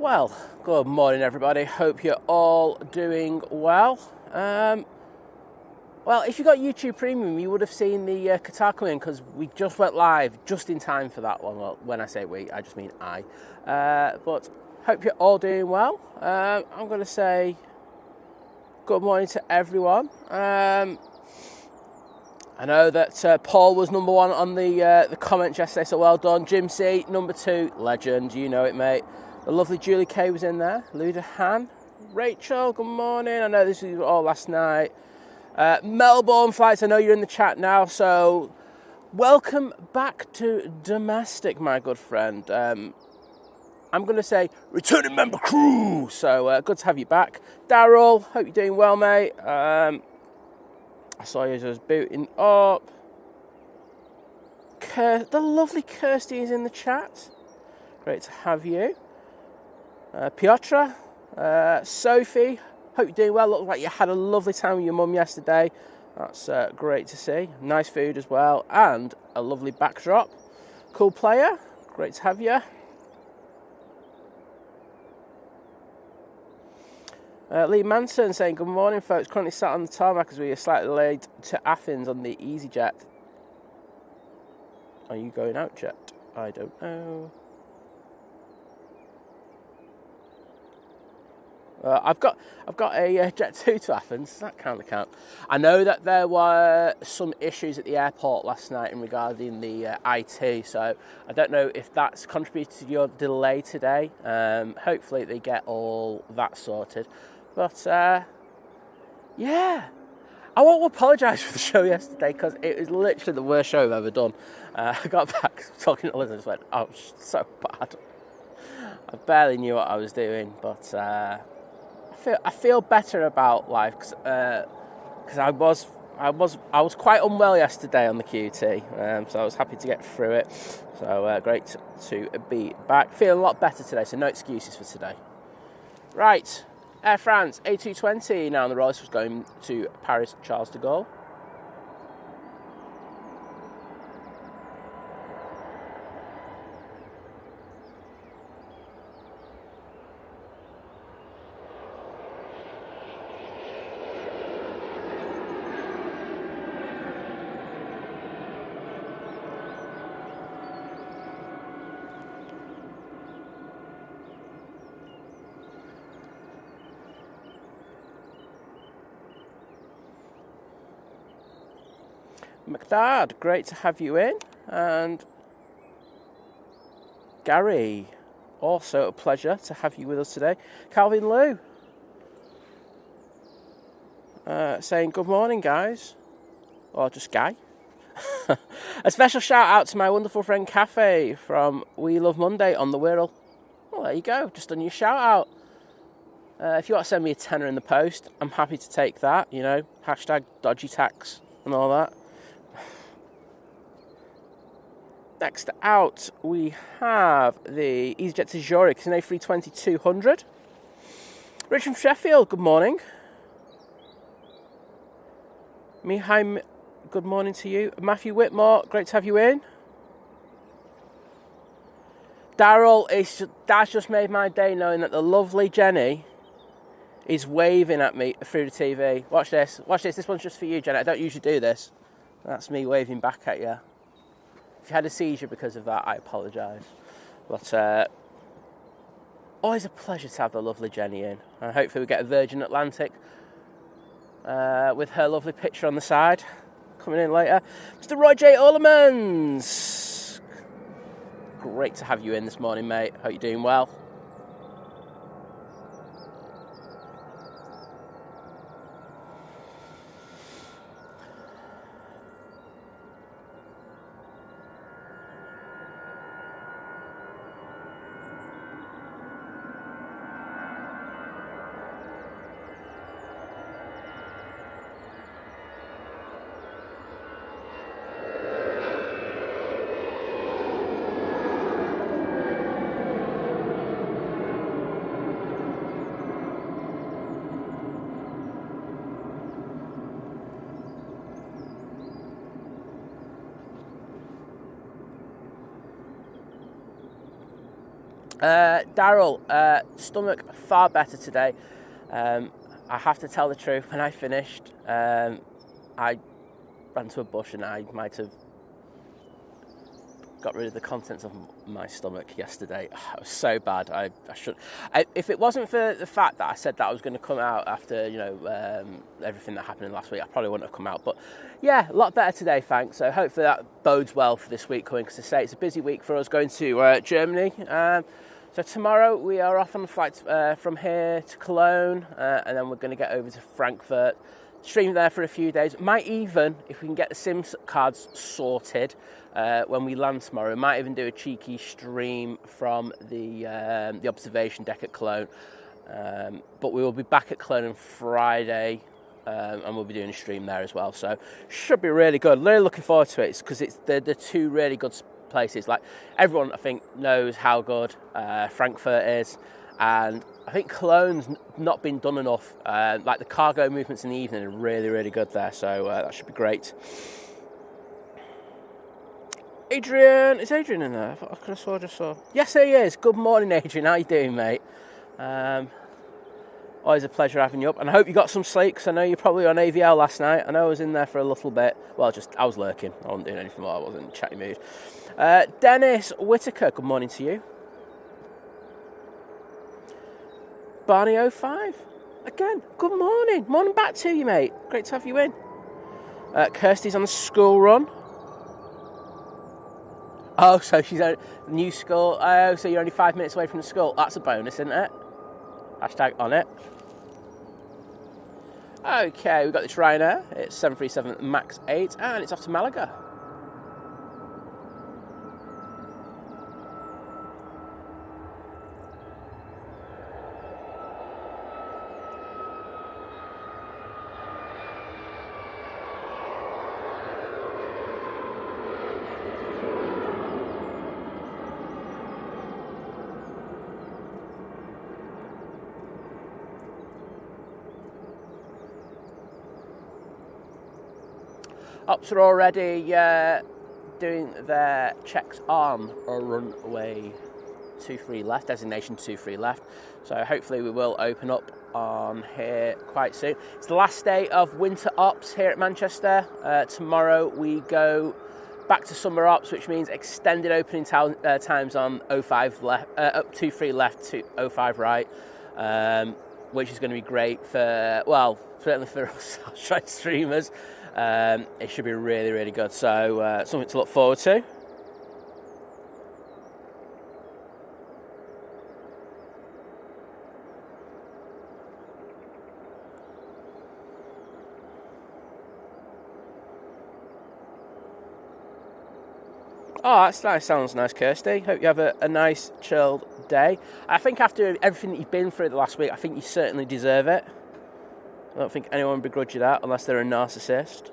Well, good morning everybody. Hope you're all doing well. Well, if you got YouTube Premium, you would have seen the Qatar come in because we just went live just in time for that one. Well, when I say we, I just mean I. But hope you're all doing well. I'm going to say good morning to everyone. I know that Paul was number one on the comments yesterday, so well done. Jim C, number two, legend, you know it, mate. The lovely Julie K was in there. Luda Han, Rachel, good morning. I know this was all last night. Melbourne flights, I know you're in the chat now, so welcome back to domestic, my good friend. I'm going to say returning member crew, so good to have you back. Daryl, hope you're doing well, mate. I saw you just booting up. The lovely Kirsty is in the chat. Great to have you. Piotr, Sophie, hope you're doing well. Looked like you had a lovely time with your mum yesterday. That's great to see. Nice food as well, and a lovely backdrop. Cool player, great to have you. Lee Manson saying, good morning folks, currently sat on the tarmac as we are slightly delayed to Athens on the EasyJet. Are you going out, Jet? I don't know. I've got a Jet 2 to Athens. Does that count? I know that there were some issues at the airport last night in regarding the IT, so I don't know if that's contributed to your delay today. Hopefully they get all that sorted. But yeah, I want to apologise for the show yesterday because it was literally the worst show I've ever done. I got back talking to Liz and just went, oh, so bad. I barely knew what I was doing, but I feel better about life because I was quite unwell yesterday on the QT, so I was happy to get through it. So great to be back. Feeling a lot better today, so no excuses for today. Right, Air France A320 now on the roll. This was going to Paris Charles de Gaulle. McDad, great to have you in. And Gary, also a pleasure to have you with us today. Calvin Lou, saying good morning, guys. Or just Guy. A special shout out to my wonderful friend Cafe from We Love Monday on the Wirral. Well, there you go, just done your shout out. If you want to send me a tenner in the post, I'm happy to take that, you know, hashtag dodgy tax and all that. Next out, we have the EasyJet to Zurich. It's an A320-200. Rich from Sheffield, good morning. Mihai, good morning to you. Matthew Whitmore, great to have you in. Daryl, that's just made my day knowing that the lovely Jenny is waving at me through the TV. Watch this. This one's just for you, Jenny. I don't usually do this. That's me waving back at you. If you had a seizure because of that, I apologise. But always a pleasure to have the lovely Jenny in. And hopefully we get a Virgin Atlantic with her lovely picture on the side coming in later. Mr. Roy J. Orlemans. Great to have you in this morning, mate. Hope you're doing well. Daryl, stomach far better today. I have to tell the truth, when I finished, I ran to a bush and I might have got rid of the contents of my stomach yesterday. It was so bad. I should. If it wasn't for the fact that I said that I was going to come out after, everything that happened last week, I probably wouldn't have come out. But yeah, a lot better today, thanks. So hopefully that bodes well for this week coming, because I say it's a busy week for us going to Germany. So tomorrow we are off on the flight from here to Cologne, and then we're going to get over to Frankfurt, stream there for a few days. Might even, if we can get the SIM cards sorted when we land tomorrow, might even do a cheeky stream from the observation deck at Cologne. But we will be back at Cologne on Friday, and we'll be doing a stream there as well. So should be really good. Really looking forward to it, because it's the two really good places. Like, everyone I think knows how good Frankfurt is, and I think Cologne's not been done enough. Like, the cargo movements in the evening are really, really good there, so that should be great. Adrian, is Adrian in there? I could have just saw. Yes, he is. Good morning, Adrian. How you doing, mate? Always a pleasure having you up, and I hope you got some sleep, because I know you're probably on AVL last night. I know I was in there for a little bit. Well, I was lurking. I wasn't doing anything more. I wasn't in a chatty mood. Dennis Whitaker, good morning to you. Barney 05, again, good morning. Morning back to you, mate. Great to have you in. Kirsty's on the school run. Oh, so she's on new school. Oh, so you're only 5 minutes away from the school. That's a bonus, isn't it? Hashtag on it. Okay, we've got this Ryanair. It's 737 MAX 8, and it's off to Malaga. Ops are already doing their checks on runway 23 left, designation 23 left. So hopefully we will open up on here quite soon. It's the last day of winter ops here at Manchester. Tomorrow we go back to summer ops, which means extended opening times on 05 left, 23 left to 05 right, which is going to be great for, well, certainly for us streamers. It should be really, really good. So something to look forward to. Oh, that sounds nice, Kirsty. Hope you have a nice, chilled day. I think after everything that you've been through the last week, I think you certainly deserve it. I don't think anyone would begrudge you that, unless they're a narcissist.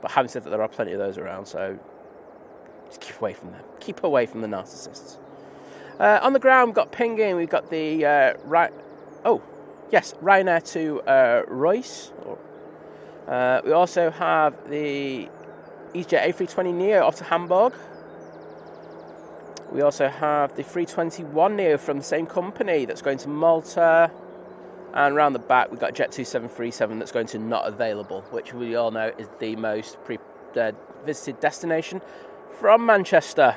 But having said that, there are plenty of those around, so just keep away from them. Keep away from the narcissists. On the ground, we've got pinging. We've got the Ryanair to Royce. We also have the EasyJet A320neo off to Hamburg. We also have the 321neo from the same company that's going to Malta. And round the back, we've got Jet 2737 that's going to not available, which we all know is the most visited destination from Manchester.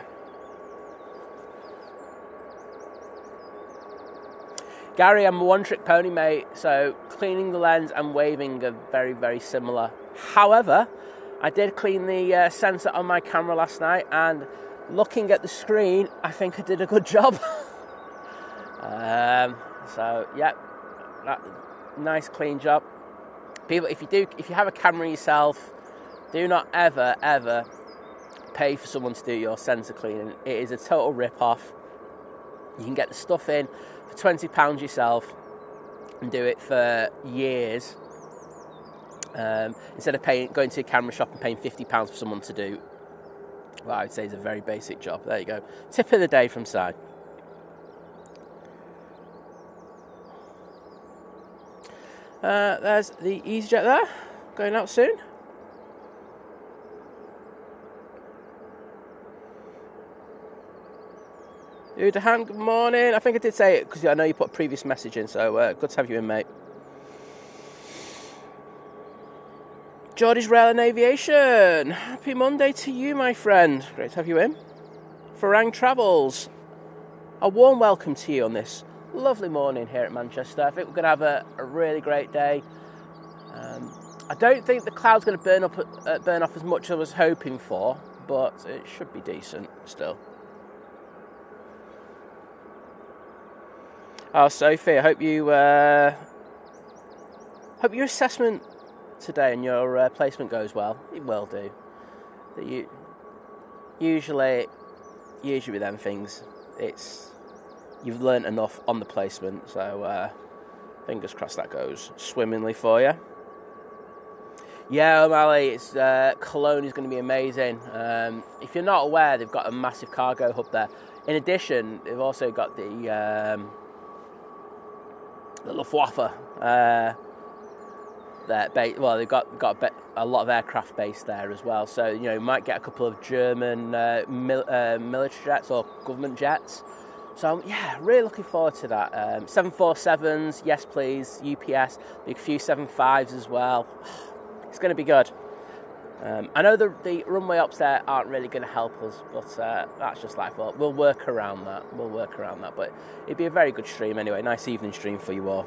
Gary, I'm a one-trick pony, mate, so cleaning the lens and waving are very, very similar. However, I did clean the sensor on my camera last night, and looking at the screen, I think I did a good job. So, yeah. Nice clean job. People, if you have a camera yourself, do not ever pay for someone to do your sensor cleaning. It is a total rip-off. You can get the stuff in for £20 yourself and do it for years, instead of going to a camera shop and paying £50 for someone to do what I would say is a very basic job. There you go. Tip of the day from Si. There's the EasyJet there, going out soon. Udahan, good morning. I think I did say it because I know you put a previous message in, so good to have you in, mate. Geordie's Rail and Aviation. Happy Monday to you, my friend. Great to have you in. Farang Travels. A warm welcome to you on this lovely morning here at Manchester. I think we're going to have a really great day. I don't think the cloud's going to burn off as much as I was hoping for, but it should be decent still. Oh, Sophie, I hope your assessment today and your placement goes well. It will do. Usually with them things, you've learnt enough on the placement, so fingers crossed that goes swimmingly for you. Yeah, O'Malley, Cologne is going to be amazing. If you're not aware, they've got a massive cargo hub there. In addition, they've also got the Luftwaffe. They've got a lot of aircraft based there as well. So you might get a couple of German military jets or government jets. So yeah, really looking forward to that. 747s, yes please. UPS, big few 75s as well. It's going to be good. I know the runway ops there aren't really going to help us, but that's just like, well, we'll work around that. But it'd be a very good stream anyway. Nice evening stream for you all.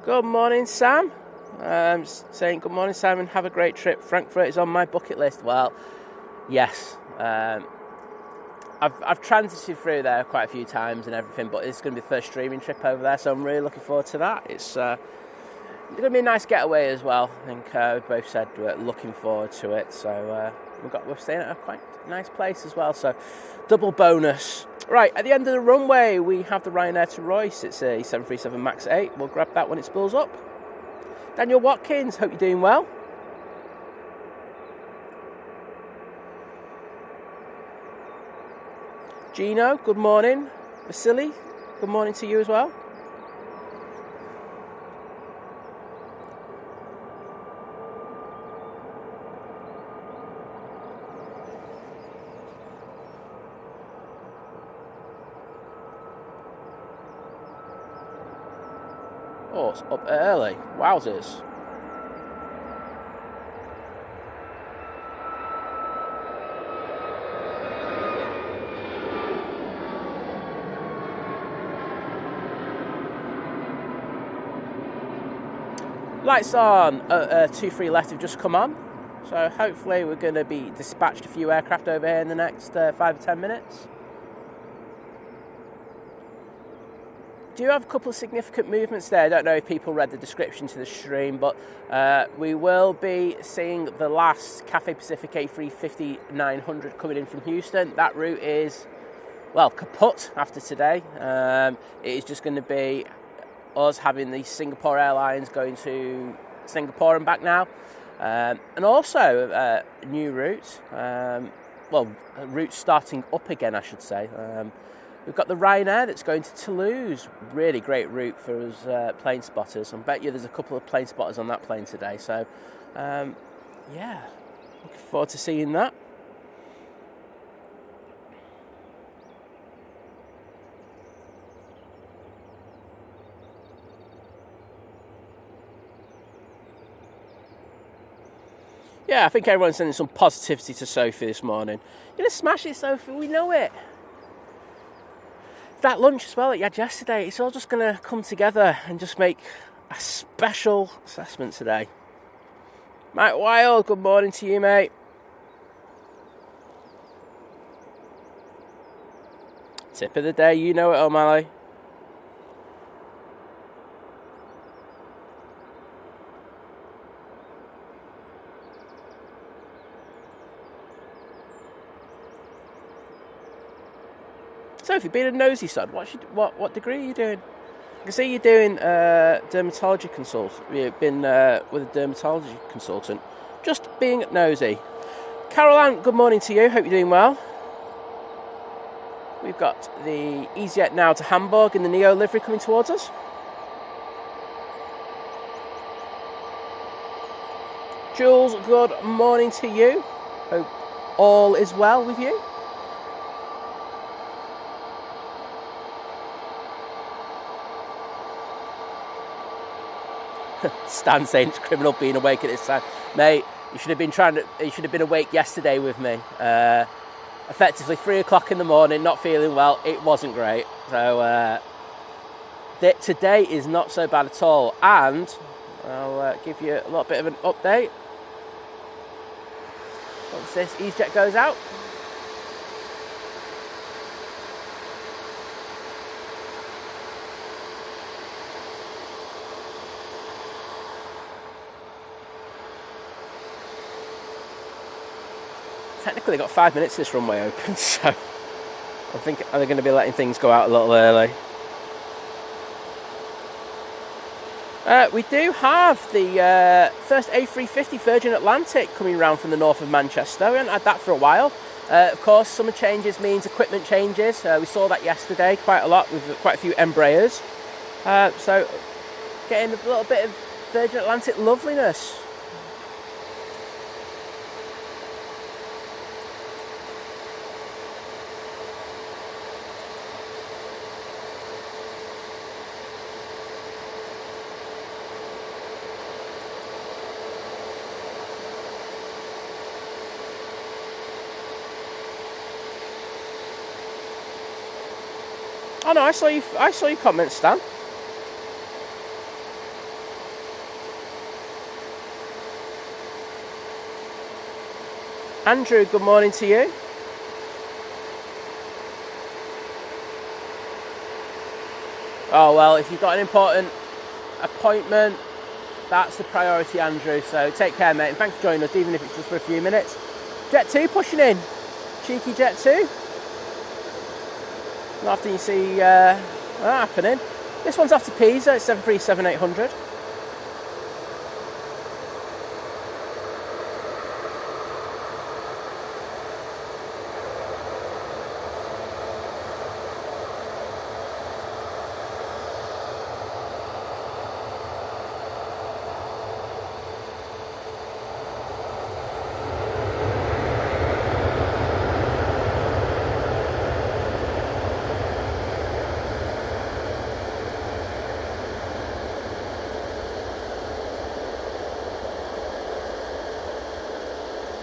Good morning, Sam. Saying good morning, Simon. Have a great trip. Frankfurt is on my bucket list. Well, yes. I've transited through there quite a few times and everything, but it's going to be the first streaming trip over there, so I'm really looking forward to that. It's going to be a nice getaway as well. I think we both said we're looking forward to it. So we're staying at a quite nice place as well. So double bonus. Right, at the end of the runway, we have the Ryanair to Royce. It's a 737 MAX 8. We'll grab that when it spools up. Daniel Watkins, hope you're doing well. Gino, good morning. Vasily, good morning to you as well. Oh, it's up early. Wowzers. Lights on, 2-3 left have just come on, so hopefully we're going to be dispatched a few aircraft over here in the next 5 or 10 minutes. Do have a couple of significant movements there. I don't know if people read the description to the stream, but we will be seeing the last Cathay Pacific A350 900 coming in from Houston. That route is, well, kaput after today. It is just going to be us having the Singapore Airlines going to Singapore and back now, and also a new route, a route starting up again, I should say. We've got the Ryanair that's going to Toulouse, really great route for us plane spotters. I bet you there's a couple of plane spotters on that plane today, so yeah, looking forward to seeing that. Yeah, I think everyone's sending some positivity to Sophie this morning. You're going to smash it, Sophie, we know it. That lunch as well that you had yesterday, it's all just going to come together and just make a special assessment today. Mike Wild, good morning to you, mate. Tip of the day, you know it, O'Malley. Sophie, being a nosy sod, what degree are you doing? I can see you're doing dermatology consult. You've been with a dermatology consultant. Just being nosy. Carol Ann, good morning to you. Hope you're doing well. We've got the EasyJet now to Hamburg in the Neo livery coming towards us. Jules, good morning to you. Hope all is well with you? Stan saying it's criminal being awake at this time. Mate, you should have been awake yesterday with me. Effectively 3 o'clock in the morning, not feeling well. It wasn't great. So today is not so bad at all. And I'll give you a little bit of an update. Once this EasyJet goes out. Technically, they've got 5 minutes to this runway open, so I think they're going to be letting things go out a little early. We do have the first A350 Virgin Atlantic coming around from the north of Manchester. We haven't had that for a while. Of course, summer changes means equipment changes. We saw that yesterday quite a lot with quite a few Embraers. So getting a little bit of Virgin Atlantic loveliness. Oh no, I saw your comments, Stan. Andrew, good morning to you. Oh well, if you've got an important appointment, that's the priority, Andrew. So take care, mate, and thanks for joining us, even if it's just for a few minutes. Jet 2 pushing in. Cheeky Jet 2. Not often you see that happening. This one's off to Pisa, it's 737-800.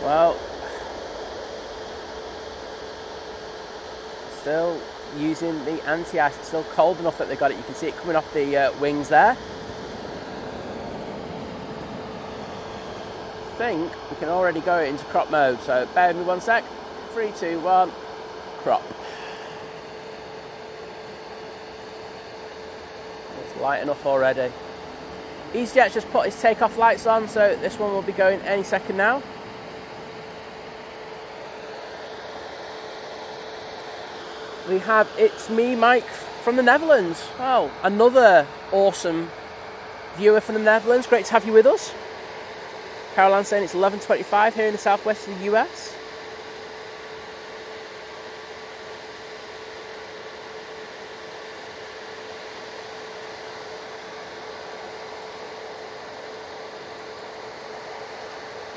Well, still using the anti-ice. It's still cold enough that they got it. You can see it coming off the wings there. I think we can already go into crop mode. So bear with me 1 sec. 3, 2, 1, crop. It's light enough already. EasyJet's just put his takeoff lights on, so this one will be going any second now. We have It's Me, Mike, from the Netherlands. Oh, another awesome viewer from the Netherlands. Great to have you with us. Caroline saying it's 11:25 here in the southwest of the US.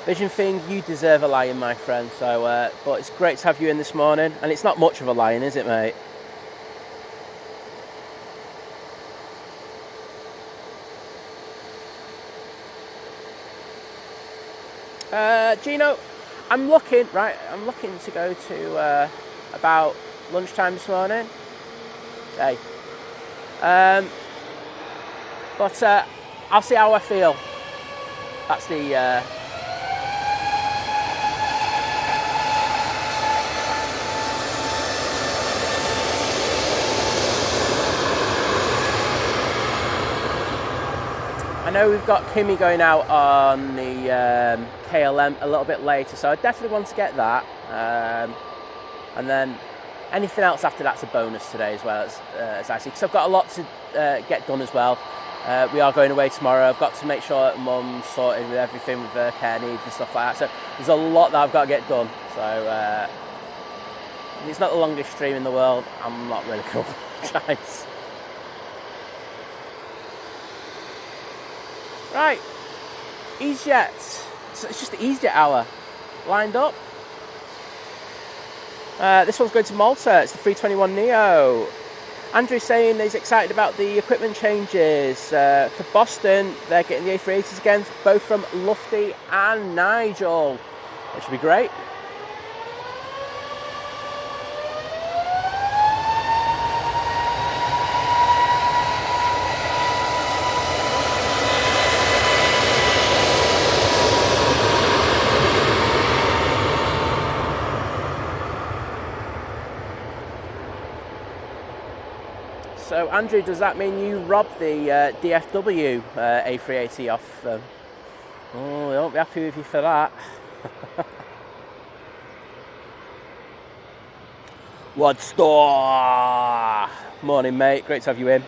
Vision Thing, you deserve a lion, my friend. So, but it's great to have you in this morning. And it's not much of a lion, is it, mate? Gino, I'm looking to go to about lunchtime this morning. Hey. But I'll see how I feel. That's the... I know we've got Kimmy going out on the KLM a little bit later, so I definitely want to get that. And then anything else after that's a bonus today as well, as I see. Because I've got a lot to get done as well. We are going away tomorrow. I've got to make sure that Mum's sorted with everything with her care needs and stuff like that. So there's a lot that I've got to get done. So it's not the longest stream in the world. I'm not really going to apologise. Right, EasyJet. So it's just the EasyJet hour lined up. This one's going to Malta. It's the 321neo. Andrew's saying he's excited about the equipment changes. For Boston, they're getting the A380s again, both from Lufty and Nigel, which should be great. So, Andrew, does that mean you robbed the DFW A380 off them? Oh, I won't be happy with you for that. Wad store! Morning, mate. Great to have you in.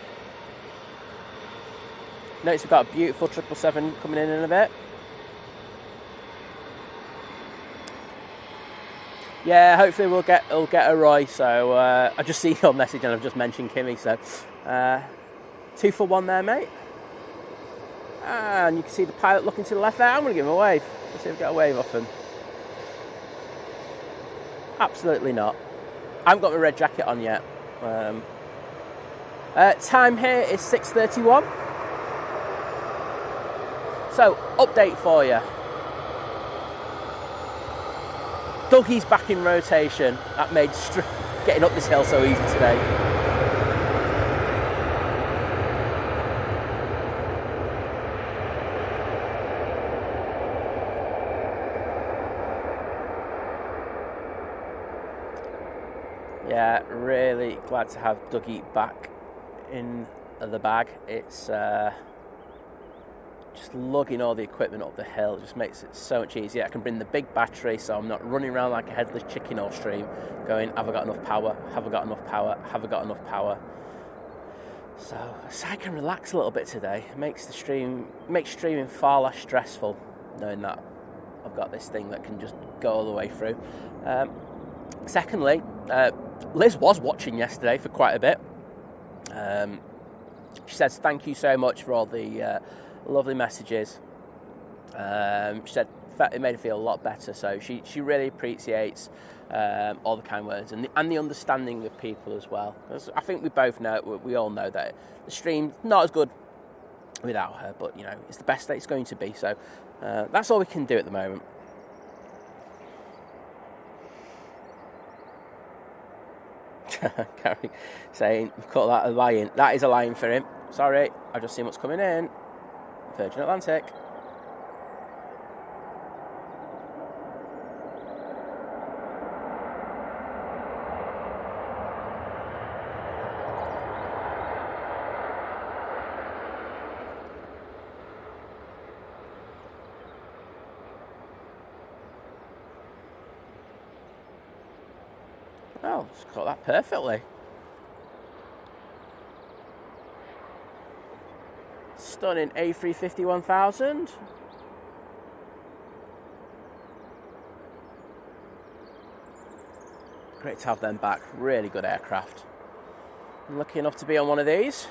Notice we've got a beautiful 777 coming in a bit. Yeah, hopefully we'll get a Roy. So I just see your message and I've just mentioned Kimmy. So 2 for 1 there, mate. And you can see the pilot looking to the left there. I'm going to give him a wave. Let's see if we get a wave off him. Absolutely not. I haven't got my red jacket on yet. Time here is 6:31. So update for you. Dougie's back in rotation. That made getting up this hill so easy today. Yeah, really glad to have Dougie back in the bag. It's just lugging all the equipment up the hill just makes it so much easier. I can bring the big battery so I'm not running around like a headless chicken all stream going, have I got enough power? Have I got enough power? Have I got enough power? So I can relax a little bit today. It makes streaming far less stressful knowing that I've got this thing that can just go all the way through. Secondly, Liz was watching yesterday for quite a bit. She says thank you so much for all the lovely messages. She said it made her feel a lot better, so she really appreciates all the kind words and the understanding of people as well. I think we all know that the stream's not as good without her, but you know it's the best that it's going to be. So that's all we can do at the moment. Gary saying, "We've caught that a lion." That is a lion for him. Sorry, I've just seen what's coming in. Virgin Atlantic. Oh, just caught that perfectly. Stunning A350 1000. Great to have them back. Really good aircraft. I'm lucky enough to be on one of these.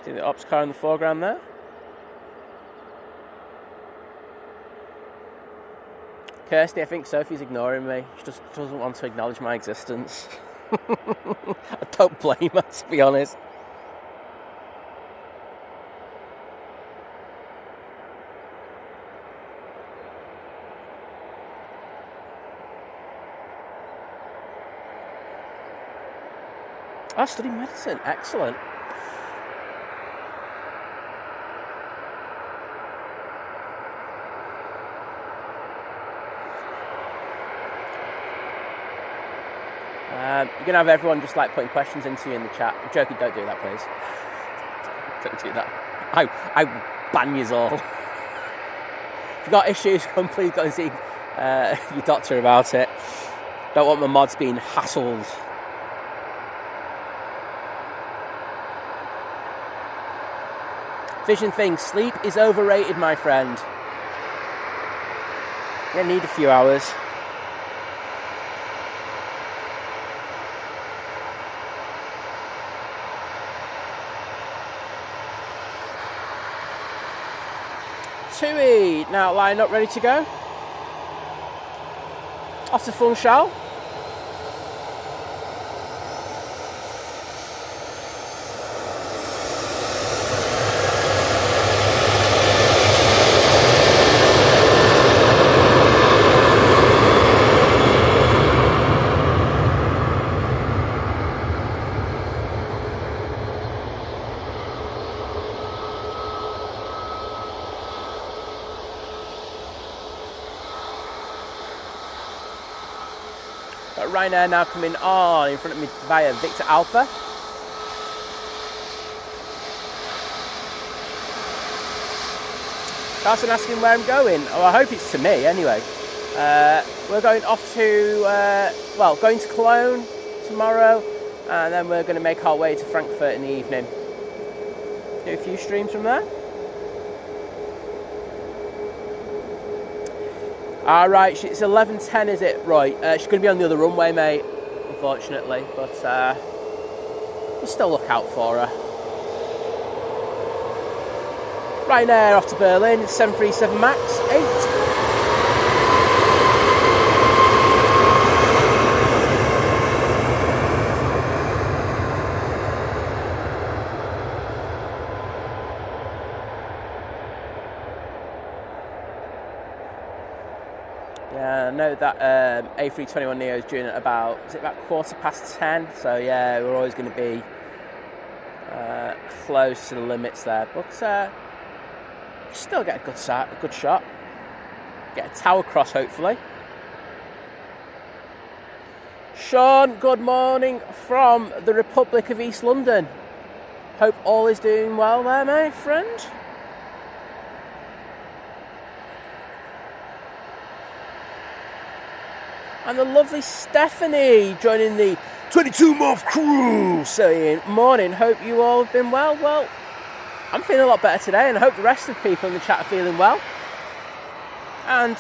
See the ops car in the foreground there? Kirsty, I think Sophie's ignoring me. She just doesn't want to acknowledge my existence. I don't blame her, to be honest. I studied medicine. Excellent. You're going to have everyone just like putting questions into you in the chat. I'm joking, don't do that, please. Don't do that. I ban you all. If you've got issues, come please go and see your doctor about it. Don't want my mods being hassled. Vision thing, sleep is overrated, my friend. You're going to need a few hours. TUI now lined up, ready to go. Off to Funchal. Ryanair now coming on in front of me via Victor Alpha. Carson asking where I'm going. Oh, I hope it's to me anyway. We're going off to, going to Cologne tomorrow, and then we're going to make our way to Frankfurt in the evening. Do a few streams from there. Right, it's 11:10, is it? Right, she's going to be on the other runway, mate, unfortunately, but we'll still look out for her. Ryanair off to Berlin, 737 MAX 8. Yeah, I know that A321neo is due at about 10:15. So yeah, we're always going to be close to the limits there, but still get a good shot. Get a tower cross, hopefully. Sean, good morning from the Republic of East London. Hope all is doing well there, my friend. And the lovely Stephanie joining the 22-month crew, saying, morning, hope you all have been well. Well, I'm feeling a lot better today, and I hope the rest of the people in the chat are feeling well. And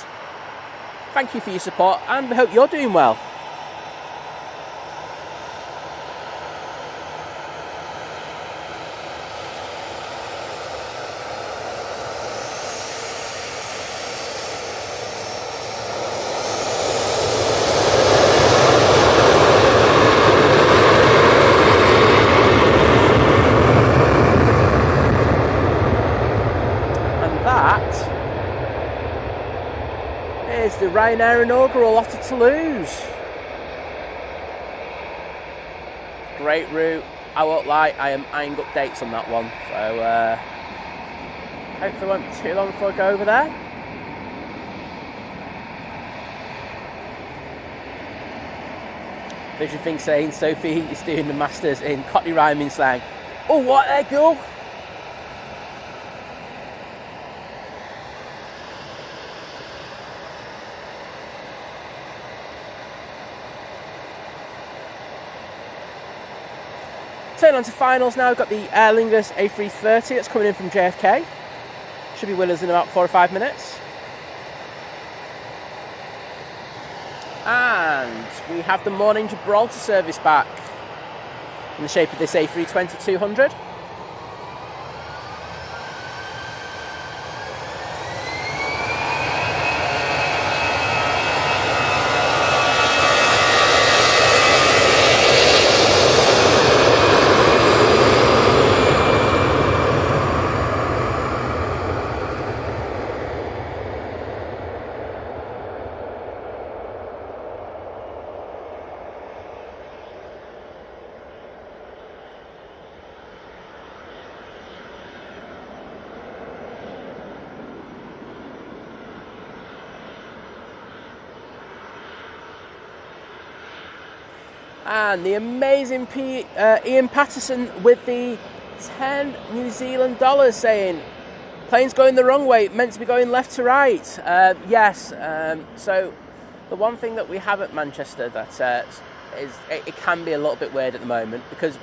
thank you for your support, and I hope you're doing well. The Ryanair inaugural off to Toulouse. Great route. I won't lie, I am eyeing up dates on that one. So hopefully it won't be too long before I go over there. Vision thing saying Sophie is doing the masters in Cockney rhyming slang. Oh, what a girl! Turn on to finals now. We've got the Airbus A330 that's coming in from JFK. Should be with us in about 4 or 5 minutes. And we have the morning Gibraltar service back in the shape of this A320-200. And the amazing Ian Patterson with the 10 New Zealand dollars saying, plane's going the wrong way, meant to be going left to right. Yes, so the one thing that we have at Manchester that is it can be a little bit weird at the moment, because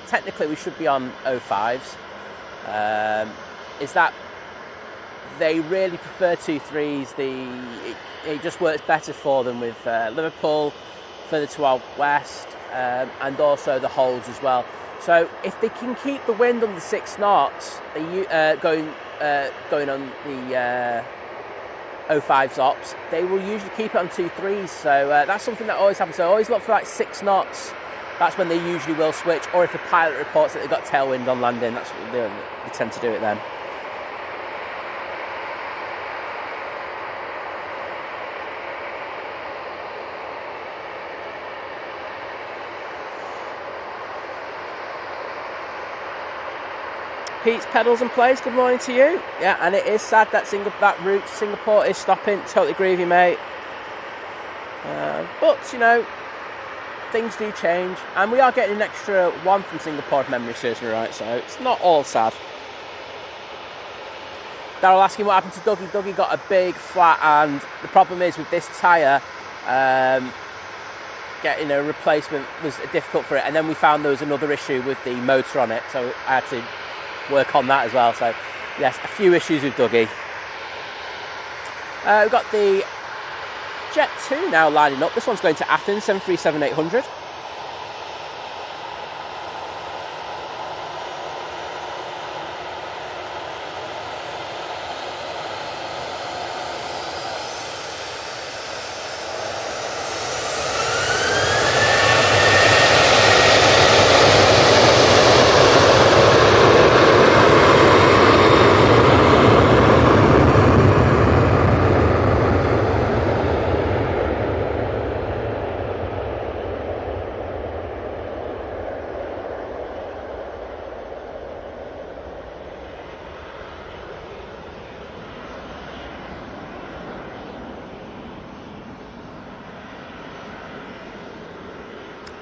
technically we should be on 05s, is that they really prefer 2-3s. It just works better for them with Liverpool, further to our west, and also the holds as well. So if they can keep the wind under 6 knots, going on the 05 ops, they will usually keep it on 2.3s. So that's something that always happens. So always look for like 6 knots. That's when they usually will switch. Or if the pilot reports that they've got tailwind on landing, that's what they tend to do it then. Pete's Pedals and Plays, good morning to you. Yeah, and it is sad that that route to Singapore is stopping. Totally agree with you, mate. But, you know, things do change. And we are getting an extra one from Singapore, if memory serves me right, so it's not all sad. Daryl asking what happened to Dougie. Dougie got a big flat, and the problem is with this tyre, getting a replacement was difficult for it. And then we found there was another issue with the motor on it, so I had to work on that as well. So yes, a few issues with Dougie. We've got the Jet 2 now lining up. This one's going to Athens, 737-800.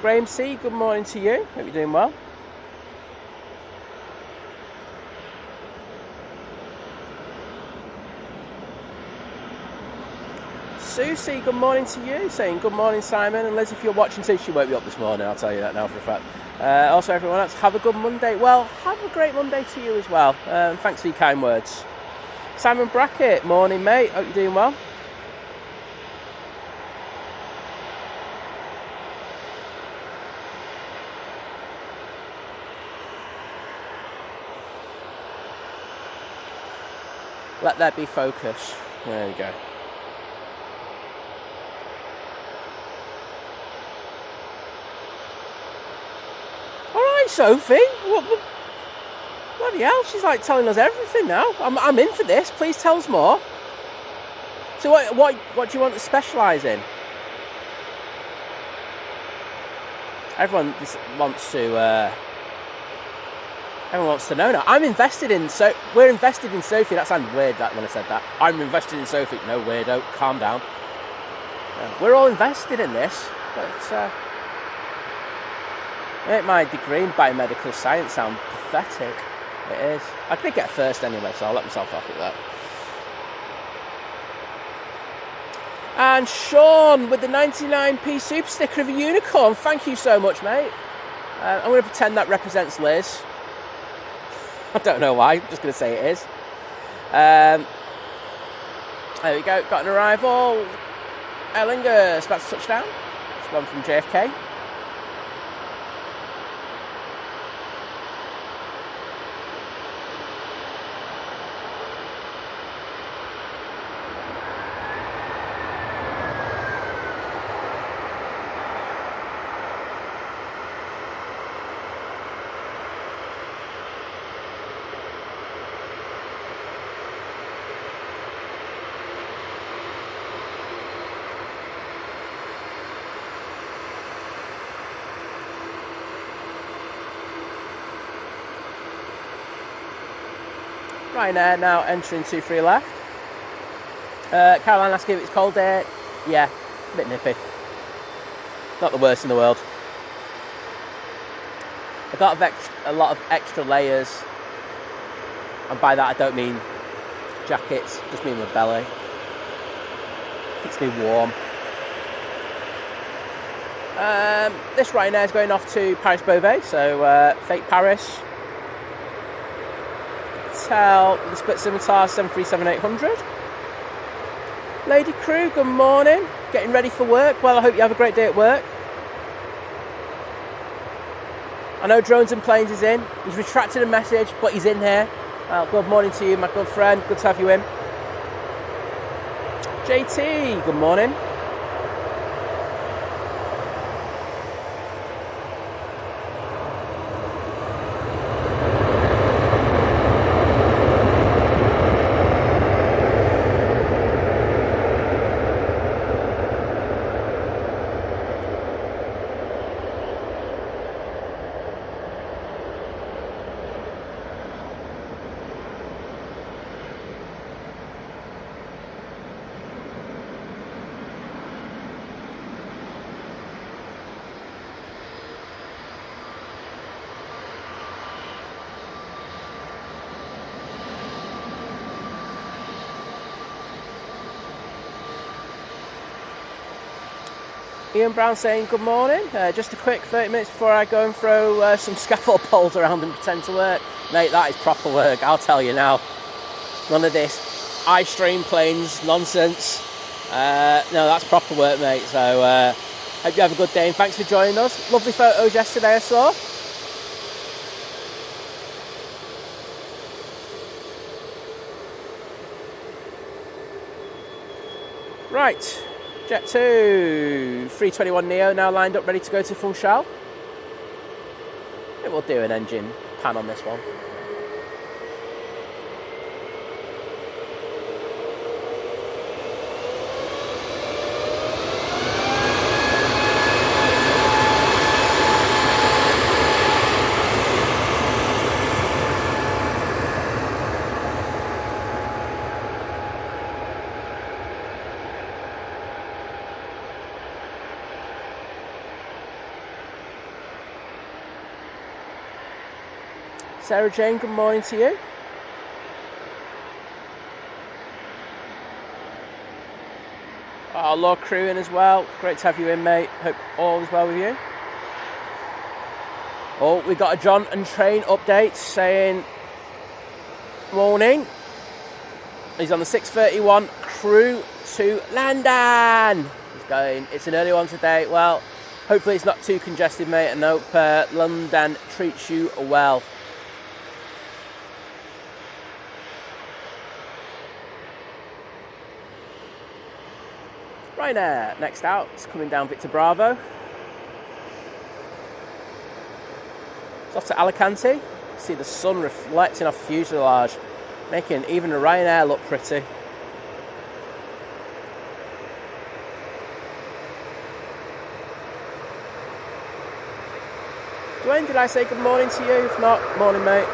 Graham C, good morning to you. Hope you're doing well. Susie, good morning to you. Saying good morning, Simon. And Liz, if you're watching too, she won't be up this morning. I'll tell you that now for a fact. Also, everyone else, have a good Monday. Well, have a great Monday to you as well. Thanks for your kind words. Simon Brackett, morning, mate. Hope you're doing well. Let there be focus. There we go. Alright, Sophie. What, bloody hell, she's like telling us everything now. I'm in for this. Please tell us more. So what do you want to specialise in? Everyone wants to... Everyone wants to know now. I'm invested in... we're invested in Sophie. That sounded weird when I said that. I'm invested in Sophie. No, weirdo. Calm down. We're all invested in this. But make my degree in biomedical science sound pathetic. It is. I did get first anyway, so I'll let myself off with that. And Sean with the 99p super sticker of a unicorn. Thank you so much, mate. I'm going to pretend that represents Liz. I don't know why, I'm just going to say it is. There we go, got an arrival. Erlinger, about to touch down. It's one from JFK. Ryanair now entering 2-3 left. Caroline asking if it's cold there. Yeah, a bit nippy. Not the worst in the world. I got a lot of extra layers, and by that I don't mean jackets, just mean my belly. Keeps me warm. This Ryanair is going off to Paris Beauvais, so fake Paris. Tell the split scimitar 737-800. Lady Crew, good morning. Getting ready for work. Well, I hope you have a great day at work. I know Drones and Planes is in. He's retracted a message, but he's in here. Well, good morning to you, my good friend. Good to have you in. JT, good morning. Ian Brown saying good morning. Just a quick 30 minutes before I go and throw some scaffold poles around and pretend to work. Mate, that is proper work, I'll tell you now. None of this iStream planes nonsense. No, that's proper work, mate. So hope you have a good day and thanks for joining us. Lovely photos yesterday I saw. Right. Jet 2, 321neo now lined up, ready to go to Funchal. I think we'll do an engine pan on this one. Sarah Jane, good morning to you. Oh, Lord Crew in as well. Great to have you in, mate. Hope all is well with you. Oh, we got a John and Train update saying morning. He's on the 6:31 crew to London. He's going. It's an early one today. Well, hopefully it's not too congested, mate, and hope London treats you well. Ryanair, next out, it's coming down Victor Bravo. It's off to Alicante. See the sun reflecting off fuselage, making even a Ryanair look pretty. Dwayne, did I say good morning to you? If not, morning, mate.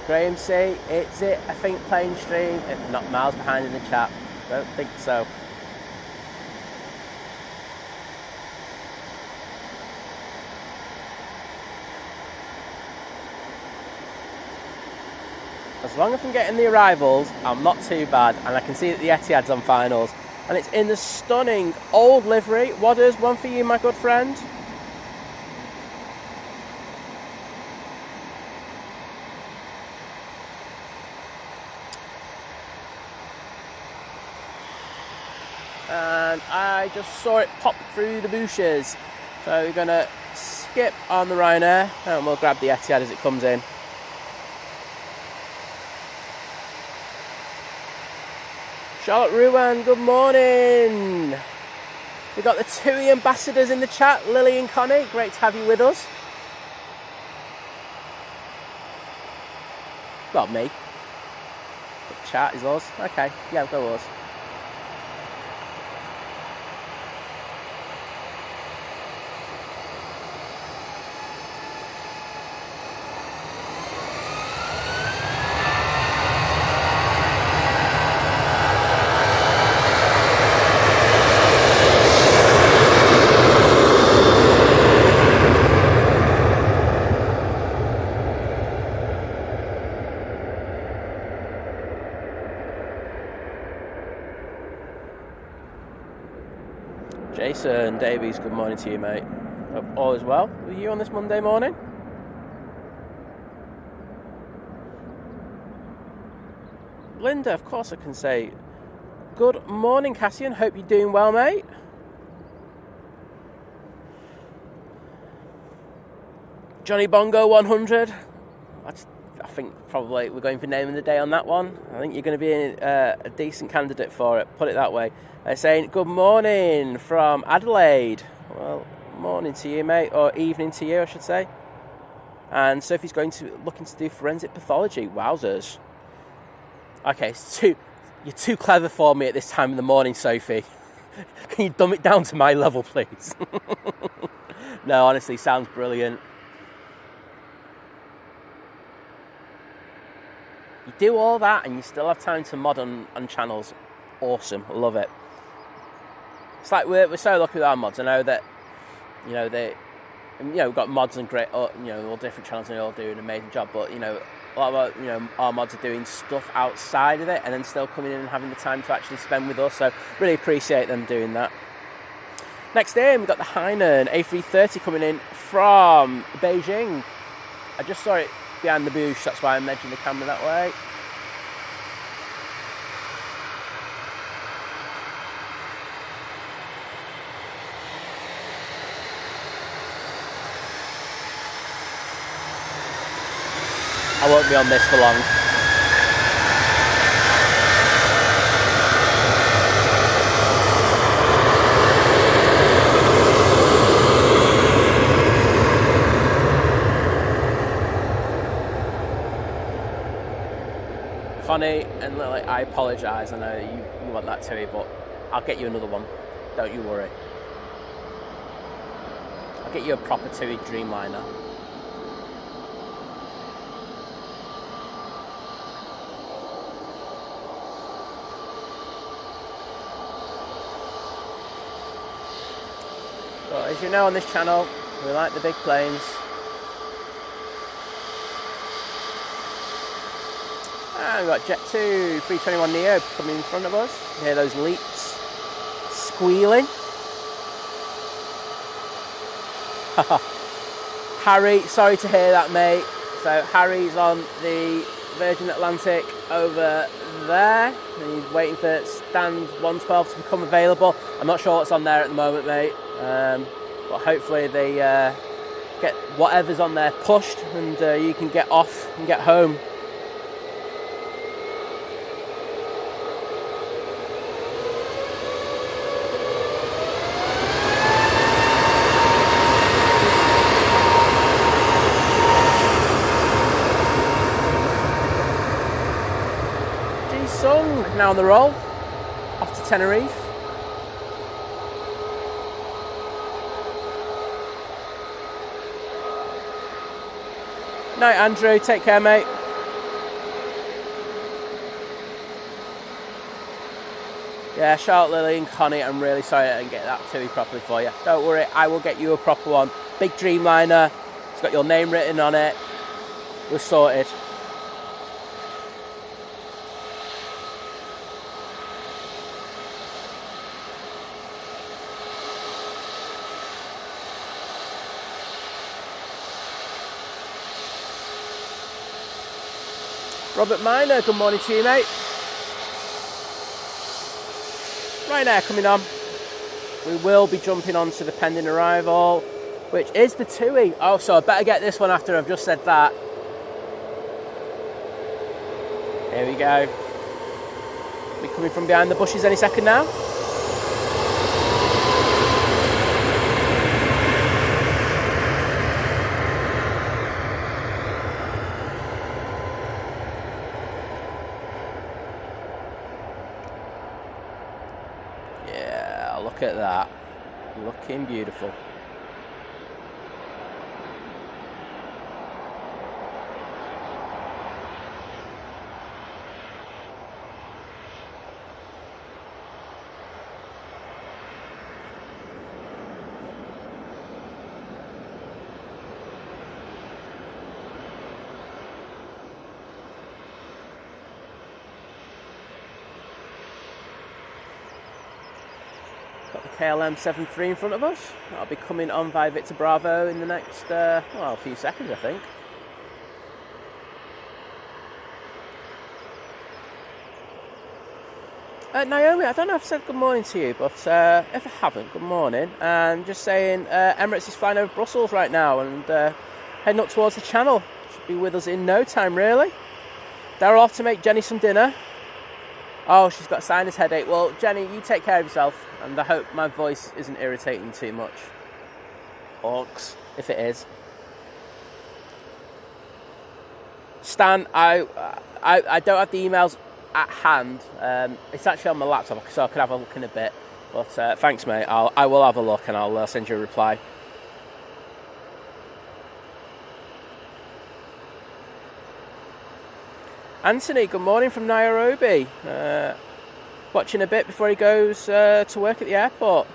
Graham C, is it a think plane stream? If not, miles behind in the chat. Don't think so. As long as I'm getting the arrivals, I'm not too bad. And I can see that the Etihad's on finals. And it's in the stunning old livery. Wadders, one for you, my good friend. And I just saw it pop through the bushes. So we're going to skip on the Ryanair and we'll grab the Etihad as it comes in. Charlotte Ruan, good morning. We've got the TUI ambassadors in the chat, Lily and Connie. Great to have you with us. Got me. The chat is us. Okay, yeah, go us. Jason Davies, good morning to you, mate. Hope all is well with you on this Monday morning. Linda, of course I can say good morning, Cassian. Hope you're doing well, mate. Johnny Bongo 100. I think probably we're going for name of the day on that one. I think you're going to be a decent candidate for it, put it that way. Saying good morning from Adelaide. Well, morning to you, mate, or evening to you, I should say. And Sophie's looking to do forensic pathology. Wowzers. Okay, you're too clever for me at this time in the morning, Sophie. Can you dumb it down to my level, please? No, honestly, sounds brilliant. You do all that and you still have time to mod on channels. Awesome, I love it. It's like we're so lucky with our mods. I know that, we've got mods and great, all different channels and they all do an amazing job. But a lot of our mods are doing stuff outside of it and then still coming in and having the time to actually spend with us. So really appreciate them doing that. Next in, we've got the Hainan A330 coming in from Beijing. I just saw it behind the bush, that's why I'm edging the camera that way. I won't be on this for long. Connie and Lily, I apologise. I know you want that too, but I'll get you another one. Don't you worry. I'll get you a proper TUI Dreamliner. But as you know on this channel, we like the big planes. And we've got Jet 2 321neo coming in front of us. You hear those leaks squealing. Harry, sorry to hear that, mate. So Harry's on the Virgin Atlantic over there. And he's waiting for stand 112 to become available. I'm not sure what's on there at the moment, mate. But hopefully they get whatever's on there pushed and you can get off and get home. Now on the roll, off to Tenerife. Night, Andrew. Take care, mate. Yeah, Charlotte, Lily and Connie, I'm really sorry I didn't get that TUI properly for you. Don't worry, I will get you a proper one. Big Dreamliner. It's got your name written on it. We're sorted. Robert Miner, good morning to you, mate. Ryanair coming on. We will be jumping on to the pending arrival, which is the TUI. Oh, so I better get this one after I've just said that. Here we go. We're coming from behind the bushes any second now. Look at that, looking beautiful. KLM 73 in front of us. That'll be coming on via Victor Bravo in the next, a few seconds, I think. Naomi, I don't know if I've said good morning to you, but if I haven't, good morning. And just saying, Emirates is flying over Brussels right now and heading up towards the Channel. Should be with us in no time, really. They're off to make Jenny some dinner. Oh, she's got a sinus headache. Well, Jenny, you take care of yourself, and I hope my voice isn't irritating too much. Orcs, if it is. Stan, I don't have the emails at hand. It's actually on my laptop, so I could have a look in a bit. But thanks, mate. I will have a look, and I'll send you a reply. Anthony, good morning from Nairobi. Watching a bit before he goes to work at the airport.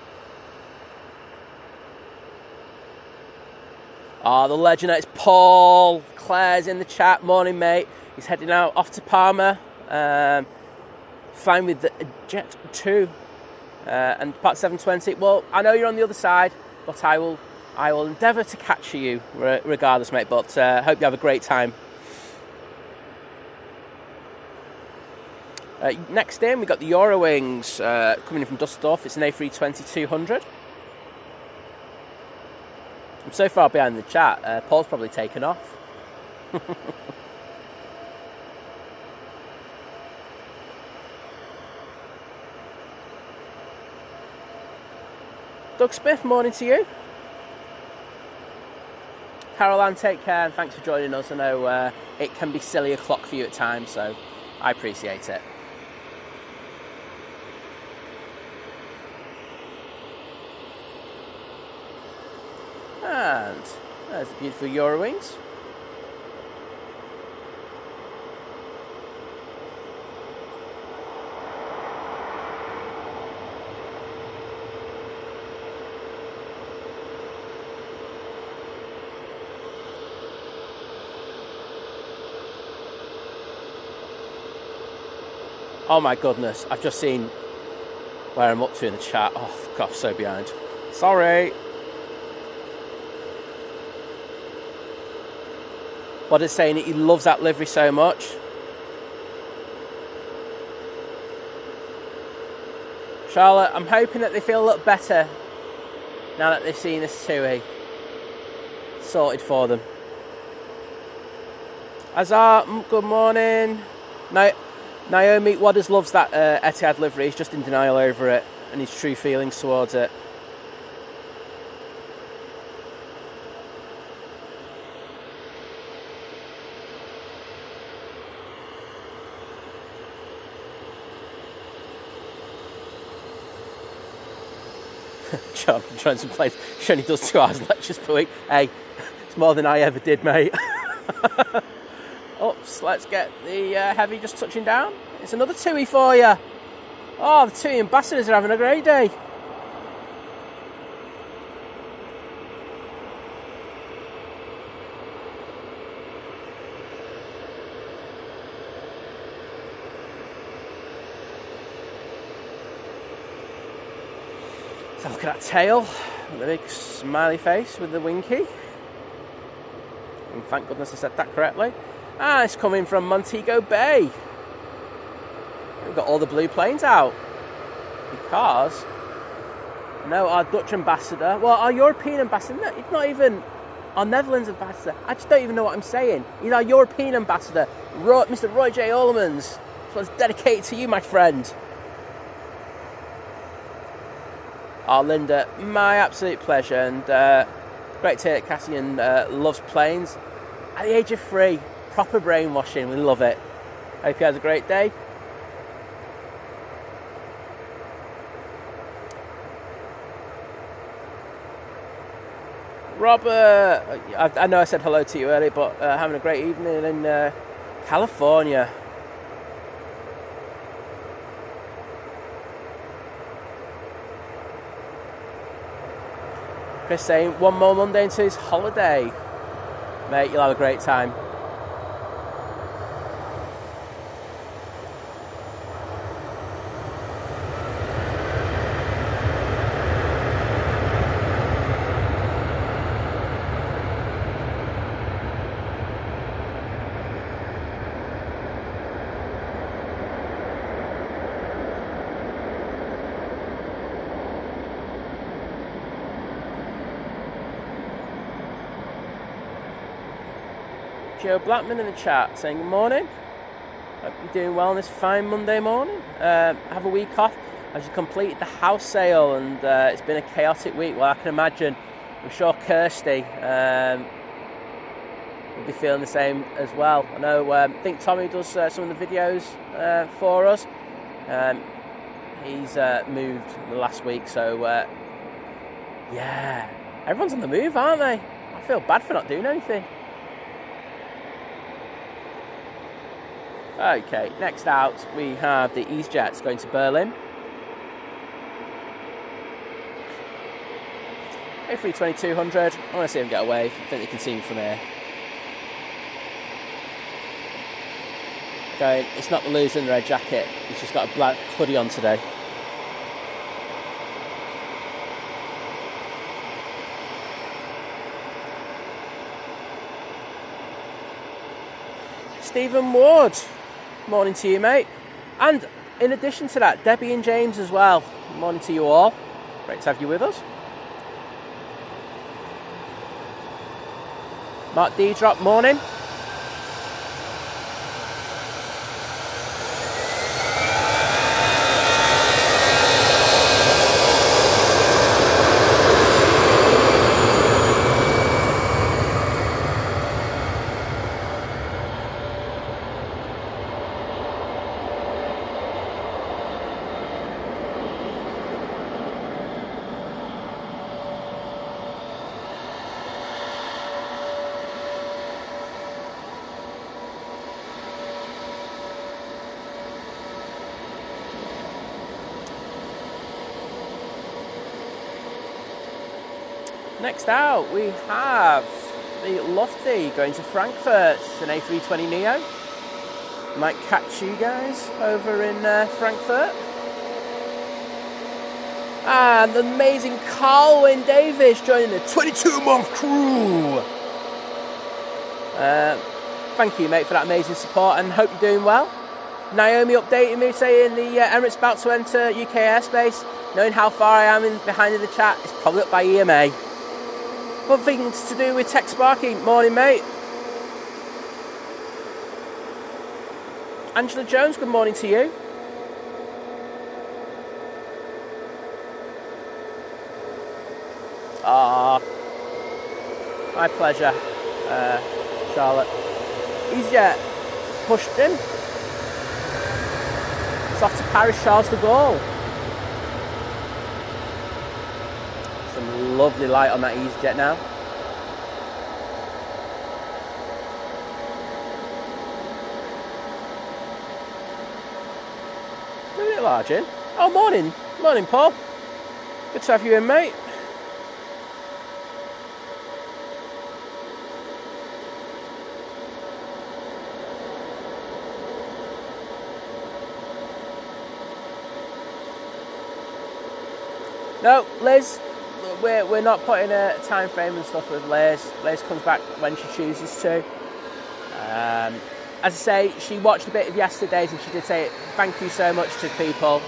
Oh, the legend, it's Paul. Claire's in the chat. Morning, mate. He's heading out off to Palma. Flying with the Jet 2 and part 720. Well, I know you're on the other side, but I will endeavour to catch you regardless, mate. But hope you have a great time. Next in, we've got the Eurowings coming in from Dusseldorf. It's an A320-200. I'm so far behind the chat, Paul's probably taken off. Doug Smith, morning to you. Caroline, take care and thanks for joining us. I know it can be silly o'clock for you at times, so I appreciate it. And there's the beautiful Eurowings. Oh my goodness, I've just seen where I'm up to in the chat. Oh gosh, so behind. Sorry. What is saying that he loves that livery so much. Charlotte, I'm hoping that they feel a little better now that they've seen this TUI sorted for them. Azar, good morning. Naomi Wadders loves that Etihad livery. He's just in denial over it and his true feelings towards it. John from Transit Place, she only does 2 hours lectures per week. Hey, it's more than I ever did, mate. Oops, let's get the heavy just touching down. It's another TUI for you. Oh, the TUI ambassadors are having a great day. So look at that tail, the big smiley face with the winky. And thank goodness I said that correctly. Ah, it's coming from Montego Bay. We've got all the blue planes out. Because, no, our Dutch ambassador, well, our European ambassador, it's not even our Netherlands ambassador. I just don't even know what I'm saying. He's our European ambassador, Mr. Roy J. Ollemans. This one's dedicated to you, my friend. Oh, Linda, my absolute pleasure. And great to hear that Cassian loves planes. At the age of 3, proper brainwashing. We love it. Hope you have a great day. Robert, I know I said hello to you earlier, but having a great evening in California. Chris saying, one more Monday into his holiday. Mate, you'll have a great time. Joe Blackman in the chat saying good morning. Hope you're doing well on this fine Monday morning. Have a week off. I just completed the house sale and it's been a chaotic week. Well, I can imagine. I'm sure Kirsty will be feeling the same as well. I know. I think Tommy does some of the videos for us. He's moved the last week, so yeah, everyone's on the move, aren't they? I feel bad for not doing anything. Okay, next out we have the EasyJets going to Berlin. A320-200. I want to see them get away. I think they can see me from here. Okay, it's not the loser in the red jacket. He's just got a black hoodie on today. Stephen Ward, morning to you, mate. And in addition to that, Debbie and James as well. Morning to you all. Great to have you with us. Mark D drop, morning. Next out, we have the Lofty going to Frankfurt. It's an A320neo. Might catch you guys over in Frankfurt. And the amazing Carlwyn Davis joining the 22-month crew. Thank you, mate, for that amazing support and hope you're doing well. Naomi updating me saying the Emirates about to enter UK airspace. Knowing how far I am behind in the chat, it's probably up by EMA. What things to do with Tech Sparky? Morning, mate. Angela Jones, good morning to you. My pleasure, Charlotte. EasyJet pushed in. It's off to Paris Charles de Gaulle. Some lovely light on that EasyJet now. A bit large in. Oh, morning. Morning, Paul. Good to have you in, mate. No, Liz, we're not putting a time frame and stuff with Liz. Liz comes back when she chooses to. As I say, she watched a bit of yesterday's and she did say thank you so much to people.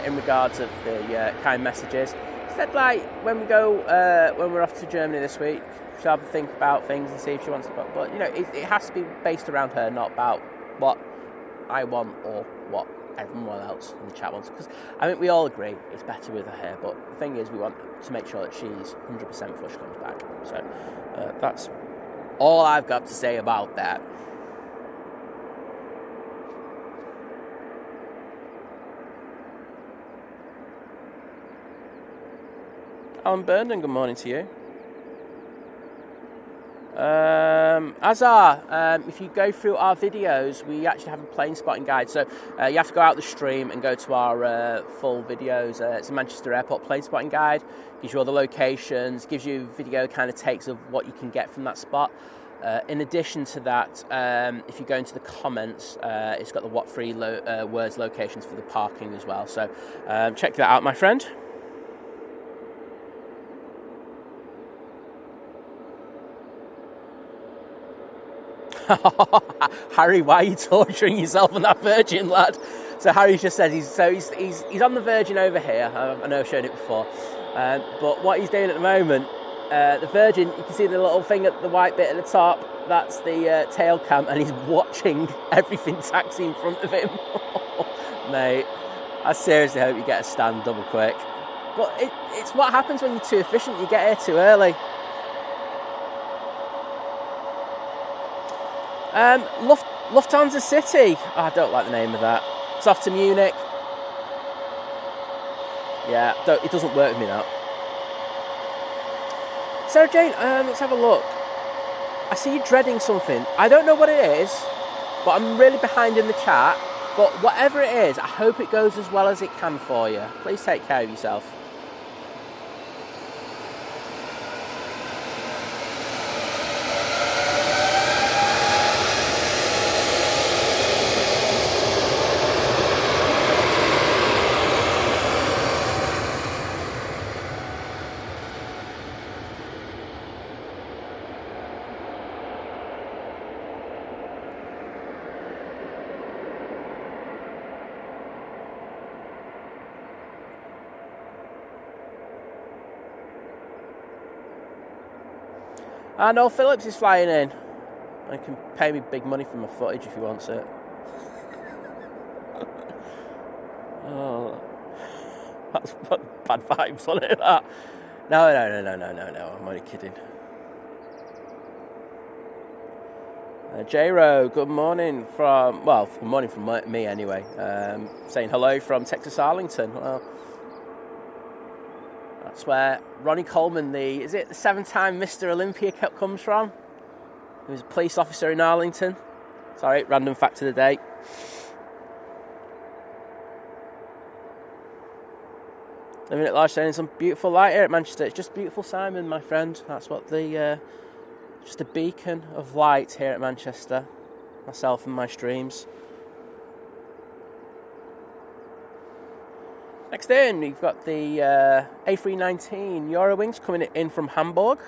In regards of the kind messages, she said like when we're off to Germany this week, she'll have to think about things and see if she wants to. But you know, it has to be based around her, not about what I want or what everyone else in the chat wants. Because I think we all agree it's better with her hair. But the thing is, we want to make sure that she's 100% before she comes back. So that's all I've got to say about that. Alan Burnden, good morning to you. Azar, if you go through our videos, we actually have a plane spotting guide. So you have to go out the stream and go to our full videos. It's a Manchester Airport plane spotting guide. Gives you all the locations, gives you video kind of takes of what you can get from that spot. In addition to that, if you go into the comments, it's got the what free words locations for the parking as well. So check that out, my friend. Harry, why are you torturing yourself on that Virgin, lad? So Harry's just said he's on the Virgin over here. I know I've shown it before, but what he's doing at the moment, the Virgin, you can see the little thing at the white bit at the top. That's the tail cam, and he's watching everything taxi in front of him. Mate, I seriously hope you get a stand double quick. But it's what happens when you're too efficient. You get here too early. Lufthansa City. Oh, I don't like the name of that. It's off to Munich. Yeah, it doesn't work with me now. Sarah Jane, let's have a look. I see you dreading something. I don't know what it is, but I'm really behind in the chat. But whatever it is, I hope it goes as well as it can for you. Please take care of yourself. Noel Phillips is flying in. He can pay me big money for my footage if he wants it. Oh, that's bad vibes on it. That. No. I'm only kidding. J-Ro, good morning from me anyway. Saying hello from Texas Arlington. Well, that's where Ronnie Coleman, the 7-time Mr. Olympia comes from. He was a police officer in Arlington. Sorry, random fact of the day. Living at large, saying some beautiful light here at Manchester. It's just beautiful, Simon, my friend. That's what just a beacon of light here at Manchester. Myself and my streams. Next in, we've got the A319 Eurowings coming in from Hamburg.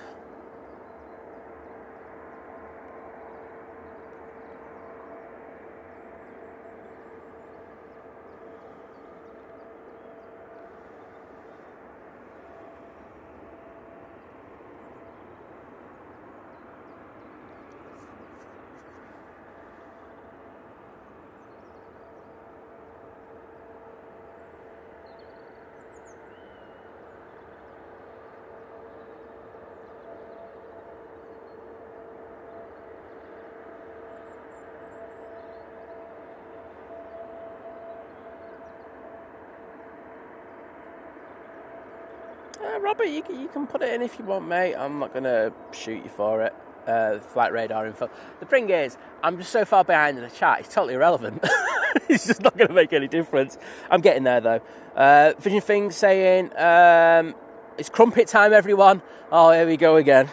Robert, you can put it in if you want, mate. I'm not going to shoot you for it. Flight radar info. The thing is, I'm just so far behind in the chat, it's totally irrelevant. It's just not going to make any difference. I'm getting there, though. Vision Thing saying, it's crumpet time, everyone. Oh, here we go again.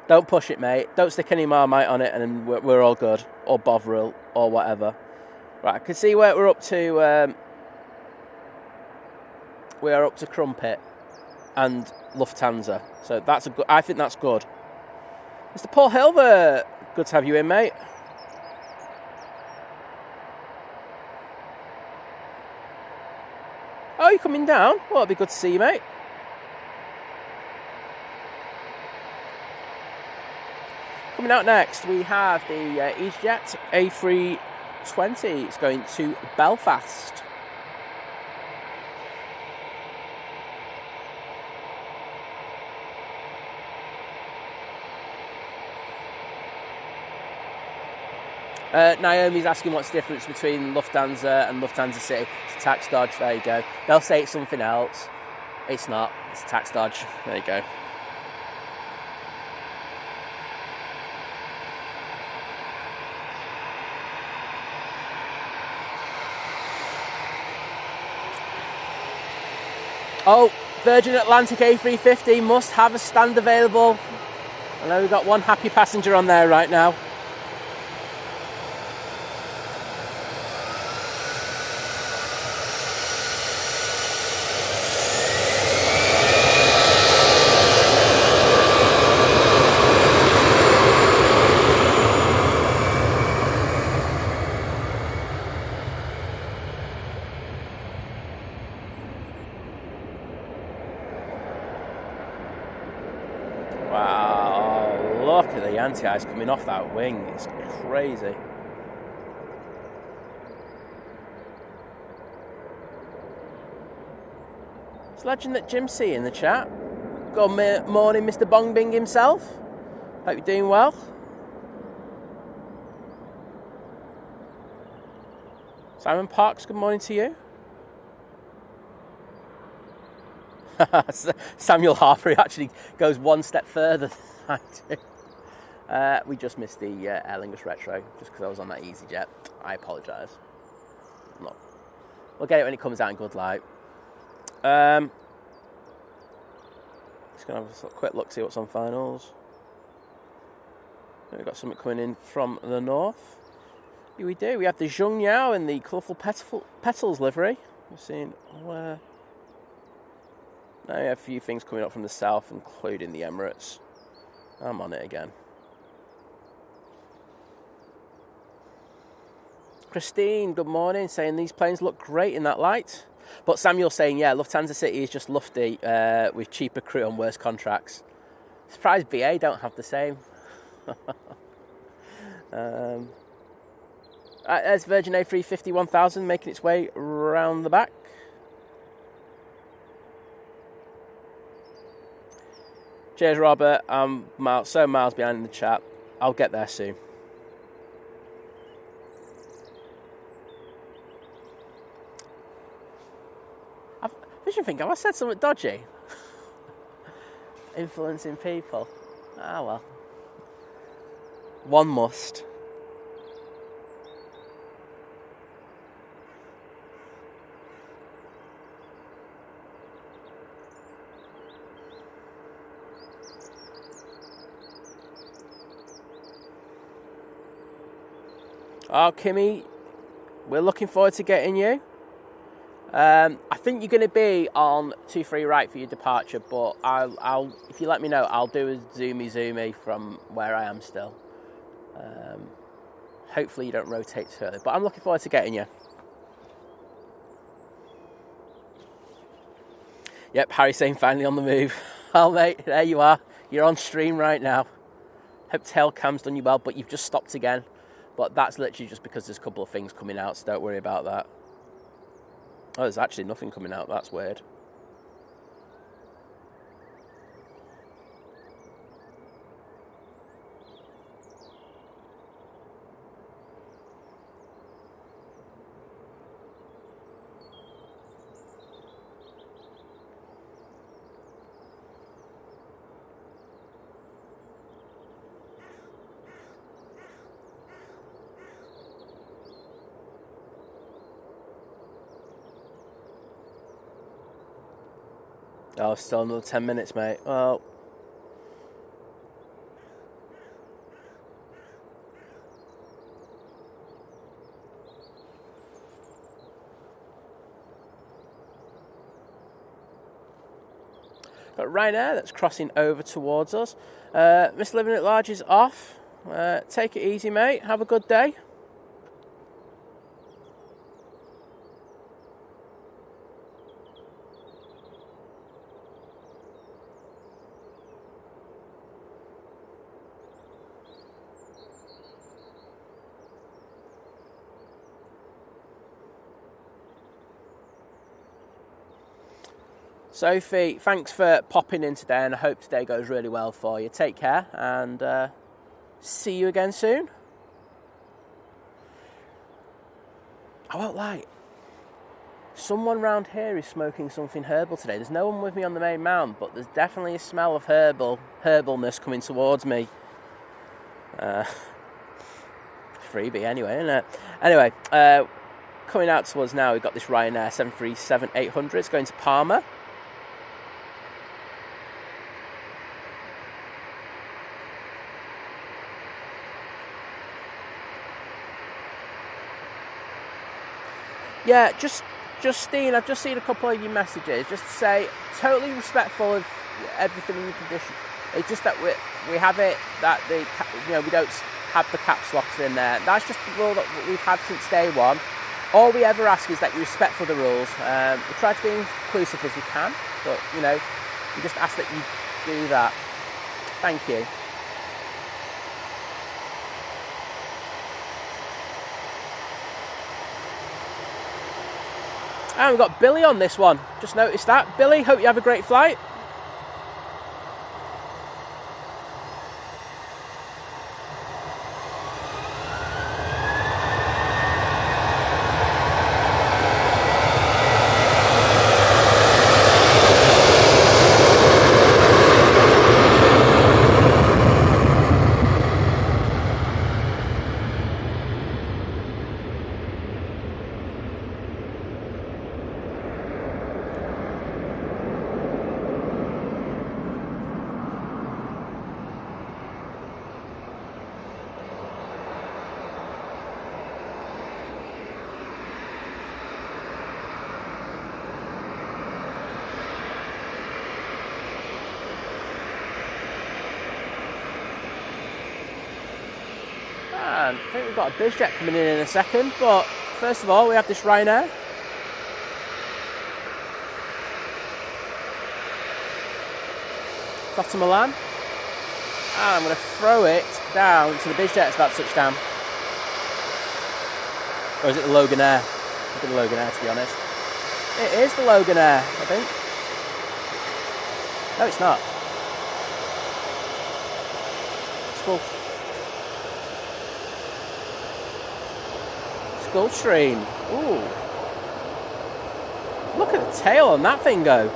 Don't push it, mate. Don't stick any Marmite on it, and we're all good. Or Bovril, or whatever. Right, I can see where we're up to... we are up to Crumpet and Lufthansa. So that's a good. I think that's good. Mr. Paul Hilver, good to have you in, mate. Oh, you're coming down? Well, it'd be good to see you, mate. Coming out next, we have the EasyJet A320. It's going to Belfast. Naomi's asking what's the difference between Lufthansa and Lufthansa City. It's a tax dodge, there you go. They'll say it's something else. It's not, it's a tax dodge, there you go. Oh, Virgin Atlantic A350 must have a stand available. I know we've got one happy passenger on there right now. anti-ice coming off that wing. It's crazy. It's legend that Jim C in the chat. Good morning, Mr. Bong Bing himself. Hope you're doing well. Simon Parks, good morning to you. Samuel Harper actually goes one step further than I do. We just missed the Aer Lingus Retro just because I was on that EasyJet. I apologise. No. We'll get it when it comes out in good light. Just going to have a quick look, see what's on finals. We've got something coming in from the north. Here we do. We have the Zhong Yao in the colourful petals livery. We're seeing where... Now we have a few things coming up from the south, including the Emirates. I'm on it again. Christine, good morning, saying these planes look great in that light. But Samuel saying, yeah, Lufthansa City is just lufty with cheaper crew on worse contracts. Surprised BA don't have the same. There's Virgin A350 1000 making its way around the back. Cheers, Robert. I'm so miles behind in the chat. I'll get there soon. Have I said something dodgy? Influencing people. Ah, well. One must. Oh, Kimmy, we're looking forward to getting you. I think you're going to be on 23 right for your departure, but I'll if you let me know, I'll do a zoomy from where I am still. Hopefully you don't rotate too early, but I'm looking forward to getting you. Yep, Harry saying finally on the move. Oh mate, there you are. You're on stream right now. Hope tail cam's done you well, but you've just stopped again. But that's literally just because there's a couple of things coming out, so don't worry about that. Oh, there's actually nothing coming out. That's weird. Oh, still another 10 minutes, mate. Well, got Ryanair that's crossing over towards us. Mr. Living at Large is off. Take it easy, mate. Have a good day. Sophie, thanks for popping in today, and I hope today goes really well for you. Take care, and see you again soon. I won't lie. Someone round here is smoking something herbal today. There's no one with me on the main mound, but there's definitely a smell of herbalness coming towards me. Freebie anyway, isn't it? Anyway, coming out to us now, we've got this Ryanair 737-800. It's going to Palma. Yeah, Justine, I've just seen a couple of your messages. Just to say, totally respectful of everything in your condition. It's just that we have it that we don't have the caps locks in there. That's just the rule that we've had since day one. All we ever ask is that you respect for the rules. We try to be inclusive as we can, but we just ask that you do that. Thank you. And we've got Billy on this one. Just noticed that. Billy, hope you have a great flight. And I think we've got a BizJet coming in a second, but first of all we have this Ryanair. It's off to Milan. And I'm going to throw it down to the BizJet. It's about to touch down. Or is it the Logan Air? It's the Logan Air, to be honest. It is the Logan Air, I think. No, it's not. Gulfstream. Ooh. Look at the tail on that thing go.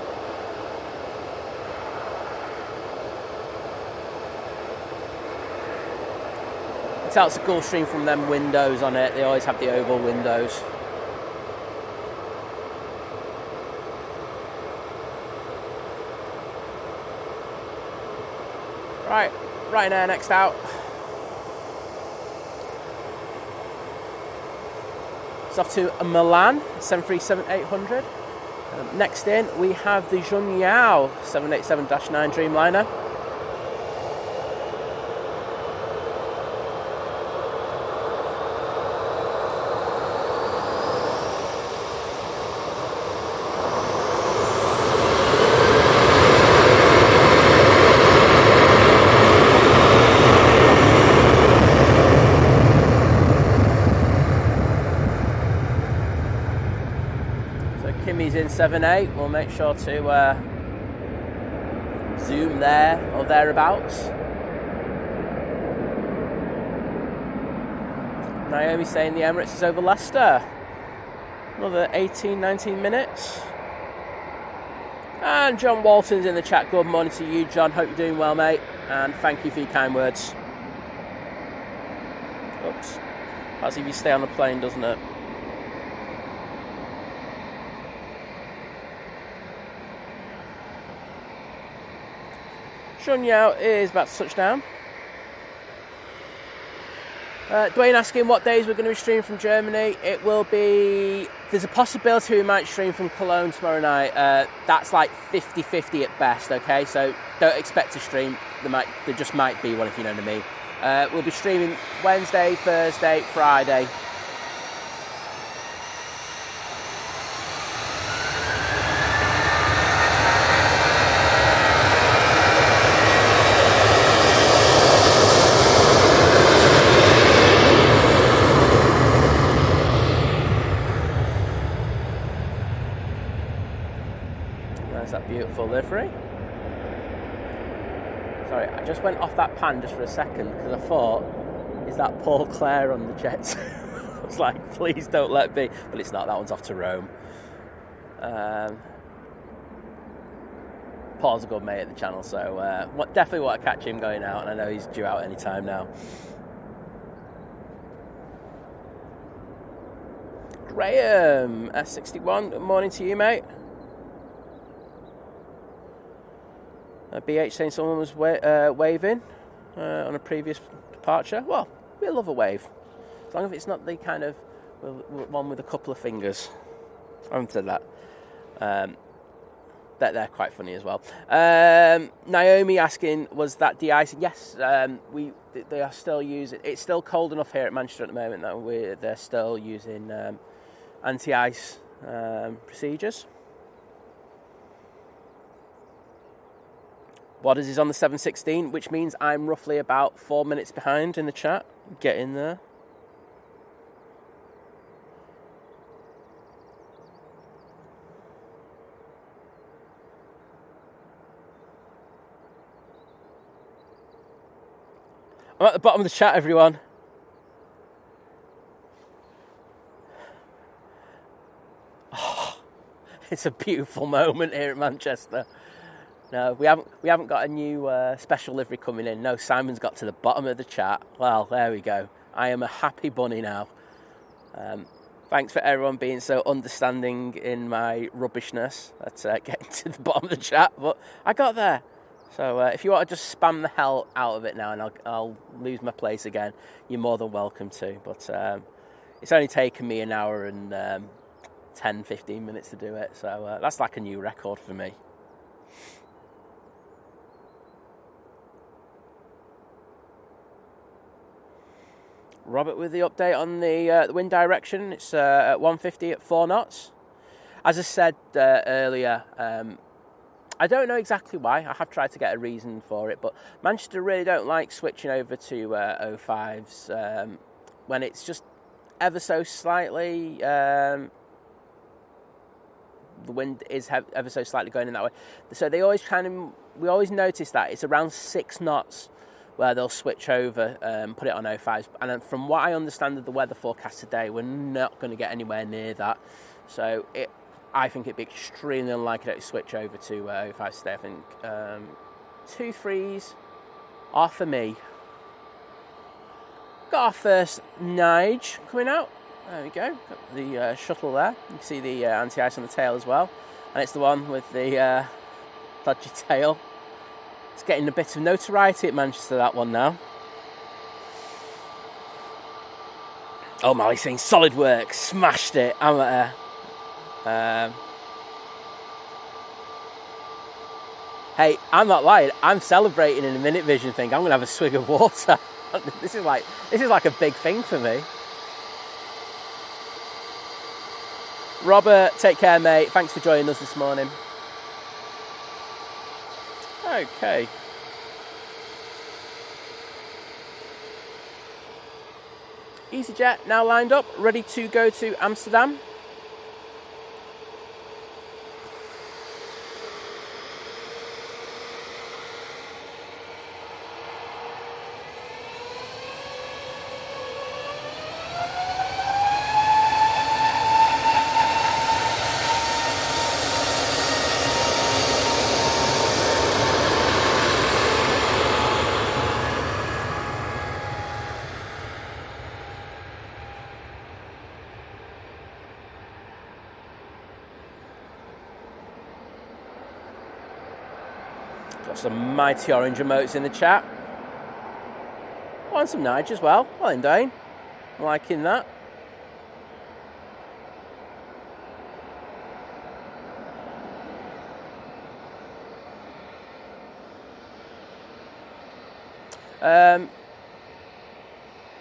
It's out to Gulfstream from them windows on it. They always have the oval windows. Right, Ryanair next out. It's off to Milan, 737-800. Next in, we have the Junyao 787-9 Dreamliner. Kimmy's in 7.8. We'll make sure to zoom there or thereabouts. Naomi saying the Emirates is over Leicester. Another 18-19 minutes. And John Walton's in the chat. Good morning to you, John. Hope you're doing well, mate. And thank you for your kind words. Oops. That's if you stay on the plane, doesn't it? Junyao is about to touch down. Dwayne asking what days we're going to be streaming from Germany. It will be... There's a possibility we might stream from Cologne tomorrow night. That's like 50-50 at best, okay? So don't expect to stream. There just might be one, if you know what I mean. We'll be streaming Wednesday, Thursday, Friday. That beautiful livery. Sorry, I just went off that pan just for a second because I thought, is that Paul Clare on the jets? I was like, please don't let me. But it's not, that one's off to Rome. Paul's a good mate at the channel, so definitely want to catch him going out, and I know he's due out any time now. Graham, S61, good morning to you, mate. BH saying someone was waving on a previous departure. Well, we love a wave. As long as it's not the kind of one with a couple of fingers. I haven't said that. They're quite funny as well. Naomi asking, was that de-icing? Yes, they are still using... It's still cold enough here at Manchester at the moment that they're still using anti-ice procedures. Wadders is on the 716, which means I'm roughly about 4 minutes behind in the chat. Get in there. I'm at the bottom of the chat, everyone. Oh, it's a beautiful moment here at Manchester. No, we haven't got a new special livery coming in. No, Simon's got to the bottom of the chat. Well, there we go. I am a happy bunny now. Thanks for everyone being so understanding in my rubbishness at getting to the bottom of the chat, but I got there. So if you want to just spam the hell out of it now and I'll lose my place again, you're more than welcome to. But it's only taken me an hour and 10, 15 minutes to do it. So that's like a new record for me. Robert with the update on the wind direction. It's at 150 at 4 knots. As I said earlier, I don't know exactly why. I have tried to get a reason for it, but Manchester really don't like switching over to 05s when it's just ever so slightly. The wind is ever so slightly going in that way. So they always we always notice that it's around 6 knots where they'll switch over and put it on 05s. And from what I understand of the weather forecast today, we're not going to get anywhere near that. So I think it'd be extremely unlikely to switch over to 05s today. I think 2 3s are for me. Got our first Nige coming out. There we go. Got the shuttle there. You can see the anti-ice on the tail as well. And it's the one with the dodgy tail. It's getting a bit of notoriety at Manchester, that one now. Oh, Molly's saying solid work, smashed it, amateur. Hey, I'm not lying. I'm celebrating in a minute vision thing. I'm going to have a swig of water. This is like a big thing for me. Robert, take care, mate. Thanks for joining us this morning. Okay. EasyJet now lined up, ready to go to Amsterdam. Got some mighty orange emotes in the chat. Oh, and some Nige as well. Well in, Dane. I'm liking that.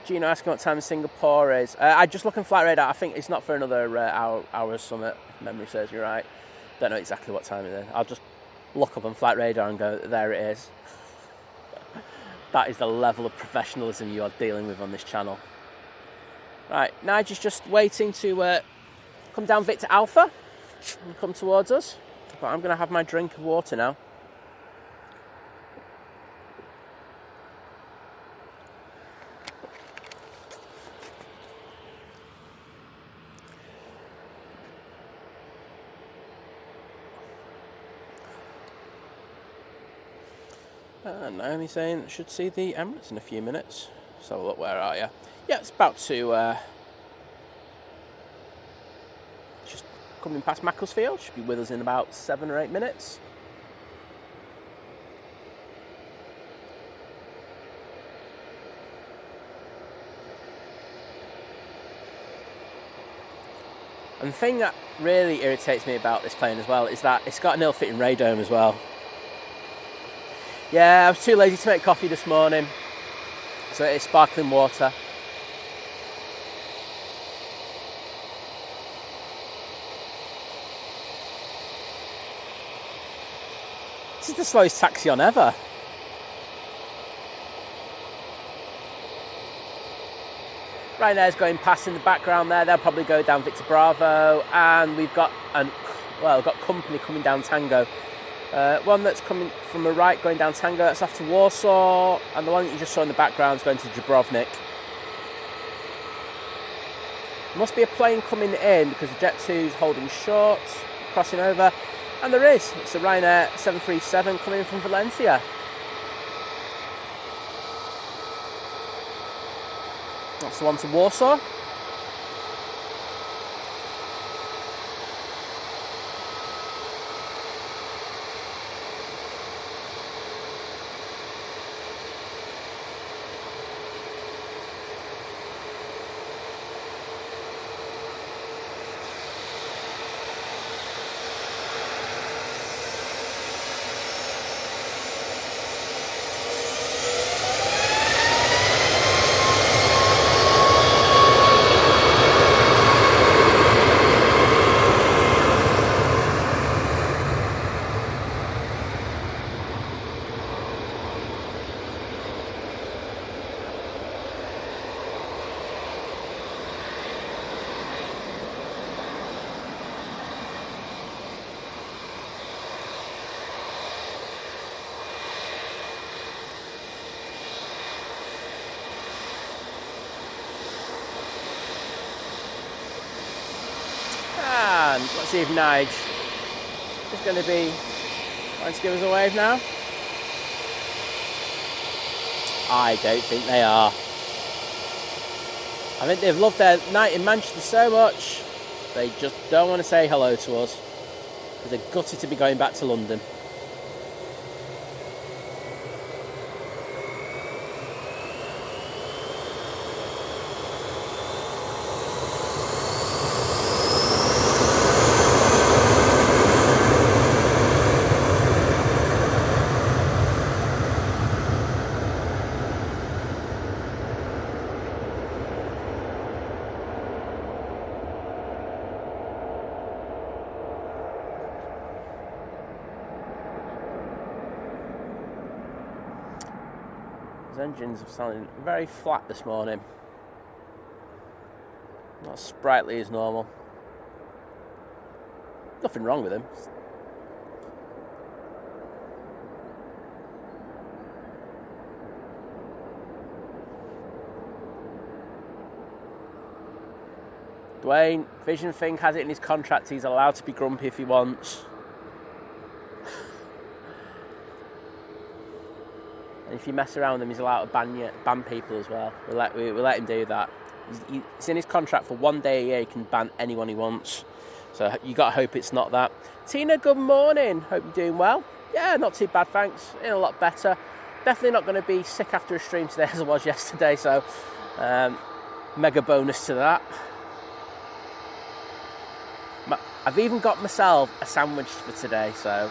Gino asking what time Singapore is. I just look in flight radar. I think it's not for another hour or summit, if memory serves me right. Don't know exactly what time it is. I'll just look up on flight radar and go, there it is. That is the level of professionalism you are dealing with on this channel. Right, Nigel's just waiting to come down Victor Alpha and come towards us. But I'm going to have my drink of water now. Naomi's saying should see the Emirates in a few minutes. So look, where are you? Yeah, it's about to just coming past Macclesfield. Should be with us in about 7 or 8 minutes. And the thing that really irritates me about this plane as well is that it's got an ill-fitting radome as well. Yeah, I was too lazy to make coffee this morning, so it's sparkling water. This is the slowest taxi on ever. Ryanair's going past in the background there. They'll probably go down Victor Bravo, and we've got company coming down Tango. One that's coming from the right going down Tango, that's off to Warsaw, and the one that you just saw in the background is going to Dubrovnik. Must be a plane coming in because the Jet 2 is holding short, crossing over, and there is. It's a Ryanair 737 coming in from Valencia. That's the one to Warsaw. And let's see if Nige is going to be trying to give us a wave now. I don't think they are. I think they've loved their night in Manchester so much, they just don't want to say hello to us, because they're gutted to be going back to London. His engines are sounding very flat this morning. Not as sprightly as normal. Nothing wrong with him. Dwayne, Vision Thing has it in his contract, he's allowed to be grumpy if he wants. And if you mess around with him, he's allowed to ban people as well. We let him do that. It's in his contract for 1 day a year, he can ban anyone he wants. So you got to hope it's not that. Tina, good morning. Hope you're doing well. Yeah, not too bad, thanks. In a lot better. Definitely not going to be sick after a stream today as I was yesterday, so mega bonus to that. I've even got myself a sandwich for today, so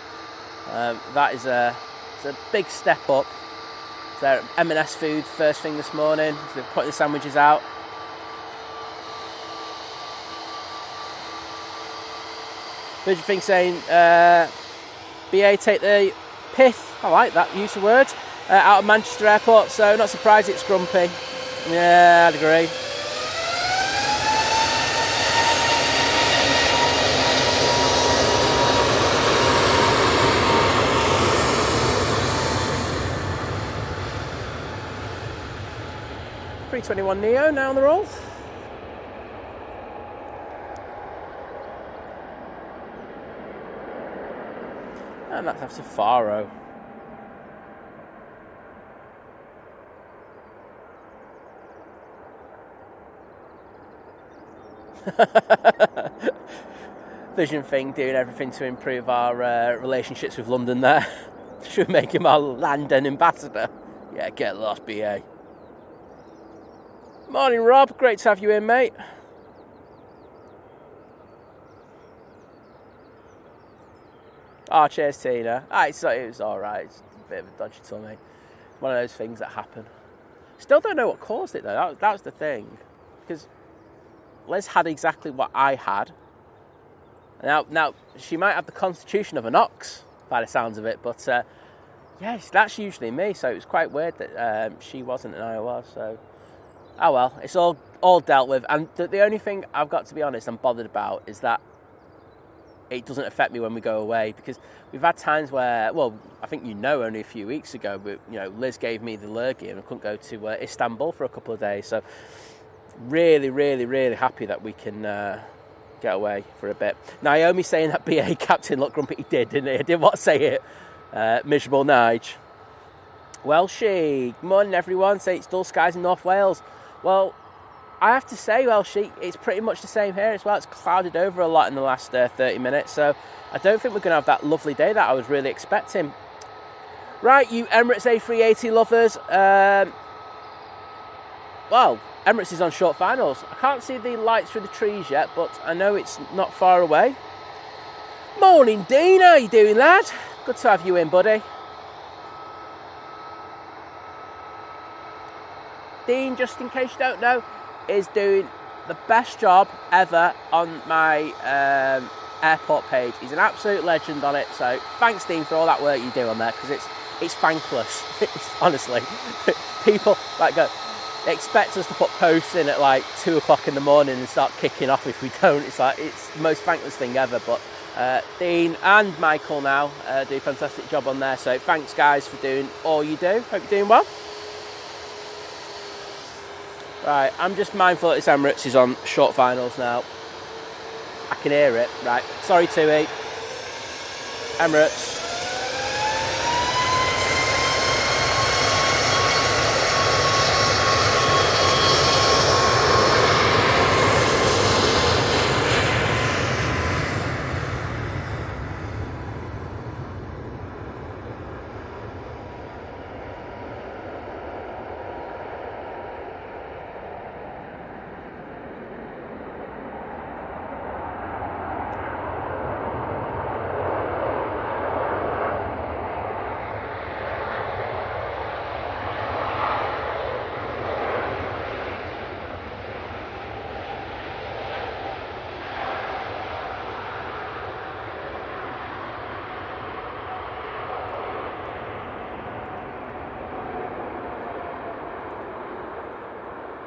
that is it's a big step up. So M&S food first thing this morning. So they're putting the sandwiches out. Vision Thing saying, BA take the piff, I like that use of word, out of Manchester Airport, so not surprised it's grumpy. Yeah, I'd agree. A321neo now on the roll. And that's after Faro. Vision Thing doing everything to improve our relationships with London there. Should make him our London ambassador. Yeah, get lost, BA. Morning, Rob. Great to have you in, mate. Oh, cheers, Tina. It was alright. It's a bit of a dodgy tummy. One of those things that happen. Still don't know what caused it, though. That was the thing. Because Liz had exactly what I had. Now, she might have the constitution of an ox, by the sounds of it. But, yes, that's usually me. So it was quite weird that she wasn't and I was. So, oh well. It's all dealt with. And the only thing I've got to be honest I'm bothered about is that it doesn't affect me when we go away, because we've had times where, well, I think only a few weeks ago, but Liz gave me the lurgy and I couldn't go to Istanbul for a couple of days. So really, really, really happy that we can get away for a bit. Naomi saying that BA captain looked grumpy. He did, didn't he? I didn't want to say it. Miserable Nige. Welshie, good morning everyone. Say it's dull skies in North Wales. Well, I have to say, Welshie, it's pretty much the same here as well. It's clouded over a lot in the last 30 minutes, so I don't think we're going to have that lovely day that I was really expecting. Right, you Emirates A380 lovers. Well, Emirates is on short finals. I can't see the lights through the trees yet, but I know it's not far away. Morning, Dean. How you doing, lad? Good to have you in, buddy. Dean, just in case you don't know, is doing the best job ever on my airport page. He's an absolute legend on it. So thanks, Dean, for all that work you do on there, because it's thankless. Honestly, people they expect us to put posts in at like 2 o'clock in the morning and start kicking off if we don't. It's the most thankless thing ever. But Dean and Michael now do a fantastic job on there. So thanks, guys, for doing all you do. Hope you're doing well. Right, I'm just mindful that this Emirates is on short finals now. I can hear it. Right, sorry, Tui. Emirates.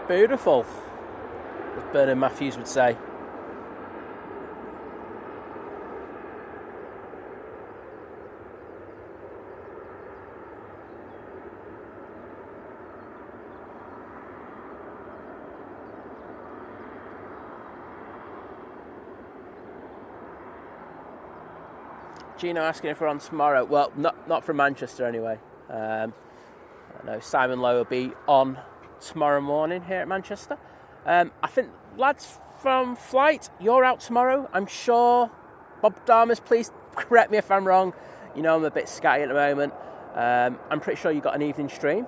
Beautiful, as Bernard Matthews would say. Gino asking if we're on tomorrow. Well, not from Manchester anyway. I know Simon Lowe will be on tomorrow morning here at Manchester. I think, lads from Flight, you're out tomorrow, I'm sure. Bob Darmers, please correct me if I'm wrong. I'm a bit scatty at the moment. I'm pretty sure you got an evening stream.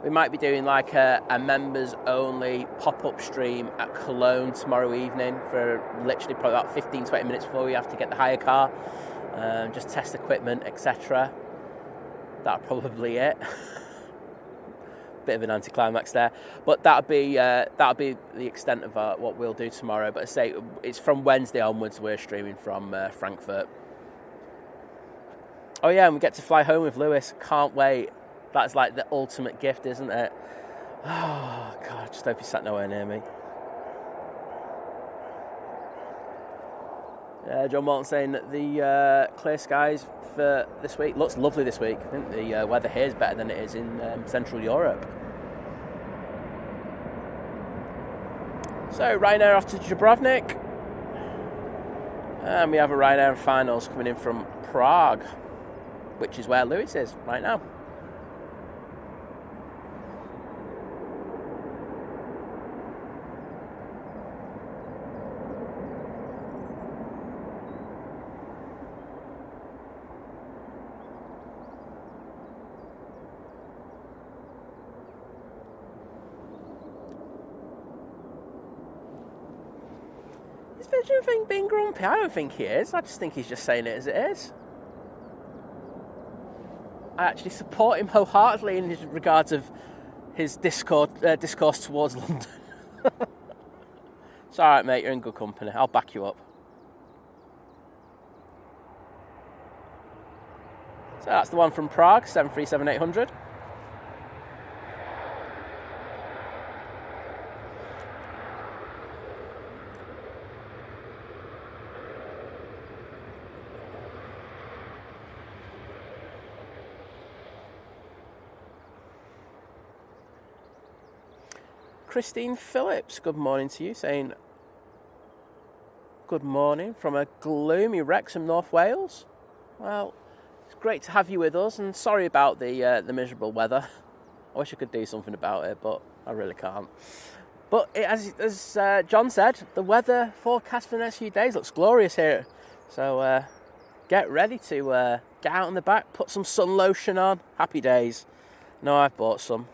We might be doing like a members only pop-up stream at Cologne tomorrow evening for literally probably about 15-20 minutes before we have to get the hire car, just test equipment, etc. That's probably it. Bit of an anticlimax there, but that'll be the extent of what we'll do tomorrow. But I say it's from Wednesday onwards. We're streaming from Frankfurt. Oh yeah, and we get to fly home with Lewis. Can't wait. That's like the ultimate gift, isn't it? Oh God, just hope he's sat nowhere near me. John Morton saying that the clear skies for this week looks lovely this week. I think the weather here is better than it is in Central Europe. So Ryanair off to Dubrovnik, and we have a Ryanair finals coming in from Prague, which is where Lewis is right now. Do you think being grumpy? I don't think he is. I just think he's just saying it as it is. I actually support him wholeheartedly in regards of his discourse towards London. It's all right, mate. You're in good company. I'll back you up. So that's the one from Prague, 737-800. Christine Phillips, good morning to you, saying good morning from a gloomy Wrexham, North Wales. Well, it's great to have you with us, and sorry about the miserable weather. I wish I could do something about it, but I really can't. But as John said, the weather forecast for the next few days looks glorious here. So get ready to get out on the back, put some sun lotion on. Happy days. No, I've bought some.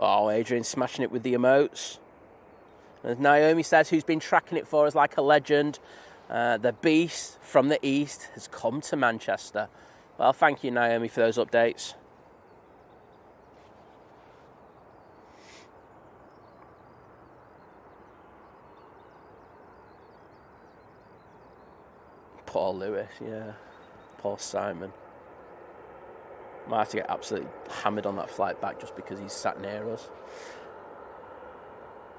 Oh, Adrian's smashing it with the emotes. As Naomi says, who's been tracking it for us like a legend, the beast from the east has come to Manchester. Well, thank you, Naomi, for those updates. Paul Lewis, yeah. Paul Simon. Might have to get absolutely hammered on that flight back just because he's sat near us.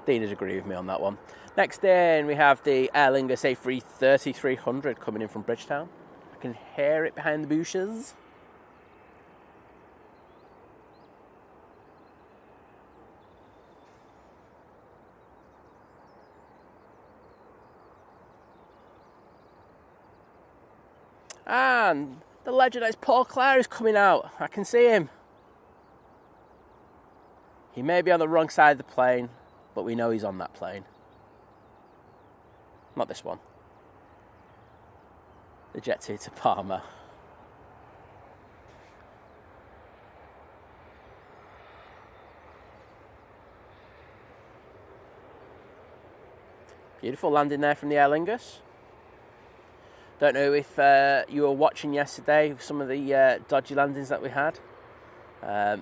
Dean would agree with me on that one. Next in, we have the Aer Lingus A330-300 coming in from Bridgetown. I can hear it behind the bushes. And the legendary Paul Clare is coming out. I can see him. He may be on the wrong side of the plane, but we know he's on that plane. Not this one. The Jet 2 to Palma. Beautiful landing there from the Aer Lingus. Don't know if you were watching yesterday some of the dodgy landings that we had. I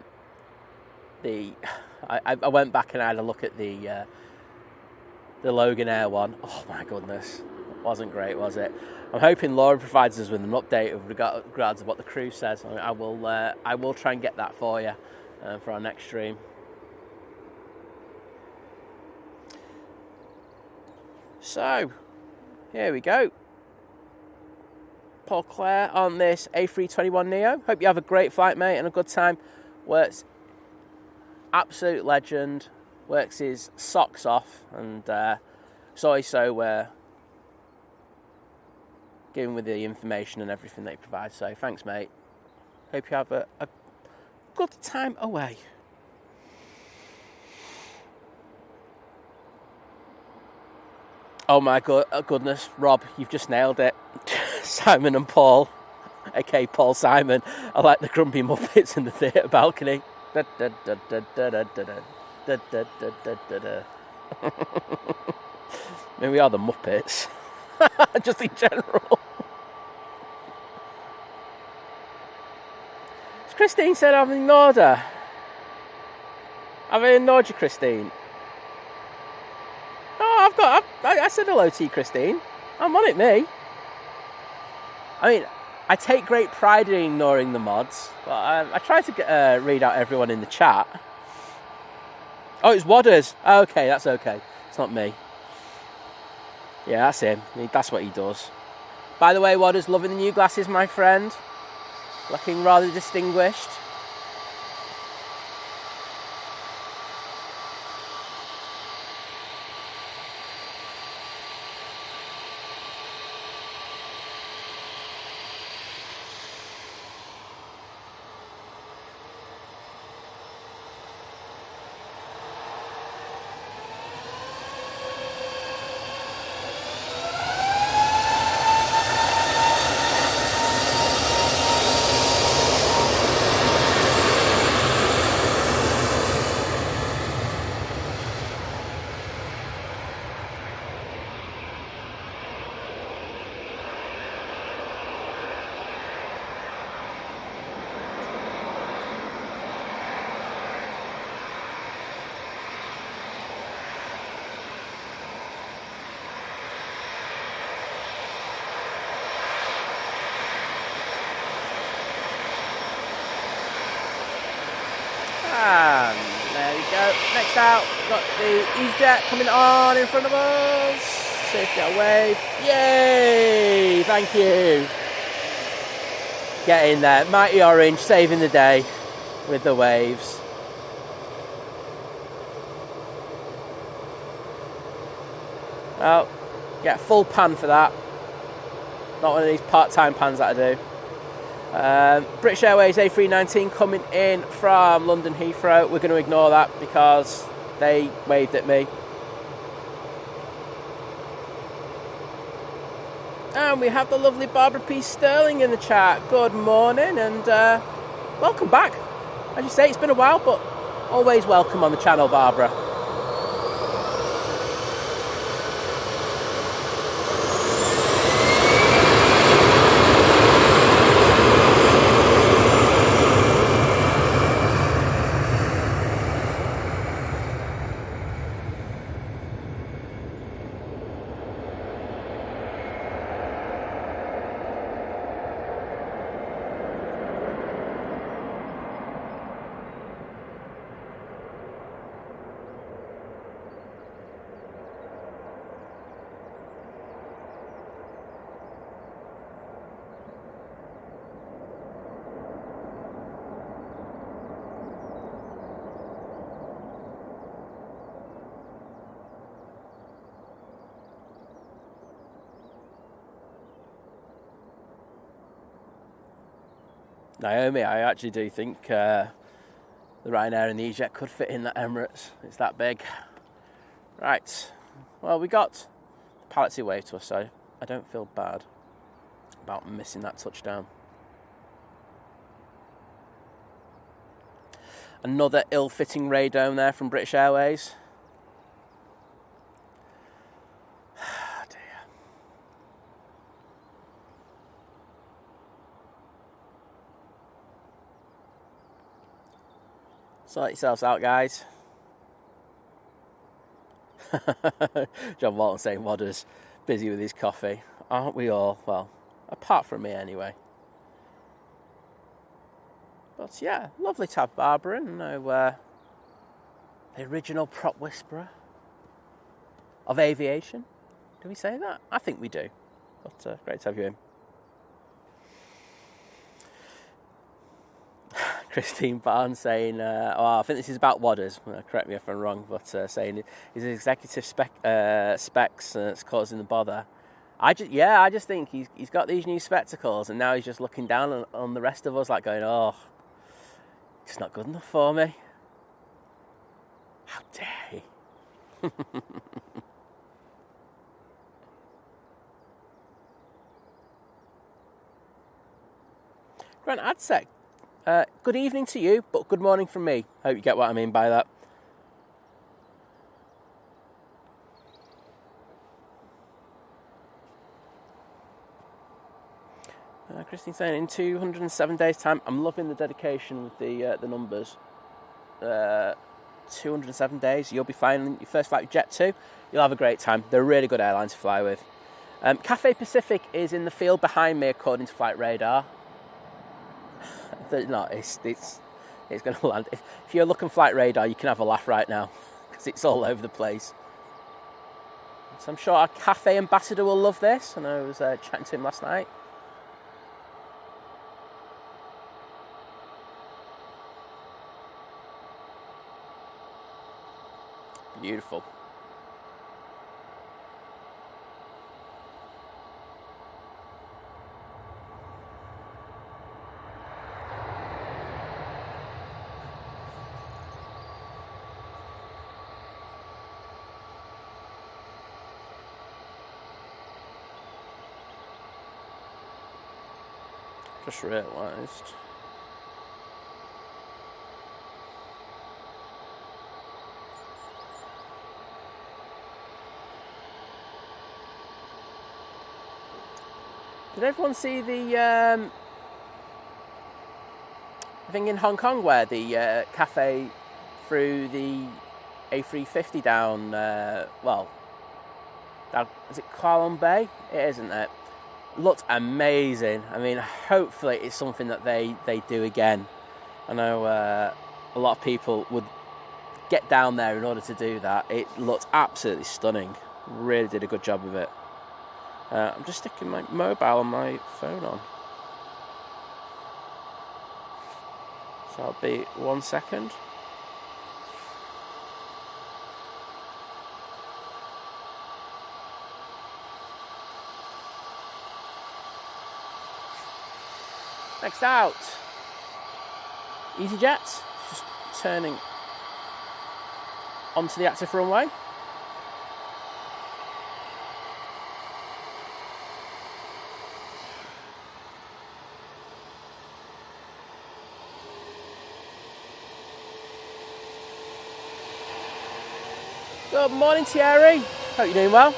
went back and I had a look at the Logan Air one. Oh my goodness, it wasn't great, was it? I'm hoping Laura provides us with an update with regards to what the crew says. I will try and get that for you for our next stream. So here we go. Paul Clare on this A321neo. Hope you have a great flight, mate, and a good time. Works absolute legend. Works his socks off, and it's always so giving with the information and everything they provide. So thanks, mate. Hope you have a good time away. Oh my goodness, Rob, you've just nailed it. Simon and Paul, aka Paul Simon, are like the grumpy Muppets in the theatre balcony. I mean, we are the Muppets, just in general. Christine said I've ignored her. Have I ignored you, Christine? Oh, I said hello to you, Christine. I'm on it, me. I mean, I take great pride in ignoring the mods, but I try to read out everyone in the chat. Oh, it's Wadders. Oh, okay, that's okay. It's not me. Yeah, that's him. That's what he does. By the way, Wadders, loving the new glasses, my friend. Looking rather distinguished. And there we go. Next out, we've got the EasyJet coming on in front of us. Safety out wave. Yay! Thank you. Get in there. Mighty Orange saving the day with the waves. Well, get a full pan for that. Not one of these part-time pans that I do. British Airways A319 coming in from London Heathrow. We're going to ignore that because they waved at me. And we have the lovely Barbara P. Sterling in the chat. Good morning and welcome back. As you say, it's been a while, but always welcome on the channel, Barbara. Naomi, I actually do think the Ryanair and the EasyJet could fit in that Emirates. It's that big. Right. Well, we got the pallets away to us, so I don't feel bad about missing that touchdown. Another ill-fitting radome there from British Airways. Sort yourselves out, guys. John Walton saying Wadder's busy with his coffee. Aren't we all? Well, apart from me anyway. But yeah, lovely to have Barbara and the original prop whisperer of aviation. Do we say that? I think we do. But great to have you in. Christine Barnes saying, I think this is about Wadders, correct me if I'm wrong, but saying his executive specs it's causing the bother. I just think he's got these new spectacles and now he's just looking down on the rest of us like going, oh, it's not good enough for me. How dare he? Grant Adsec. Good evening to you, but good morning from me. Hope you get what I mean by that. Christine saying, in 207 days' time, I'm loving the dedication with the numbers. 207 days, you'll be flying your first flight with Jet2. You'll have a great time. They're a really good airline to fly with. Cathay Pacific is in the field behind me, according to Flight Radar. No, it's going to land. If you're looking Flight Radar, you can have a laugh right now because it's all over the place. So I'm sure our cafe ambassador will love this. And I was chatting to him last night. Beautiful. Just realised. Did everyone see the thing in Hong Kong where the cafe threw the A350 down, down, is it Kowloon Bay? It is, isn't it? Looked amazing. I mean, hopefully it's something that they do again. I know a lot of people would get down there in order to do that. It looked absolutely stunning. Really did a good job of it. I'm just sticking my mobile on my phone on. So I'll be 1 second. Next out, EasyJet, just turning onto the active runway. Good morning, Thierry. Hope you're doing well.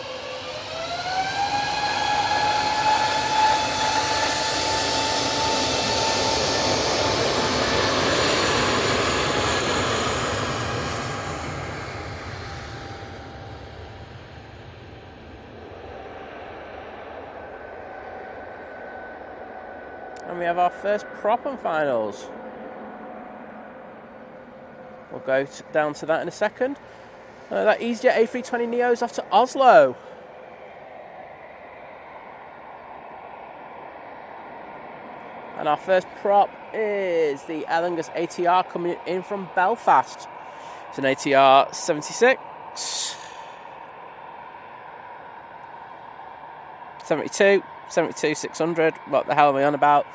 And we have our first prop on finals. We'll go down to that in a second. That EasyJet A320 Neo is off to Oslo. And our first prop is the Airbus ATR coming in from Belfast. It's an ATR 76, 72, 600. What the hell am I on about?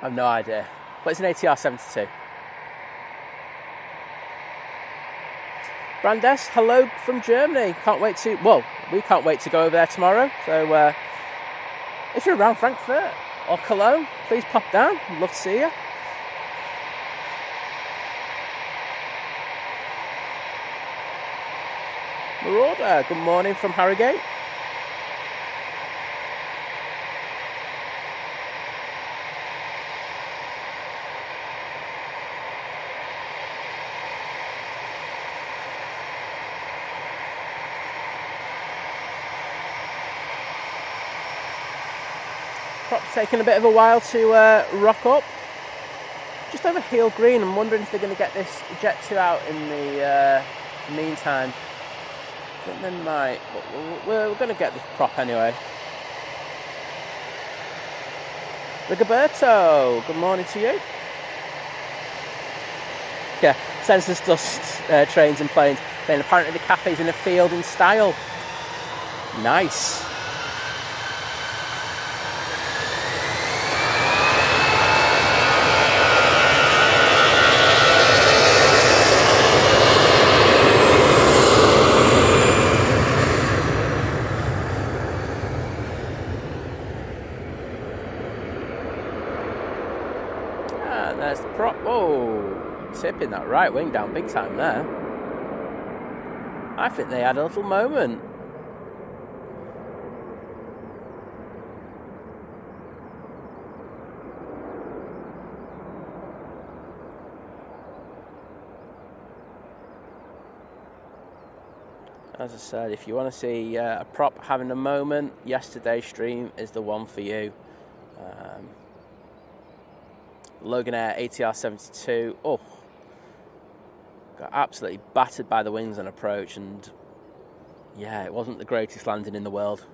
I have no idea. But it's an ATR 72. Brandes, hello from Germany. We can't wait to go over there tomorrow. So if you're around Frankfurt or Cologne, please pop down. I'd love to see you. Marauder, good morning from Harrogate. Taking a bit of a while to rock up. Just over Heel Green. I'm wondering if they're going to get this Jet 2 out in the meantime. I think they might, but we're going to get this prop anyway. Rigoberto, good morning to you. Yeah, census dust trains and planes. Then apparently the cafe's in a field in style. Nice. There's the prop. Oh, tipping that right wing down big time there. I think they had a little moment. As I said, if you want to see a prop having a moment, yesterday's stream is the one for you. Loganair ATR 72. Oh, got absolutely battered by the wings on approach, and yeah, it wasn't the greatest landing in the world.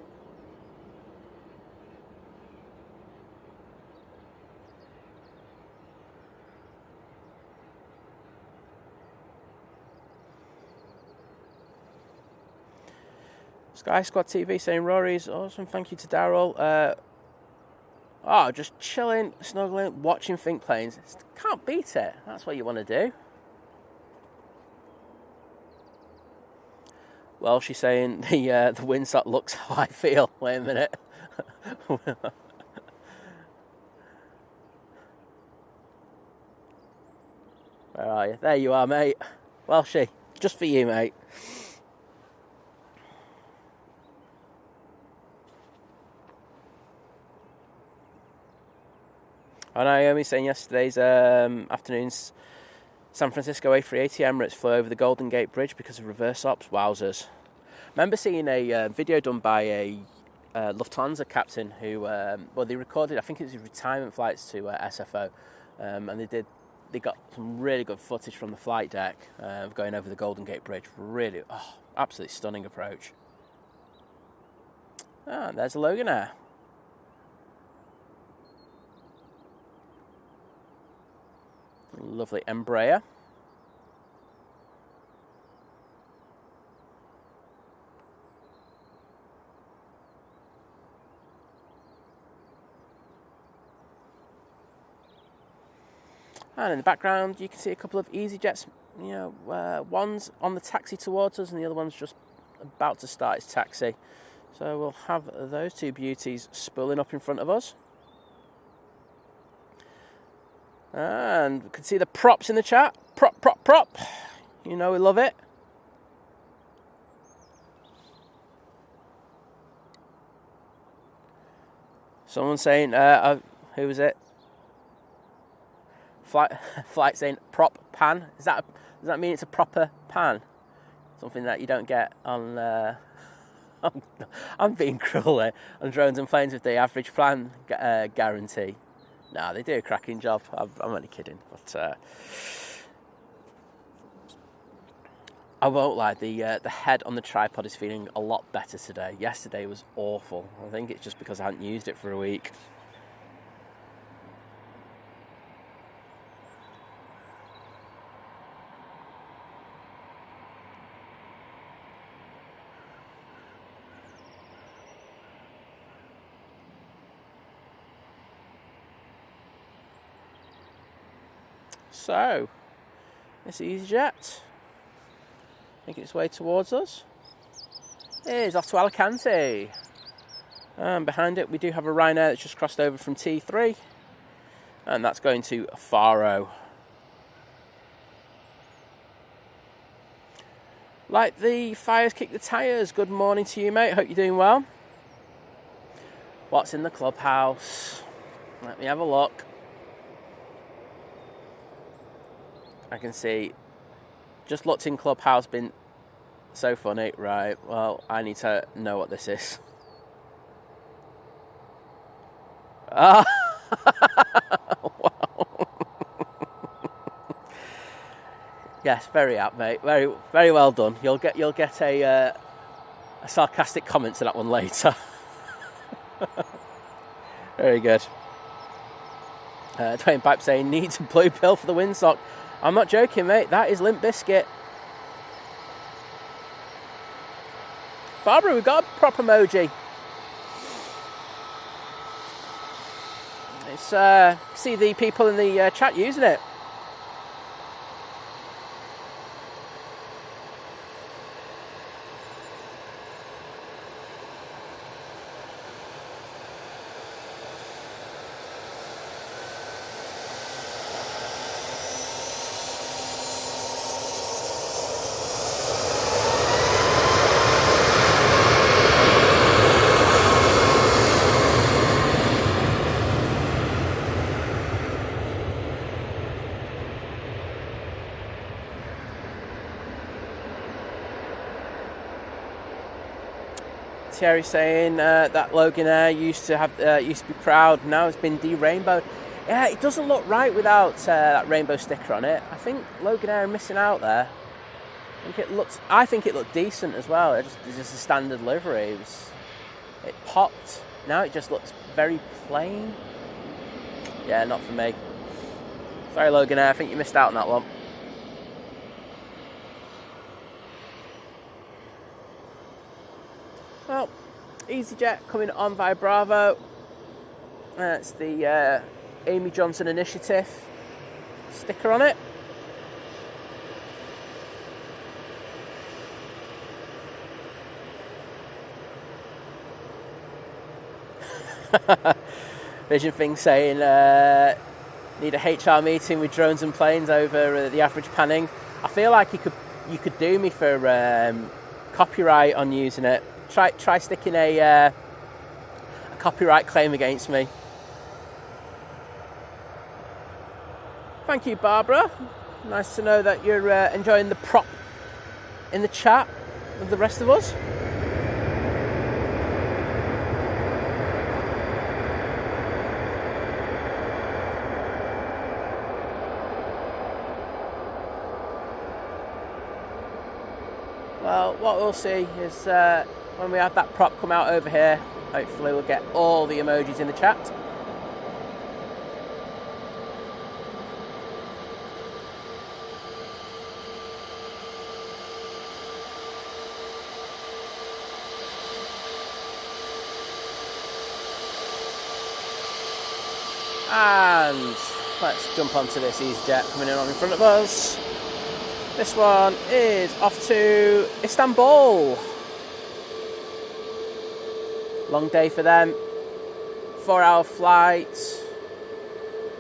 Sky Squad TV saying Rory's awesome. Thank you to Daryl. Just chilling, snuggling, watching Think Planes. Can't beat it. That's what you want to do. Well, she's saying the windsock looks how I feel. Wait a minute. Where are you? There you are, mate. Well, just for you, mate. Oh, Naomi saying yesterday's afternoon's San Francisco A380 Emirates flew over the Golden Gate Bridge because of reverse ops. Wowzers. Remember seeing a video done by a Lufthansa captain who, they recorded, I think it was his retirement flights to SFO, and they got some really good footage from the flight deck of going over the Golden Gate Bridge. Really, absolutely stunning approach. And there's a Loganair. Lovely Embraer. And in the background, you can see a couple of EasyJets. You know, one's on the taxi towards us, and the other one's just about to start its taxi. So we'll have those two beauties spooling up in front of us. And we can see the props in the chat. Prop, prop, prop. You know we love it. Someone saying, who was it? Flight saying prop pan. Does that mean it's a proper pan? Something that you don't get on. I'm being cruel there. On drones and planes with the average plan guarantee. Nah, they do a cracking job. I'm only kidding, but I won't lie. The head on the tripod is feeling a lot better today. Yesterday was awful. I think it's just because I hadn't used it for a week. So, this EasyJet making its way towards us. It is off to Alicante. And behind it, we do have a Ryanair that's just crossed over from T3. And that's going to Faro. Like the fires kick the tyres. Good morning to you, mate. Hope you're doing well. What's in the clubhouse? Let me have a look. I can see, just looked in Clubhouse, been so funny. Right, well, I need to know what this is. Ah, wow. Yes, very apt, mate. Very, very well done. You'll get a sarcastic comment to that one later. Very good. Dwayne Pipe saying needs a blue pill for the windsock. I'm not joking, mate. That is Limp Bizkit. Barbara, we've got a prop emoji. It's see the people in the chat using it. Thierry saying that Logan Air used to be proud. Now it's been de-rainbowed. Yeah, it doesn't look right without that rainbow sticker on it. I think Logan Air are missing out there. I think it looked decent as well. It's just a standard livery. It popped. Now it just looks very plain. Yeah, not for me. Sorry, Logan Air. I think you missed out on that one. Well, EasyJet coming on via Bravo. That's the Amy Johnson Initiative sticker on it. Vision Thing saying need a HR meeting with drones and planes over the average panning. I feel like you could do me for copyright on using it. Try sticking a copyright claim against me. Thank you, Barbara. Nice to know that you're enjoying the prop in the chat with the rest of us. Well, what we'll see is when we have that prop come out over here, hopefully we'll get all the emojis in the chat. And let's jump onto this EasyJet coming in on in front of us. This one is off to Istanbul. Long day for them. 4-hour flight.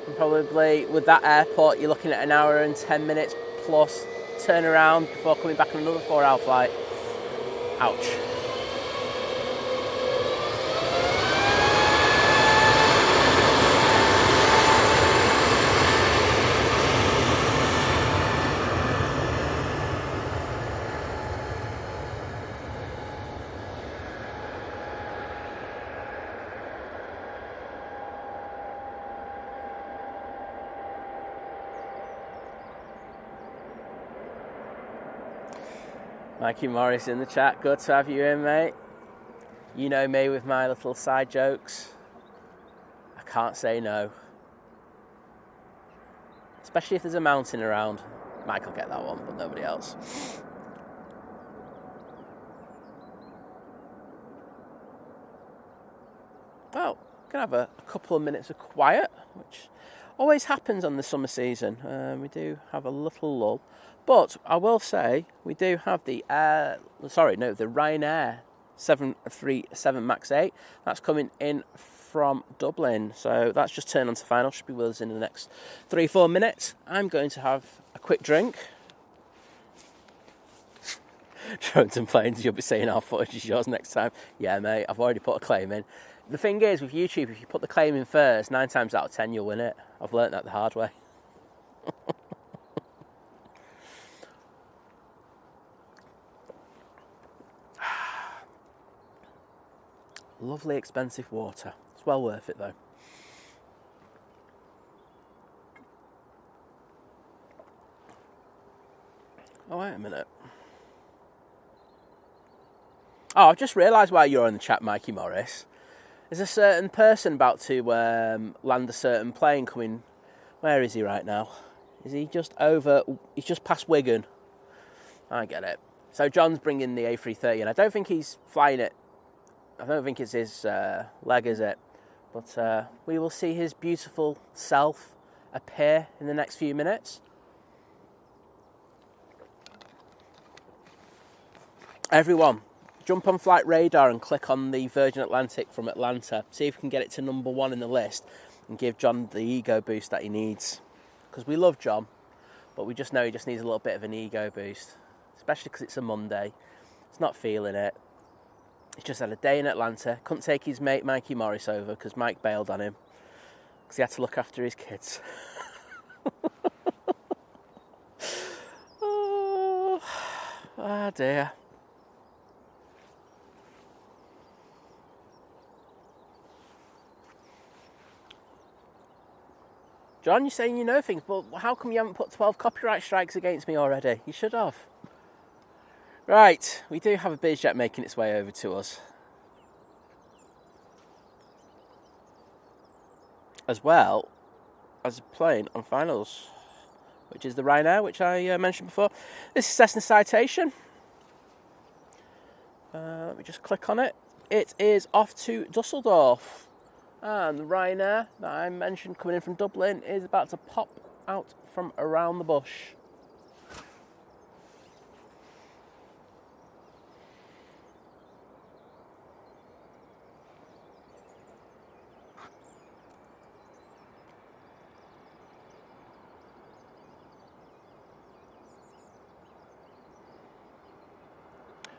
And probably with that airport, you're looking at an hour and 10 minutes plus turnaround before coming back on another 4-hour flight. Ouch. Mikey Morris in the chat. Good to have you in, mate. You know me with my little side jokes. I can't say no. Especially if there's a mountain around. Mike will get that one, but nobody else. Well, we're going to have a couple of minutes of quiet, which always happens on the summer season. We do have a little lull. But I will say, we do have the Ryanair 737 MAX 8. That's coming in from Dublin. So that's just turned on to final. Should be with us in the next 3-4 minutes. I'm going to have a quick drink. Drones and planes, you'll be seeing our footage is yours next time. Yeah, mate, I've already put a claim in. The thing is, with YouTube, if you put the claim in first, 9 times out of 10 you'll win it. I've learnt that the hard way. Lovely expensive water. It's well worth it though. Oh, wait a minute. Oh, I've just realised why you're in the chat, Mikey Morris. There's a certain person about to land a certain plane coming. Where is he right now? Is he just over? He's just past Wigan. I get it. So John's bringing the A330 and I don't think he's flying it. I don't think it's his leg, is it? But we will see his beautiful self appear in the next few minutes. Everyone, jump on Flight Radar and click on the Virgin Atlantic from Atlanta. See if we can get it to number 1 in the list and give John the ego boost that he needs. Because we love John, but we just know he just needs a little bit of an ego boost. Especially because it's a Monday. He's not feeling it. He's just had a day in Atlanta. Couldn't take his mate Mikey Morris over because Mike bailed on him. Because he had to look after his kids. Oh dear. John, you're saying you know things, but how come you haven't put 12 copyright strikes against me already? You should have. Right, we do have a BizJet making its way over to us. As well as a plane on finals, which is the Ryanair, which I mentioned before. This is Cessna Citation. Let me just click on it. It is off to Dusseldorf. And the Ryanair that I mentioned coming in from Dublin is about to pop out from around the bush.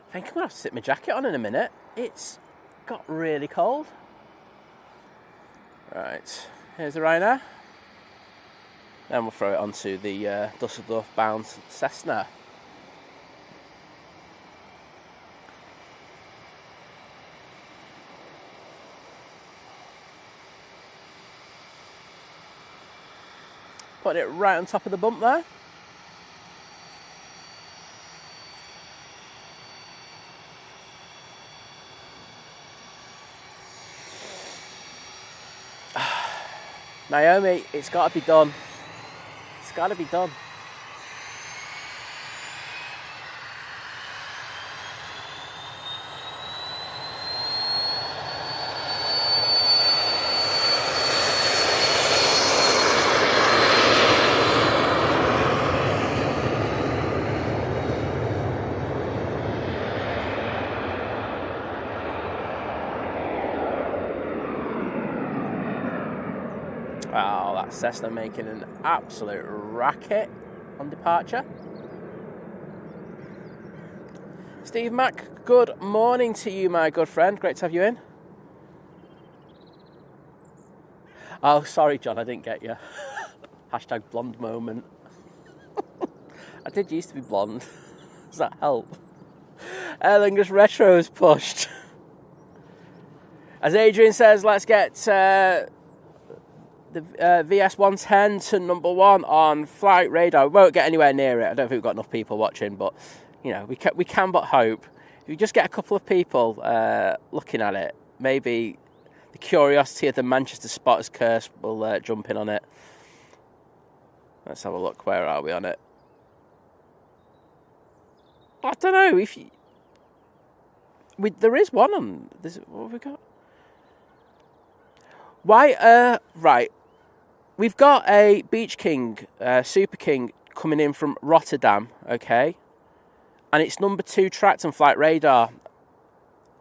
I think I'm going to have to sit my jacket on in a minute. It's got really cold. Right, here's the Ryanair. Then we'll throw it onto the Dusseldorf-bound Cessna. Putting it right on top of the bump there. Naomi, it's got to be done. It's got to be done. that Cessna making an absolute racket on departure. Steve Mack, good morning to you, my good friend. Great to have you in. Oh, sorry, John, I didn't get you. Hashtag blonde moment. I did used to be blonde. Does that help? Aer Lingus Retro is pushed. As Adrian says, let's get the VS110 to number 1 on flight radar. We won't get anywhere near it. I don't think we've got enough people watching, but you know, we can but hope. If we just get a couple of people looking at it, maybe the curiosity of the Manchester spotters curse will jump in on it. Let's have a look. Where are we on it? I don't know if you... there is one on. What have we got? Why? Right. We've got a Beach King, Super King, coming in from Rotterdam. Okay, and it's number 2 tracked on flight radar.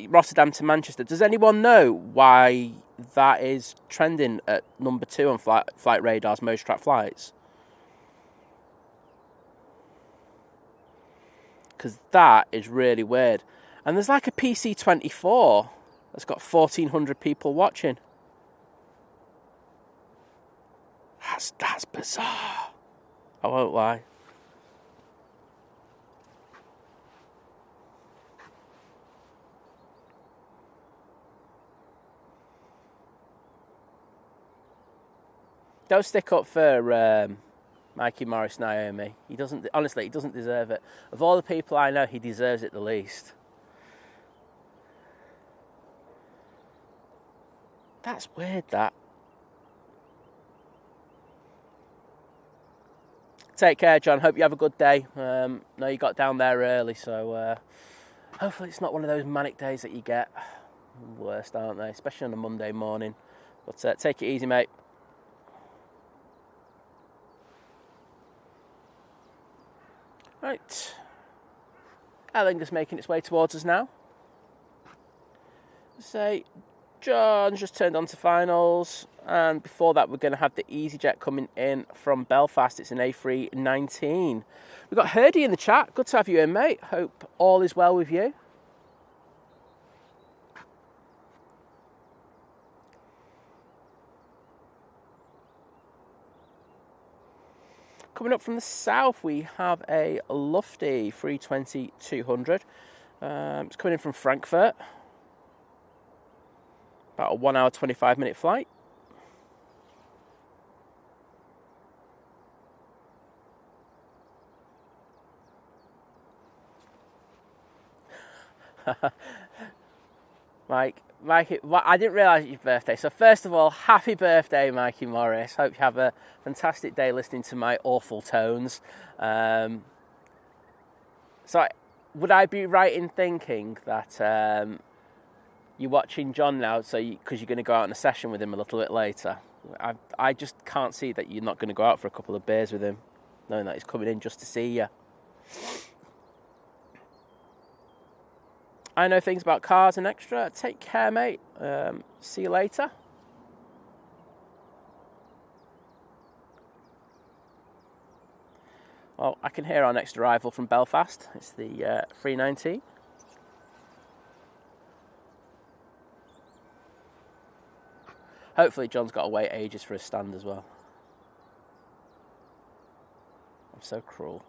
Rotterdam to Manchester. Does anyone know why that is trending at number 2 on flight radar's most tracked flights? Because that is really weird. And there's like a PC-24 that's got 1,400 people watching. That's bizarre. I won't lie. Don't stick up for Mikey Morris Naomi. He doesn't. Honestly, he doesn't deserve it. Of all the people I know, he deserves it the least. That's weird, that. Take care, John. Hope you have a good day. No, you got down there early, so hopefully it's not one of those manic days that you get. Worst, aren't they? Especially on a Monday morning. But take it easy, mate. Right. Aer Lingus making its way towards us now. Say, John's just turned on to finals, and before that we're going to have the EasyJet coming in from Belfast. It's an A319. We've got Herdy in the chat. Good to have you in, mate. Hope all is well with you. Coming up from the south, we have a lofty 320-200. It's coming in from Frankfurt. About a 1 hour, 25 minute flight. Mikey, I didn't realise it's your birthday. So first of all, happy birthday, Mikey Morris. Hope you have a fantastic day listening to my awful tones. Would I be right in thinking that you're watching John now because you're going to go out on a session with him a little bit later? I just can't see that you're not going to go out for a couple of beers with him, knowing that he's coming in just to see you. I know things about cars and extra. Take care, mate. See you later. Well, I can hear our next arrival from Belfast. It's the 319. Hopefully John's got to wait ages for his stand as well. I'm so cruel.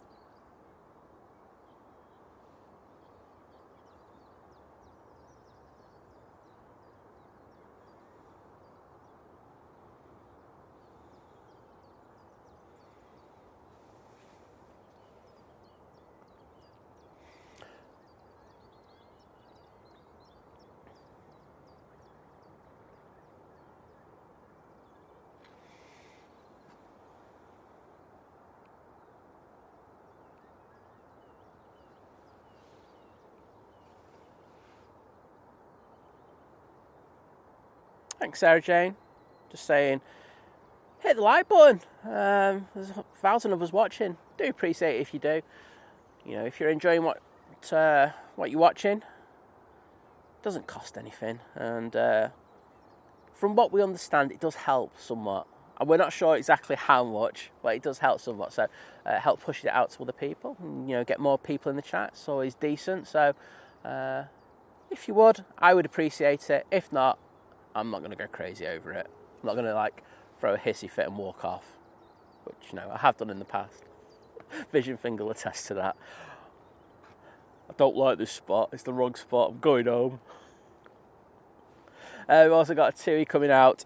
Thanks, Sarah Jane. Just saying, hit the like button. There's 1,000 of us watching. Do appreciate it if you do. You know, if you're enjoying what you're watching, it doesn't cost anything. And from what we understand, it does help somewhat. And we're not sure exactly how much, but it does help somewhat. So help push it out to other people, and, get more people in the chat. It's always decent. So if you would, I would appreciate it. If not, I'm not going to go crazy over it. I'm not going to throw a hissy fit and walk off, which I have done in the past. Vision Finger will attest to that. I don't like this spot. It's the wrong spot. I'm going home. We've also got a TUI coming out.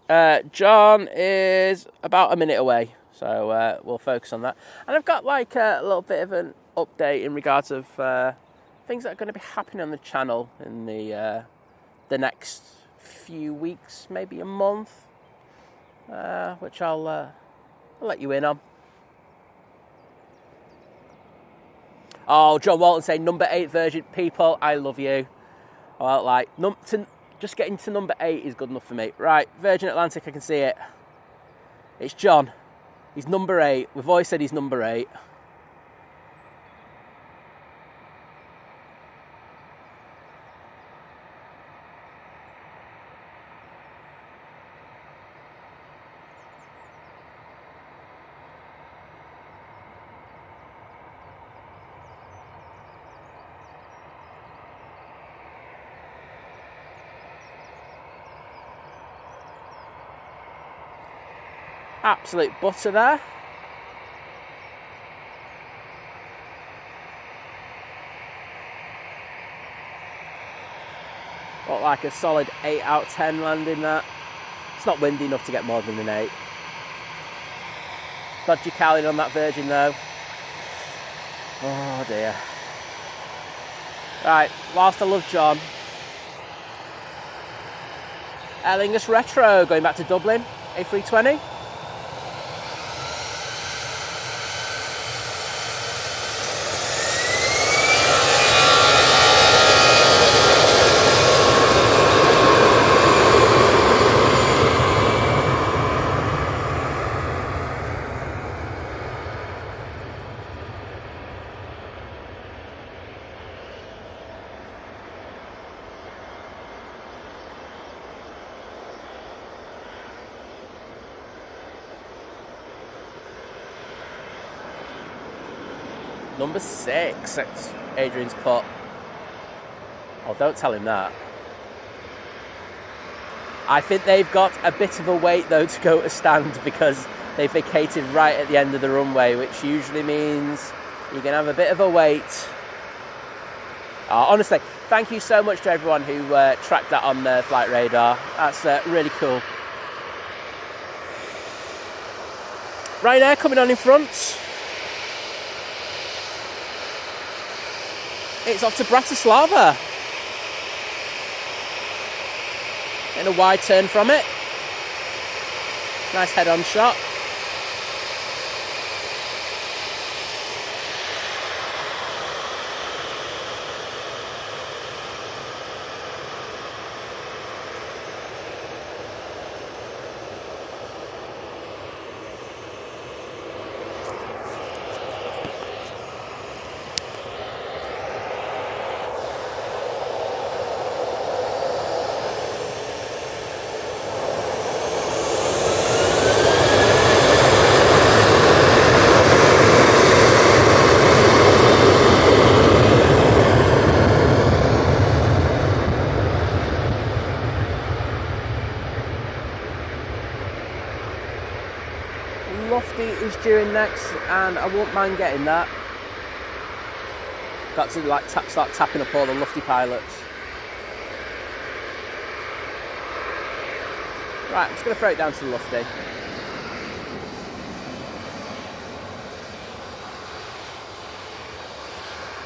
John is about a minute away, so we'll focus on that. And I've got a little bit of an update in regards of things that are going to be happening on the channel in the next few weeks, maybe a month, which I'll let you in on. Oh, John Walton saying number 8 Virgin. People, I love you. Well, just getting to number 8 is good enough for me. Right, Virgin Atlantic, I can see it. It's John. He's number 8. We've always said he's number 8. Absolute butter there. Got like a solid 8 out of 10 landing that. It's not windy enough to get more than an 8. Dodgy cowling on that Virgin though. Oh dear. Right, whilst I love John. Aer Lingus Retro going back to Dublin, A320. Number 6, Adrian's put. Oh, don't tell him that. I think they've got a bit of a wait, though, to go to stand because they vacated right at the end of the runway, which usually means you're going to have a bit of a wait. Honestly, thank you so much to everyone who tracked that on their flight radar. That's really cool. Ryanair coming on in front. It's off to Bratislava. Getting a wide turn from it. Nice head-on shot. Is due in next, and I won't mind getting that. Got to start tapping up all the lofty pilots. Right, I'm just going to throw it down to the lofty.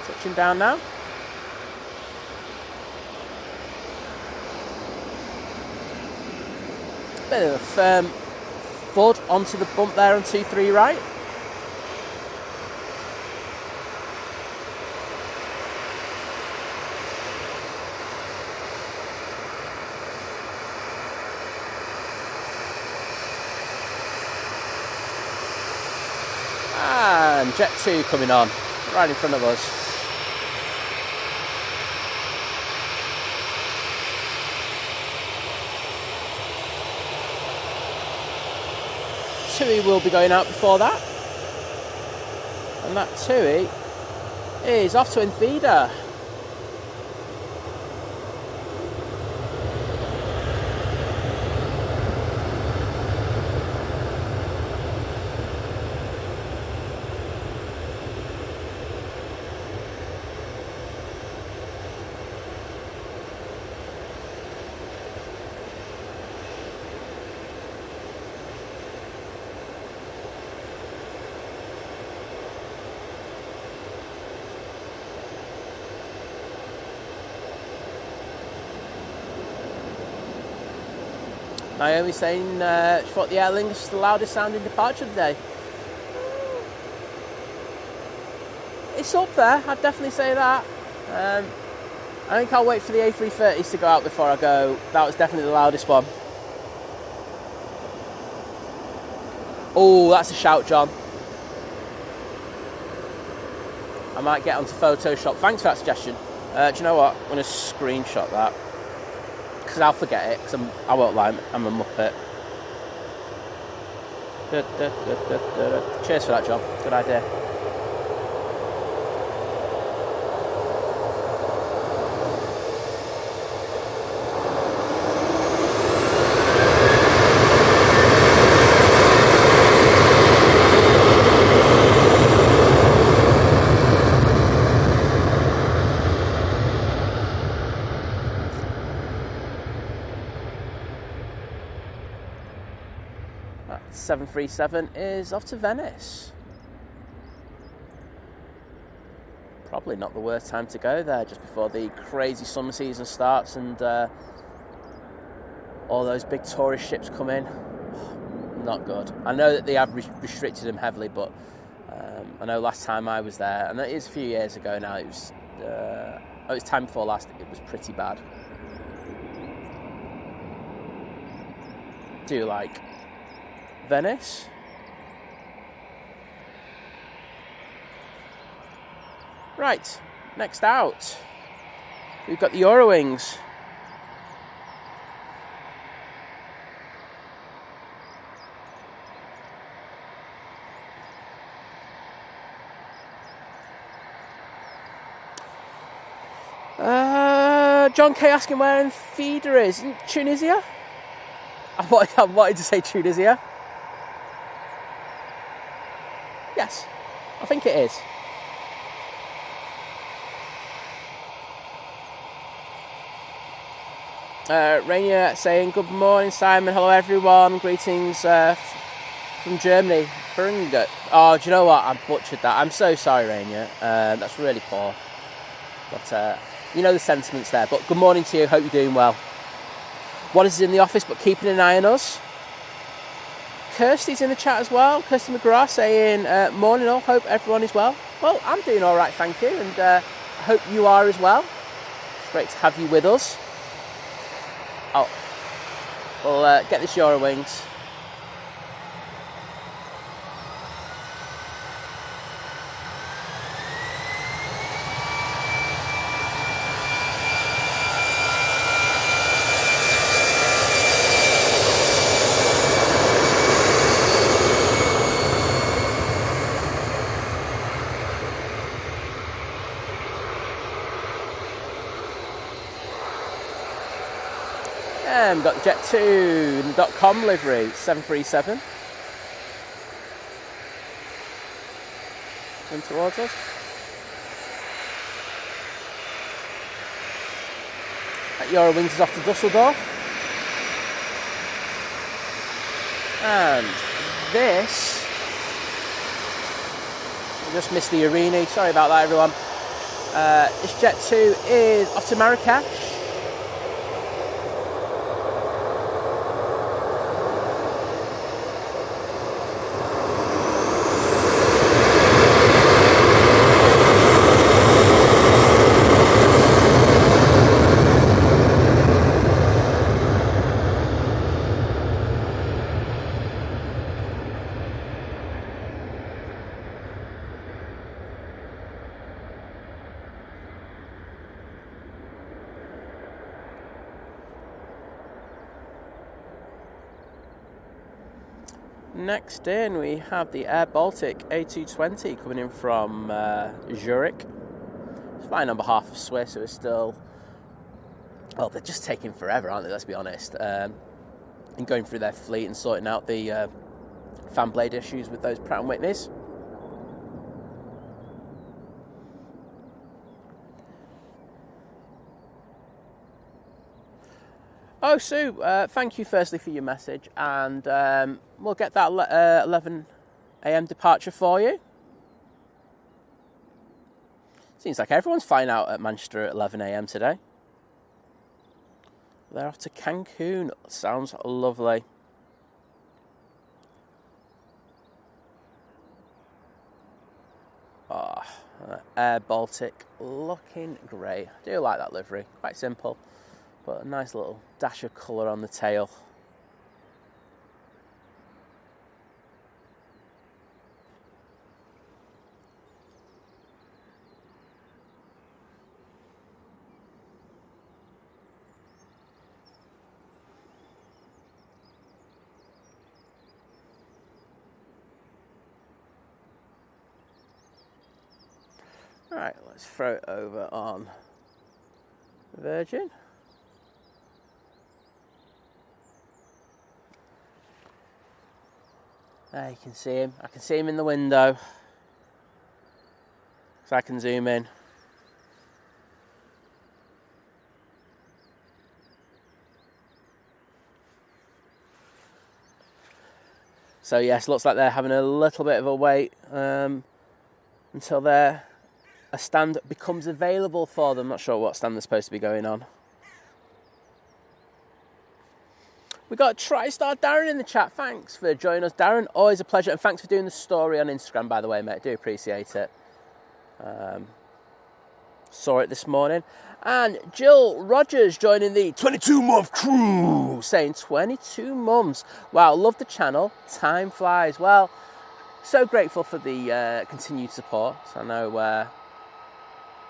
Touching down now. Bit of a firm thud onto the bump there on 2-3 right. And Jet 2 coming on, right in front of us. TUI will be going out before that. And that TUI is off to Etihad. Naomi saying she thought the Aer Lingus was the loudest sounding departure of the day. It's up there, I'd definitely say that. I think I'll wait for the A330s to go out before I go. That was definitely the loudest one. Oh, that's a shout, John. I might get onto Photoshop. Thanks for that suggestion. Do you know what? I'm going to screenshot that. Because I'll forget it, because I won't lie, I'm a muppet. Cheers for that, John. Good idea. That 737 is off to Venice. Probably not the worst time to go there, just before the crazy summer season starts and all those big tourist ships come in. Not good. I know that they have restricted them heavily, but I know last time I was there, and it is a few years ago now, it was time before last, it was pretty bad. Do you like Venice? Right, next out, we've got the Eurowings. John K asking where Feeder is. Isn't Tunisia? I wanted to say Tunisia. Yes, I think it is. Rainier saying good morning, Simon. Hello, everyone. Greetings from Germany. Beringa. Oh, do you know what? I butchered that. I'm so sorry, Rainier. That's really poor. But you know the sentiments there. But good morning to you. Hope you're doing well. What is in the office but keeping an eye on us? Kirsty's in the chat as well. Kirsty McGrath saying, morning all, hope everyone is well. Well, I'm doing all right, thank you, and I hope you are as well. It's great to have you with us. Oh, we'll get this Eurowings. We've got Jet2 in the .com livery, 737. In towards us. That Eurowings is off to Dusseldorf. And this... I just missed the Irini, sorry about that everyone. This Jet2 is off to Marrakesh. next in we have the Air Baltic A320 coming in from Zurich. It's flying on behalf of Swiss, who are still, well, they're just taking forever, aren't they, let's be honest, and going through their fleet and sorting out the fan blade issues with those Pratt & Whitneys. Oh, Sue, thank you firstly for your message, and we'll get that 11 a.m. departure for you. Seems like everyone's flying out at Manchester at 11 a.m. today. They're off to Cancun. Sounds lovely. Oh, Air Baltic, looking great. I do like that livery, quite simple. But a nice little dash of colour on the tail. Right, let's throw it over on Virgin. There you can see him. I can see him in the window. So I can zoom in. So yes, looks like they're having a little bit of a wait until a stand becomes available for them. Not sure what stand they're supposed to be going on. We got TriStar Darren in the chat. Thanks for joining us, Darren. Always a pleasure. And thanks for doing the story on Instagram, by the way, mate. I do appreciate it. Saw it this morning. And Jill Rogers joining the 22-month crew, saying 22 months. Wow, love the channel. Time flies. Well, so grateful for the continued support. So I know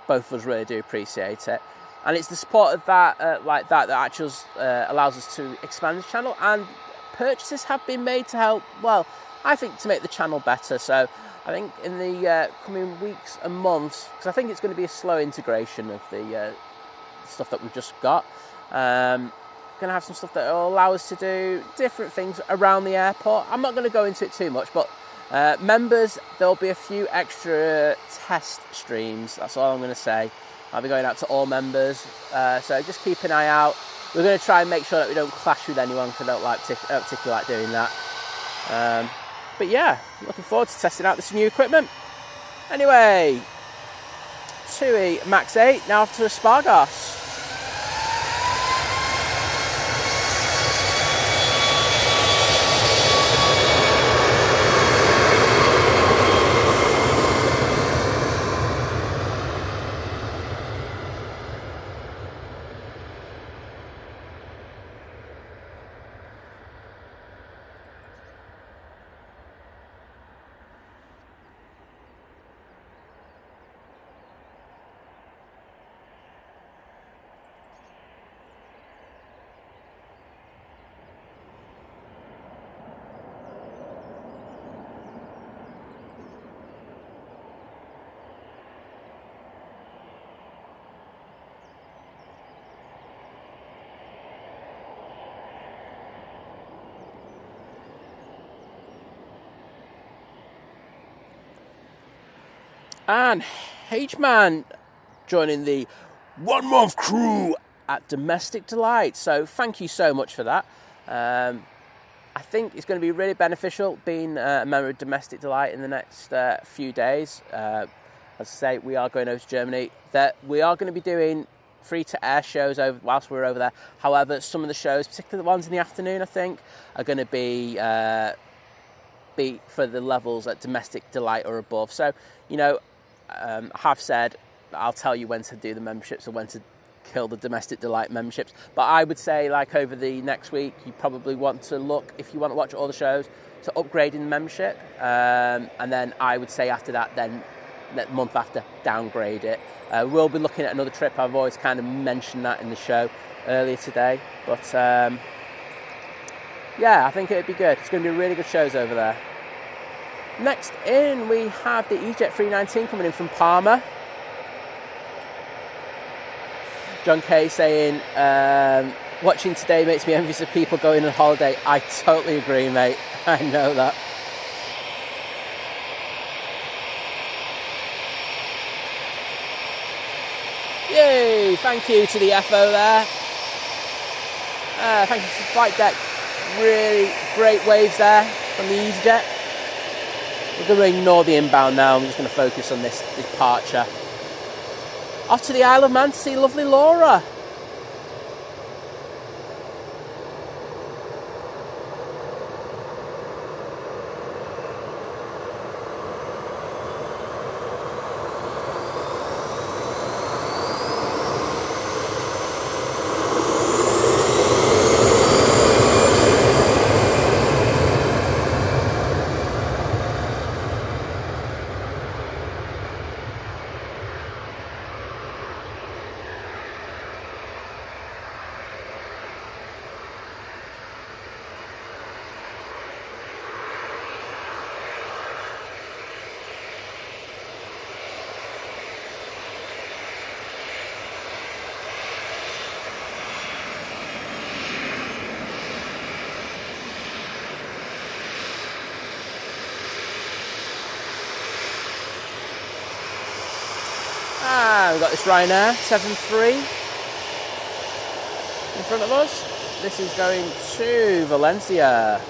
both of us really do appreciate it. And it's the support of that, like that actually allows us to expand the channel. And purchases have been made to help, well, I think to make the channel better. So I think in the coming weeks and months, because I think it's going to be a slow integration of the stuff that we've just got. Going to have some stuff that will allow us to do different things around the airport. I'm not going to go into it too much, but members, there'll be a few extra test streams. That's all I'm going to say. I'll be going out to all members, so just keep an eye out. We're going to try and make sure that we don't clash with anyone, because I don't particularly like doing that. But yeah, looking forward to testing out this new equipment. Anyway, TUI Max 8, now off to Espargos. And H-Man joining the 1 month crew at Domestic Delight. So thank you so much for that. I think it's going to be really beneficial being a member of Domestic Delight in the next few days. As I say, we are going over to Germany. We are going to be doing free-to-air shows whilst we're over there. However, some of the shows, particularly the ones in the afternoon, I think, are going to be for the levels at Domestic Delight or above. So, you know, I have said I'll tell you when to do the memberships or when to kill the Domestic Delight memberships. But I would say, like, over the next week, you probably want to look, if you want to watch all the shows, to upgrading the membership. And then I would say after that, then the month after, downgrade it. We'll be looking at another trip. I've always kind of mentioned that in the show earlier today. But Yeah, I think it'd be good. It's going to be really good shows over there. Next in, we have the EasyJet 319 coming in from Palma. John Kay saying, watching today makes me envious of people going on holiday. I totally agree, mate. I know that. Yay! Thank you to the FO there. Thank you to the flight deck. Really great waves there from the EasyJet. We're going to ignore the inbound now. I'm just going to focus on this departure. Off to the Isle of Man to see lovely Laura. We've got this Ryanair 737 in front of us. This is going to Valencia.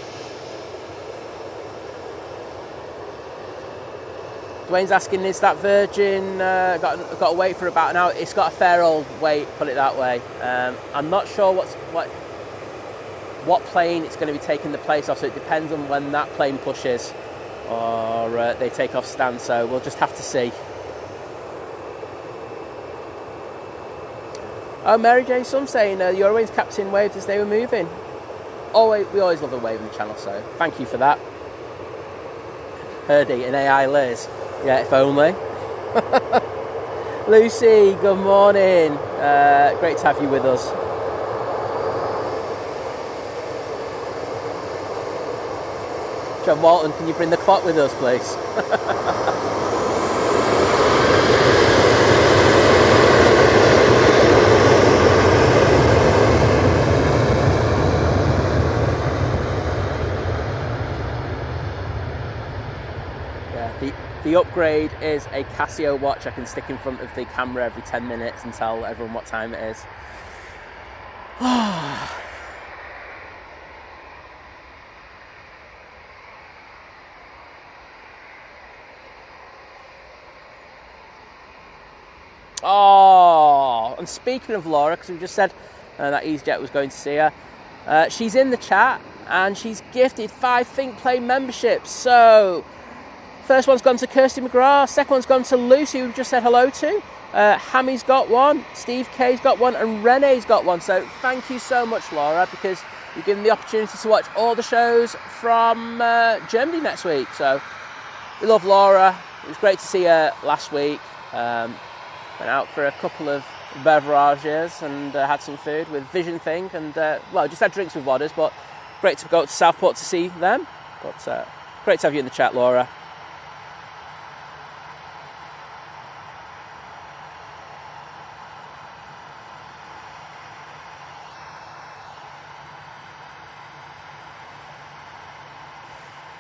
Dwayne's asking, is that Virgin got to wait for about an hour? It's got a fair old wait, put it that way. I'm not sure what plane it's going to be taking the place off, so it depends on when that plane pushes or they take off stand, so we'll just have to see. Oh, Mary J. Some saying the Airways captain waved as they were moving. We always love a wave in the channel, so thank you for that. Herdy and AI Liz. Yeah, if only. Lucy, good morning. Great to have you with us. John Walton, can you bring the clock with us, please? The upgrade is a Casio watch I can stick in front of the camera every 10 minutes and tell everyone what time it is. Oh, and speaking of Laura, because we just said that EasyJet was going to see her, she's in the chat and she's gifted 5 Think Play memberships. So first one's gone to Kirsty McGrath, second one's gone to Lucy, who we just said hello to. Hammy's got one, Steve K's got one, and Renee's got one. So thank you so much, Laura, because you've given the opportunity to watch all the shows from Germany next week. So we love Laura. It was great to see her last week. Went out for a couple of beverages and had some food with Vision Thing, and just had drinks with Wadders, but great to go to Southport to see them. But great to have you in the chat, Laura.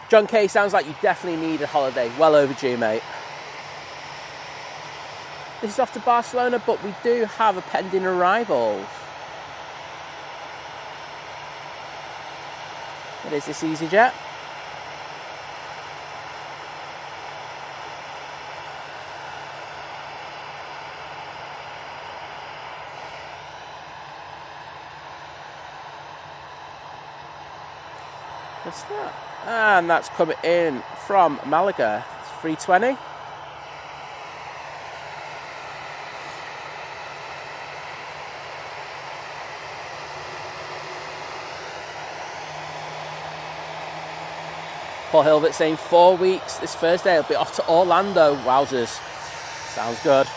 John K, sounds like you definitely need a holiday. Well overdue, mate. This is off to Barcelona, but we do have a pending arrival. What is this EasyJet? What's that? And that's coming in from Malaga. It's 320. Paul Hilbert saying 4 weeks this Thursday. I'll be off to Orlando. Wowzers. Sounds good.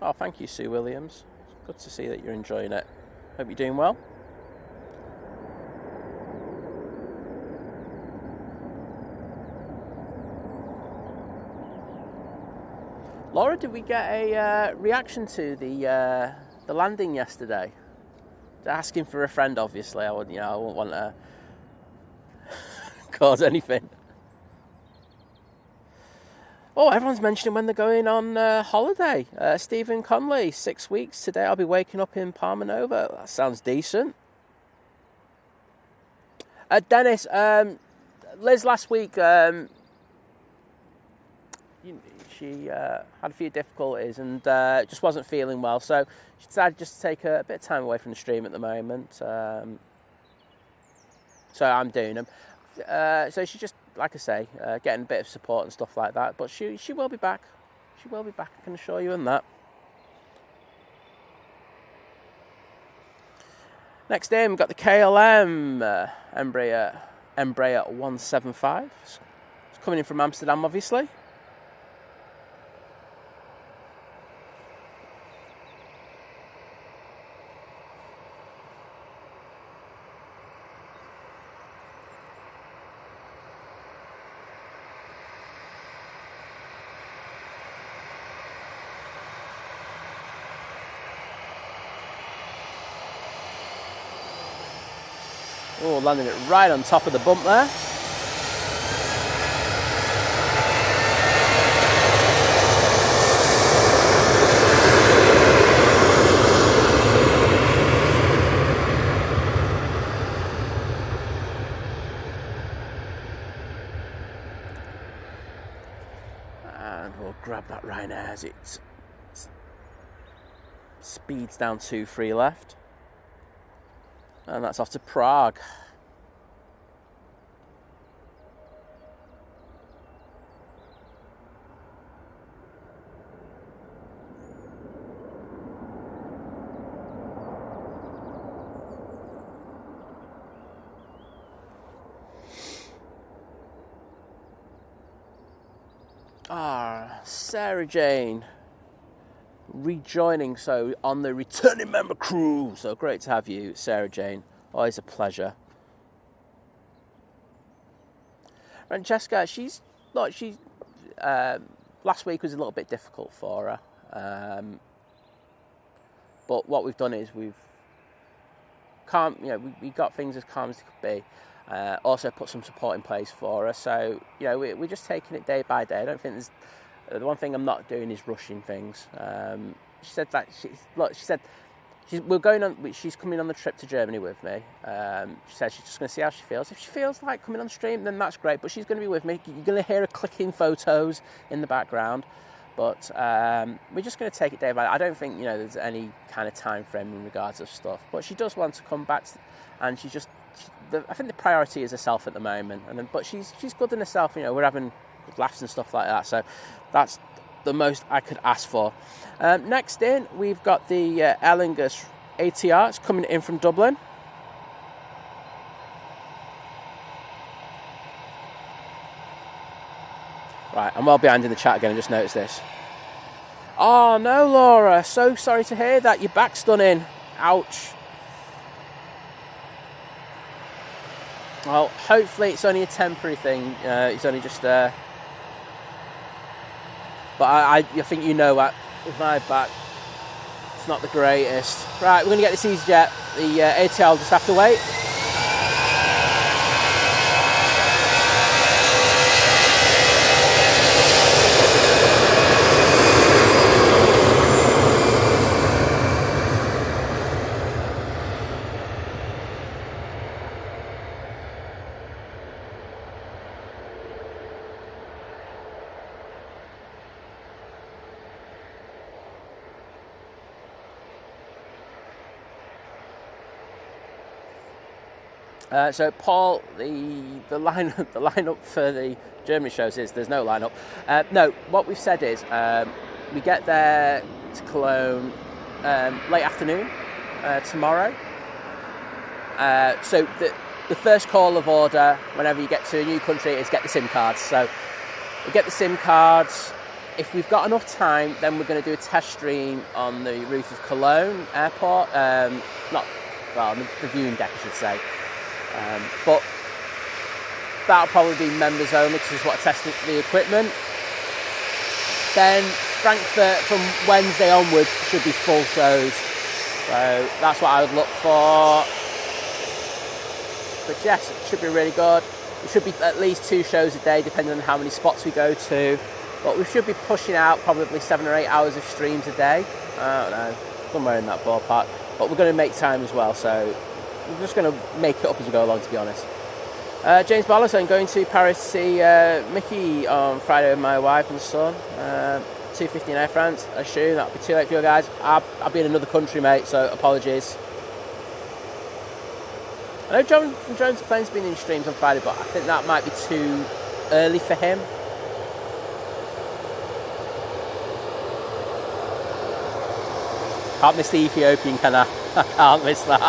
Oh, thank you, Sue Williams. It's good to see that you're enjoying it. Hope you're doing well. Laura, did we get a reaction to the landing yesterday? Asking for a friend, obviously. I wouldn't want to cause anything. Oh, everyone's mentioning when they're going on holiday. Stephen Conley, 6 weeks today. I'll be waking up in Palma Nova. That sounds decent. Dennis, Liz last week, she had a few difficulties and just wasn't feeling well. So she decided just to take a bit of time away from the stream at the moment. So I'm doing them. So she's just, like I say, getting a bit of support and stuff like that. But she will be back. She will be back, I can assure you on that. Next in, we've got the KLM Embraer 175. It's coming in from Amsterdam, obviously. Oh, landing it right on top of the bump there. And we'll grab that Ryanair as it speeds down to 3 left. And that's off to Prague. Sarah Jane rejoining, so on the returning member crew. So great to have you, Sarah Jane. Always a pleasure. Francesca, she's last week was a little bit difficult for her, but what we've done is we've we got things as calm as they could be. Also put some support in place for her. So we're just taking it day by day. I don't think there's the one thing I'm not doing is rushing things. She said that she's coming on the trip to Germany with me. She said she's just going to see how she feels. If she feels like coming on the stream, then that's great. But she's going to be with me. You're going to hear her clicking photos in the background. But we're just going to take it day by day. I don't think there's any kind of time frame in regards of stuff. But she does want to come back, and I think the priority is herself at the moment. But she's good in herself. We're having good laughs and stuff like that. So that's the most I could ask for. Next in, we've got the Airbus ATR. It's coming in from Dublin. Right, I'm well behind in the chat again. I just noticed this. Oh no, Laura. So sorry to hear that. Your back's done in. Ouch. Well, hopefully it's only a temporary thing. It's only just but I think that with my back, it's not the greatest. Right, we're going to get this EasyJet. The ATL will just have to wait. So Paul, the lineup for the Germany shows is there's no lineup. No, what we've said is we get there to Cologne late afternoon tomorrow. So the first call of order whenever you get to a new country is get the SIM cards. So we get the SIM cards, if we've got enough time, then we're going to do a test stream on the roof of Cologne Airport. The viewing deck, I should say. But that'll probably be members only because it's what testing the equipment. Then Frankfurt from Wednesday onwards should be full shows. So that's what I would look for. But yes, it should be really good. It should be at least 2 shows a day, depending on how many spots we go to. But we should be pushing out probably 7 or 8 hours of streams a day. I don't know, somewhere in that ballpark. But we're going to make time as well, so we're just going to make it up as we go along, to be honest. James Barlow saying, going to Paris to see Mickey on Friday with my wife and son. 2:50 in Air France. I assume that'll be too late for you guys. I'll be in another country, mate, so apologies. I know John from Jones Plane's been in streams on Friday, but I think that might be too early for him. Can't miss the Ethiopian, can I? I can't miss that.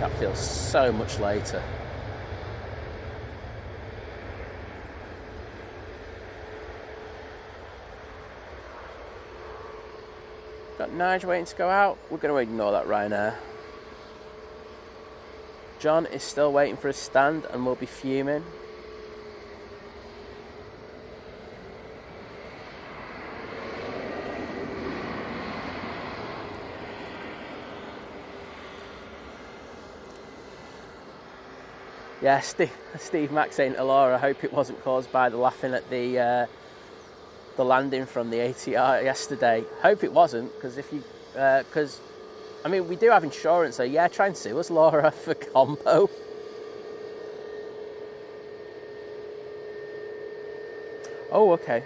That feels so much later. Got Nigel waiting to go out. We're going to ignore that Ryanair. John is still waiting for his stand and will be fuming. Yeah, Steve Mack saying to Laura, I hope it wasn't caused by the laughing at the landing from the Etihad yesterday. Hope it wasn't, because I mean, we do have insurance, so yeah, try and sue us, Laura, for combo. Oh, okay.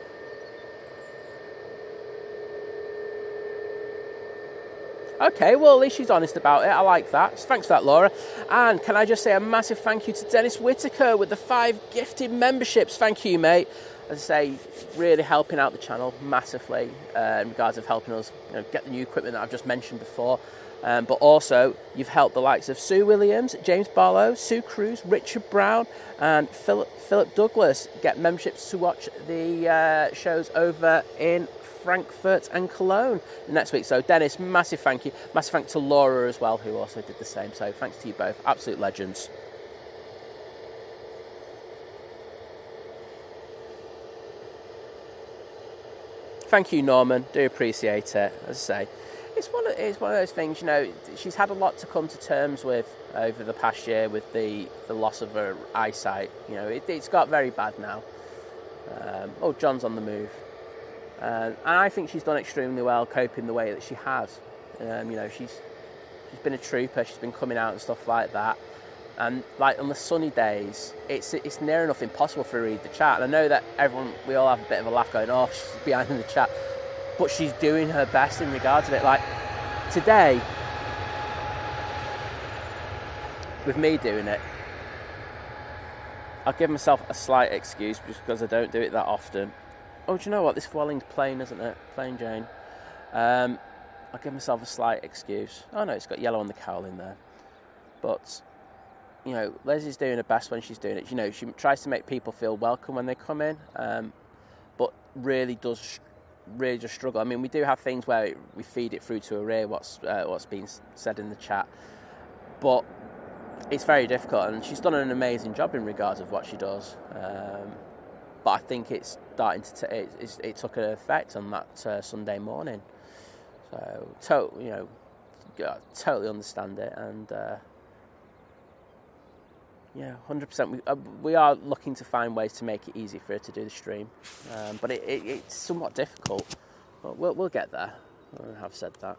Okay, well, at least she's honest about it. I like that. Thanks for that, Laura. And can I just say a massive thank you to Dennis Whitaker with the 5 gifted memberships. Thank you, mate. As I say, really helping out the channel massively in regards of helping us, get the new equipment that I've just mentioned before. But also, you've helped the likes of Sue Williams, James Barlow, Sue Cruz, Richard Brown, and Philip Douglas get memberships to watch the shows over in Frankfurt and Cologne next week. So, Dennis, massive thank you. Massive thanks to Laura as well, who also did the same. So, thanks to you both. Absolute legends. Thank you, Norman. Do appreciate it. As I say, it's one of those things. She's had a lot to come to terms with over the past year with the loss of her eyesight. It's got very bad now. John's on the move, and I think she's done extremely well coping the way that she has. She's been a trooper. She's been coming out and stuff like that. And like on the sunny days, it's near enough impossible for her to read the chat. And I know that we all have a bit of a laugh going, oh, she's behind in the chat. But she's doing her best in regards to it. Like today, with me doing it, I'll give myself a slight excuse just because I don't do it that often. Oh, do you know what? This Welling's plain, isn't it? Plain Jane. I'll give myself a slight excuse. Oh no, it's got yellow on the cowl in there. But Leslie's doing her best when she's doing it. She tries to make people feel welcome when they come in, but really just struggle. I mean, we do have things where we feed it through to her ear what's being said in the chat, but it's very difficult, and she's done an amazing job in regards of what she does. But I think it's starting to it took an effect on that Sunday morning. So totally understand it, and. 100%. We are looking to find ways to make it easy for her to do the stream, but it's somewhat difficult. But we'll get there. I have said that.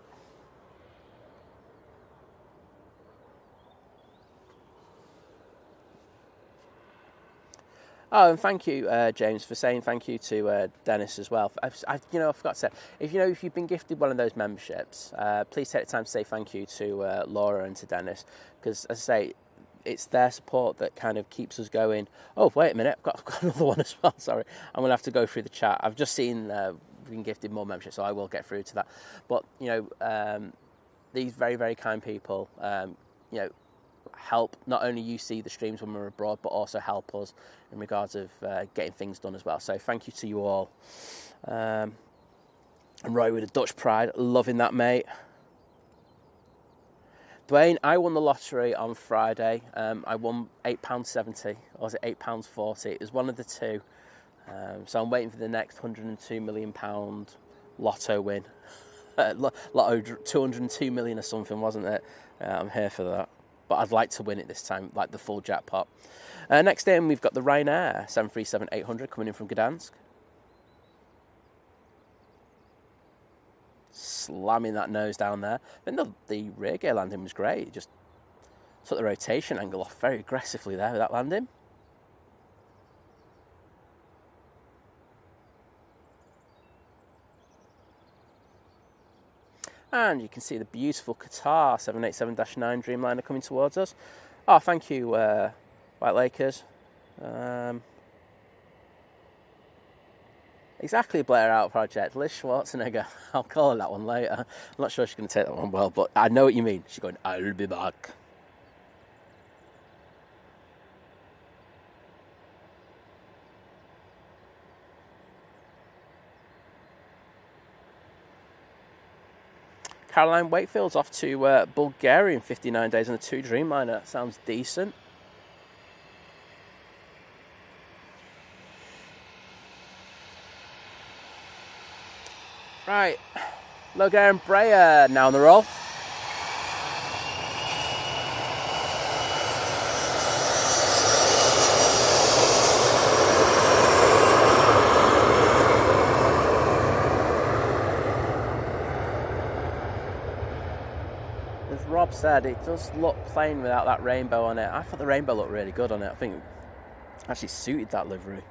Oh, and thank you, James, for saying thank you to Dennis as well. I forgot to say, if you've been gifted one of those memberships, please take the time to say thank you to Laura and to Dennis, because as I say, it's their support that kind of keeps us going. Oh, wait a minute, I've got another one as well. Sorry, I'm going to have to go through the chat. I've just seen been gifted more memberships, so I will get through to that. But, you know, these very, very kind people, you know, help not only you see the streams when we're abroad, but also help us in regards of getting things done as well. So thank you to you all. And Roy with a Dutch pride, loving that, mate. Dwayne, I won the lottery on Friday. I won £8.70, or was it £8.40? It was one of the two. So I'm waiting for the next £102 million lotto win. Lotto 202 million or something, wasn't it? I'm here for that. But I'd like to win it this time, like the full jackpot. Next in, we've got the Ryanair 737-800 coming in from Gdansk. Slamming that nose down there. Then the rear gear landing was great. It just took the rotation angle off very aggressively there with that landing. And you can see the beautiful Qatar 787-9 Dreamliner coming towards us. Oh, thank you, White Lakers. Exactly, Blair Out Project. Liz Schwarzenegger. I'll call her that one later. I'm not sure she's going to take that one well, but I know what you mean. She's going, I'll be back. Caroline Wakefield's off to Bulgaria in 59 days on a 2 Dreamliner. That sounds decent. Right, Logan and Breyer now on the roll. As Rob said, it does look plain without that rainbow on it. I thought the rainbow looked really good on it. I think it actually suited that livery.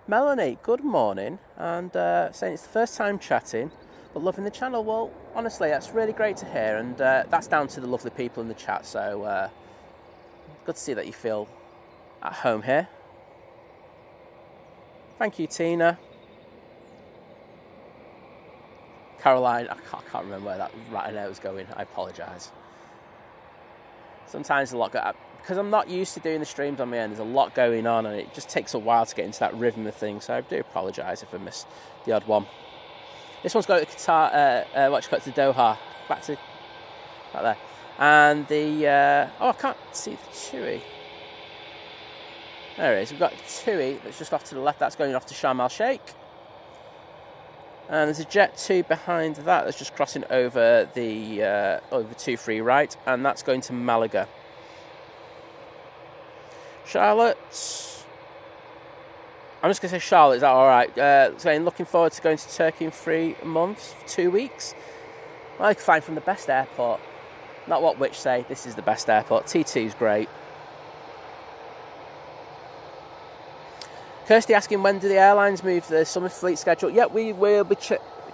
Melanie, good morning, and saying it's the first time chatting, but loving the channel. Well, honestly, that's really great to hear, and that's down to the lovely people in the chat, so good to see that you feel at home here. Thank you, Tina. Caroline, I can't remember where that Ryanair was going, I apologise. Sometimes a lot because I'm not used to doing the streams on my own, there's a lot going on and it just takes a while to get into that rhythm of things, so I do apologise if I missed the odd one. This one's going to Qatar, to Doha, back there. And the, I can't see the TUI. There it is, we've got TUI that's just off to the left, that's going off to Sharm el Sheikh. And there's a Jet 2 behind that that's just crossing over the over 2-3 right, and that's going to Malaga. Charlotte, I'm just going to say Charlotte, is that all right? Saying looking forward to going to Turkey in 3 months, 2 weeks. I can find from the best airport. Not what Which say, this is the best airport. T2 is great. Kirsty asking, when do the airlines move the summer fleet schedule? Yeah, we will be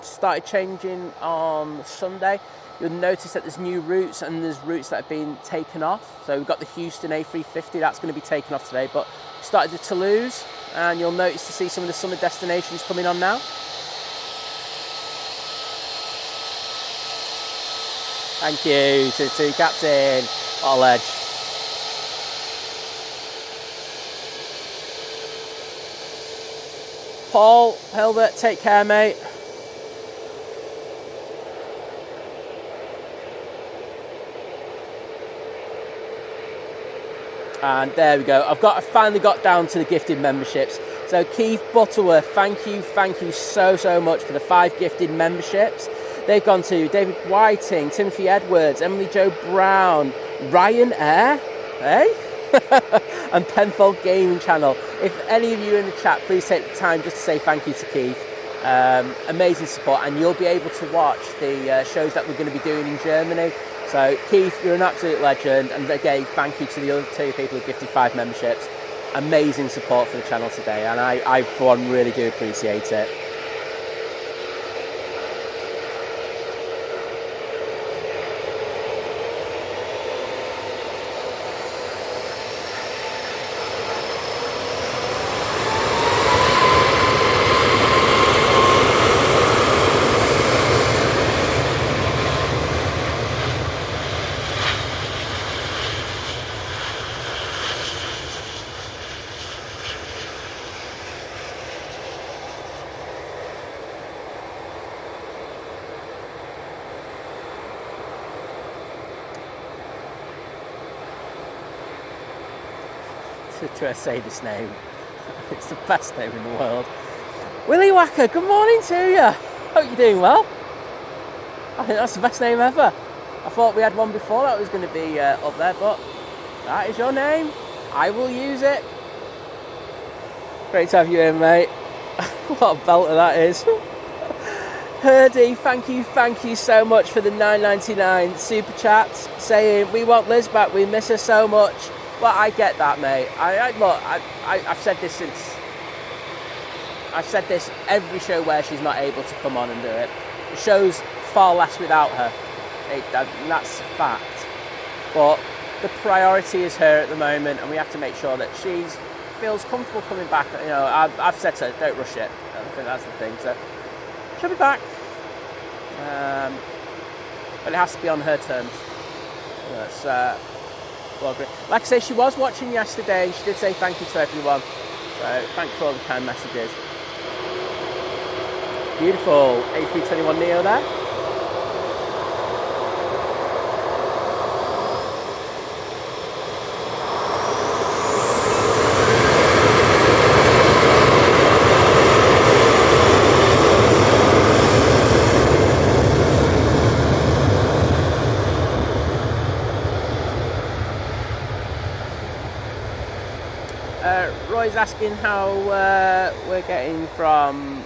started changing on Sunday. You'll notice that there's new routes and there's routes that have been taken off. So we've got the Houston A350, that's going to be taken off today. But started to Toulouse, and you'll notice to see some of the summer destinations coming on now. Thank you to Captain. What a ledge. Paul, Hilbert, take care, mate. And there we go. I finally got down to the gifted memberships. So Keith Butterworth, thank you so much for the 5 gifted memberships. They've gone to David Whiting, Timothy Edwards, Emily Jo Brown, Ryanair, and Penfold Gaming Channel. If any of you are in the chat, please take the time just to say thank you to Keith. Amazing support, and you'll be able to watch the shows that we're going to be doing in Germany. So Keith, you're an absolute legend, and again, thank you to the other 2 people who gifted 5 memberships. Amazing support for the channel today, and I for one really do appreciate it. to say this name. It's the best name in the world. Willy Wacker, good morning to you. Hope you're doing well. I think that's the best name ever. I thought we had one before that was going to be up there, but that is your name. I will use it. Great to have you in, mate. What a belter that is. Herdy, thank you so much for the $9.99 super chat, saying we want Liz back, we miss her so much. Well, I get that, mate. I've said this every show where she's not able to come on and do it. The show's far less without her. That's a fact. But the priority is her at the moment, and we have to make sure that she feels comfortable coming back. You know, I've said to her, don't rush it. I think that's the thing. So she'll be back, but it has to be on her terms. That's well, great. Like I say, she was watching yesterday. She did say thank you to everyone. So thanks for all the kind messages. Beautiful A321neo there. Roy's asking how we're getting from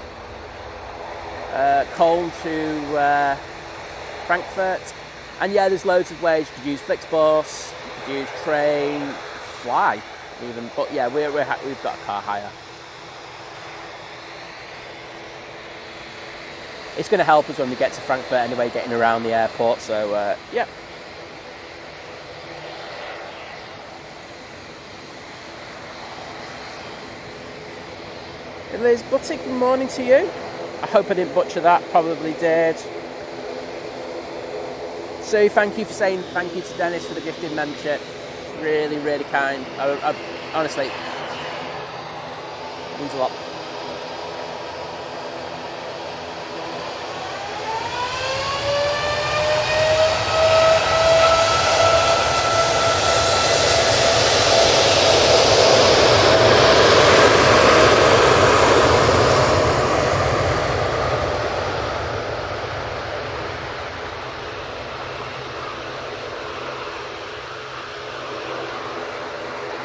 Cologne to Frankfurt, and yeah, there's loads of ways. You could use Flixbus, you could use train, fly even, but yeah, we've got a car hire. It's going to help us when we get to Frankfurt anyway, getting around the airport, so yeah. Liz Buttick, good morning to you. I hope I didn't butcher that, probably did. So thank you for saying thank you to Dennis for the gifted membership. Really, really kind. I honestly, it means a lot.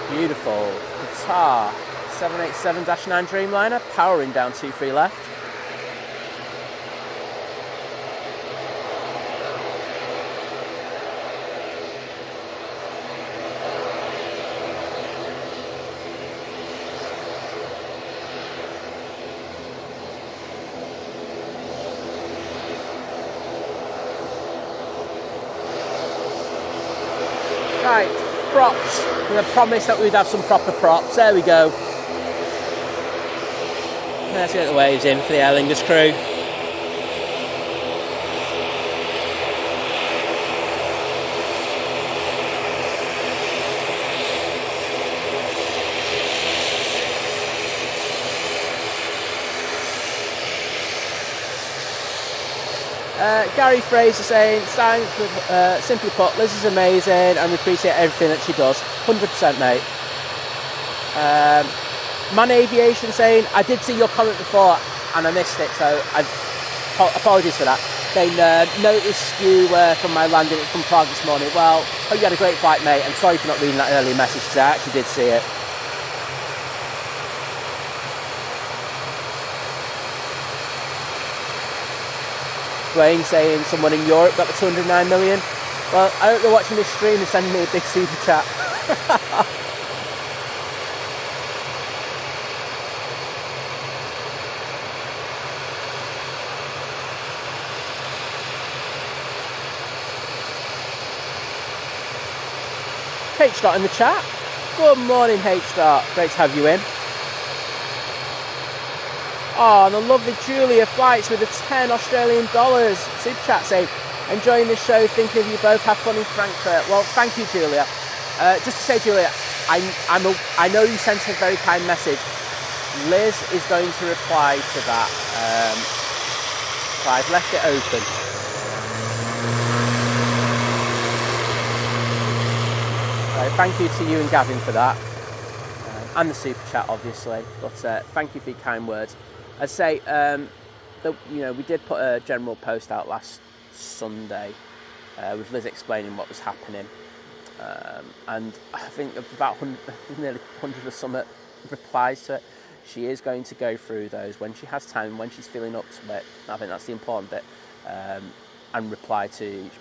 Beautiful. Qatar 787-9 Dreamliner powering down 23 left. Right, props. I promised that we'd have some proper props. There we go. Let's get the waves in for the Aer Lingus crew. Gary Fraser saying, simply put, Liz is amazing and we appreciate everything that she does. 100%, mate. Man Aviation saying, I did see your comment before and I missed it, so apologies for that. Saying, noticed you from my landing from Prague this morning. Well, hope you had a great flight, mate. I'm sorry for not reading that earlier message because I actually did see it. Dwayne saying someone in Europe got the 209 million. Well, I hope they're watching this stream and sending me a big super chat. H-Dot in the chat. Good morning, H-Dot. Great to have you in. Oh, and the lovely Julia Flights with the 10 Australian dollars super chat saying, enjoying the show, thinking of you both, have fun in Frankfurt. Well, thank you, Julia. Just to say, Julia, I know you sent a very kind message. Liz is going to reply to that. So I've left it open. So thank you to you and Gavin for that. and the super chat, obviously. But thank you for your kind words. I'd say, we did put a general post out last Sunday with Liz explaining what was happening. And I think about nearly 100 or some replies to it. She is going to go through those when she has time, when she's feeling up to it. I think that's the important bit. And reply to each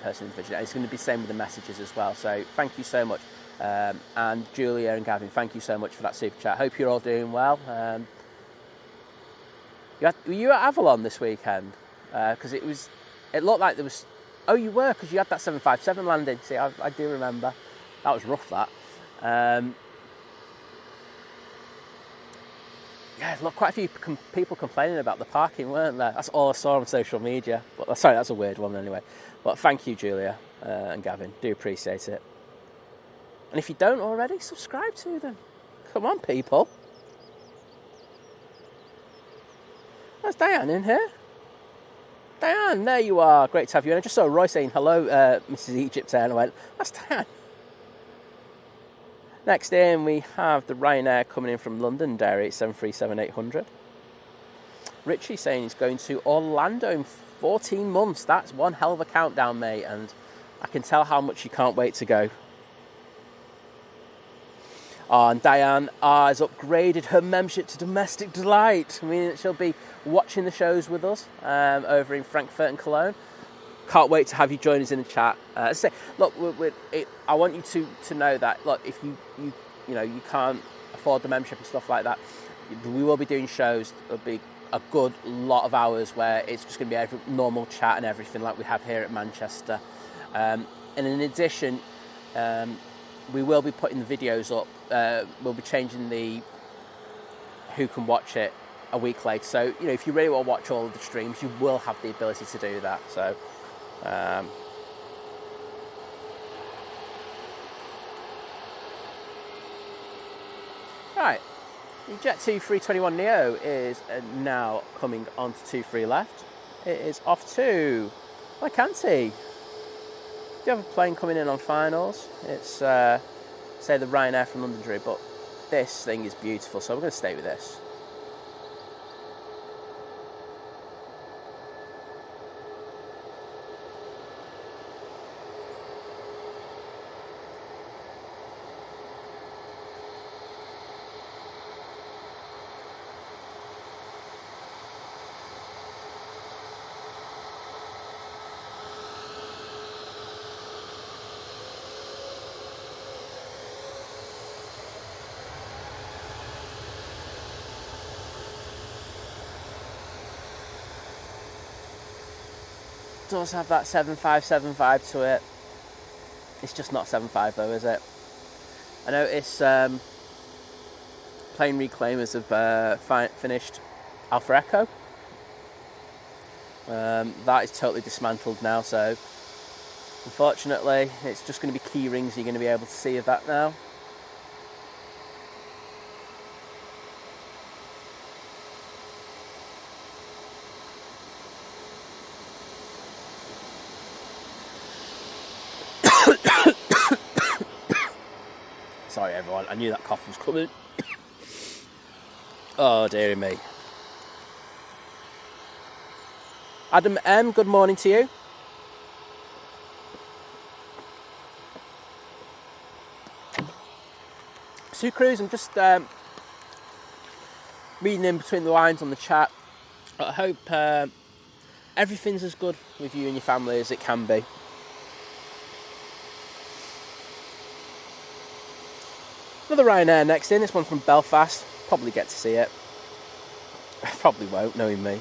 person individually. And it's going to be the same with the messages as well. So thank you so much. And Julia and Gavin, thank you so much for that super chat. Hope you're all doing well. Were you at Avalon this weekend? Because it looked like there was... Oh, you were, because you had that 757 landing. See, I do remember. That was rough, that. Yeah, look, quite a few people complaining about the parking, weren't there? That's all I saw on social media. But sorry, that's a weird one anyway. But thank you, Julia and Gavin. Do appreciate it. And if you don't already, subscribe to them. Come on, people. There's Diane in here. Diane, there you are. Great to have you. And I just saw Roy saying hello, Mrs. Egypt, and I went, that's Diane. Next in, we have the Ryanair coming in from London, Dairy 737-800. Richie saying he's going to Orlando in 14 months. That's one hell of a countdown, mate, and I can tell how much you can't wait to go. Oh, and Diane has upgraded her membership to Domestic Delight. I mean, she'll be watching the shows with us over in Frankfurt and Cologne. Can't wait to have you join us in the chat. Look, I want you to know that. Look, if you can't afford the membership and stuff like that, we will be doing shows. There'll be a good lot of hours where it's just going to be every normal chat and everything like we have here at Manchester. And in addition, we will be putting the videos up. We'll be changing the who can watch it a week later. So, if you really want to watch all of the streams, you will have the ability to do that. So, right, the Jet2 321neo is now coming on to 23 left. It is off to Alicante. Do you have a plane coming in on finals? It's, say, the Ryanair from Londonderry, but this thing is beautiful, so we're going to stay with this. Does have that 757 vibe to it. It's just not 75 though, is it? I notice plane reclaimers have finished Alpha Echo. That is totally dismantled now, so unfortunately it's just going to be key rings you're going to be able to see of that now. Sorry everyone, I knew that cough was coming. Oh dearie me. Adam M, good morning to you. Sue Cruz, I'm just reading in between the lines on the chat. I hope everything's as good with you and your family as it can be. Another Ryanair next in, this one from Belfast. Probably get to see it. Probably won't, knowing me.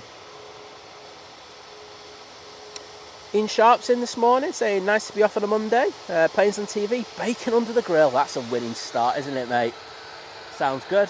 Ian Sharp's in this morning, saying nice to be off on a Monday. Planes on TV, bacon under the grill. That's a winning start, isn't it, mate? Sounds good.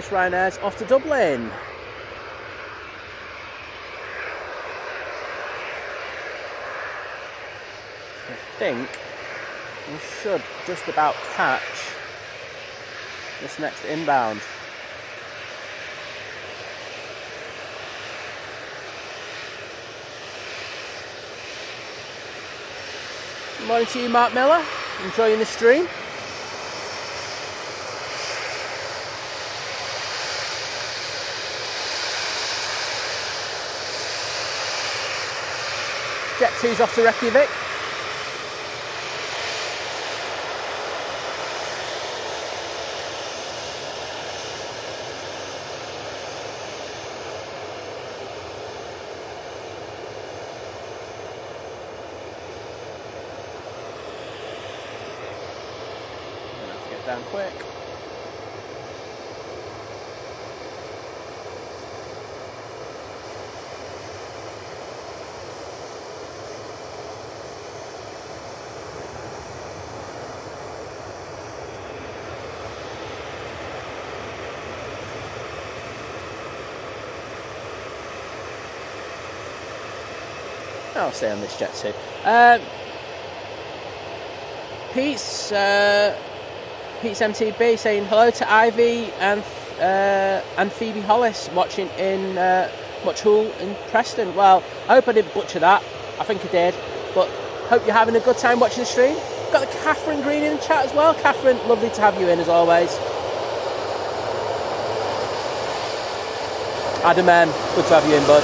Ryanair's off to Dublin. think we should just about catch this next inbound. Good morning to you, Mark Miller. Enjoying the stream? Jet 2's off to Reykjavik. Get down quick. I'll stay on this jet too. Pete's MTB saying hello to Ivy and Phoebe Hollis watching in Muchhool in Preston. Well, I hope I didn't butcher that. I think I did. But hope you're having a good time watching the stream. Got the Catherine Green in the chat as well. Catherine, lovely to have you in as always. Adam M, good to have you in, bud.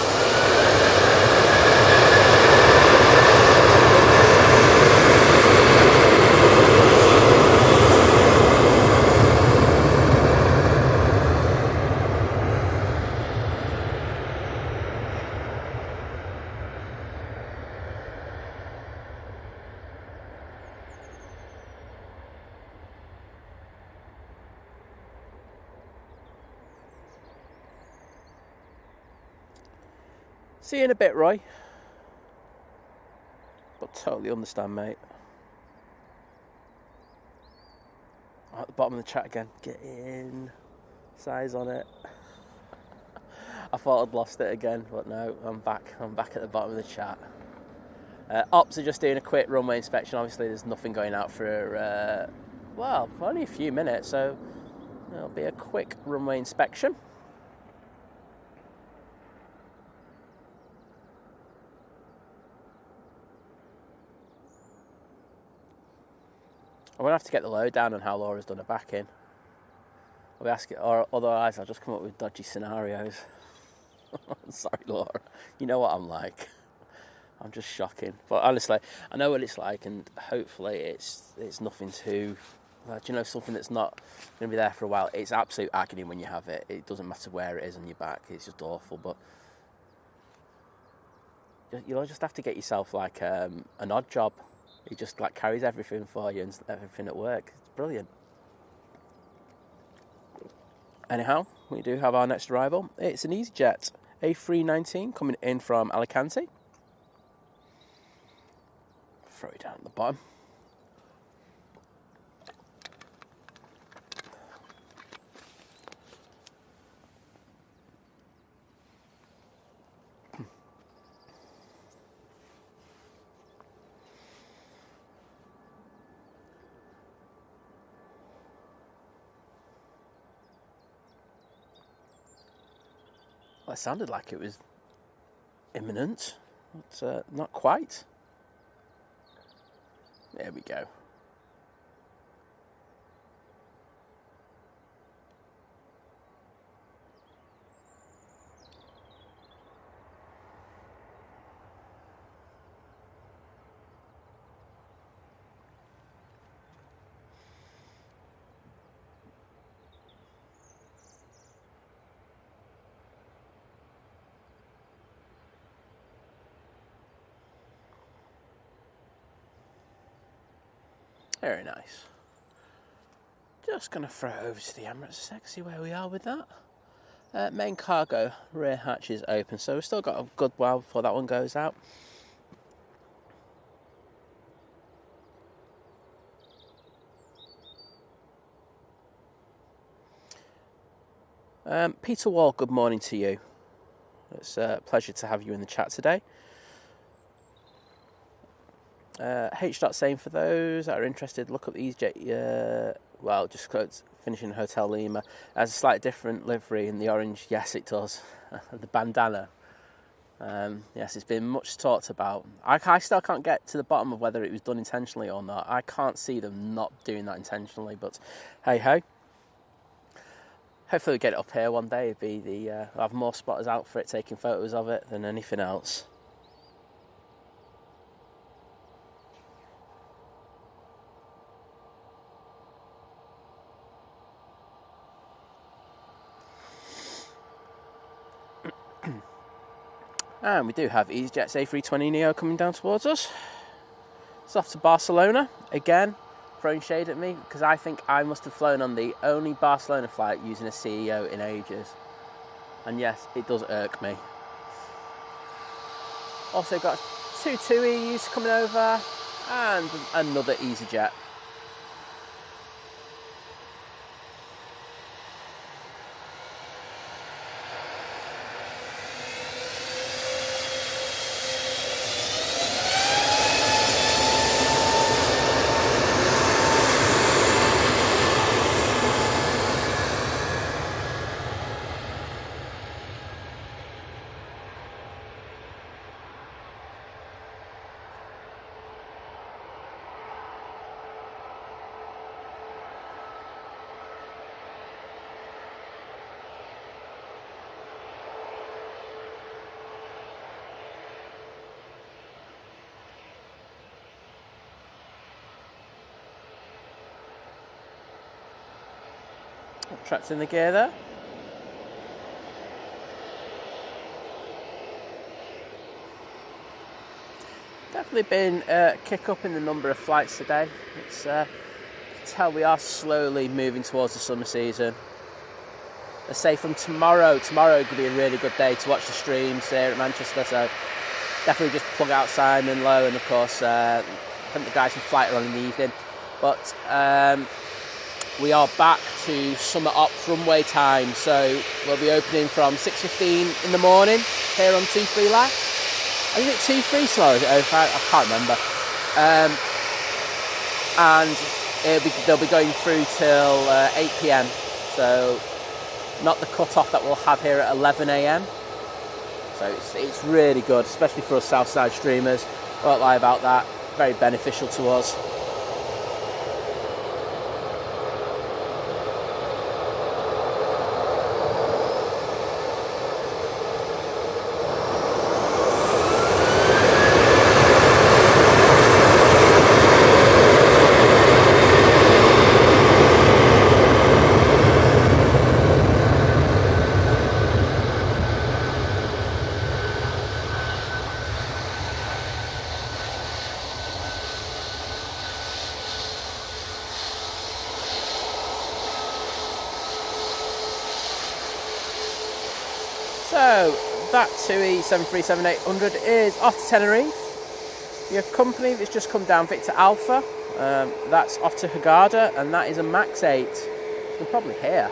See you in a bit, Roy. But totally understand, mate. At the bottom of the chat again. Get in. Size on it. I thought I'd lost it again, but no, I'm back. I'm back at the bottom of the chat. Ops are just doing a quick runway inspection. Obviously, there's nothing going out for, well, only a few minutes, so it'll be a quick runway inspection. I'm going to have to get the lowdown on how Laura's done her back in. I'll be asking, or otherwise I'll just come up with dodgy scenarios. Sorry, Laura. You know what I'm like. I'm just shocking. But honestly, I know what it's like, and hopefully it's nothing too... do you know, something that's not going to be there for a while. It's absolute agony when you have it. It doesn't matter where it is on your back. It's just awful. But you'll just have to get yourself like an odd job. He just like carries everything for you and everything at work. It's brilliant. Anyhow, we do have our next arrival. It's an EasyJet A319 coming in from Alicante. Throw it down at the bottom. Well, it sounded like it was imminent, but not quite. There we go. Very nice. Just going to throw it over to the Emirates a sec, see where we are with that. Main cargo, rear hatch is open, so we've still got a good while before that one goes out. Peter Wall, good morning to you. It's a pleasure to have you in the chat today. H. saying for those that are interested, look up the EasyJet. Well, just quotes finishing Hotel Lima. Has a slightly different livery in the orange. Yes, it does. The bandana. Yes, it's been much talked about. I still can't get to the bottom of whether it was done intentionally or not. I can't see them not doing that intentionally, but hey ho. Hopefully we get it up here one day. I'll have more spotters out for it, taking photos of it than anything else. And we do have EasyJet's A320 Neo coming down towards us. It's off to Barcelona. Again, throwing shade at me because I think I must have flown on the only Barcelona flight using a CEO in ages. And yes, it does irk me. Also got two TUIs coming over and another EasyJet. Trapped in the gear there. Definitely been a kick up in the number of flights today. It's you can tell we are slowly moving towards the summer season. Let's say from tomorrow could be a really good day to watch the streams here at Manchester, so definitely just plug out Simon Lowe, and of course I think the guys from Flight are on in the evening. But we are back to summer ops runway time, so we'll be opening from 6:15 in the morning here on 2-3 Live. I think it's 2-3 slow, is it 05? I can't remember. And they'll be going through till 8 p.m, so not the cut-off that we'll have here at 11 a.m. So it's really good, especially for us Southside streamers. Won't lie about that. Very beneficial to us. So that TUI 737-800 is off to Tenerife. Your company that's just come down, Victor Alpha, that's off to Hurghada, and that is a MAX 8. You can probably hear.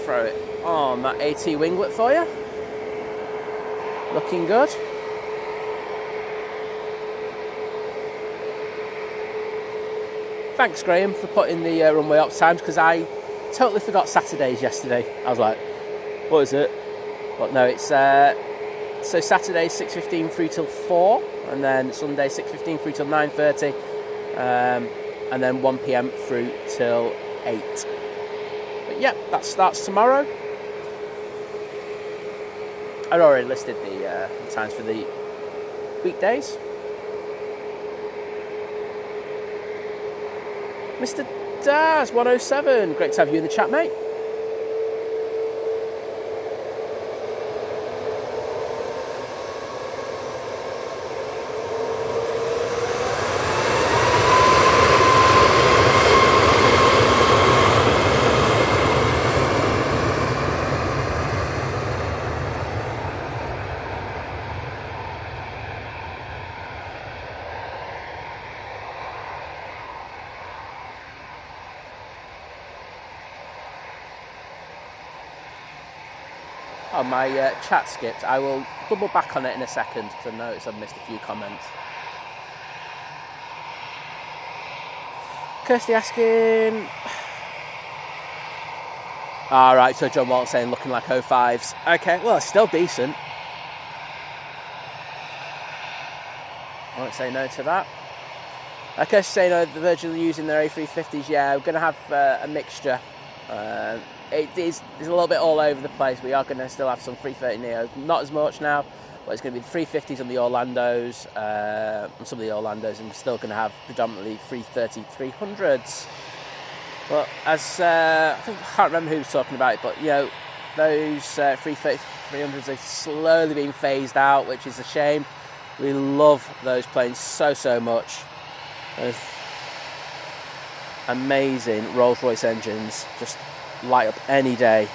Throw it on that AT winglet for you. Looking good. Thanks, Graham, for putting the runway ops times, because I totally forgot Saturdays yesterday. I was like, what is it? But no, it's so Saturday 6:15 through till 4, and then Sunday 6:15 through till 9:30, and then 1 p.m. through till 8. Yeah, that starts tomorrow. I'd already listed the times for the weekdays. Mr. Daz 107, great to have you in the chat, mate. Oh, my chat skipped. I will double back on it in a second because I noticed I've missed a few comments. Kirsty asking... All right, so John Walton saying looking like 05s. Okay, well, it's still decent. I won't say no to that. Okay, saying no, the Virgin are using their A350s. Yeah, we're going to have a mixture. It's a little bit all over the place. We are going to still have some 330neos, not as much now, but it's going to be the 350s on the Orlandos, and some of the Orlandos, and we're still going to have predominantly 330-300s. But as I can't remember who was talking about it, but you know, those 330-300s are slowly being phased out, which is a shame. We love those planes so much. Those amazing Rolls-Royce engines just light up any day.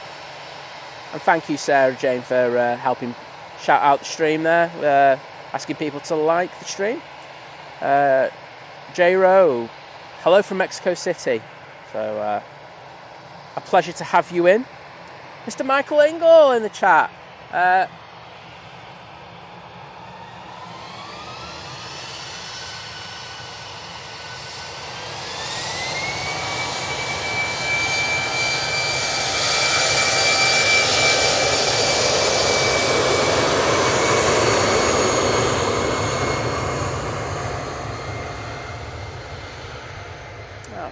And thank you, Sarah Jane, for helping shout out the stream there, asking people to like the stream. J-Ro, hello from Mexico City. So, a pleasure to have you in. Mr. Michael Ingle in the chat.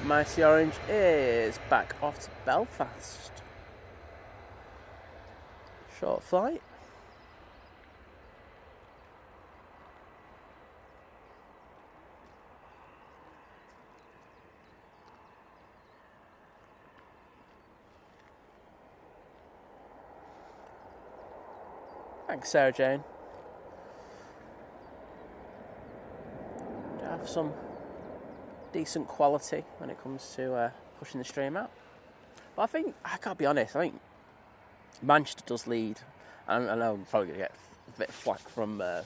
Mighty Orange is back off to Belfast. Short flight. Thanks, Sarah Jane. Do I have some decent quality when it comes to pushing the stream out? But I think, I gotta be honest, I think Manchester does lead. I know I'm probably going to get a bit of flack from going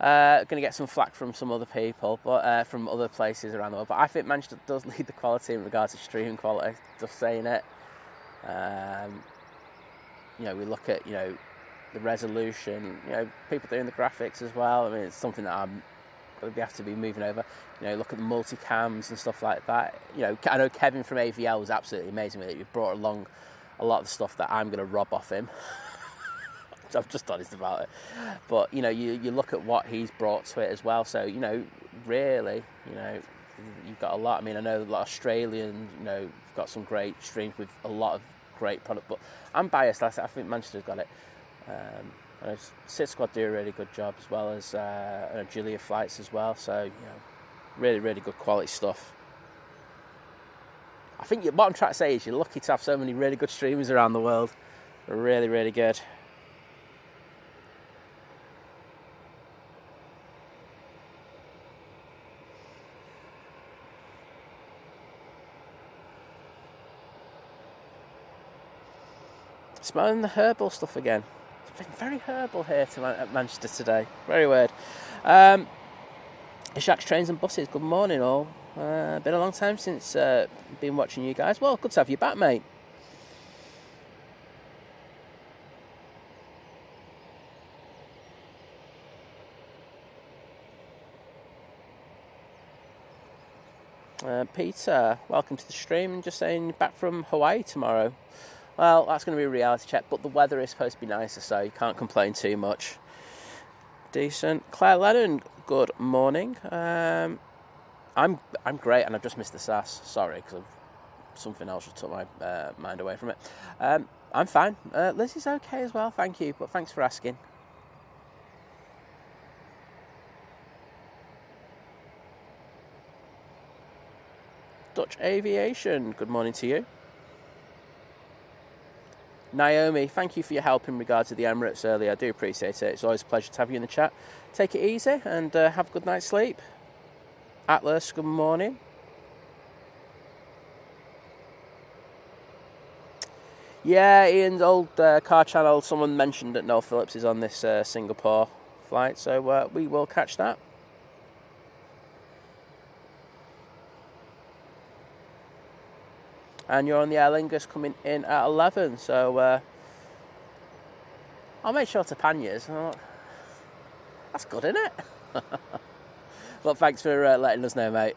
to get some flack from some other people, but from other places around the world. But I think Manchester does lead the quality in regards to stream quality, just saying it. You know, we look at, you know, the resolution, you know, people doing the graphics as well. I mean, it's something that we have to be moving over. You know, look at the multicams and stuff like that. You know, I know Kevin from AVL was absolutely amazing with it. He brought along a lot of the stuff that I'm going to rob off him. I'm just honest about it. But, you know, you look at what he's brought to it as well. So, you know, really, you know, you've got a lot. I mean, I know a lot of Australian, you know, got some great streams with a lot of great product. But I'm biased. I think Manchester's got it. And Sit Squad do a really good job, as well as Julia Flights as well. So, you know, really good quality stuff. I think what I'm trying to say is you're lucky to have so many really good streamers around the world. They're really good. Smelling the herbal stuff again. It's been very herbal here at Manchester today. Very weird. Ishak's Trains and Buses. Good morning, all. Been a long time since been watching you guys. Well, good to have you back, mate. Peter, welcome to the stream. And just saying, back from Hawaii tomorrow. Well, that's going to be a reality check, but the weather is supposed to be nicer, so you can't complain too much. Decent. Claire Lennon, good morning. I'm great, and I've just missed the SAS. Sorry, because something else just took my mind away from it. I'm fine. Liz is okay as well, thank you, but thanks for asking. Dutch Aviation, good morning to you. Naomi, thank you for your help in regard to the Emirates earlier. I do appreciate it. It's always a pleasure to have you in the chat. Take it easy and have a good night's sleep. Atlas, good morning. Yeah, Ian's old car channel, someone mentioned that Noel Phillips is on this Singapore flight, so we will catch that. And you're on the Aer Lingus coming in at 11, so I'll make sure to pan yours. That's good, isn't it? Well, thanks for letting us know, mate.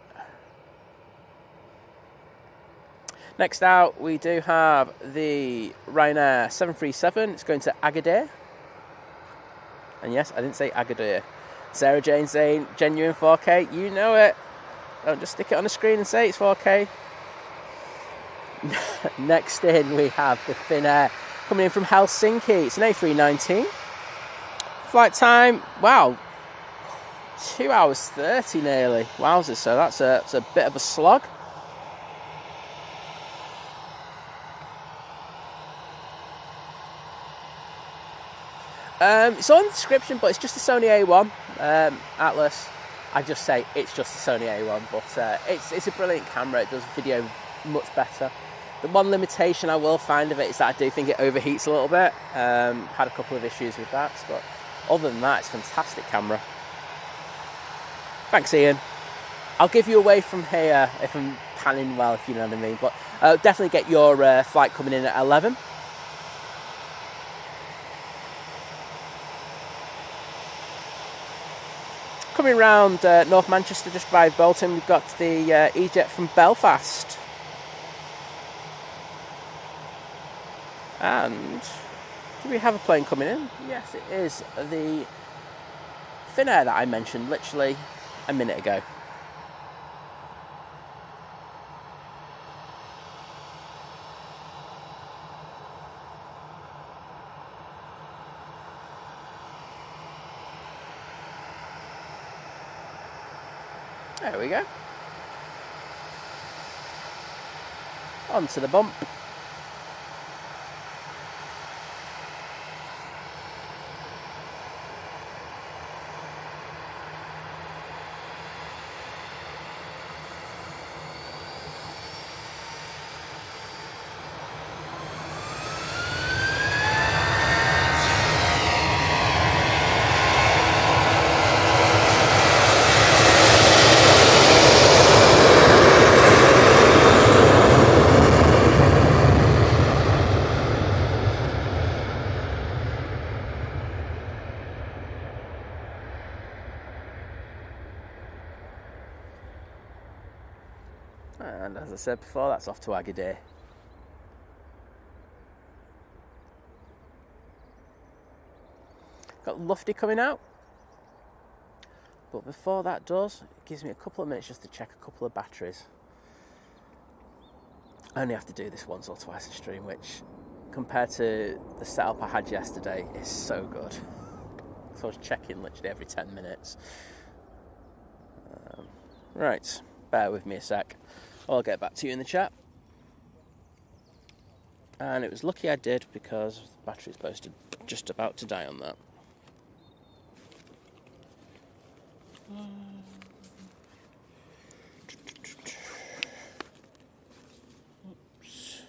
Next out, we do have the Ryanair 737. It's going to Agadir. And yes, I didn't say Agadir. Sarah Jane saying, genuine 4K. You know it. Don't just stick it on the screen and say it's 4K. Next in, we have the Finnair coming in from Helsinki. It's an A319. Flight time, wow, 2 hours 30 nearly. Wowzers, so that's a bit of a slog. It's all in the description, but it's just a Sony A1 Atlas. I just say it's just a Sony A1, but it's a brilliant camera. It does video much better. The one limitation I will find of it is that I do think it overheats a little bit. Had a couple of issues with that, but other than that, it's a fantastic camera. Thanks, Ian. I'll give you away from here if I'm panning well, if you know what I mean. But definitely get your flight coming in at 11. Coming round North Manchester, just by Bolton, we've got the E-Jet from Belfast. And do we have a plane coming in? Yes, it is the Finnair that I mentioned literally a minute ago. There we go. Onto the bump. And as I said before, that's off to Agadir. Got Lufty coming out. But before that does, it gives me a couple of minutes just to check a couple of batteries. I only have to do this once or twice a stream, which compared to the setup I had yesterday is so good. So I was checking literally every 10 minutes. Right, bear with me a sec. I'll get back to you in the chat. And it was lucky I did, because the battery's supposed to just about to die on that. Oops.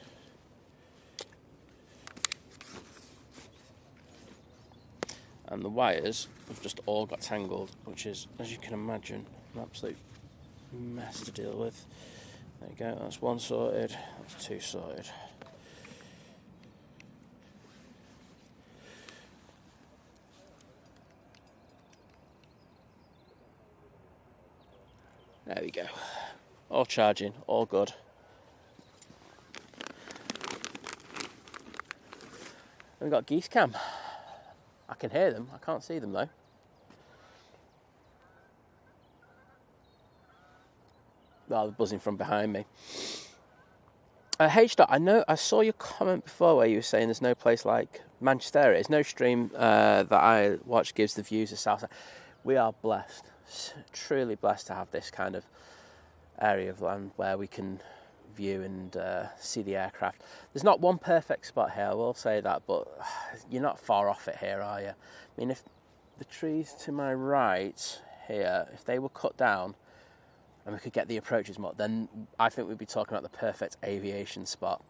And the wires have just all got tangled, which is, as you can imagine, an absolute mess to deal with. There you go, that's one sorted, that's two sorted. There we go. All charging, all good. We've got geese cam. I can hear them, I can't see them though. Oh, they're buzzing from behind me. H-Dot, I know I saw your comment before where you were saying there's no place like Manchester. There's no stream that I watch gives the views of Southside. We are blessed, truly blessed to have this kind of area of land where we can view and see the aircraft. There's not one perfect spot here, I will say that, but you're not far off it here, are you? I mean, if the trees to my right here, if they were cut down and we could get the approaches more, then I think we'd be talking about the perfect aviation spot.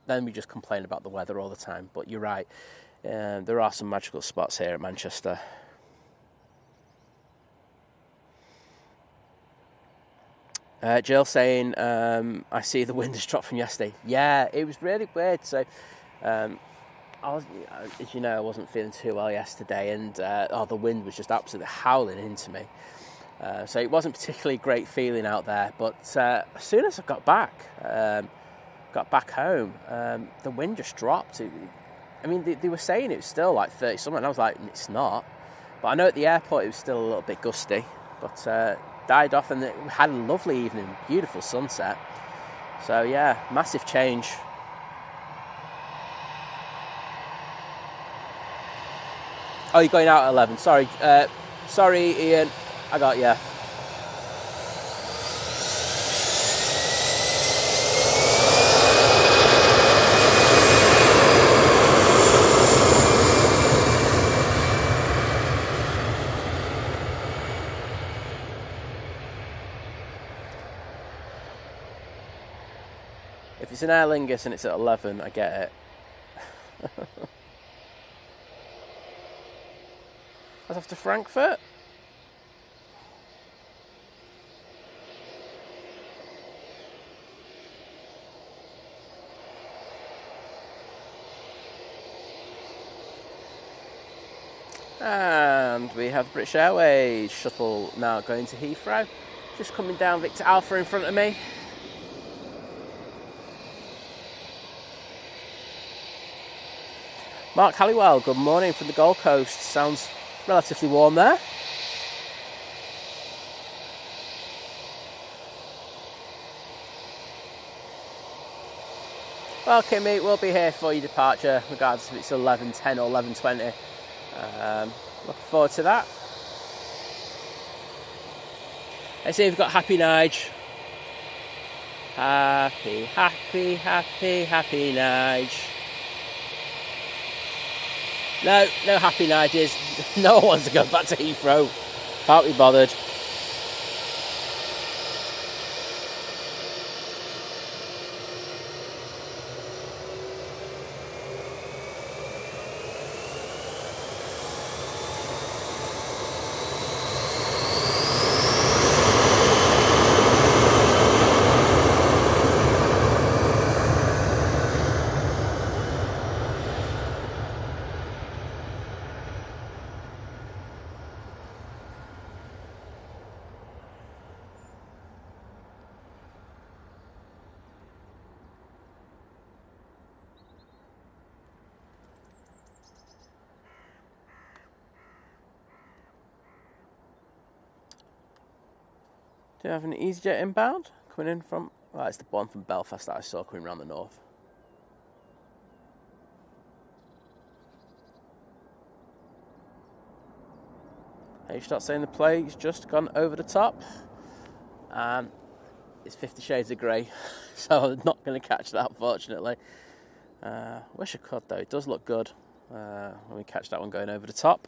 Then we just complain about the weather all the time, but you're right, there are some magical spots here at Manchester. Jill saying, I see the wind has dropped from yesterday. Yeah, it was really weird. So as you know, I wasn't feeling too well yesterday, and the wind was just absolutely howling into me. So it wasn't particularly great feeling out there. But as soon as I got back home, the wind just dropped. They were saying it was still like 30 something, and I was like, it's not. But I know at the airport it was still a little bit gusty, but died off, and we had a lovely evening, beautiful sunset. So yeah, massive change. Oh, you're going out at 11. Sorry, Ian, I got you. If it's an Aer Lingus and it's at 11, I get it. I was off to Frankfurt. And we have British Airways shuttle now going to Heathrow. Just coming down Victor Alpha in front of me. Mark Halliwell, good morning from the Gold Coast. Sounds relatively warm there. Well, Kimmy, we'll be here for your departure, regardless if it's 11:10 or 11:20. Looking forward to that. I see we've got Happy Nige. Happy Nige. No Happy Niges. No one wants to go back to Heathrow. Can't be bothered. Do you have an EasyJet inbound coming in from... Well, it's the one from Belfast that I saw coming around the north. Hey, you start saying the play's just gone over the top. And it's 50 Shades of Grey, so I'm not going to catch that, unfortunately. Wish I could, though. It does look good when we catch that one going over the top.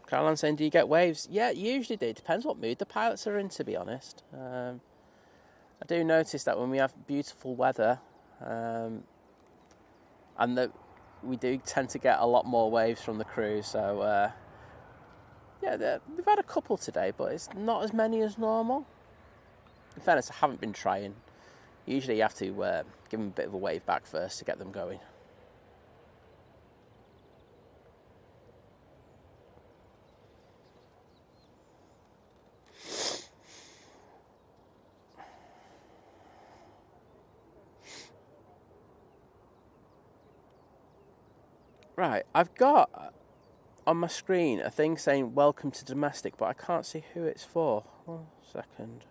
Caroline saying, do you get waves? Yeah, it usually do. It depends what mood the pilots are in, to be honest. I do notice that when we have beautiful weather, and that we do tend to get a lot more waves from the crew. So, yeah, we've had a couple today, but it's not as many as normal. In fairness, I haven't been trying. Usually you have to give them a bit of a wave back first to get them going. Right, I've got on my screen a thing saying welcome to domestic, but I can't see who it's for. 1 second.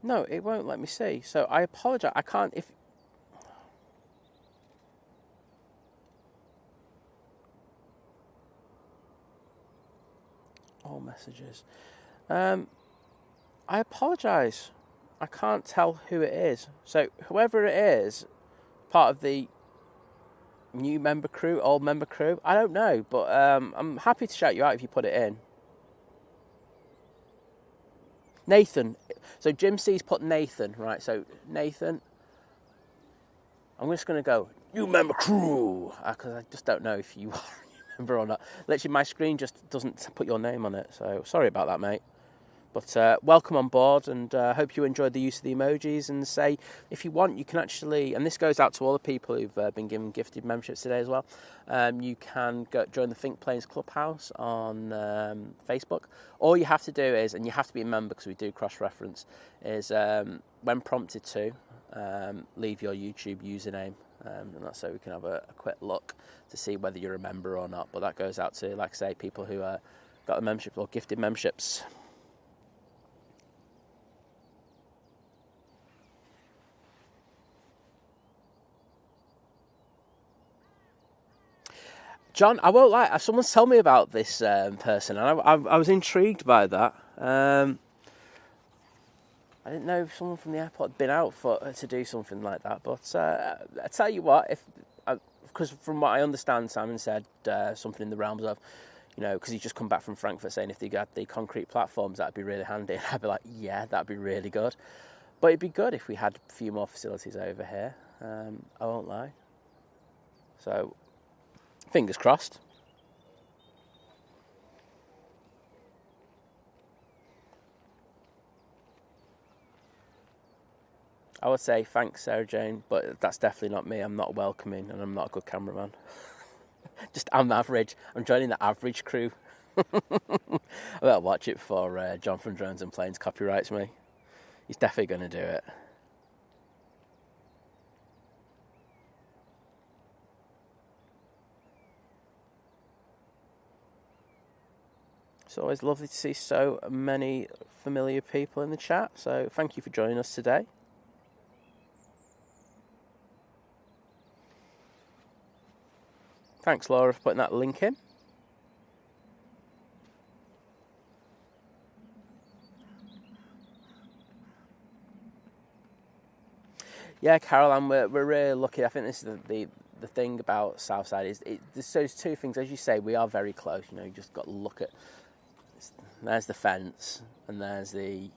No, it won't let me see. So I apologise. I can't... All messages. I apologise. I can't tell who it is. So whoever it is, part of the new member crew, old member crew, I don't know. But I'm happy to shout you out if you put it in. Nathan. So Jim C's put Nathan, right? So Nathan, I'm just going to go, new member crew, because I just don't know if you are a new member or not. Literally, my screen just doesn't put your name on it. So sorry about that, mate. But welcome on board, and hope you enjoyed the use of the emojis. And say, if you want, you can actually, and this goes out to all the people who've been given gifted memberships today as well, you can go join the Think Planes Clubhouse on Facebook. All you have to do is, and you have to be a member because we do cross-reference, is when prompted to, leave your YouTube username, and that's so we can have a quick look to see whether you're a member or not. But that goes out to, like I say, people who got the membership or gifted memberships. John, I won't lie, someone's told me about this person, and I was intrigued by that. I didn't know if someone from the airport had been out to do something like that, but I tell you what, because from what I understand, Simon said something in the realms of, because he's just come back from Frankfurt saying if they got the concrete platforms, that'd be really handy. And I'd be like, yeah, that'd be really good. But it'd be good if we had a few more facilities over here. I won't lie. So, fingers crossed. I would say thanks, Sarah Jane, but that's definitely not me. I'm not welcoming, and I'm not a good cameraman. Just I'm average. I'm joining the average crew. I better watch it before John from Drones and Planes copyrights me. He's definitely going to do it. It's always lovely to see so many familiar people in the chat, so thank you for joining us today. Thanks, Laura, for putting that link in. Yeah, Caroline, we're really lucky. I think this is the thing about Southside is there's those two things. As you say, we are very close. You just got to look at. There's the fence, and there's the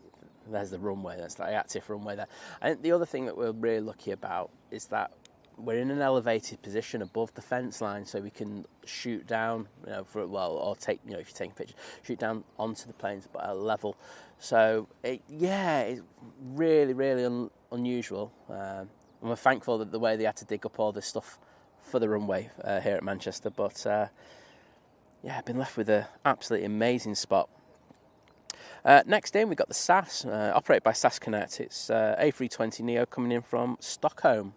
runway. That's the active runway there. I think the other thing that we're really lucky about is that we're in an elevated position above the fence line, so we can shoot down, or take, if you're taking pictures, shoot down onto the planes but at a level. So it's really, really unusual. And we're thankful that the way they had to dig up all this stuff for the runway here at Manchester. But I've been left with an absolutely amazing spot. Next in, we've got the SAS, operated by SAS Connect. It's A320 Neo coming in from Stockholm.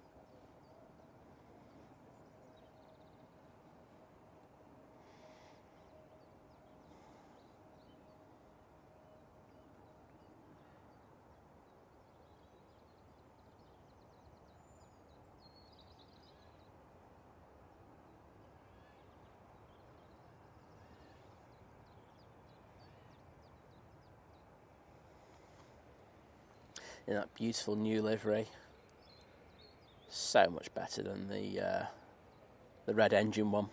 In that beautiful new livery, so much better than the red engine one.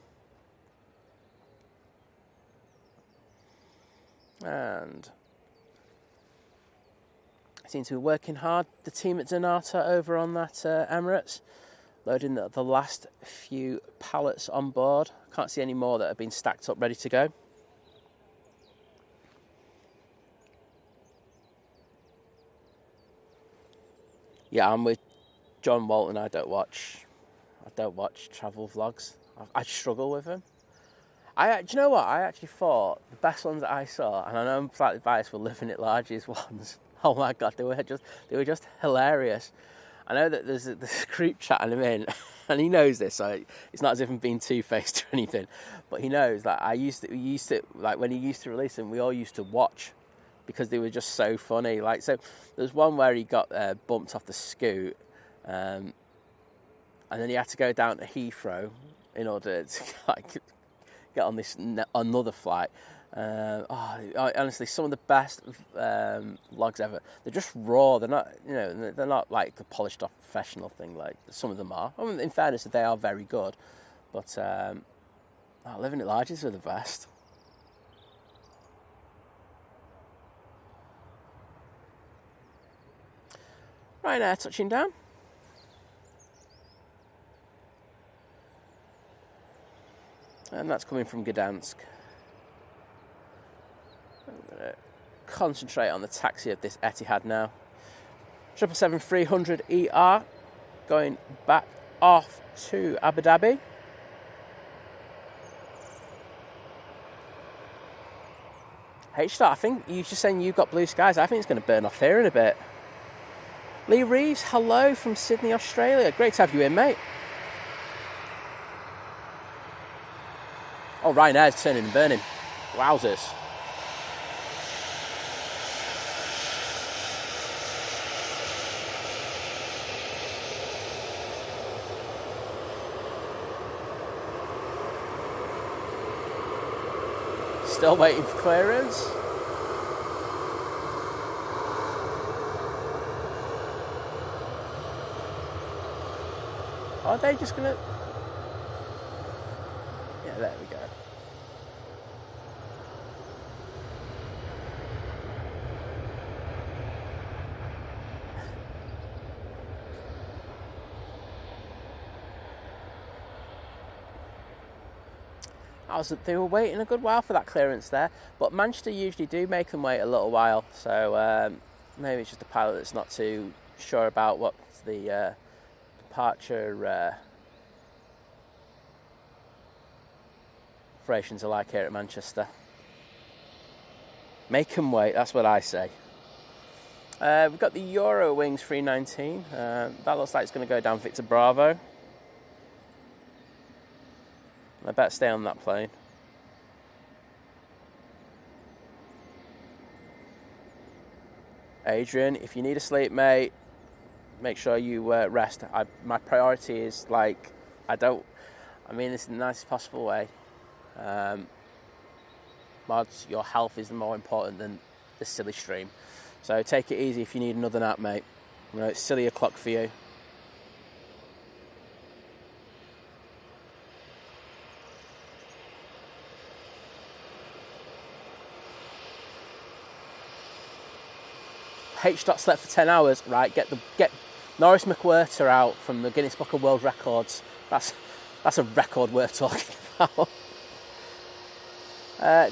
And I seem to be working hard. The team at Donata over on that Emirates, loading the last few pallets on board. Can't see any more that have been stacked up ready to go. Yeah, I'm with John Walton. I don't watch travel vlogs. I struggle with them. Do you know what? I actually thought the best ones that I saw, and I know I'm slightly biased for Living It Largest ones. Oh my god, they were just hilarious. I know that there's this group chatting him in, and he knows this. So it's not as if I'm being two-faced or anything, but he knows that we used to like when he used to release them, we all used to watch because they were just so funny. Like, so there's one where he got bumped off the scoot, and then he had to go down to Heathrow in order to get on this another flight. Honestly, some of the best vlogs ever. They're just raw. They're not, they're not like the polished off professional thing like some of them are. I mean, in fairness, they are very good, but Living It Largest are the best. Ryanair touching down. And that's coming from Gdansk. I'm going to concentrate on the taxi of this Etihad now. 777-300ER going back off to Abu Dhabi. H-Star, I think you're just saying you've got blue skies. I think it's going to burn off here in a bit. Lee Reeves, hello from Sydney, Australia. Great to have you in, mate. Oh, Ryanair's turning and burning. Wowzers. Still waiting for clearance. Are they just going to... Yeah, there we go. They were waiting a good while for that clearance there, but Manchester usually do make them wait a little while, so maybe it's just a pilot that's not too sure about what the departure operations are like here at Manchester. Make them wait, that's what I say. We've got the Eurowings 319, that looks like it's going to go down Victor Bravo. I better stay on that plane. Adrian, if you need a sleep, mate, make sure you rest. My priority is, like, I mean this in the nicest possible way. Mods, your health is more important than this silly stream. So take it easy if you need another nap, mate. You know, it's silly o'clock for you. H. slept for 10 hours, right? Get Norris McWhirter out from the Guinness Book of World Records. That's a record worth talking about.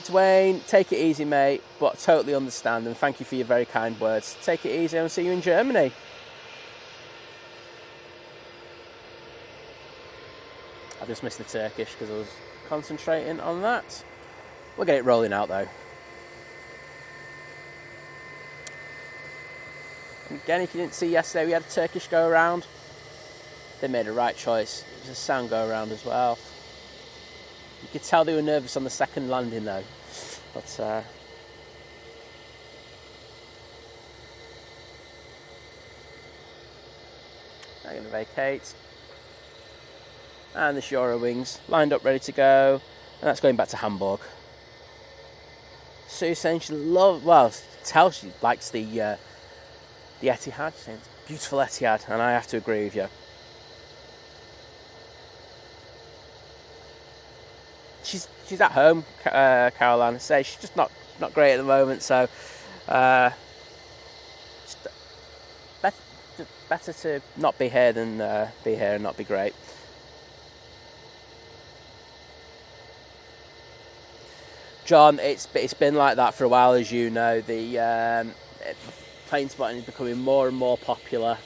Dwayne, take it easy, mate, but totally understand, and thank you for your very kind words. Take it easy, and I'll see you in Germany. I just missed the Turkish because I was concentrating on that. We'll get it rolling out though. Again, if you didn't see yesterday, we had a Turkish go around. They made a right choice. It was a sound go around as well. You could tell they were nervous on the second landing though. But I'm going to vacate. And the Eurowings lined up, ready to go. And that's going back to Hamburg. Sue saying she tells she likes the Etihad. She's saying it's a beautiful Etihad, and I have to agree with you. She's at home, Caroline. Say she's just not great at the moment, so better to not be here than be here and not be great. John, it's been like that for a while, as you know. The plane spotting is becoming more and more popular.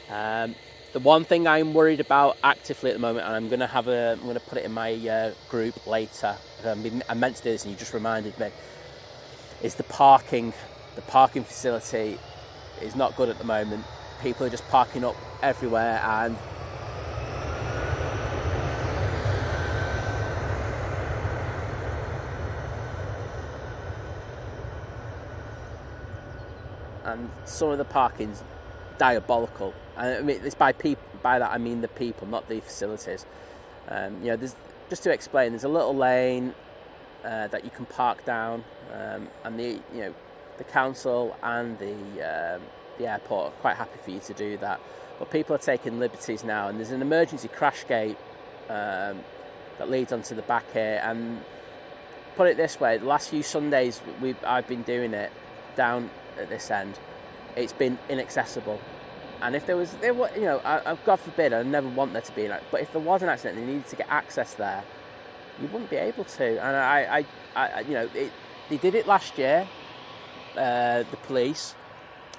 The one thing I'm worried about actively at the moment, and I'm going to put it in my group later. I meant to do this, and you just reminded me. Is the parking? The parking facility is not good at the moment. People are just parking up everywhere, and some of the parking's diabolical. I mean, it's by that I mean the people, not the facilities. There's, just to explain, there's a little lane that you can park down, and the council and the airport are quite happy for you to do that. But people are taking liberties now, and there's an emergency crash gate that leads onto the back here. And put it this way, the last few Sundays I've been doing it down at this end. It's been inaccessible. And if God forbid, I never want there to be but if there was an accident and you needed to get access there, you wouldn't be able to. And they did it last year, the police,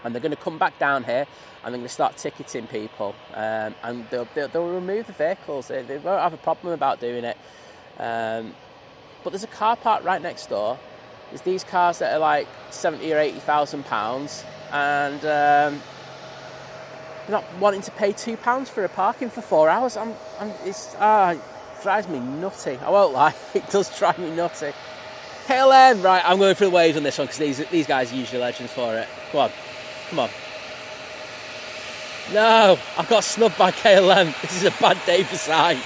and they're going to come back down here and they're going to start ticketing people, and they'll remove the vehicles. They won't have a problem about doing it. But there's a car park right next door. There's these cars that are like £70,000 or £80,000, and they're not wanting to pay £2 for a parking for 4 hours. It drives me nutty. I won't lie, it does drive me nutty. KLM, right, I'm going for the waves on this one because these guys are usually legends for it. Come on. No, I've got snubbed by KLM. This is a bad day for sight.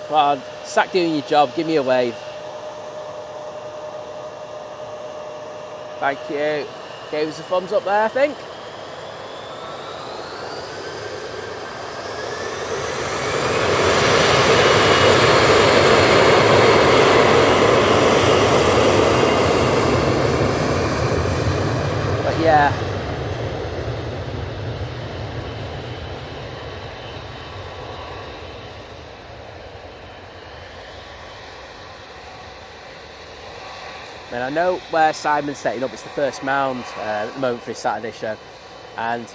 Come on, sack doing your job, give me a wave. Thank you. Gave us a thumbs up there, I think. But yeah. And I know where Simon's setting up, it's the first mound at the moment for his Saturday show. And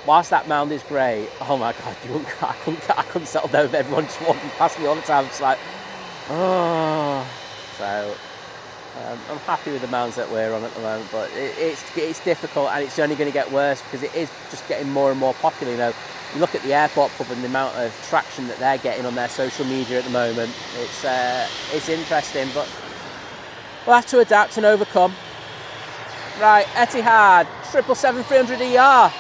whilst that mound is great, oh my God, I couldn't settle down with everyone just walking past me all the time. It's like, oh. So I'm happy with the mounds that we're on at the moment, but it's difficult, and it's only going to get worse because it is just getting more and more popular. You know, you look at the airport pub and the amount of traction that they're getting on their social media at the moment. It's interesting, but we'll have to adapt and overcome. Right, Etihad, 777-300ER.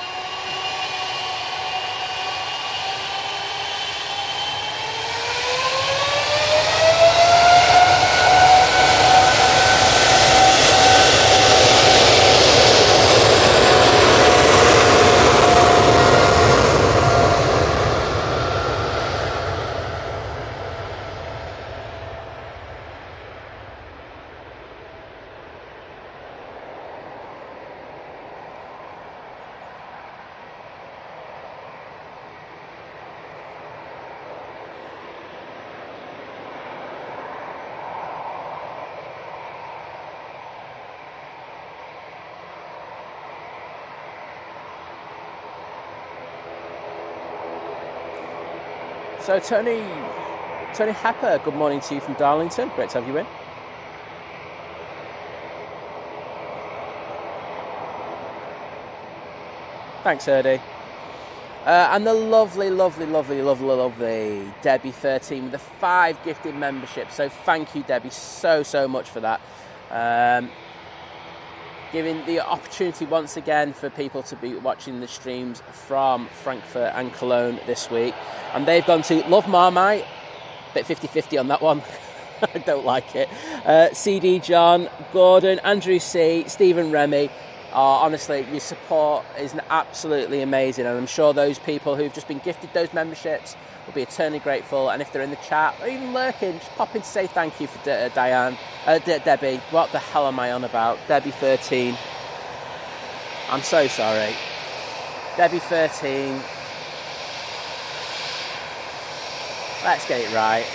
So Tony Hepper, good morning to you from Darlington. Great to have you in. Thanks, Erdy. And the lovely Debbie 13 with the 5 gifted memberships. So thank you, Debbie, so much for that. Giving the opportunity once again for people to be watching the streams from Frankfurt and Cologne this week. And they've gone to Love Marmite, bit 50-50 on that one. I don't like it. CD John, Gordon, Andrew C, Stephen Remy. Honestly, your support is absolutely amazing, and I'm sure those people who've just been gifted those memberships will be eternally grateful. And if they're in the chat or even lurking, just pop in to say thank you for Debbie. What the hell am I on about? Debbie 13. I'm so sorry. Debbie 13. Let's get it right.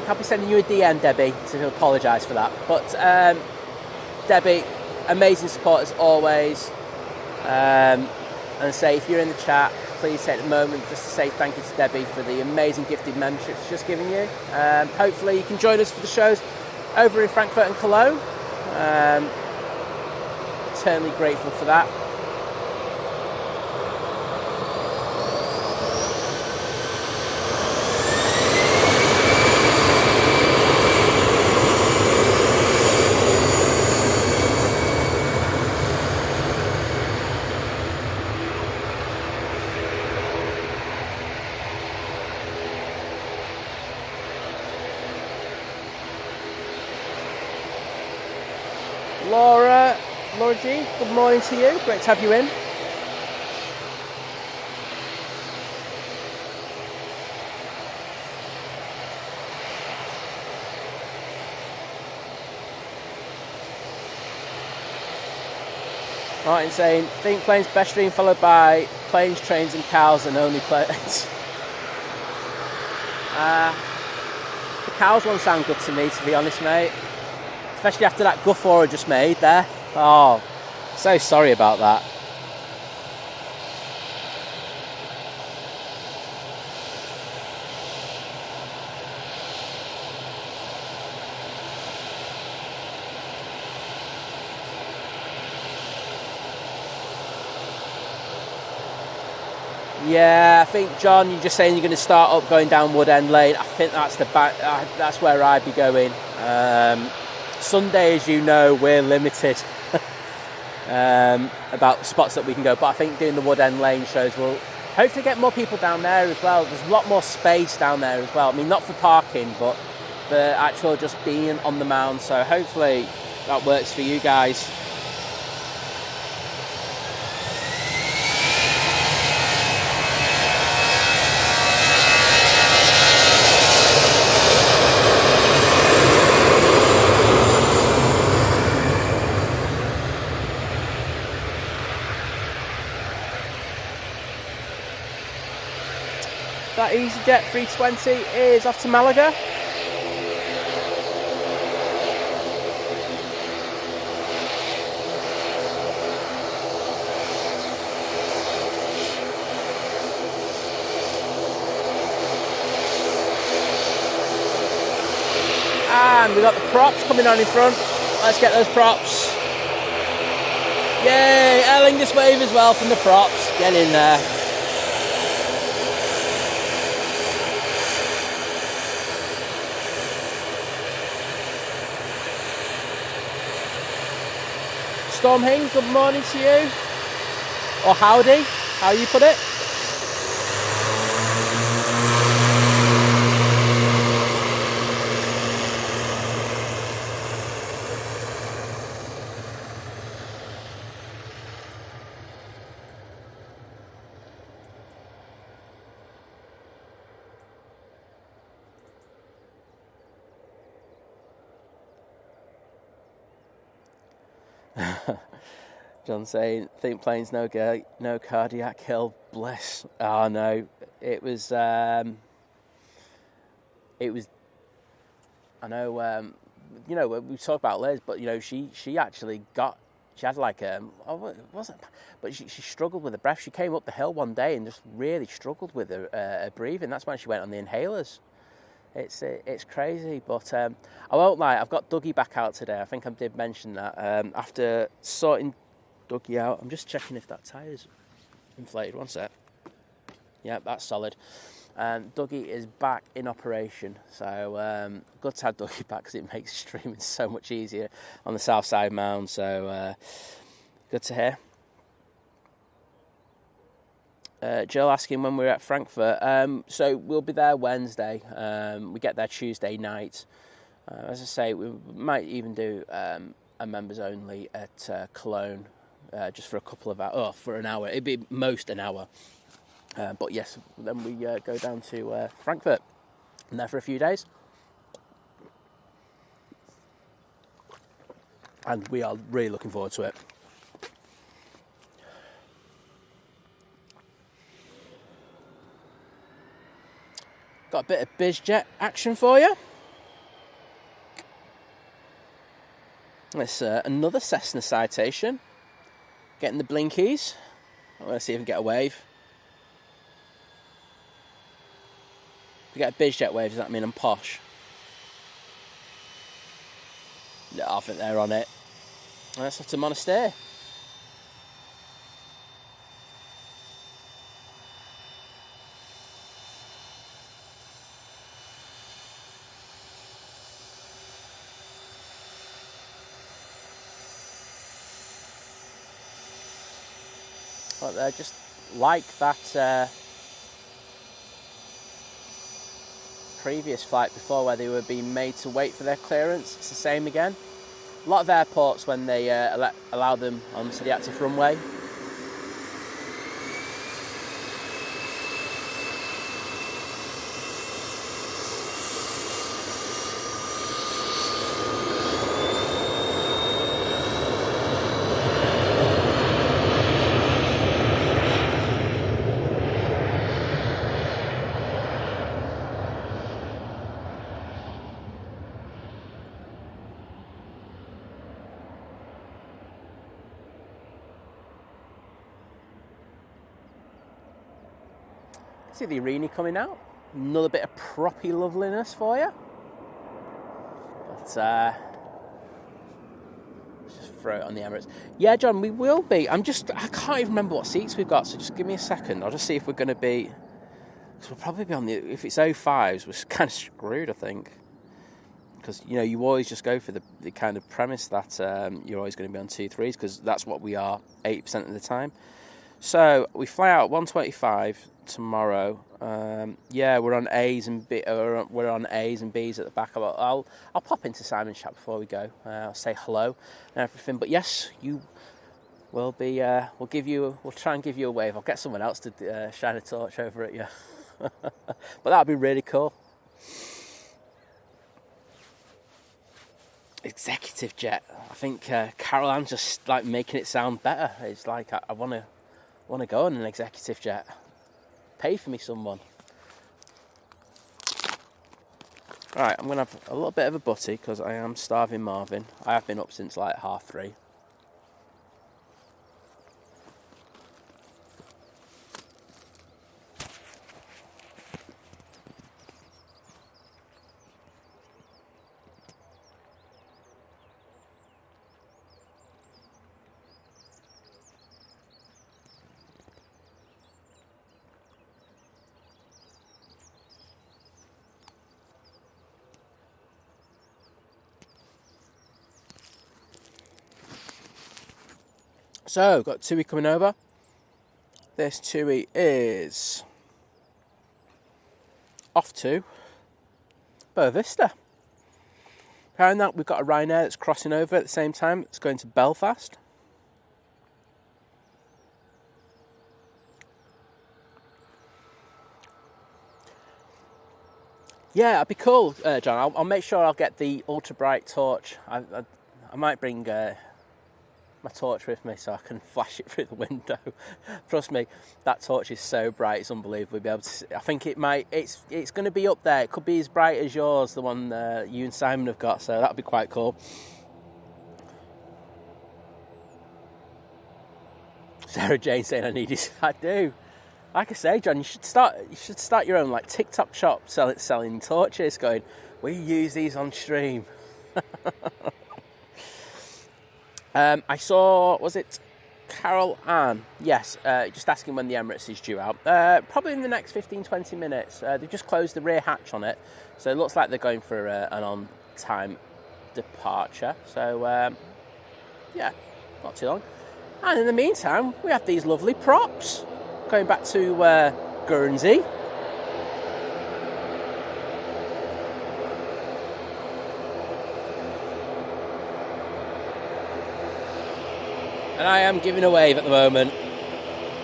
I'll be sending you a DM, Debbie, to apologise for that. But Debbie, amazing support as always. And say, if you're in the chat, please take a moment just to say thank you to Debbie for the amazing gifted membership she's just given you. Hopefully you can join us for the shows over in Frankfurt and Cologne. Eternally grateful for that. Laura G, good morning to you. Great to have you in. Martin saying, think planes best dream followed by planes, trains and cows and only planes. The cows one sound good to me, to be honest, mate. Especially after that guffaw I just made there. Oh, so sorry about that. Yeah, I think, John, you're just saying you're going to start up going down Wood End Lane. I think that's the back. That's where I'd be going. Sunday, as you know, we're limited about spots that we can go. But I think doing the Wood End Lane shows will hopefully get more people down there as well. There's a lot more space down there as well. I mean, not for parking, but for actual just being on the mound. So hopefully that works for you guys. That EasyJet 320 is off to Malaga. And we've got the props coming on in front. Let's get those props. Yay, Aer Lingus wave as well from the props. Get in there. Storm Hing, good morning to you. Or howdy, how you put it. John saying, think planes, no cardiac kill, bliss. Oh no, it was, I know, you know, we talk about Liz, but you know, she actually had like, it wasn't, but she struggled with her breath. She came up the hill one day and just really struggled with her breathing. That's when she went on the inhalers. It's crazy, but I won't lie, I've got Dougie back out today. I think I did mention that. After sorting Dougie out, I'm just checking if that tyre's inflated. One sec. Yeah, that's solid. Dougie is back in operation, so good to have Dougie back because it makes streaming so much easier on the south side mound, so good to hear. Jill asking when we're at Frankfurt. So we'll be there Wednesday. We get there Tuesday night. As I say, we might even do a members only at Cologne, just for a couple of hours. Oh, for an hour. It'd be most an hour. But yes, then we go down to Frankfurt. I'm there for a few days. And we are really looking forward to it. Got a bit of BizJet action for you. It's another Cessna citation. Getting the blinkies. I'm going to see if I can get a wave. If you get a BizJet wave, does that mean I'm posh? No, I think they're on it. Let's have to Monastery. But they're just like that previous flight before where they were being made to wait for their clearance. It's the same again. A lot of airports, when they allow them onto the active runway, See the Irini coming out. Another bit of proppy loveliness for you. But let's just throw it on the Emirates. Yeah, John, we will be. I can't even remember what seats we've got, so just give me a second. I'll just see if we're going to be... Because we'll probably be on the... If it's 05s, we're kind of screwed, I think. Because, you know, you always just go for the kind of premise that you're always going to be on 2-3s, because that's what we are 80% of the time. So we fly out 1:25 tomorrow. Yeah, we're on A's and we're on A's and B's at the back. I'll pop into Simon's chat before we go. I'll say hello and everything. But yes, you will be. We'll try and give you a wave. I'll get someone else to shine a torch over at you. But that'd be really cool. Executive jet. I think Carol Ann's just like making it sound better. It's like I want to go on an executive jet. Pay for me, someone. Right, I'm gonna have a little bit of a butty because I am starving Marvin. I have been up since like 3:30. So, got Tui coming over. This Tui is off to Boa Vista. Behind that, we've got a Ryanair that's crossing over at the same time. It's going to Belfast. Yeah, it'd be cool, John. I'll make sure I'll get the ultra bright torch. I might bring my torch with me so I can flash it through the window. Trust me, that torch is so bright, it's unbelievable. We'll be able to see. I think it's going to be up there. It could be as bright as yours, the one you and Simon have got, so that'd be quite cool. Sarah Jane saying I need it. I do. Like I say, John, you should start your own like TikTok shop selling torches, going, we use these on stream. I saw, was it Carol Ann? Yes, just asking when the Emirates is due out. Probably in the next 15-20 minutes. They've just closed the rear hatch on it, so it looks like they're going for an on-time departure. So, yeah, not too long. And in the meantime, we have these lovely props. Going back to Guernsey. And I am giving a wave at the moment.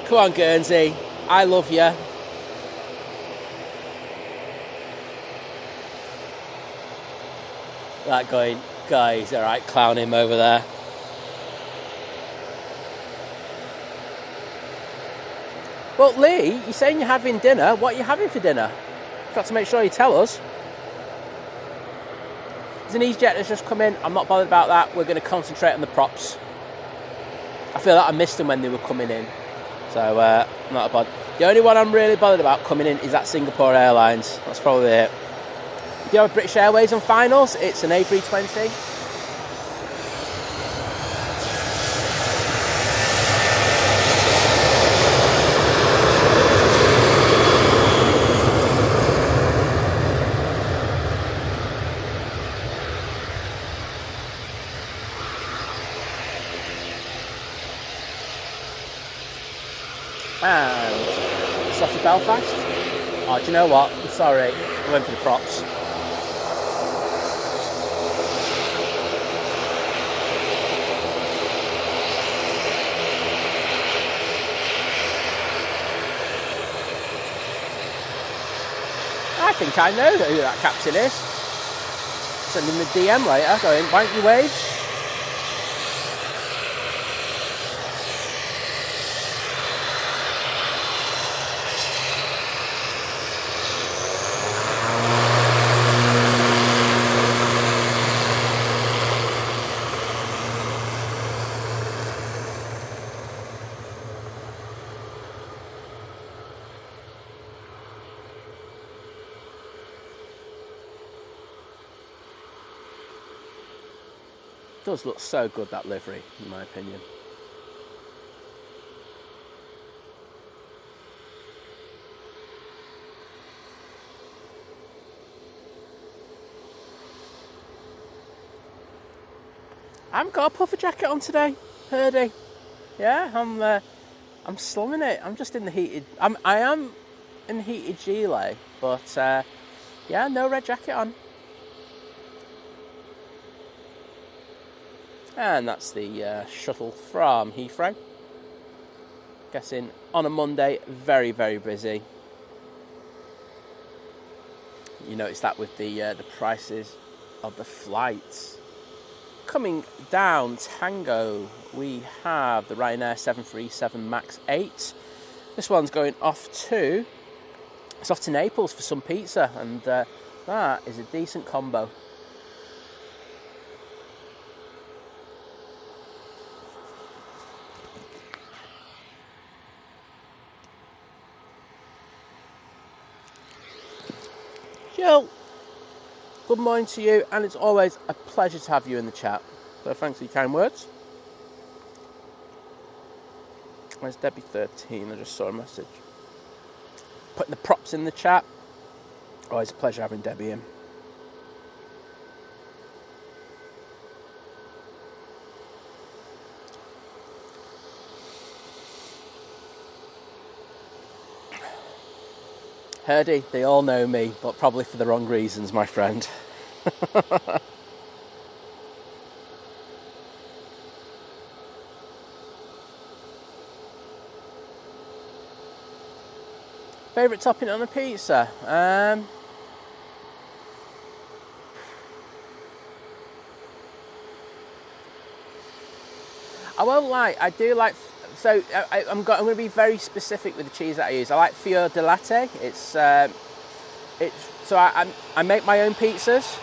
Come on, Guernsey. I love you. That going, guys, all right, clown him over there. Well, Lee, you're saying you're having dinner. What are you having for dinner? You've got to make sure you tell us. There's an EasyJet that's just come in. I'm not bothered about that. We're going to concentrate on the props. I feel like I missed them when they were coming in. So, not a bother. The only one I'm really bothered about coming in is that Singapore Airlines. That's probably it. Do you have British Airways on finals? It's an A320. And it's off to Belfast. Oh, do you know what? I'm sorry. I went for the props. I think I know who that captain is. Send him the DM later going, why don't you wave? does look so good, that livery, in my opinion. I haven't got a puffer jacket on today, Purdy. Yeah, I'm slumming it. I'm just in the heated. I am in the heated gilet, but yeah, no red jacket on. And that's the shuttle from Heathrow. Guessing on a Monday, very, very busy. You notice that with the prices of the flights. Coming down Tango, we have the Ryanair 737 MAX 8. This one's going off to Naples for some pizza, and that is a decent combo. Jill, good morning to you, and it's always a pleasure to have you in the chat. So thanks for your kind words. Where's Debbie 13? I just saw a message. Putting the props in the chat. Always a pleasure having Debbie in. Herdy, they all know me, but probably for the wrong reasons, my friend. Favourite topping on a pizza? I won't lie, I do like. So I'm going to be very specific with the cheese that I use. I like fior di latte. So I make my own pizzas.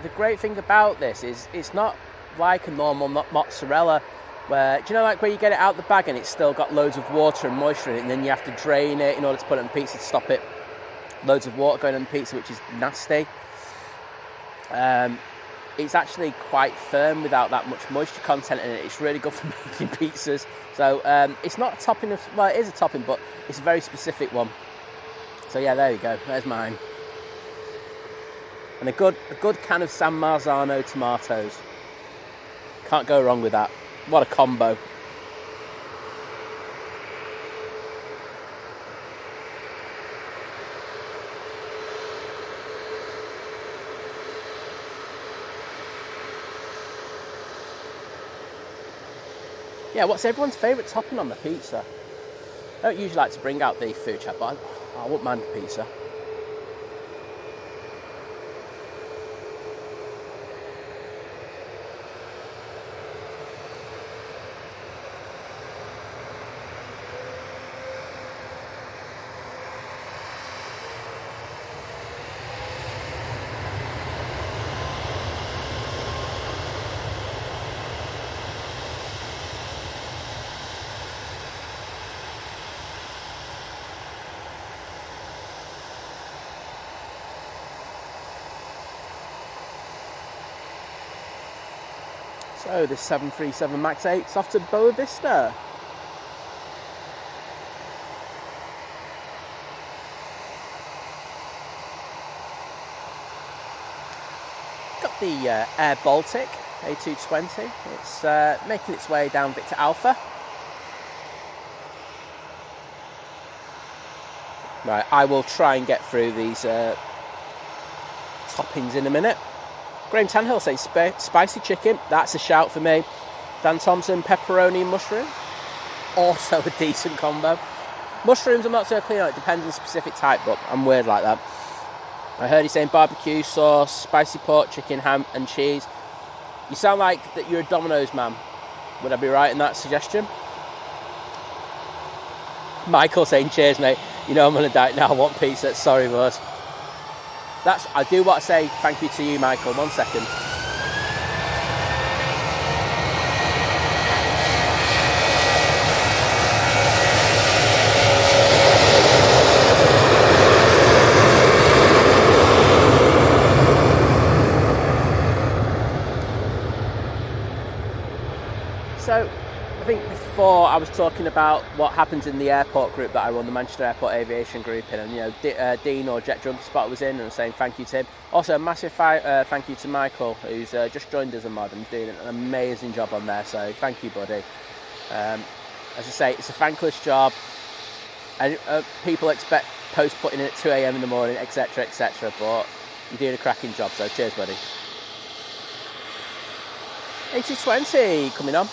The great thing about this is it's not like a normal mozzarella where, do you know, like where you get it out the bag and it's still got loads of water and moisture in it, and then you have to drain it in order to put it on pizza to stop it. Loads of water going on the pizza, which is nasty. It's actually quite firm without that much moisture content in it. It's really good for making pizzas. So it's not a topping of, well, it is a topping, but it's a very specific one. So yeah, there you go. There's mine. And a good can of San Marzano tomatoes. Can't go wrong with that. What a combo. Yeah, what's everyone's favourite topping on the pizza? I don't usually like to bring out the food chat, but I wouldn't mind the pizza. So this 737 MAX 8's off to Boa Vista. Got the Air Baltic A320. It's making its way down Victor Alpha. Right, I will try and get through these toppings in a minute. Graham Tanhill says spicy chicken. That's a shout for me. Dan Thompson, pepperoni and mushroom. Also a decent combo. Mushrooms, I'm not so clear on. It depends on the specific type, but I'm weird like that. I heard you saying barbecue sauce, spicy pork, chicken, ham and cheese. You sound like that you're a Domino's man. Would I be right in that suggestion? Michael saying cheers, mate. You know I'm on a diet now. I want pizza. Sorry, bud. I do want to say thank you to you, Michael. 1 second. So, I think before I was talking about what happens in the airport group that I run, the Manchester Airport Aviation group, and you know, Dean or Jet Drunk Spot was in and saying thank you to him. Also, a massive thank you to Michael, who's just joined as a mod and doing an amazing job on there. So thank you, buddy. As I say, it's a thankless job, and people expect post putting in at 2 a.m. in the morning, etc., etc. But you're doing a cracking job. So cheers, buddy. A320 coming on.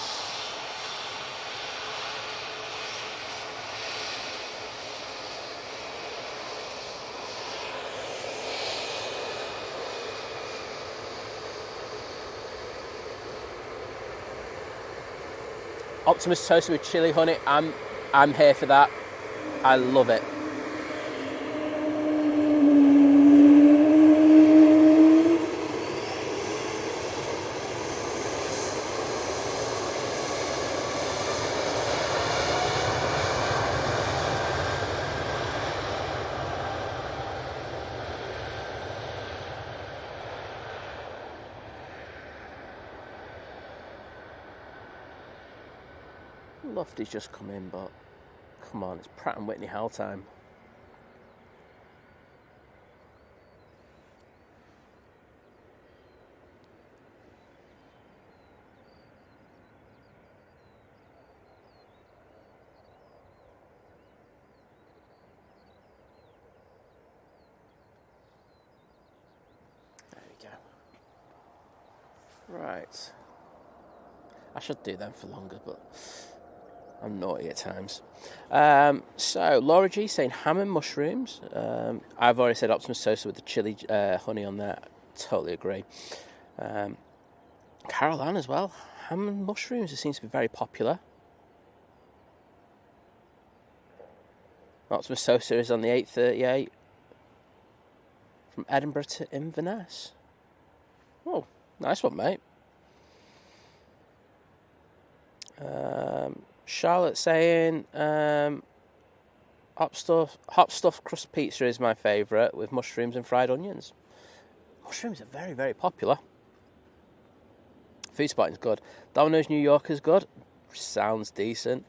Optimus toasted with chili honey. I'm here for that. I love it. Lofty's just come in, but come on, it's Pratt and Whitney hell time. There we go. Right. I should do them for longer, but I'm naughty at times. So, Laura G saying ham and mushrooms. I've already said Optimus toasted with the chili honey on there. Totally agree. Carol Ann as well. Ham and mushrooms. It seems to be very popular. Optimus toaster is on the 838 from Edinburgh to Inverness. Oh, nice one, mate. Charlotte saying hot stuffed crust pizza is my favourite with mushrooms and fried onions. Mushrooms are very, very popular. Food Spotting's good. Domino's New York is good. Sounds decent.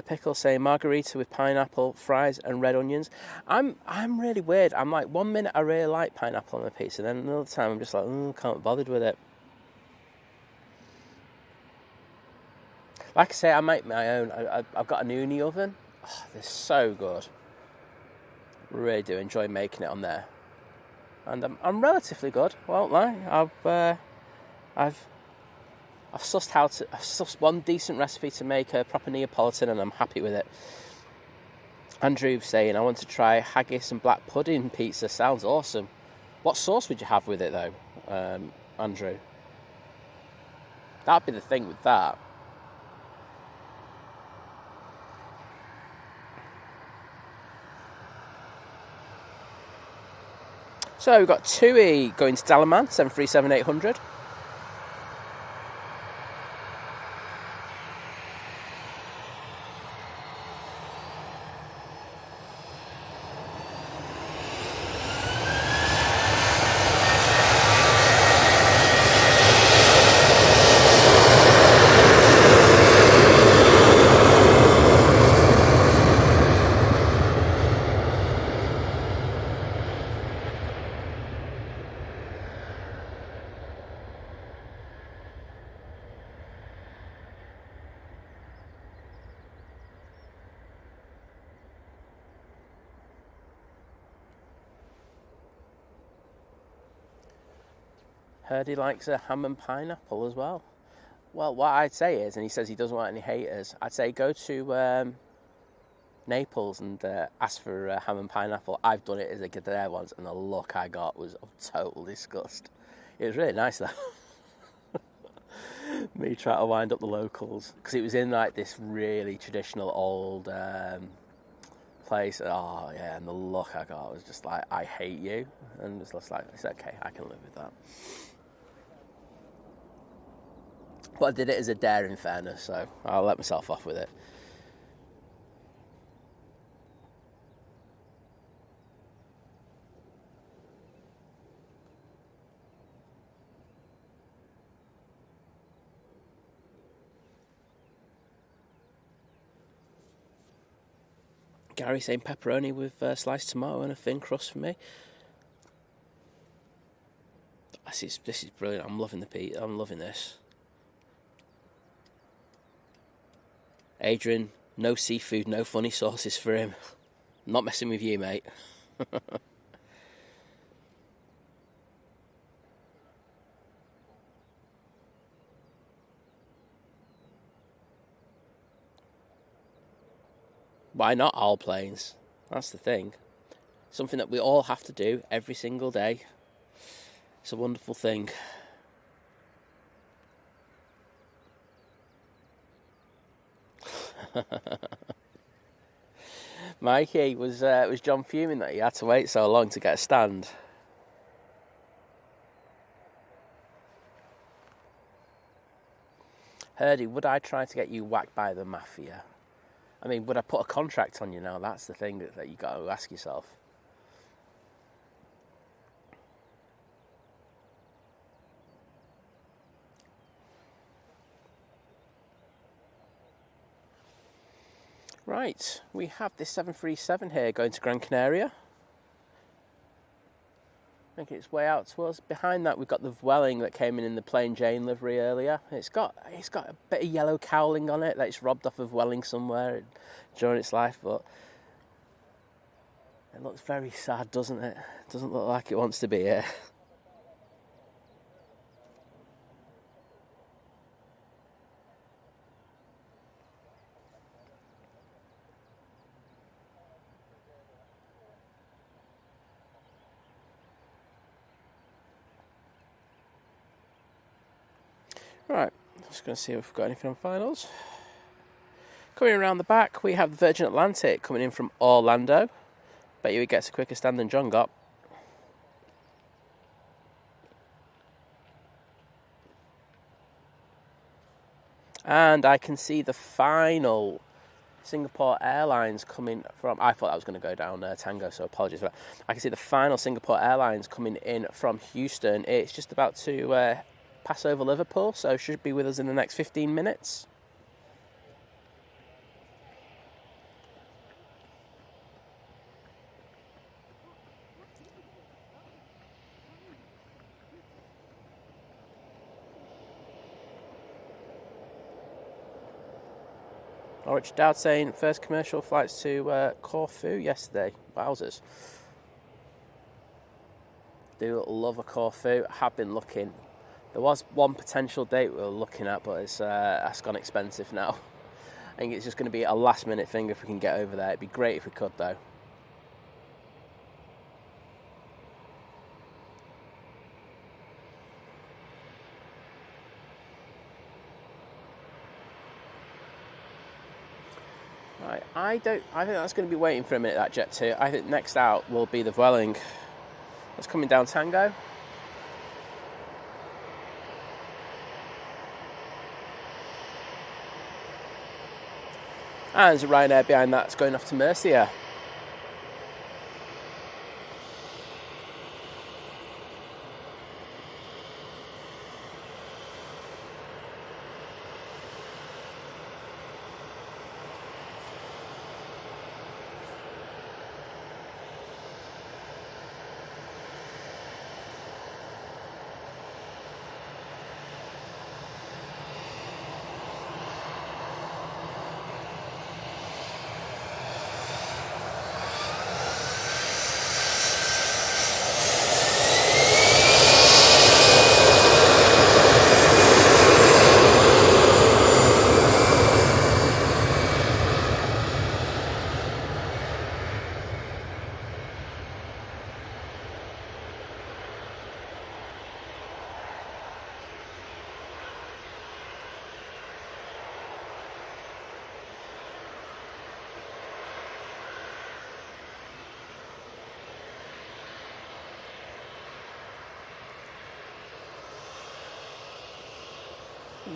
Pickle saying margarita with pineapple, fries and red onions. I'm really weird. I'm like, 1 minute I really like pineapple on my pizza, then another time I'm just like, can't be bothered with it. Like I say, I make my own. I've got an uni oven. Oh, they're so good. Really do enjoy making it on there, and I'm relatively good. I won't lie. I've sussed one decent recipe to make a proper Neapolitan, and I'm happy with it. Andrew saying I want to try haggis and black pudding pizza. Sounds awesome. What sauce would you have with it though, Andrew? That'd be the thing with that. So we've got Tui going to Dalaman, 737-800. Heard he likes a ham and pineapple as well. Well, what I'd say is, and he says he doesn't want any haters, I'd say go to Naples and ask for ham and pineapple. I've done it as a kid there once, and the look I got was of total disgust. It was really nice though. Me trying to wind up the locals, because it was in like this really traditional old place. Oh yeah, and the look I got was just like, I hate you, and it's just like, it's okay, I can live with that. But I did it as a dare, in fairness, so I'll let myself off with it. Gary saying pepperoni with sliced tomato and a thin crust for me. This is brilliant. I'm loving the Pete. I'm loving this. Adrian, no seafood, no funny sauces for him. Not messing with you, mate. Why not all planes? That's the thing. Something that we all have to do every single day. It's a wonderful thing. Mikey, was John fuming that he had to wait so long to get a stand? Herdy, would I try to get you whacked by the mafia? I mean, would I put a contract on you now? That's the thing that you got to ask yourself. Right, we have this 737 here going to Gran Canaria. Making its way out to us. Behind that, we've got the Vueling that came in the plain Jane livery earlier. It's got a bit of yellow cowling on it that it's robbed off of Vueling somewhere during its life, but it looks very sad, doesn't it? It doesn't look like it wants to be here. Right, just going to see if we've got anything on finals. Coming around the back, we have the Virgin Atlantic coming in from Orlando. Bet you it gets a quicker stand than John got. And I can see the final Singapore Airlines coming from... I thought I was going to go down Tango, so apologies for that. I can see the final Singapore Airlines coming in from Houston. It's just about to pass over Liverpool, so should be with us in the next 15 minutes. Richard Dowd saying first commercial flights to Corfu yesterday. Wowzers. Do love a Corfu. Have been looking. There was one potential date we were looking at, but that's gone expensive now. I think it's just going to be a last minute thing if we can get over there. It'd be great if we could, though. Right, I think that's going to be waiting for a minute, that Jet 2. I think next out will be the Vueling. It's coming down Tango. And there's a Ryanair behind that. It's going off to Murcia.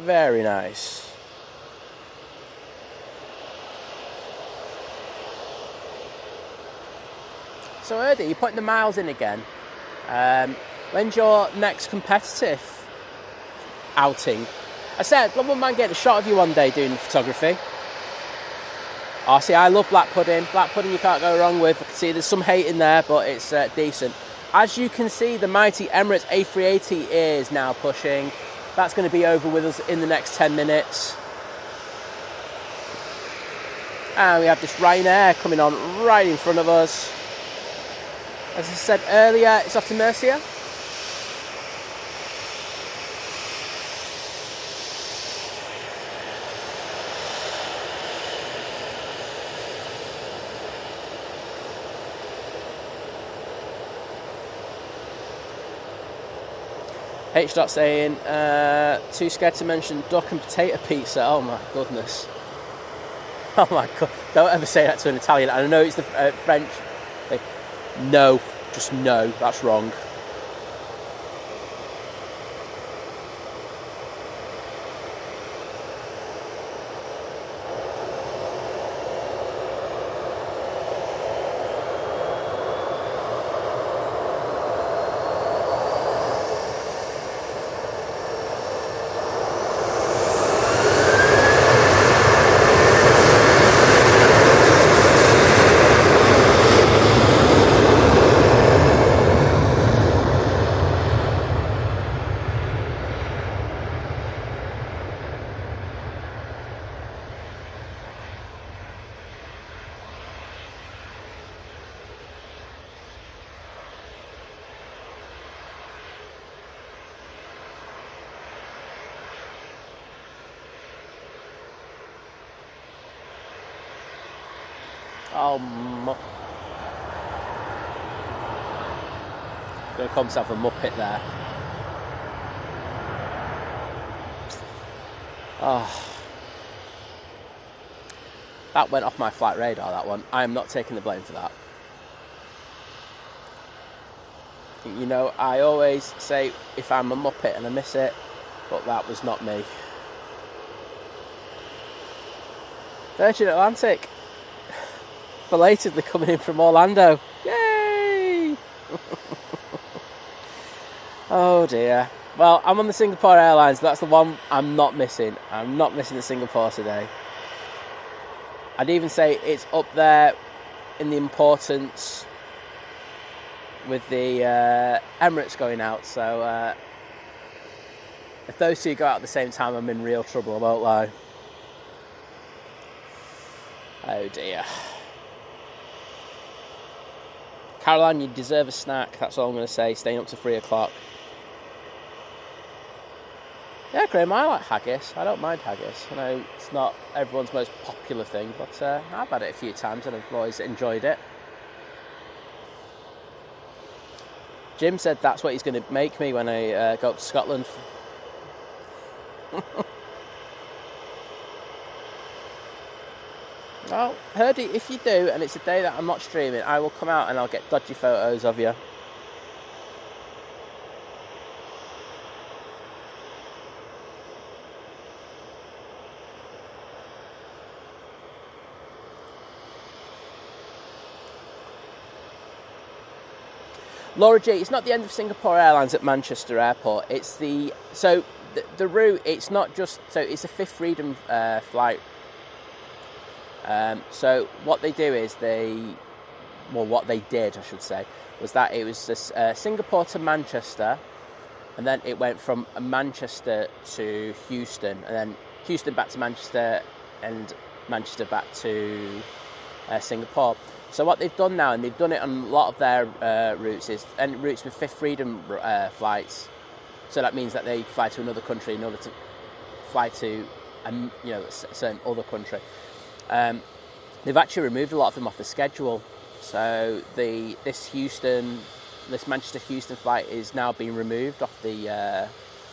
Very nice. So Erdy, you're putting the miles in again. When's your next competitive outing? I said, I wouldn't mind getting a shot of you one day doing photography. Oh, see, I love black pudding. Black pudding you can't go wrong with. I can see there's some hate in there, but it's decent. As you can see, the mighty Emirates A380 is now pushing. That's going to be over with us in the next 10 minutes. And we have this Ryanair coming on right in front of us. As I said earlier, it's off to Murcia. H. Dot saying, too scared to mention duck and potato pizza. Oh my goodness. Oh my god. Don't ever say that to an Italian. I know it's the French thing. No. Just no. That's wrong. Oh, gonna call himself a muppet there. Oh, that went off my flight radar, that one. I am not taking the blame for that. You know, I always say if I'm a muppet and I miss it, but that was not me. Virgin Atlantic. Belatedly coming in from Orlando. Yay! Oh dear. Well, I'm on the Singapore Airlines. That's the one I'm not missing. I'm not missing the Singapore today. I'd even say it's up there in the importance with the Emirates going out. So if those two go out at the same time, I'm in real trouble, I won't lie. Oh dear. Caroline, you deserve a snack. That's all I'm going to say. Staying up to 3 o'clock. Yeah, Graham, I like haggis. I don't mind haggis. I know it's not everyone's most popular thing, but I've had it a few times and I've always enjoyed it. Jim said that's what he's going to make me when I go up to Scotland. Well, Herdy, if you do, and it's a day that I'm not streaming, I will come out and I'll get dodgy photos of you. Laura G, it's not the end of Singapore Airlines at Manchester Airport. It's the route. It's not just it's a Fifth Freedom flight. So what they do is what they did, I should say, was that it was Singapore to Manchester, and then it went from Manchester to Houston, and then Houston back to Manchester, and Manchester back to Singapore. So what they've done now, and they've done it on a lot of their routes, is routes with Fifth Freedom flights. So that means that they fly to another country in order to fly to a certain other country. They've actually removed a lot of them off the schedule. So this Manchester Houston flight is now being removed off the.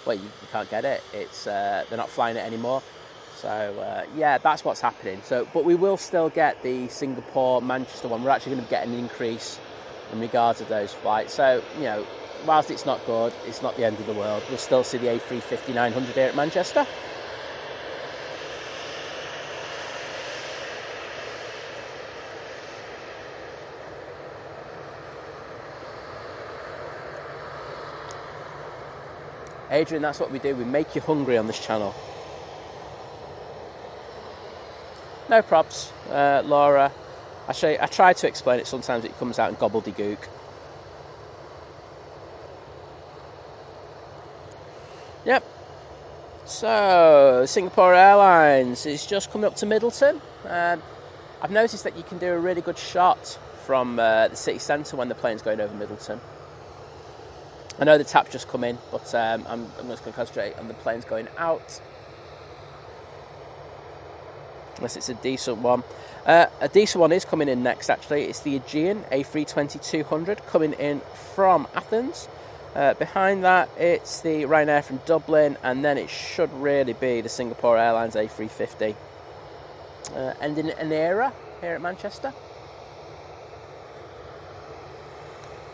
You can't get it. It's they're not flying it anymore. So yeah, that's what's happening. So, but we will still get the Singapore Manchester one. We're actually going to get an increase in regards to those flights. So whilst it's not good, it's not the end of the world. We'll still see the A350-900 here at Manchester. Adrian, that's what we do. We make you hungry on this channel. No props, Laura. I try to explain it. Sometimes it comes out in gobbledygook. Yep. So, Singapore Airlines is just coming up to Middleton. I've noticed that you can do a really good shot from the city centre when the plane's going over Middleton. I know the tap's just come in, but I'm just going to concentrate on the planes going out. Unless it's a decent one. A decent one is coming in next, actually. It's the Aegean A320-200 coming in from Athens. Behind that, it's the Ryanair from Dublin, and then it should really be the Singapore Airlines A350. Ending in an era here at Manchester.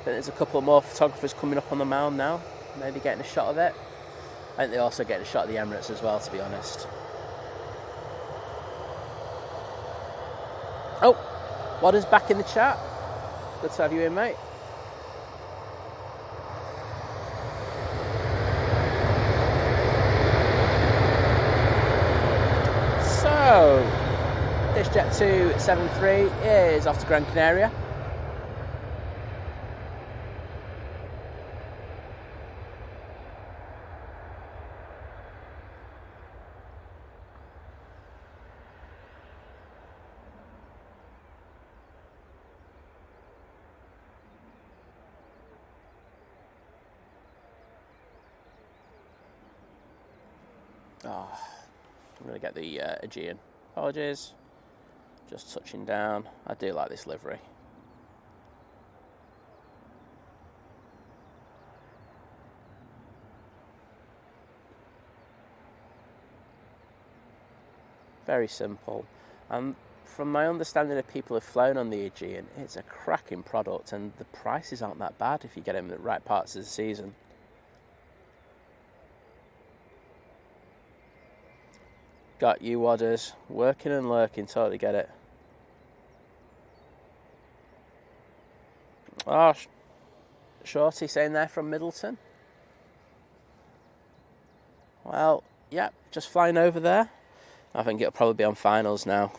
There's a couple more photographers coming up on the mound now, maybe getting a shot of it. I think they also get a shot of the Emirates as well, to be honest. Oh, Wadder's back in the chat. Good to have you in, mate. So, this Jet 273 is off to Gran Canaria. Oh, I'm going to get the Aegean. Apologies. Just touching down. I do like this livery. Very simple. And from my understanding of people who've flown on the Aegean, it's a cracking product and the prices aren't that bad if you get them in the right parts of the season. Got you, Wadders. Working and lurking, totally get it. Oh, Shorty saying they're from Middleton. Well, yeah, just flying over there. I think it'll probably be on finals now.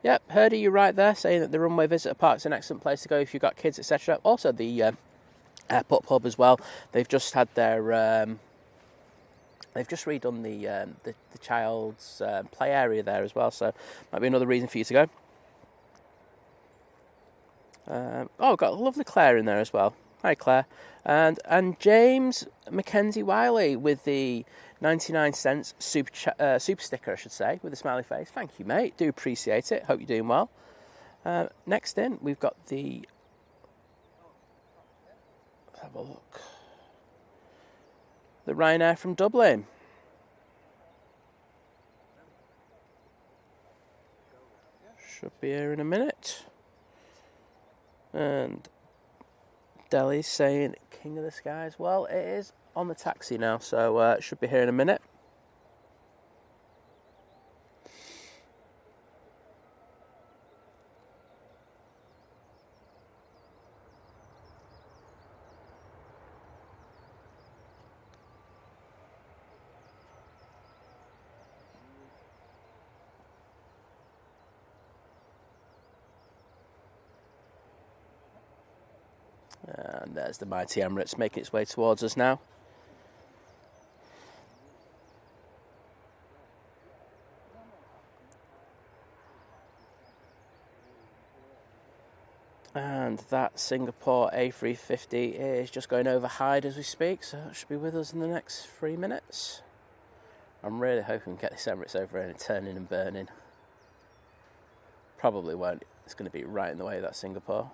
Yep, heard of you right there, saying that the Runway Visitor Park's an excellent place to go if you've got kids, etc. Also, the airport pub as well. They've just had their they've just redone the child's play area there as well, so might be another reason for you to go. Oh, got a lovely Claire in there as well. Hi, Claire. And James Mackenzie Wiley with the 99 cents super sticker, I should say, with a smiley face. Thank you, mate. Do appreciate it. Hope you're doing well. Next in, we've got the... Let's have a look. The Ryanair from Dublin. Should be here in a minute. And Delhi's saying King of the Skies. Well, it is on the taxi now, so it should be here in a minute. And there's the mighty Emirates making its way towards us now. And that Singapore A350 is just going over Hyde as we speak, so it should be with us in the next 3 minutes. I'm really hoping we get this Emirates over here and turning and burning. Probably won't. It's going to be right in the way of that Singapore.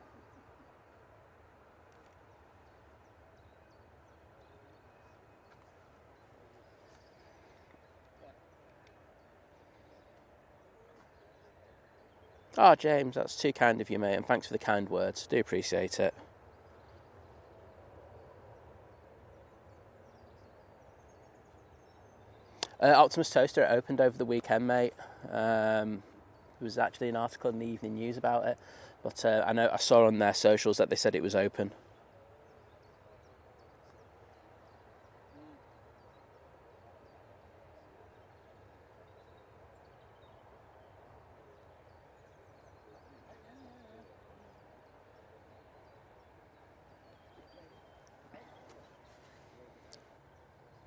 Oh, James, that's too kind of you, mate, and thanks for the kind words. Do appreciate it. Optimus Toaster, it opened over the weekend, mate. There was actually an article in the Evening News about it, but I saw on their socials that they said it was open.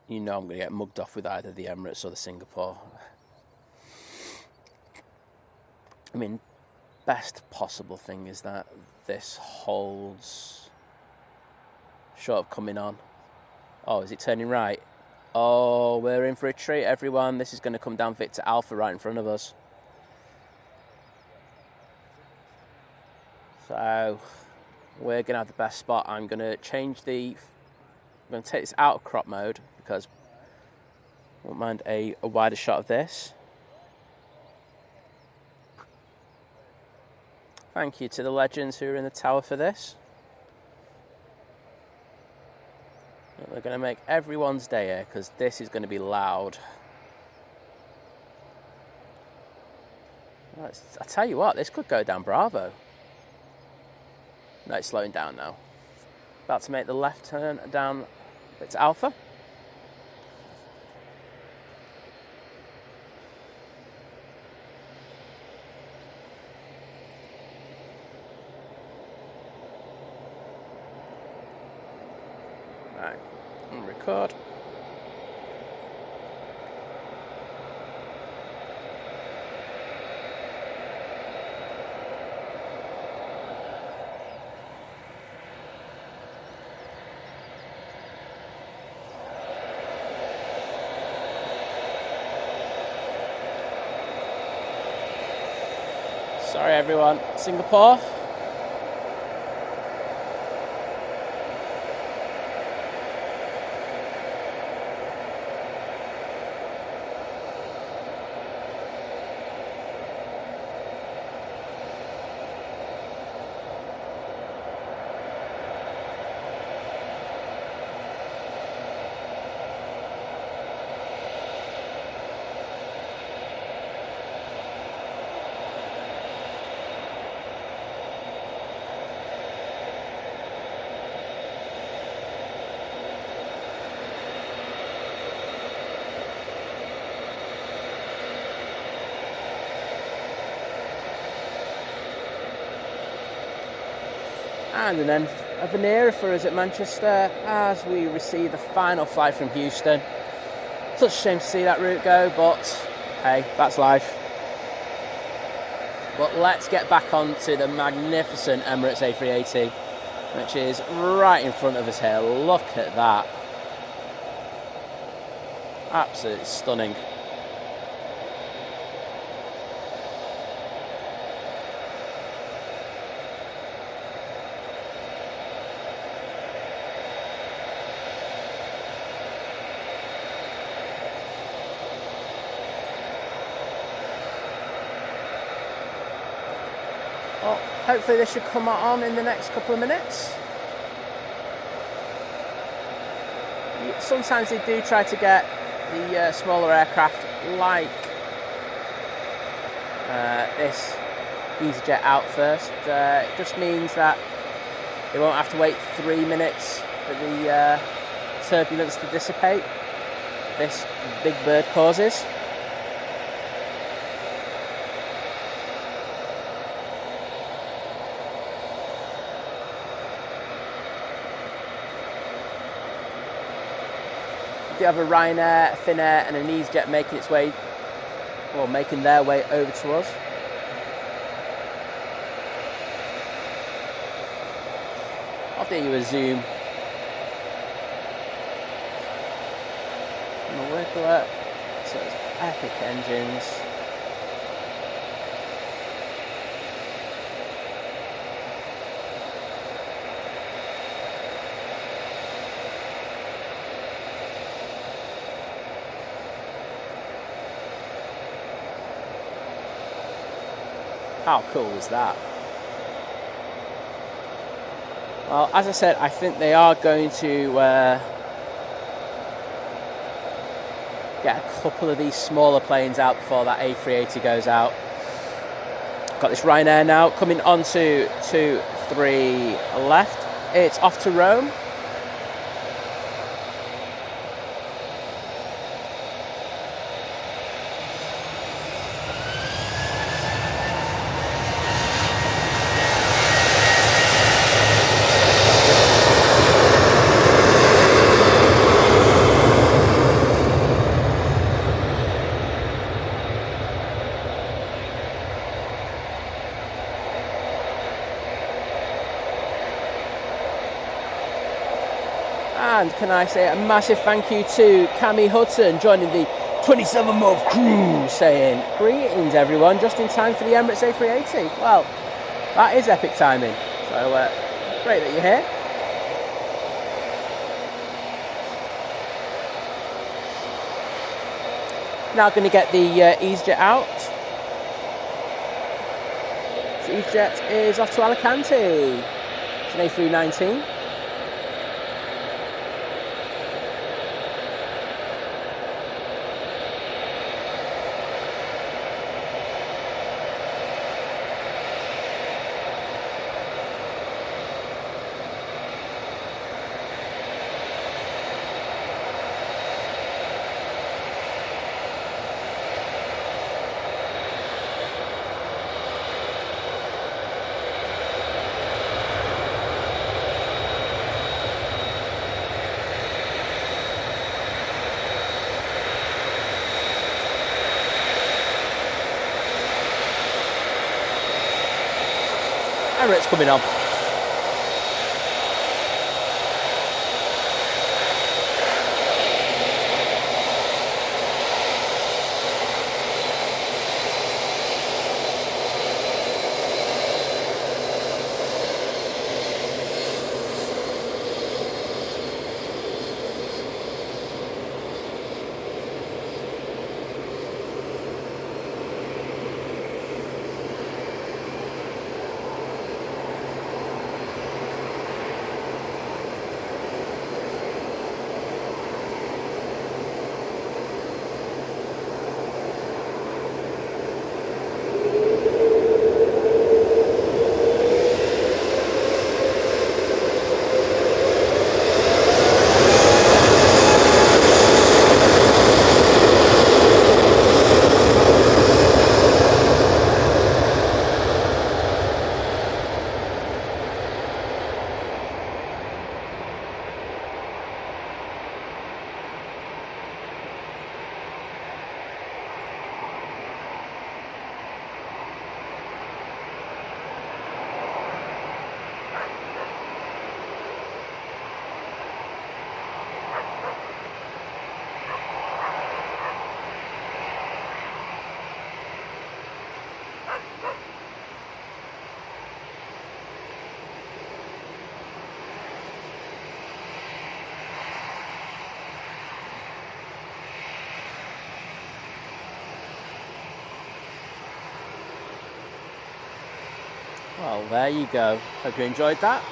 You know I'm going to get mugged off with either the Emirates or the Singapore. I mean, best possible thing is that this holds short of coming on. Oh, is it turning right? Oh, we're in for a treat, everyone. This is going to come down Victor Alpha right in front of us. So, we're going to have the best spot. I'm going to take this out of crop mode because I won't mind a wider shot of this. Thank you to the legends who are in the tower for this. We're going to make everyone's day here because this is going to be loud. I tell you what, this could go down Bravo. No, it's slowing down now. About to make the left turn down It's Alpha. Right, and record. Sorry everyone, Singapore. And then a veneer for us at Manchester as we receive the final flight from Houston. Such a shame to see that route go, but hey, that's life. But let's get back onto the magnificent Emirates A380, which is right in front of us here. Look at that. Absolutely stunning. Well, hopefully this should come on in the next couple of minutes. Sometimes they do try to get the smaller aircraft like this EasyJet out first. It just means that they won't have to wait 3 minutes for the turbulence to dissipate. This big bird causes. You have a Ryanair, a Finnair and an EasyJet making their way over to us. I'll do you a zoom. And the Wiggler, so it's epic engines. How cool is that? Well, as I said, I think they are going to get a couple of these smaller planes out before that A380 goes out. Got this Ryanair now coming onto 23 left. It's off to Rome. And can I say a massive thank you to Cammy Hudson joining the 27-month crew, saying, greetings everyone, just in time for the Emirates A380. Well, that is epic timing. So great that you're here. Now going to get the EasyJet out. So EasyJet is off to Alicante. It's an A319. Emirates coming on. Well, there you go. Hope you enjoyed that.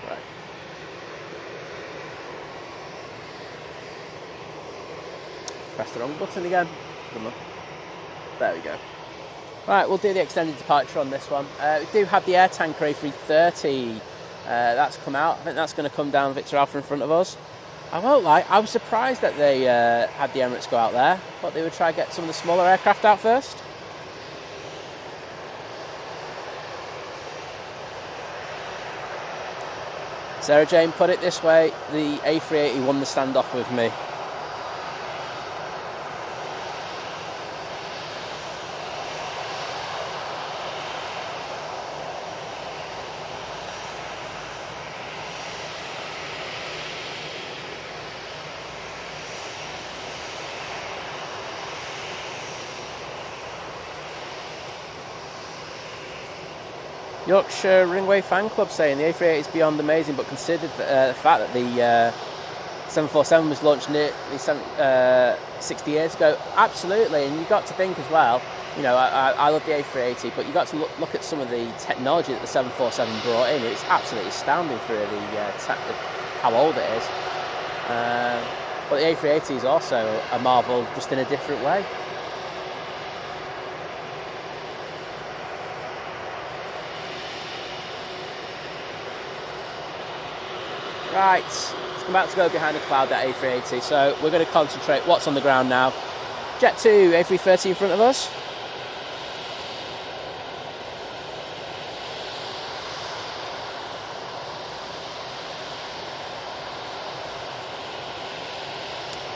Right. Press the wrong button again. There we go. Right, we'll do the extended departure on this one. We do have the Air Tanker A330. That's come out. I think that's going to come down Victor Alpha in front of us. I won't lie, I was surprised that they had the Emirates go out there. Thought they would try to get some of the smaller aircraft out first. Sarah Jane put it this way, the A380 won the standoff with me. Yorkshire Runway fan club saying the A380 is beyond amazing, but considered the fact that the 747 was launched nearly 60 years ago. Absolutely, and you've got to think as well, you know, I love the A380, but you've got to look at some of the technology that the 747 brought in. It's absolutely astounding for how old it is. But the A380 is also a marvel, just in a different way. Right, it's about to go behind the cloud, that A380, so we're going to concentrate what's on the ground now. Jet 2, A330 in front of us.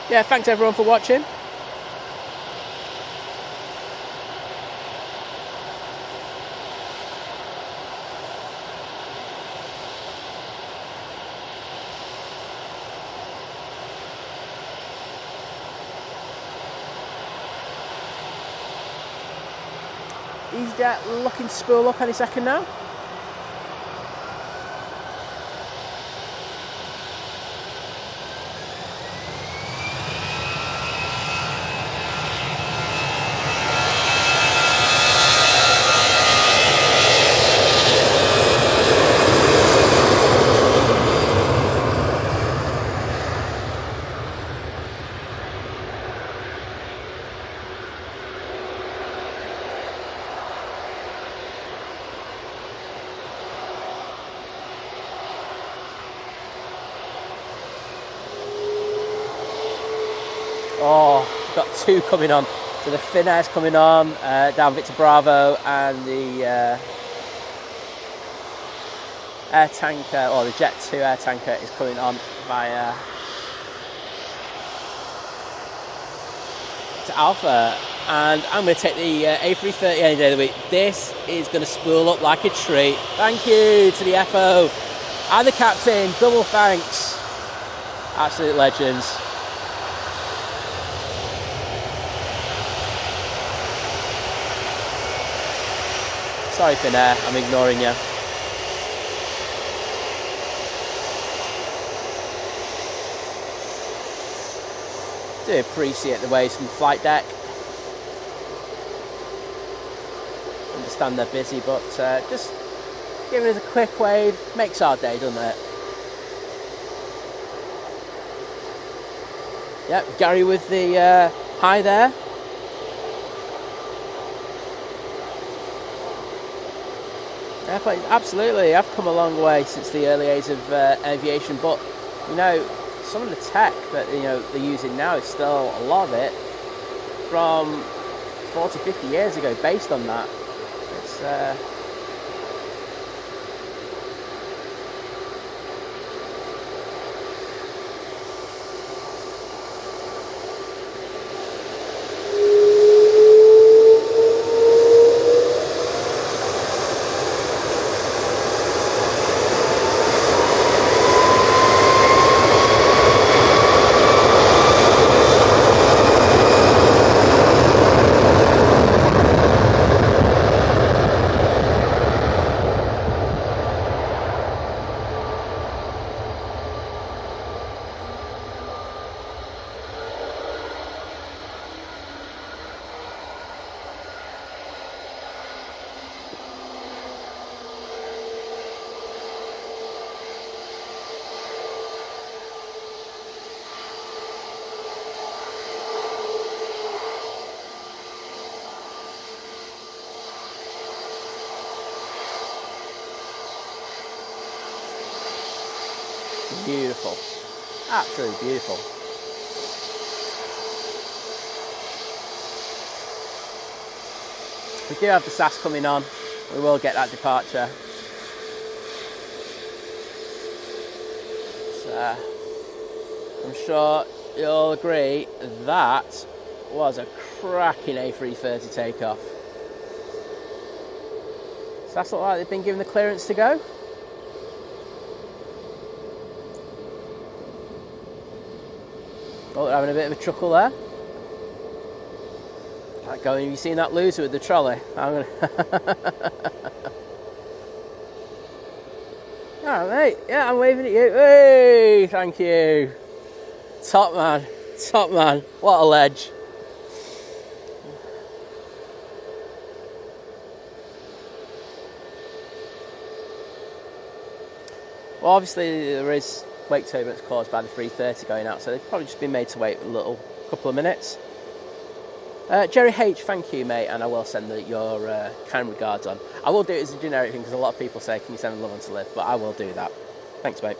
Yeah, thanks everyone for watching. EasyJet looking to spool up any second now. Oh, got two coming on. So the Finnair's coming on, down Victor Bravo, and the air tanker, or the Jet 2 air tanker is coming on via to Alpha. And I'm going to take the A330 any day of the week. This is going to spool up like a treat. Thank you to the FO and the captain, double thanks. Absolute legends. Sorry Finnair, I'm ignoring you. Do appreciate the waves from the flight deck. Understand they're busy, but just giving us a quick wave makes our day, doesn't it? Yep, Gary with the hi there. Absolutely, I've come a long way since the early days of aviation, but you know, some of the tech that they're using now is still a lot of it from 40, 50 years ago, based on that. It's beautiful, absolutely beautiful. We do have the SAS coming on. We will get that departure. So, I'm sure you'll agree that was a cracking A330 takeoff. SAS look like they've been given the clearance to go. Oh, they're having a bit of a chuckle there. Like going, have you seen that loser with the trolley? I'm gonna. Alright, mate. Yeah, I'm waving at you. Hey, thank you. Top man. Top man. What a ledge. Well, obviously there is wake turbulence caused by the 330 going out, so they've probably just been made to wait a couple of minutes. Jerry H, thank you, mate, and I will send your kind regards on. I will do it as a generic thing because a lot of people say, can you send love on to Liv, but I will do that. Thanks, mate.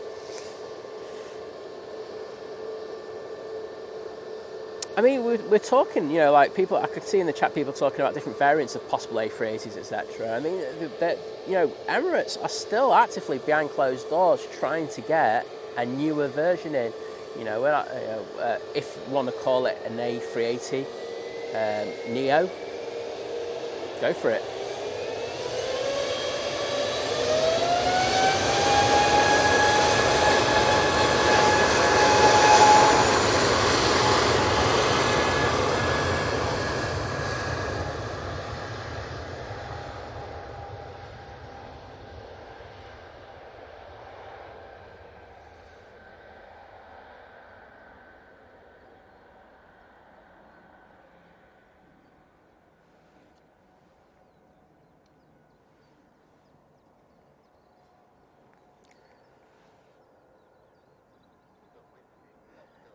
I mean, we're talking, you know, like people, I could see in the chat people talking about different variants of possible A380s, etc. I mean, you know, Emirates are still actively behind closed doors trying to get a newer version in. You know, if you want to call it an A380 Neo, go for it.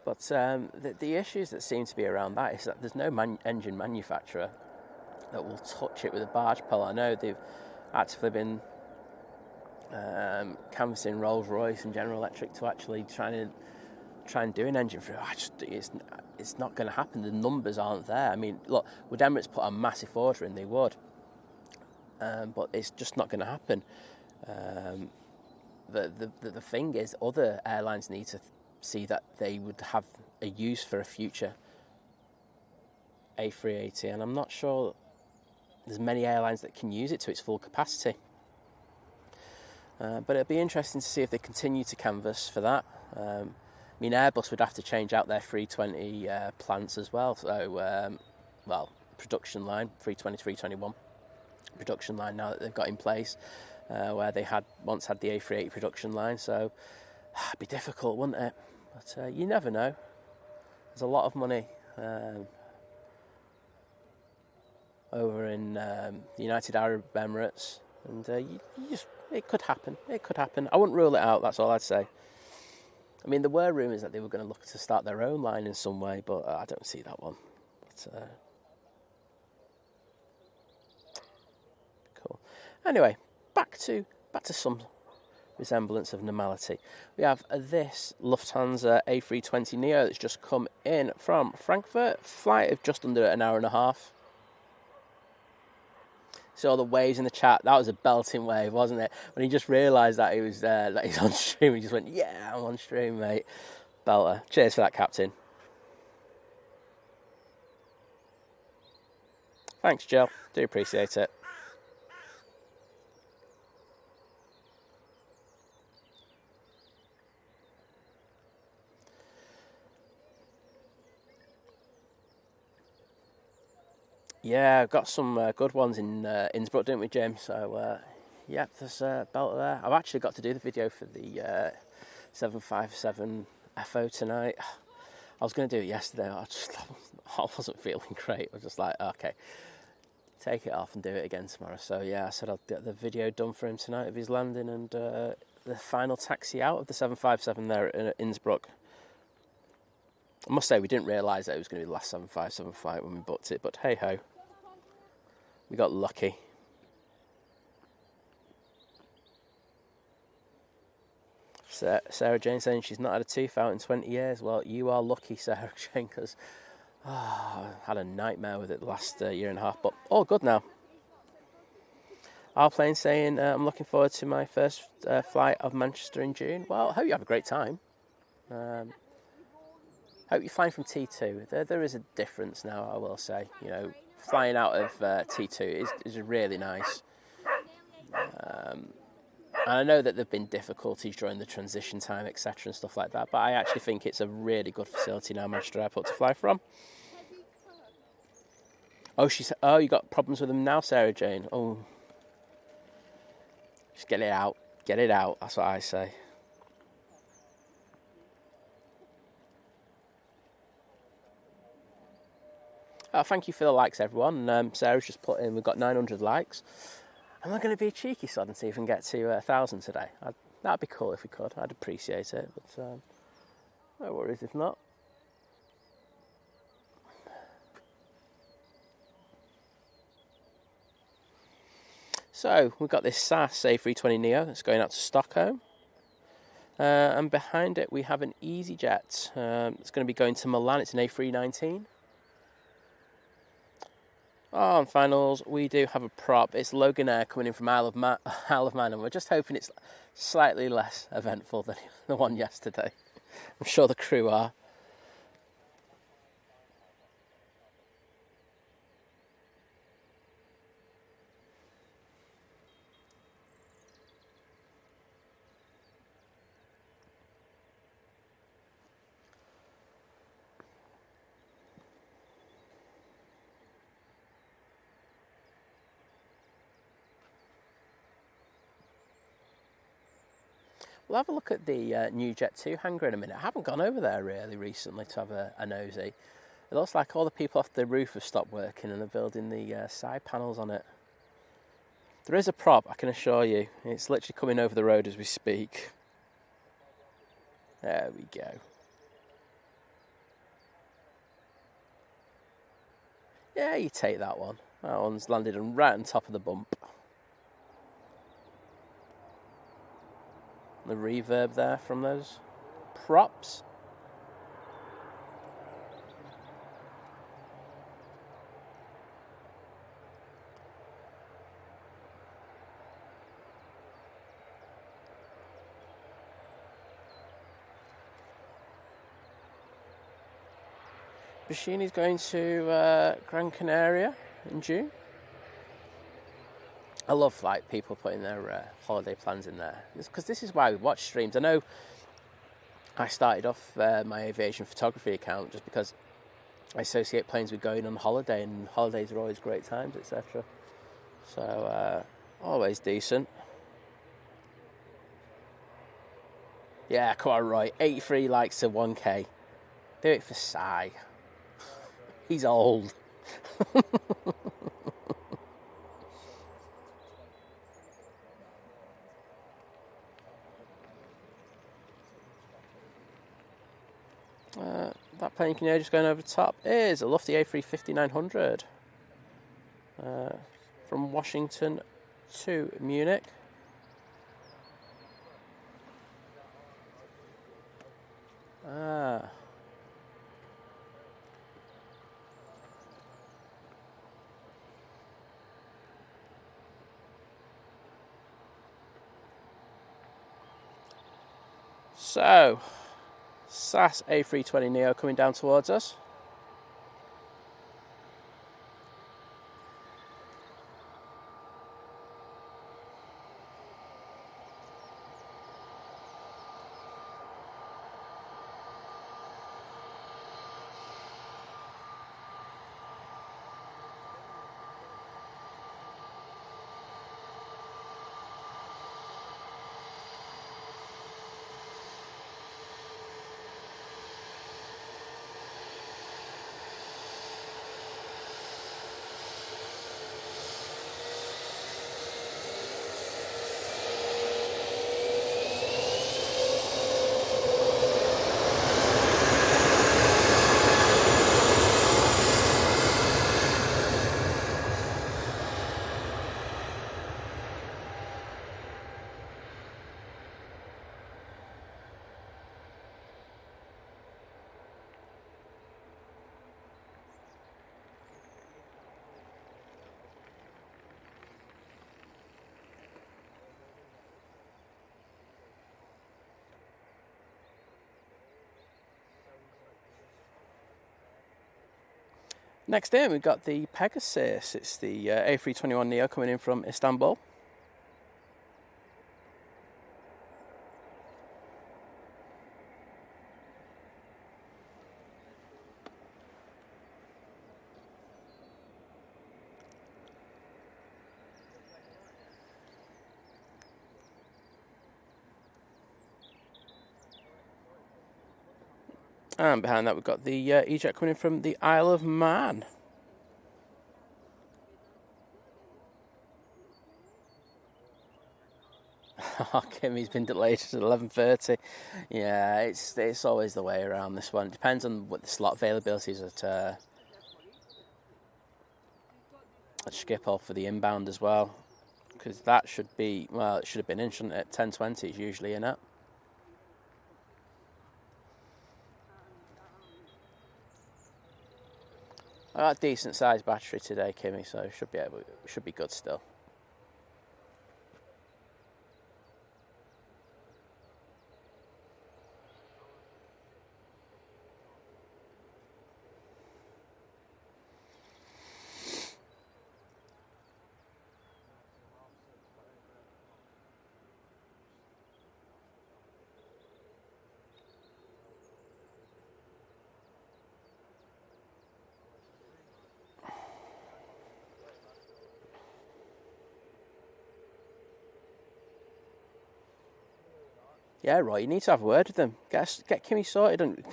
But the issues that seem to be around that is that there's no engine manufacturer that will touch it with a barge pole. I know they've actively been canvassing Rolls-Royce and General Electric to actually try and do an engine for it. It's not going to happen. The numbers aren't there. I mean, look, would Emirates put a massive order in? They would. But it's just not going to happen. The thing is, other airlines need to see that they would have a use for a future A380, and I'm not sure there's many airlines that can use it to its full capacity. But it'll be interesting to see if they continue to canvass for that. I mean, Airbus would have to change out their 320 plants as well. So, production line, 320, 321 production line now that they've got in place, where they once had the A380 production line. So it'd be difficult, wouldn't it? But you never know. There's a lot of money over in the United Arab Emirates, and it could happen. It could happen. I wouldn't rule it out. That's all I'd say. I mean, there were rumours that they were going to look to start their own line in some way, but I don't see that one. But, cool. Anyway, back to some resemblance of normality. We have this Lufthansa A320 Neo that's just come in from Frankfurt. Flight of just under an hour and a half. See all the waves in the chat. That was a belting wave, wasn't it? When he just realised that that he's on stream, he just went, "Yeah, I'm on stream, mate." Belter. Cheers for that, Captain. Thanks, Jill. Do appreciate it. Yeah, I've got some good ones in Innsbruck, didn't we, Jim? So, yeah, there's a belter there. I've actually got to do the video for the 757 FO tonight. I was going to do it yesterday. I wasn't feeling great. I was just like, okay, take it off and do it again tomorrow. So, yeah, I said I'll get the video done for him tonight of his landing and the final taxi out of the 757 there in Innsbruck. I must say, we didn't realise that it was going to be the last 757 flight when we booked it, but hey-ho. We got lucky. Sarah Jane saying she's not had a tooth out in 20 years. Well, you are lucky, Sarah Jane, because I had a nightmare with it the last year and a half, but all good now. Arplane saying, I'm looking forward to my first flight of Manchester in June. Well, I hope you have a great time. Hope you're flying from T2. There is a difference now, I will say. You know, flying out of T2 is really nice. And I know that there have been difficulties during the transition time, etc. and stuff like that, but I actually think it's a really good facility now, Manchester Airport, to fly from. Oh, she said, oh, you got problems with them now, Sarah Jane? Oh. Just get it out. Get it out, that's what I say. Thank you for the likes, everyone. Sarah's just put in, we've got 900 likes. I'm not going to be a cheeky sod and see if we can get to 1,000 today. That'd be cool if we could. I'd appreciate it, but no worries if not. So we've got this SAS A320neo that's going out to Stockholm. And behind it we have an EasyJet. It's going to be going to Milan. It's an A319. Oh, and finals, we do have a prop. It's Loganair coming in from Isle of Man, and we're just hoping it's slightly less eventful than the one yesterday. I'm sure the crew are. We'll have a look at the new Jet 2 hangar in a minute. I haven't gone over there really recently to have a nosy. It looks like all the people off the roof have stopped working and are building the side panels on it. There is a prop, I can assure you. It's literally coming over the road as we speak. There we go. Yeah, you take that one. That one's landed right on top of the bump. The reverb there from those props. Bashini's going to Gran Canaria in June. I love like people putting their holiday plans in there, because this is why we watch streams. I know I started off my aviation photography account just because I associate planes with going on holiday, and holidays are always great times, etc. So always decent. Yeah, come on, Roy. 83 likes to 1k. Do it for Si. He's old. That plane, you know, just going over the top is a lofty A350-900 from Washington to Munich. So, SAS A320neo coming down towards us. Next in, we've got the Pegasus. It's the A321neo coming in from Istanbul. And behind that we've got the EasyJet coming in from the Isle of Man. Kimmy's been delayed to 11:30. Yeah, it's always the way around this one. It depends on what the slot availability is at Schiphol for the inbound as well, because that should be, well, it should have been in, shouldn't it? 10:20 is usually in it. I got a decent sized battery today, Kimmy, so should be good still. Yeah, Roy, you need to have a word with them. Get Kimmy sorted. And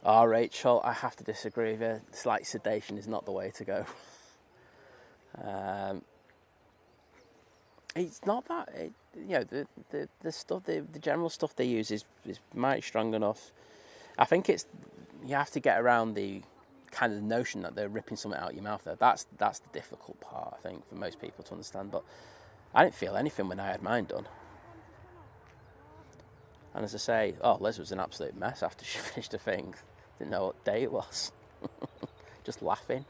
oh, Rachel, I have to disagree with you. Slight sedation is not the way to go. It's not that, the stuff, the general stuff they use is mighty strong enough. I think you have to get around the kind of notion that they're ripping something out of your mouth there. That's the difficult part, I think, for most people to understand. But I didn't feel anything when I had mine done. And as I say, Liz was an absolute mess after she finished the thing. Didn't know what day it was. Just laughing.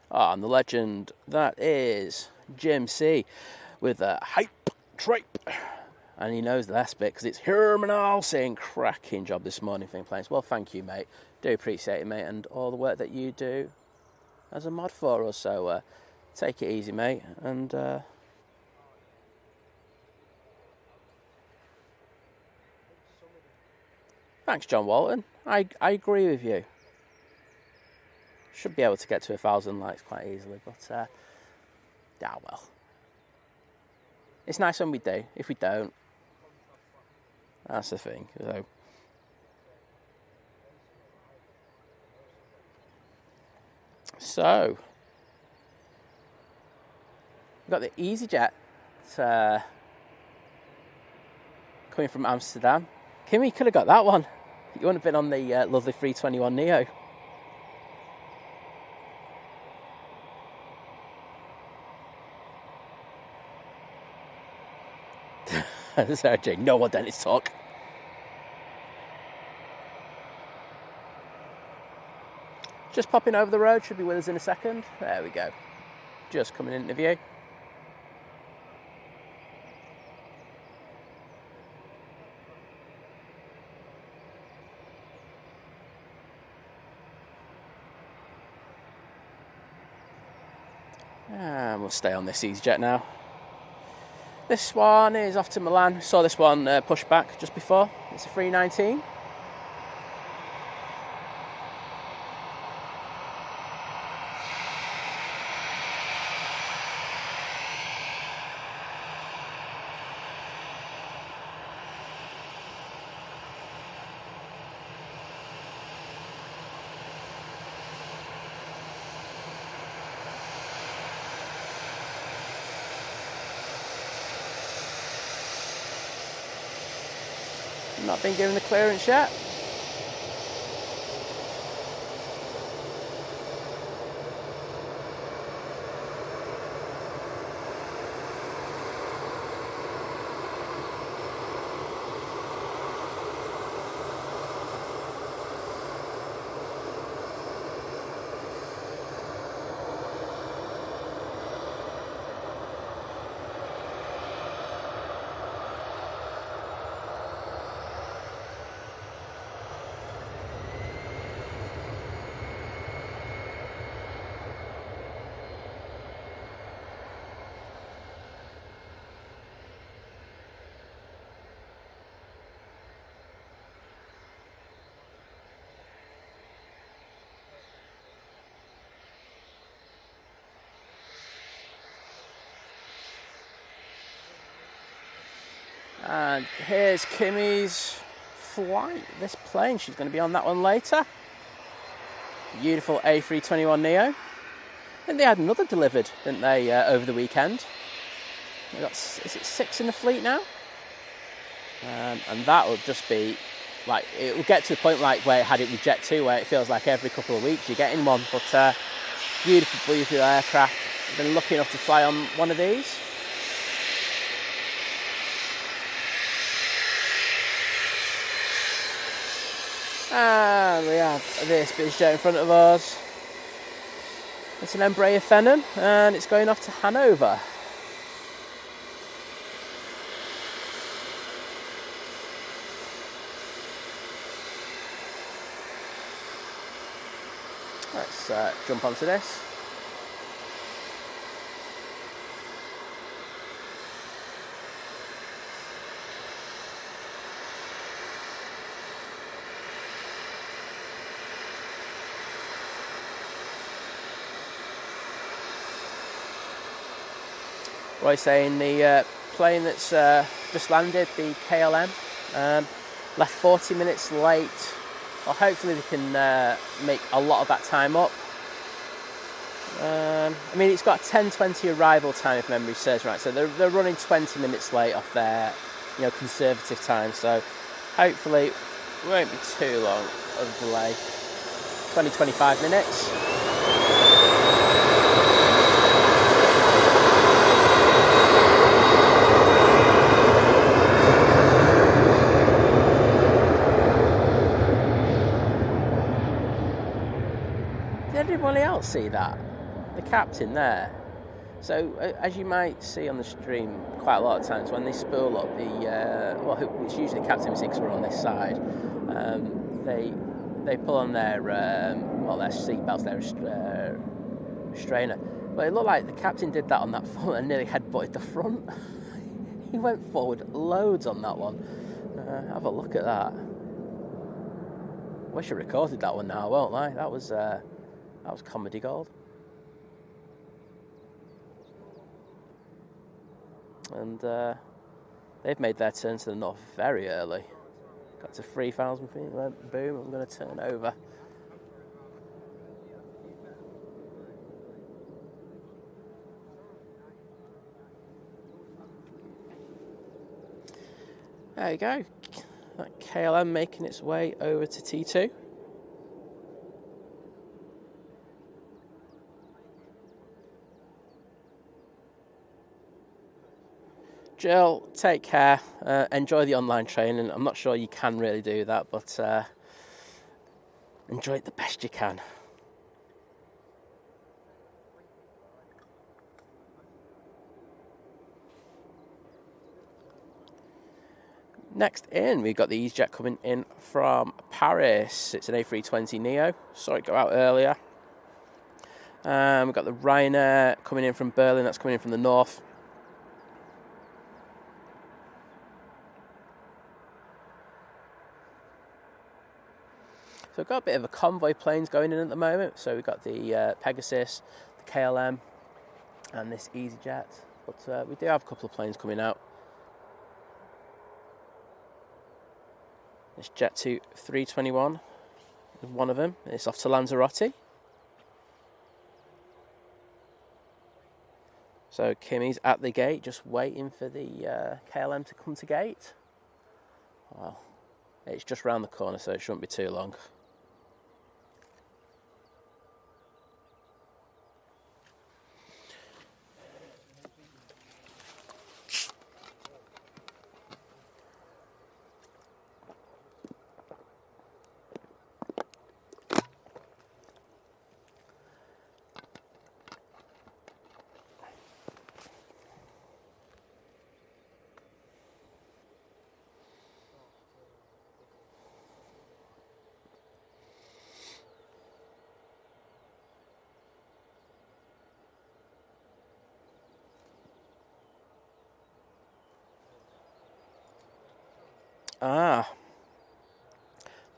And the legend, that is Jim C with a hype tripe. And he knows the last bit because it's Hermanal saying cracking job this morning for planes. Well, thank you, mate. Do appreciate it, mate, and all the work that you do as a mod for us. So take it easy, mate. And thanks, John Walton. I agree with you. Should be able to get to 1,000 likes quite easily, but well. It's nice when we do. If we don't, that's the thing. So we've got the EasyJet coming from Amsterdam. Kimmy could have got that one. You wouldn't have been on the lovely 321 Neo. Sarah J, no more dentist talk. Just popping over the road, should be with us in a second. There we go. Just coming into view. And we'll stay on this EasyJet now. This one is off to Milan. Saw this one push back just before. It's a 319. Not been given the clearance yet. And here's Kimmy's flight, this plane. She's going to be on that one later. Beautiful A321neo. I think they had another delivered, didn't they, over the weekend? They got, is it 6 in the fleet now? And that will just be, like, it will get to the point like where it had it with Jet2, where it feels like every couple of weeks you're getting one. But beautiful, beautiful aircraft. I've been lucky enough to fly on one of these. And we have this big jet in front of us. It's an Embraer Phenom, and it's going off to Hanover. Let's jump onto this. Roy's saying the plane that's just landed, the KLM, left 40 minutes late. Well, hopefully they can make a lot of that time up. I mean, it's got a 10:20 arrival time, if memory serves right. So they're running 20 minutes late off their, conservative time. So hopefully it won't be too long of a delay. 20-25 minutes. Did anybody else see that? The captain there. So as you might see on the stream quite a lot of times when they spool up the it's usually the captain we see because we're on this side. They pull on their seat belts, their strainer. But it looked like the captain did that on that front and nearly headbutted the front. He went forward loads on that one. Have a look at that. Wish I recorded that one now, I won't lie. That was comedy gold. And they've made their turn to the north very early. Got to 3,000 feet, went boom, I'm going to turn over. There you go. That KLM making its way over to T2. Jill, take care. Enjoy the online training. I'm not sure you can really do that, but enjoy it the best you can. Next in, we've got the EasyJet coming in from Paris. It's an A320neo. Saw it go out earlier. We've got the Ryanair coming in from Berlin. That's coming in from the north. So we've got a bit of a convoy planes going in at the moment. So we've got the Pegasus, the KLM, and this EasyJet. But we do have a couple of planes coming out. This Jet2 321 is one of them. It's off to Lanzarote. So Kimmy's at the gate, just waiting for the KLM to come to gate. Well, it's just round the corner, so it shouldn't be too long.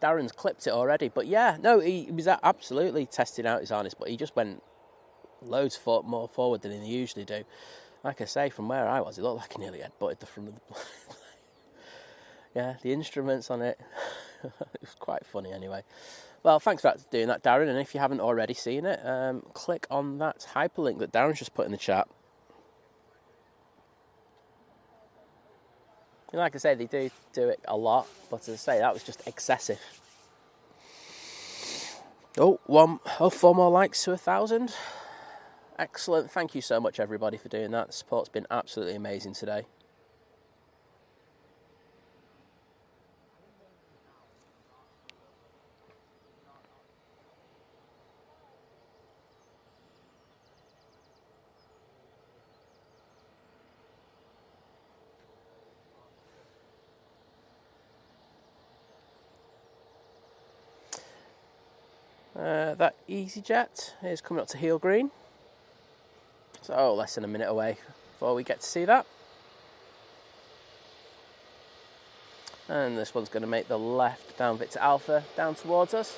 Darren's clipped it already, but yeah, no, he was absolutely testing out his harness, but he just went loads more forward than he usually do. Like I say, from where I was, it looked like he nearly headbutted the front of the plane. Yeah, the instruments on it. It was quite funny anyway. Well, thanks for doing that, Darren. And if you haven't already seen it, click on that hyperlink that Darren's just put in the chat. And like I say, they do it a lot, but as I say, that was just excessive. Oh, 4 more likes to 1,000. Excellent. Thank you so much, everybody, for doing that. The support's been absolutely amazing today. That EasyJet is coming up to heel green. So less than a minute away before we get to see that. And this one's going to make the left down Victor Alpha down towards us.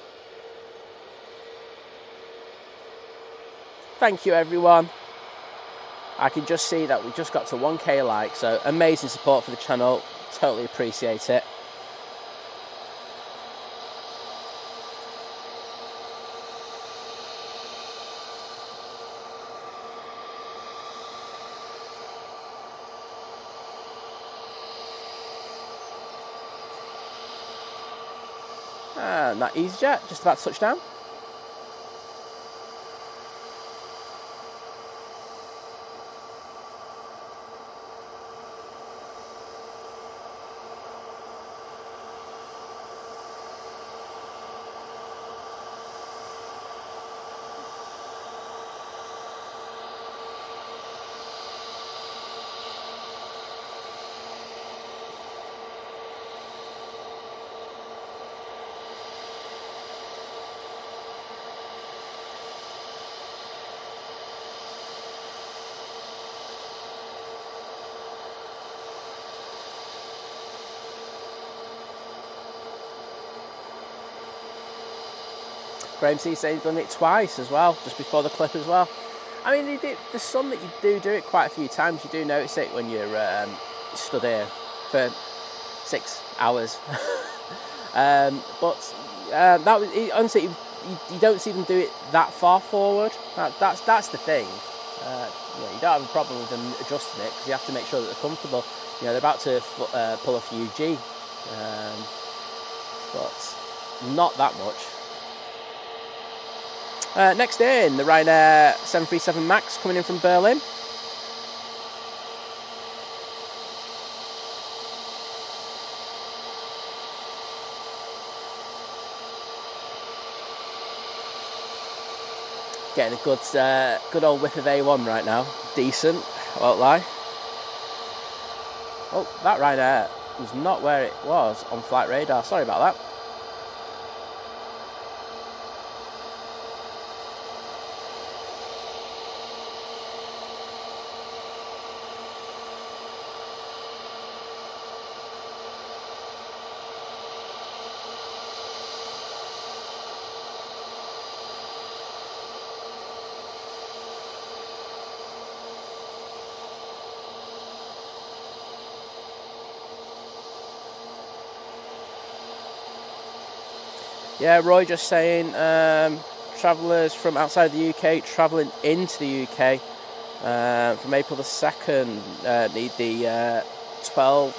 Thank you, everyone. I can just see that we just got to 1k likes, so amazing support for the channel. Totally appreciate it. And that EasyJet just about to touch down. Graham C says he's done it twice as well, just before the clip as well. I mean, there's some that you do it quite a few times. You do notice it when you're stood here for 6 hours. But that was honestly, you don't see them do it that far forward. That's the thing. You don't have a problem with them adjusting it because you have to make sure that they're comfortable. You know, they're about to pull a few G, but not that much. Next in, the Ryanair 737 MAX coming in from Berlin. Getting a good old whiff of A1 right now. Decent, I won't lie. Oh, that Ryanair was not where it was on flight radar. Sorry about that. Yeah, Roy just saying travellers from outside the UK travelling into the UK from April the 2nd need the €12.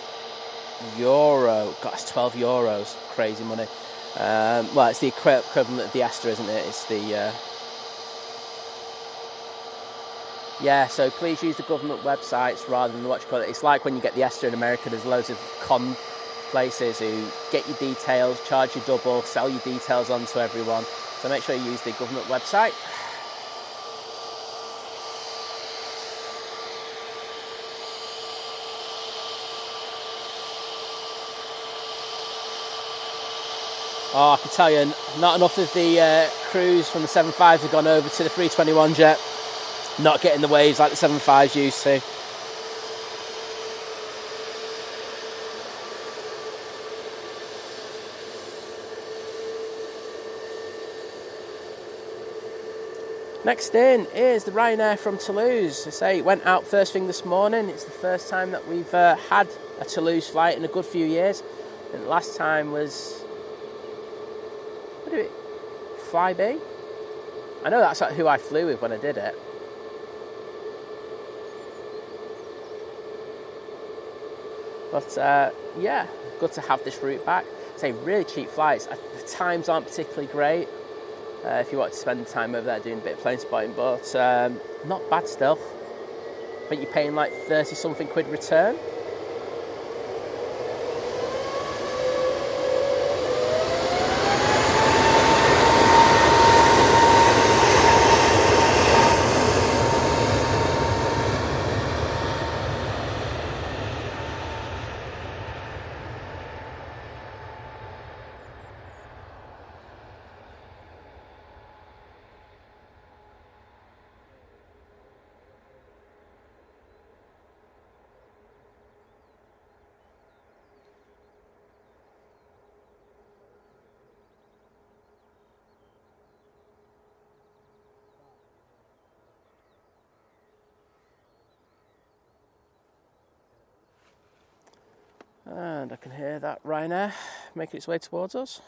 God, it's €12. Crazy money. Well, it's the equivalent of the Astra, isn't it? It's the... Yeah, so please use the government websites rather than what you call it. It's like when you get the Astra in America, there's loads of places who get your details, charge you double, sell your details on to everyone. So make sure you use the government website. Oh, I can tell you, not enough of the crews from the 75s have gone over to the 321 jet. Not getting the waves like the 75s used to. Next in is the Ryanair from Toulouse. I say it went out first thing this morning. It's the first time that we've had a Toulouse flight in a good few years. And last time was, what did it, Flybe? I know that's who I flew with when I did it. But yeah, good to have this route back. Say really cheap flights. The times aren't particularly great if you want to spend the time over there doing a bit of plane spotting, but not bad still. I think you're paying like 30 something quid return. And I can hear that Ryanair making its way towards us.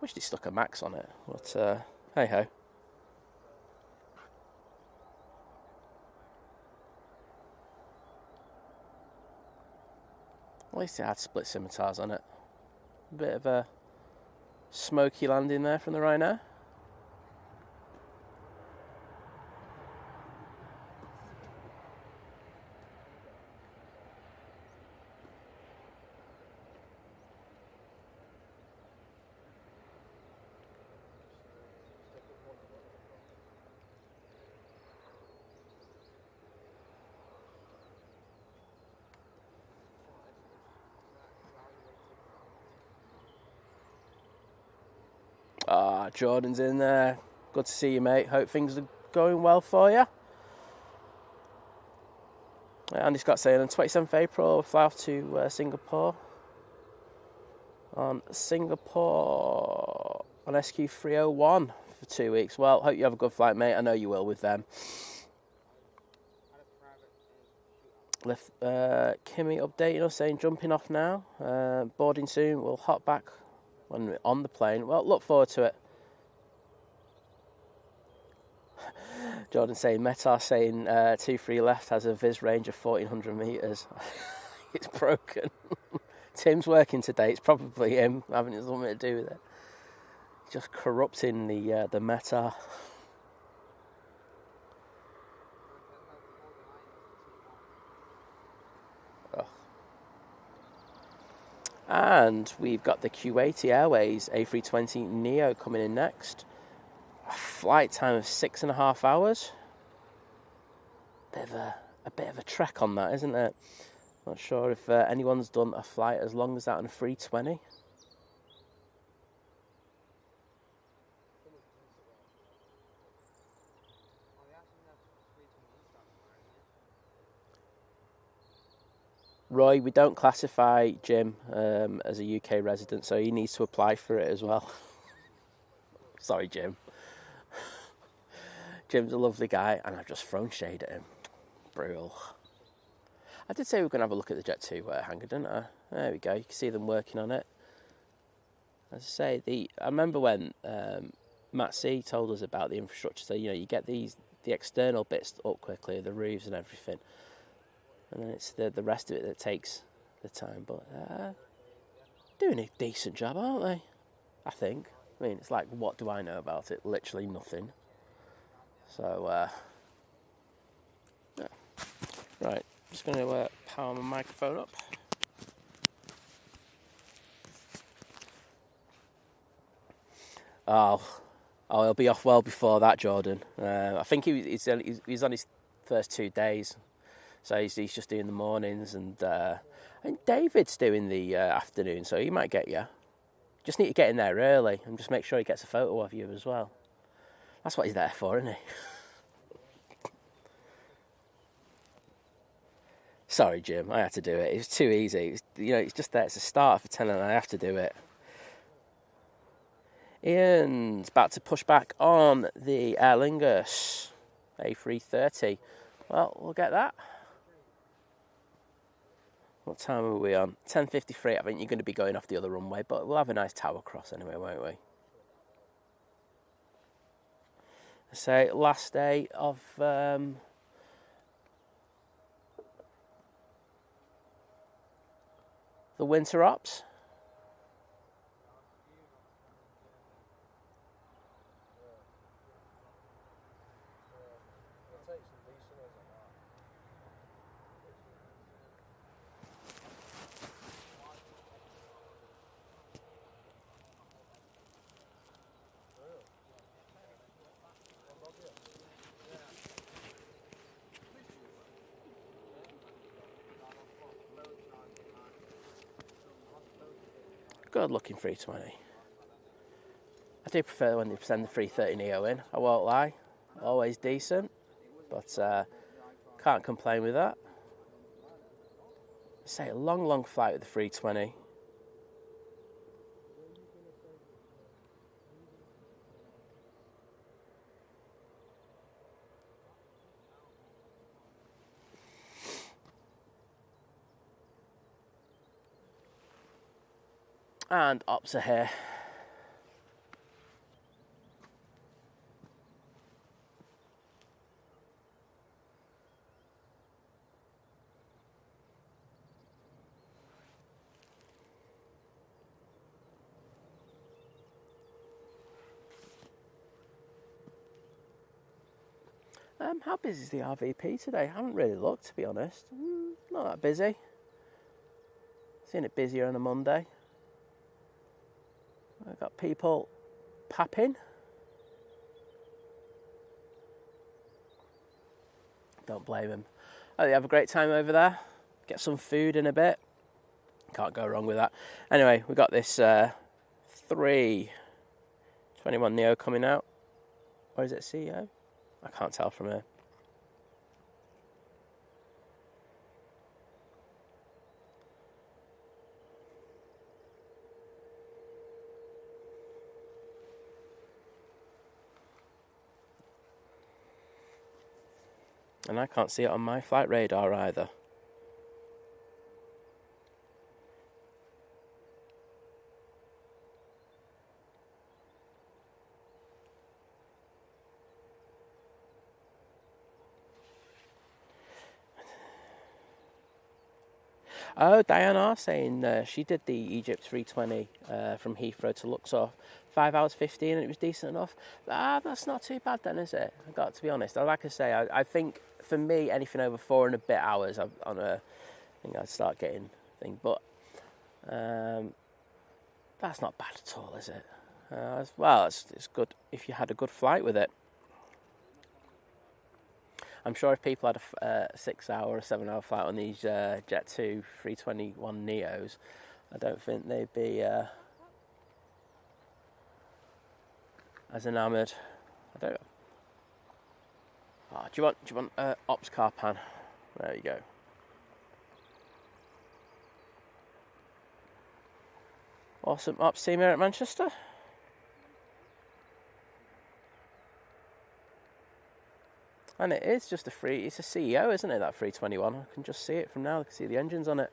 Wish they stuck a max on it, but hey ho. At least it had split scimitars on it. A bit of a smoky landing there from the Ryanair. Ah, Jordan's in there. Good to see you, mate. Hope things are going well for you. Andy Scott saying on 27th April, we'll fly off to Singapore. On SQ301 for 2 weeks. Well, hope you have a good flight, mate. I know you will with them. Kimmy updating us saying jumping off now. Boarding soon. We'll hop back when we're on the plane. Well, look forward to it. Jordan saying, Metar saying 23 left has a vis range of 1400 metres. It's broken. Tim's working today. It's probably him having something to do with it. Just corrupting the Metar. Oh. And we've got the Kuwaiti Airways A320 Neo coming in next. A flight time of 6.5 hours. A bit of a trek on that, isn't it? Not sure if anyone's done a flight as long as that on a 320. Roy, we don't classify Jim as a UK resident, so he needs to apply for it as well. Sorry, Jim. Jim's a lovely guy, and I've just thrown shade at him. Brutal. I did say we were going to have a look at the Jet 2 hangar, didn't I? There we go. You can see them working on it. As I say, I remember when Matt C told us about the infrastructure. So, you get the external bits up quickly, the roofs and everything. And then it's the rest of it that takes the time. But doing a decent job, aren't they? I think. I mean, it's like, what do I know about it? Literally nothing. So, yeah. Right, just going to power my microphone up. Oh, he'll be off well before that, Jordan. I think he's on his first 2 days, so he's just doing the mornings, and I think David's doing the afternoon, so he might get you. Just need to get in there early and just make sure he gets a photo of you as well. That's what he's there for, isn't he? Sorry, Jim, I had to do it. It was too easy. It's just there. It's a start for 10 and I have to do it. Ian's about to push back on the Aer Lingus A330. Well, we'll get that. What time are we on? 10:53. I think you're going to be going off the other runway, but we'll have a nice tower cross anyway, won't we? So last day of the winter ops. Good looking 320. I do prefer when they send the 330 Neo in, I won't lie. Always decent, but can't complain with that. Say a long flight with the 320. And ops are here. How busy is the RVP today? I haven't really looked, to be honest. Not that busy. Seen it busier on a Monday. I've got people papping. Don't blame them. Oh, they have a great time over there. Get some food in a bit. Can't go wrong with that. Anyway, we got this 321 Neo coming out. Or is it CEO? I can't tell from here. And I can't see it on my flight radar either. Oh, Diana saying she did the Egypt 320 from Heathrow to Luxor, 5 hours 15, and it was decent enough. That's not too bad then, is it? I've got to be honest. Like I say, I think for me, anything over 4 and a bit hours, I think I'd start getting things. But that's not bad at all, is it? Well, it's good if you had a good flight with it. I'm sure if people had a 6 hour or 7 hour flight on these Jet2 321 Neos, I don't think they'd be as enamoured. I don't. Oh, do you want ops car pan? There you go. Awesome ops team here at Manchester. And it is just it's a CEO, isn't it, that 321? I can just see it from now. I can see the engines on it.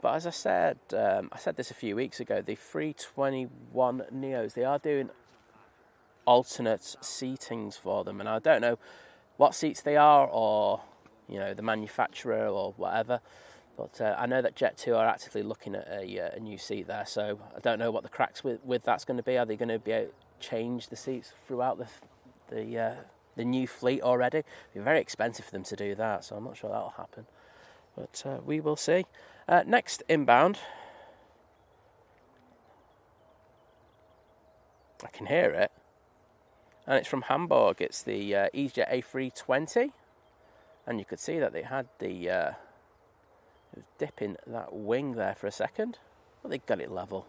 But as I said this a few weeks ago, the 321 Neos, they are doing alternate seatings for them. And I don't know what seats they are, or, the manufacturer or whatever. But I know that Jet2 are actively looking at a new seat there, so I don't know what the cracks with that's going to be. Are they going to be able to change the seats throughout the new fleet already? It'd be very expensive for them to do that, so I'm not sure that'll happen. But we will see. Next inbound. I can hear it. And it's from Hamburg. It's the EasyJet A320. And you could see that they had the... it was dipping that wing there for a second. But they got it level.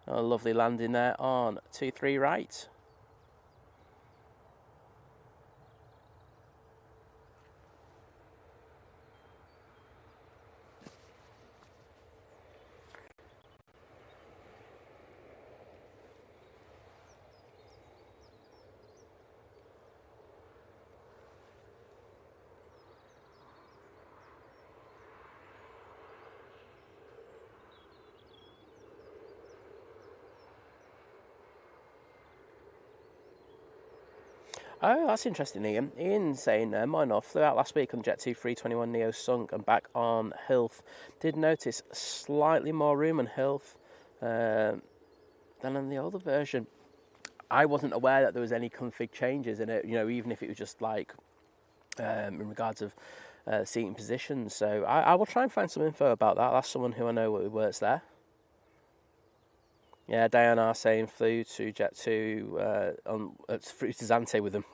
A lovely landing there on 23 right. Oh, that's interesting, Ian. Ian's saying, mine off, flew out last week on Jet 2 321neo sunk and back on Hilth. Did notice slightly more room on Hilth than on the older version. I wasn't aware that there was any config changes in it, even if it was just like in regards of seating positions. So I will try and find some info about that. That's someone who I know who works there. Yeah, Diana saying flew to Jet 2 flew to Zante with them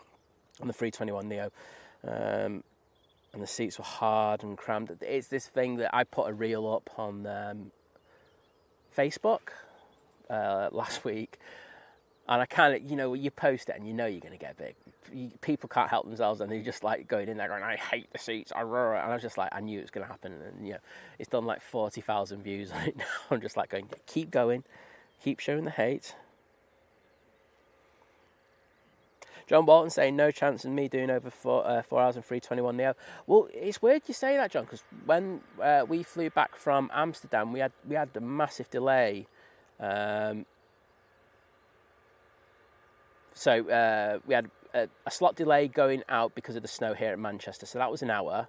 on the 321neo, and the seats were hard and crammed. It's this thing that I put a reel up on Facebook last week, and I kind of, you post it and you know you're going to get big. People can't help themselves, and they're just like going in there going, I hate the seats, and I was just like, I knew it was going to happen, and it's done like 40,000 views on it now. I'm just like going, keep going. Keep showing the hate. John Bolton saying, no chance of me doing over 4 hours and 321neo. Well, it's weird you say that, John, because when we flew back from Amsterdam, we had a massive delay. So we had a slot delay going out because of the snow here at Manchester. So that was an hour.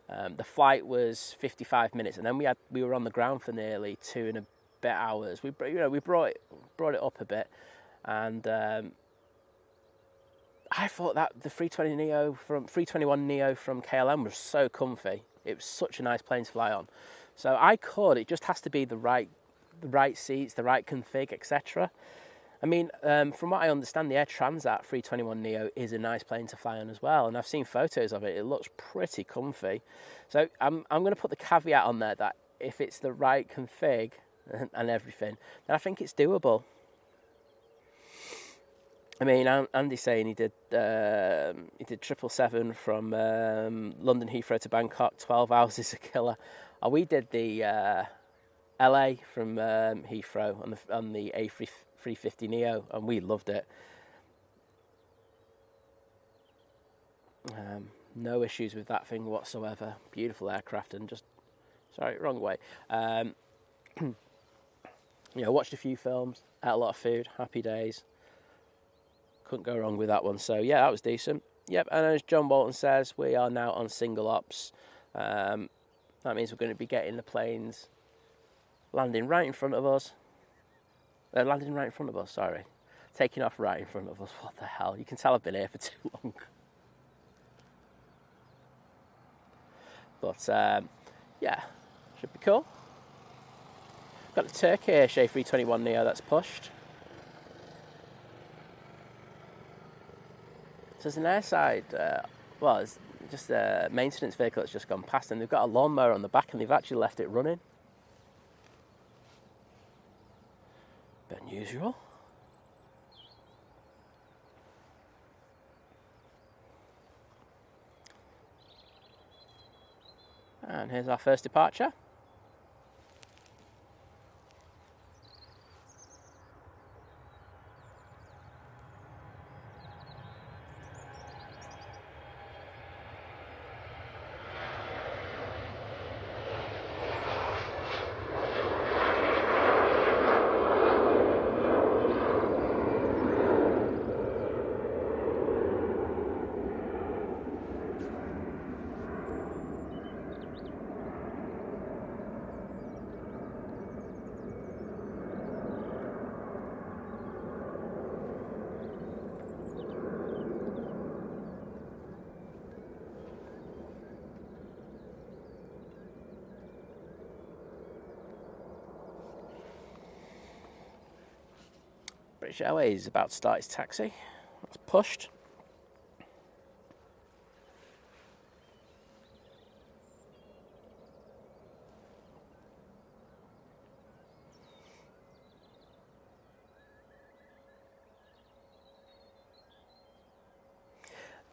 The flight was 55 minutes, and then we were on the ground for nearly 2.5 hours. We brought it up a bit, and I thought that the 321neo from KLM was so comfy. It was such a nice plane to fly on. So it just has to be the right seats, the right config, etc. I mean, from what I understand, the Air Transat 321neo is a nice plane to fly on as well, and I've seen photos of it. It looks pretty comfy. So I'm going to put the caveat on there that if it's the right config and everything, then I think it's doable. I mean, Andy's saying he did 777 from London Heathrow to Bangkok. 12 hours is a killer. We did the LA from Heathrow on the A350 Neo, and we loved it. No issues with that thing whatsoever. Beautiful aircraft, and wrong way. Watched a few films, ate a lot of food, happy days. Couldn't go wrong with that one. So yeah, that was decent. Yep, and as John Bolton says, we are now on single ops. That means we're going to be getting the planes landing right in front of us. Sorry. Taking off right in front of us. What the hell? You can tell I've been here for too long. But yeah, should be cool. Got the Turkish A321neo that's pushed. So there's an airside, it's just a maintenance vehicle that's just gone past, and they've got a lawnmower on the back, and they've actually left it running. Bit unusual. And here's our first departure. British Airways is about to start its taxi. That's pushed.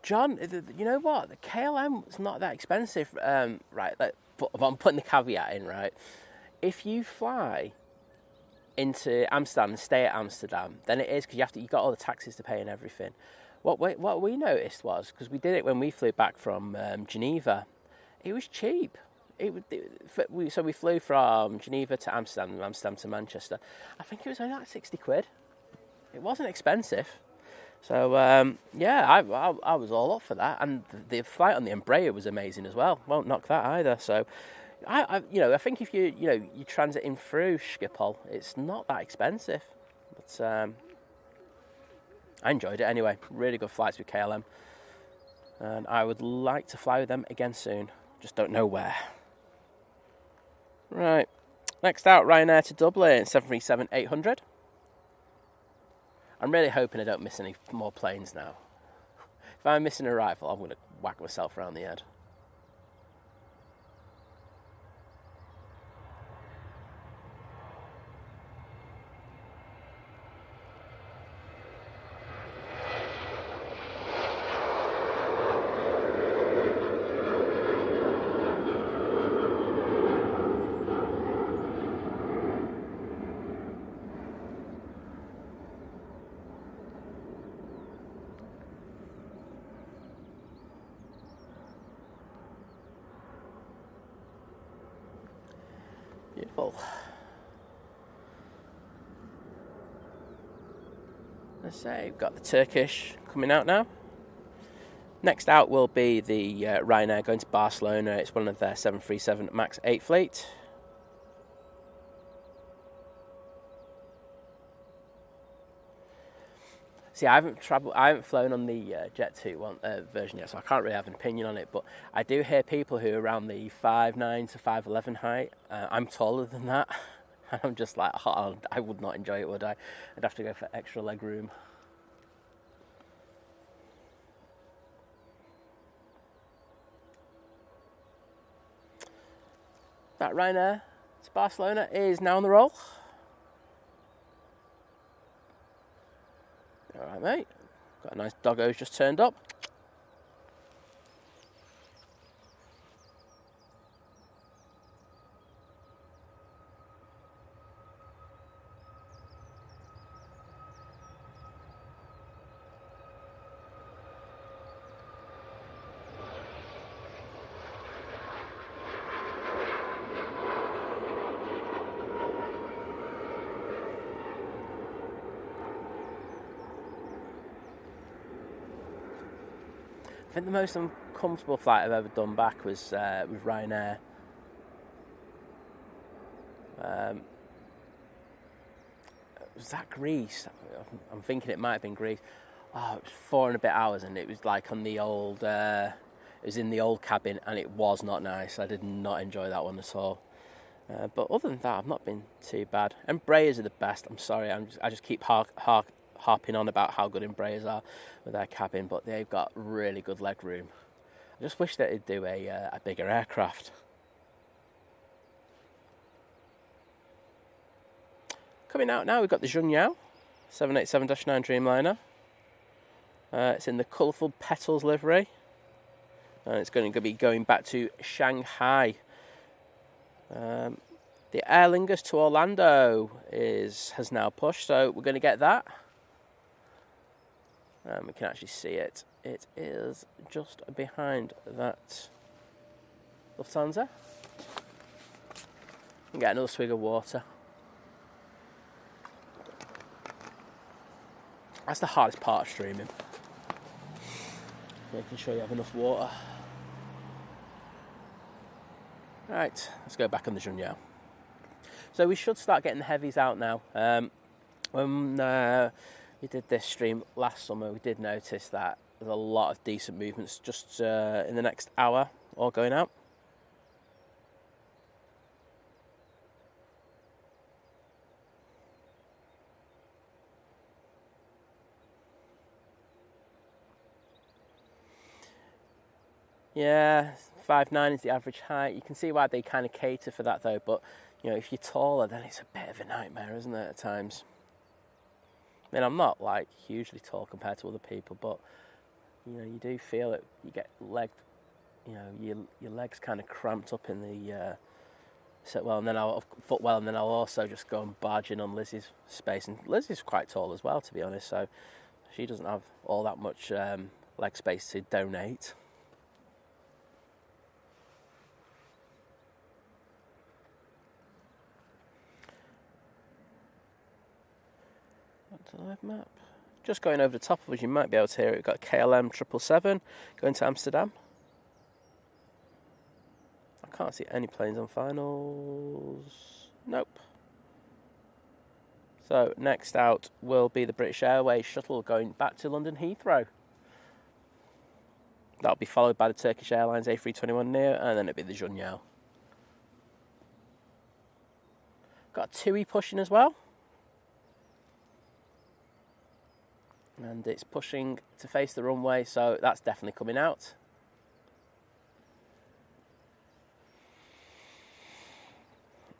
John, you know what? The KLM is not that expensive, right? I'm putting the caveat in, right? If you fly into Amsterdam and stay at Amsterdam, then it is, because you've got all the taxes to pay and everything. What we noticed was, because we did it when we flew back from Geneva, it was cheap. So we flew from Geneva to Amsterdam and Amsterdam to Manchester. I think it was only like 60 quid. It wasn't expensive. So yeah, I was all up for that, and the flight on the Embraer was amazing as well. Won't knock that either. So I think if you transit in through Schiphol, it's not that expensive, but I enjoyed it anyway. Really good flights with KLM, and I would like to fly with them again soon. Just don't know where. Right, next out, Ryanair to Dublin, 737-800. I'm really hoping I don't miss any more planes now. If I'm missing an arrival, I'm going to whack myself around the head. Beautiful. Let's say we've got the Turkish coming out now. Next out will be the Ryanair going to Barcelona. It's one of their 737 MAX 8 fleet. See, I haven't flown on the Jet 2 version yet, so I can't really have an opinion on it. But I do hear people who are around the 5'9" to 5'11" height. I'm taller than that. I'm just like, oh, I would not enjoy it, would I? I'd have to go for extra leg room. That Ryanair to Barcelona is now on the roll. All right, mate. Got a nice doggo who's just turned up. I think the most uncomfortable flight I've ever done back was with Ryanair. Was that Greece? I'm thinking it might have been Greece. Oh, it was 4 and a bit hours, and it was like on the old. It was in the old cabin, and it was not nice. I did not enjoy that one at all. But other than that, I've not been too bad. Embraers are the best. I'm sorry, I just keep harping on about how good Embraers are with their cabin, but they've got really good leg room. I just wish that they'd do a bigger aircraft. Coming out now, we've got the Junyao 787-9 Dreamliner. It's in the colourful petals livery, and it's going to be going back to Shanghai. The Aer Lingus to Orlando has now pushed, so we're going to get that. We can actually see it. It is just behind that Lufthansa. And get another swig of water. That's the hardest part of streaming. Making sure you have enough water. Right, let's go back on the Junyao. So we should start getting the heavies out now. When we did this stream last summer, we did notice that there's a lot of decent movements just in the next hour all going out. Yeah, 5'9" is the average height. You can see why they kind of cater for that though, but if you're taller, then it's a bit of a nightmare, isn't it, at times? I mean, I'm not like hugely tall compared to other people, but you do feel it. You get your legs kind of cramped up in the footwell, and then I'll also just go and barge in on Lizzie's space, and Lizzie's quite tall as well, to be honest, so she doesn't have all that much leg space to donate. To live map. just going over the top of us, you might be able to hear it. We've got KLM 777 going to Amsterdam. I can't see any planes on finals. Nope. So next out will be the British Airways shuttle going back to London Heathrow. That'll be followed by the Turkish Airlines A321 Neo, and then it'll be the Junyao. Got a TUI pushing as well. And it's pushing to face the runway, so that's definitely coming out.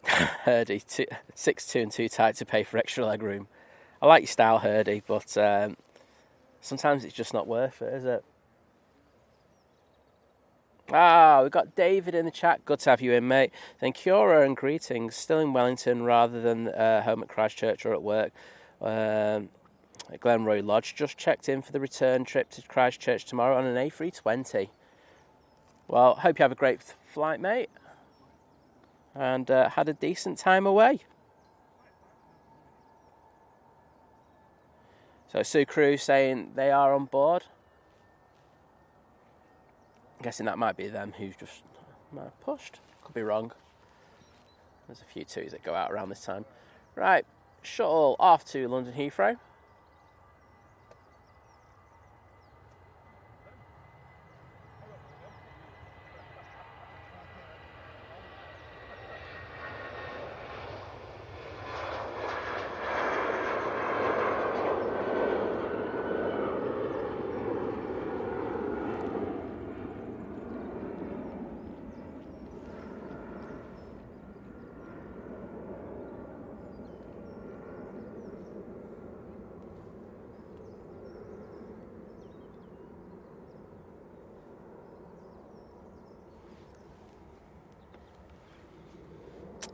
Hurdy, 6'2" and too tight to pay for extra leg room. I like your style, Hurdy, but sometimes it's just not worth it, is it? We've got David in the chat. Good to have you in, mate. Then Kiora and greetings. Still in Wellington rather than home at Christchurch or at work. At Glenroy Lodge. Just checked in for the return trip to Christchurch tomorrow on an A320. Well, hope you have a great flight, mate. And had a decent time away. So Sue Crew saying they are on board. I'm guessing that might be them who just might have pushed. Could be wrong. There's a few twos that go out around this time. Right, shuttle off to London Heathrow.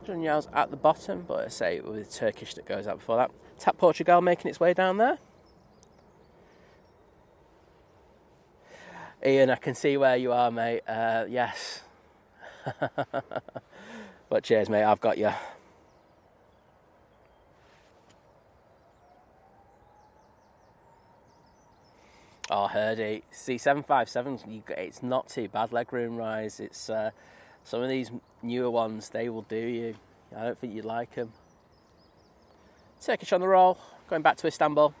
Junyao's at the bottom, but I say with Turkish that goes out before that. Tap Portugal making its way down there. Ian, I can see where you are, mate. Yes. But cheers, mate. I've got you. Oh, Hurdy. See, 757s, it's not too bad legroom rise. It's some of these newer ones, they will do you. I don't think you'd like them. Turkish on the roll, going back to Istanbul.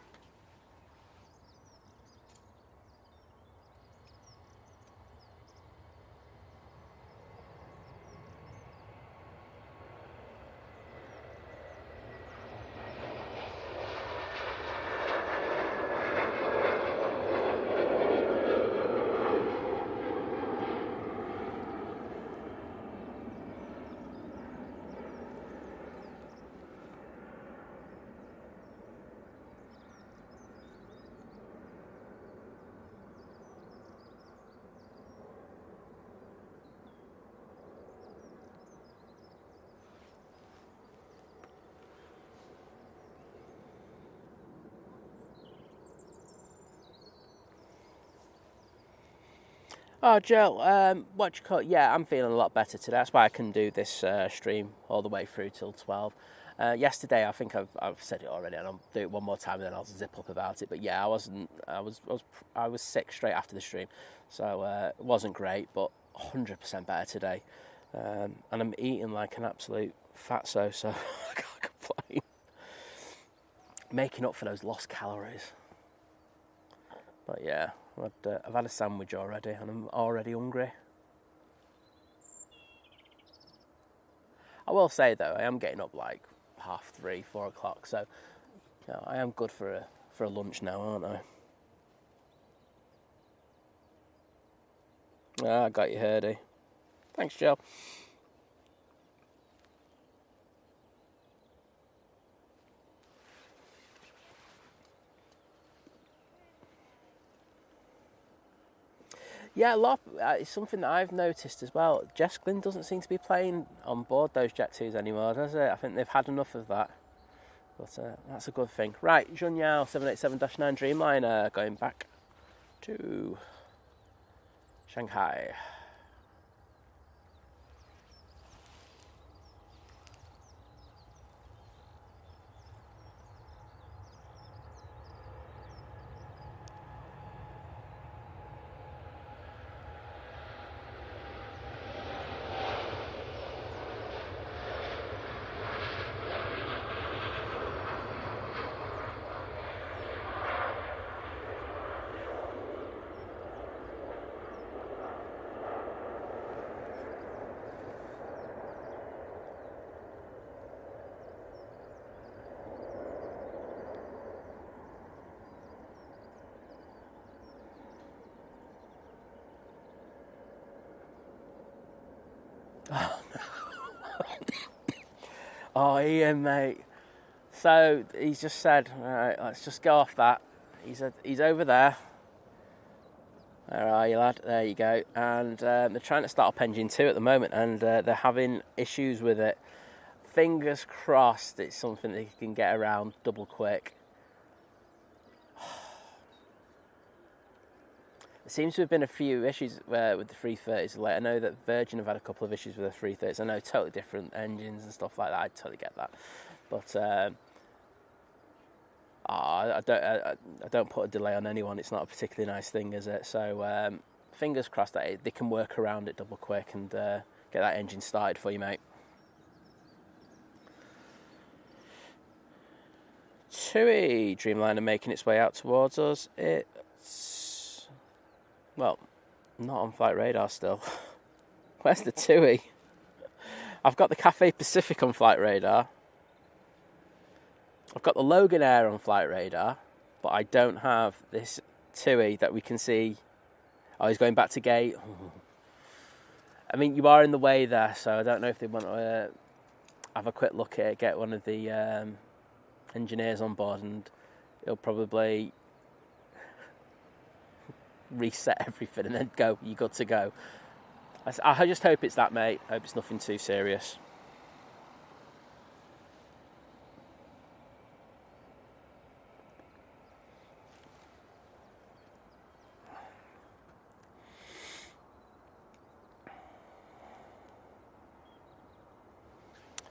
Oh, Joe, what do you call it? Yeah, I'm feeling a lot better today. That's why I can do this stream all the way through till 12. Yesterday, I think I've said it already, and I'll do it one more time, and then I'll zip up about it. But yeah, I was sick straight after the stream, so it wasn't great, but 100% better today. And I'm eating like an absolute fatso, so I can't complain. Making up for those lost calories. But yeah, I've had a sandwich already, and I'm already hungry. I will say though, I am getting up like 3:30, 4 o'clock, so you know, I am good for a lunch now, aren't I? I got you, Hurdy. Thanks, Joe. Yeah, it's something that I've noticed as well. Jess Glynn doesn't seem to be playing on board those Jet 2s anymore, does it? I think they've had enough of that. But that's a good thing. Right, Junyao 787-9 Dreamliner going back to Shanghai. Oh, Ian, mate. So he's just said, all right, let's just go off that. He's over there. Where are you, lad? There you go. And they're trying to start up engine 2 at the moment, and they're having issues with it. Fingers crossed it's something that you can get around double quick. There seems to have been a few issues with the 330s lately. I know that Virgin have had a couple of issues with the 330s. I know totally different engines and stuff like that. I totally get that. But I don't put a delay on anyone. It's not a particularly nice thing, is it? So fingers crossed that they can work around it double quick and get that engine started for you, mate. TUI Dreamliner making its way out towards us. It's, well, not on flight radar still. Where's the TUI? I've got the Cathay Pacific on flight radar. I've got the Logan Air on flight radar, but I don't have this TUI that we can see. Oh, he's going back to gate. I mean, you are in the way there, so I don't know if they want to have a quick look at it, get one of the engineers on board, and he'll probably reset everything and then go, you're good to go. I just hope it's that, mate. I hope it's nothing too serious.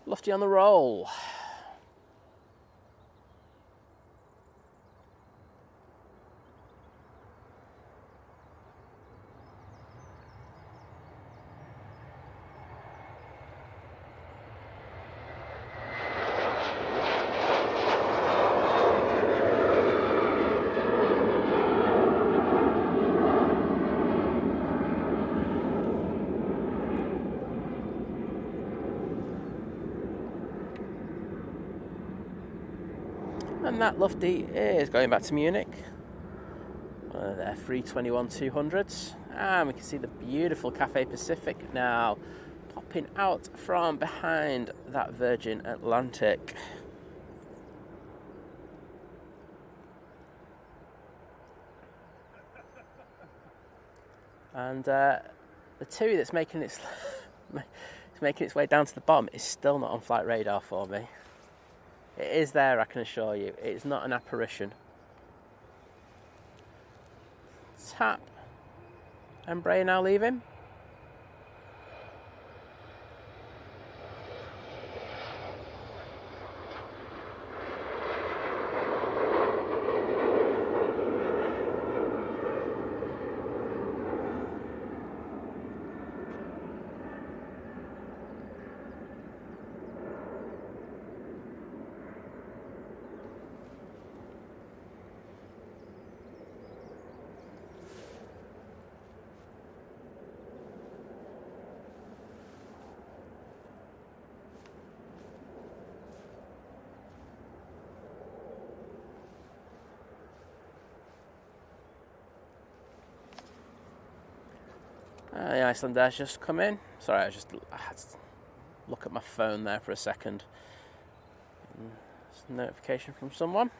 Lofty on the roll. And that Lofty is going back to Munich. One of their 321-200s. And we can see the beautiful Cathay Pacific now popping out from behind that Virgin Atlantic. And the TUI that's making its way down to the bottom is still not on flight radar for me. It is there, I can assure you. It's not an apparition. Tap. Embraer now leaving. The Iceland Air's just come in. Sorry, I had to look at my phone there for a second. There's a notification from someone.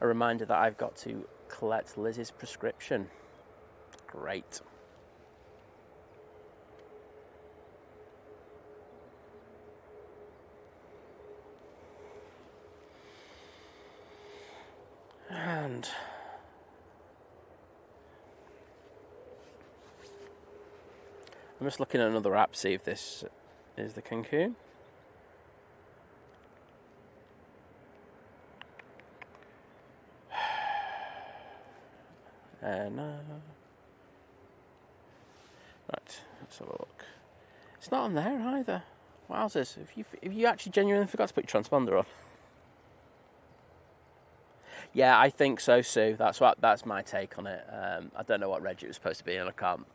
A reminder that I've got to collect Liz's prescription. Great. And I'm just looking at another app, see if this is the Cancun. No. Right, let's have a look. It's not on there either. Wowzers, if you actually genuinely forgot to put your transponder on. Yeah, I think so, Sue. That's my take on it. I don't know what reg it was supposed to be, and I can't.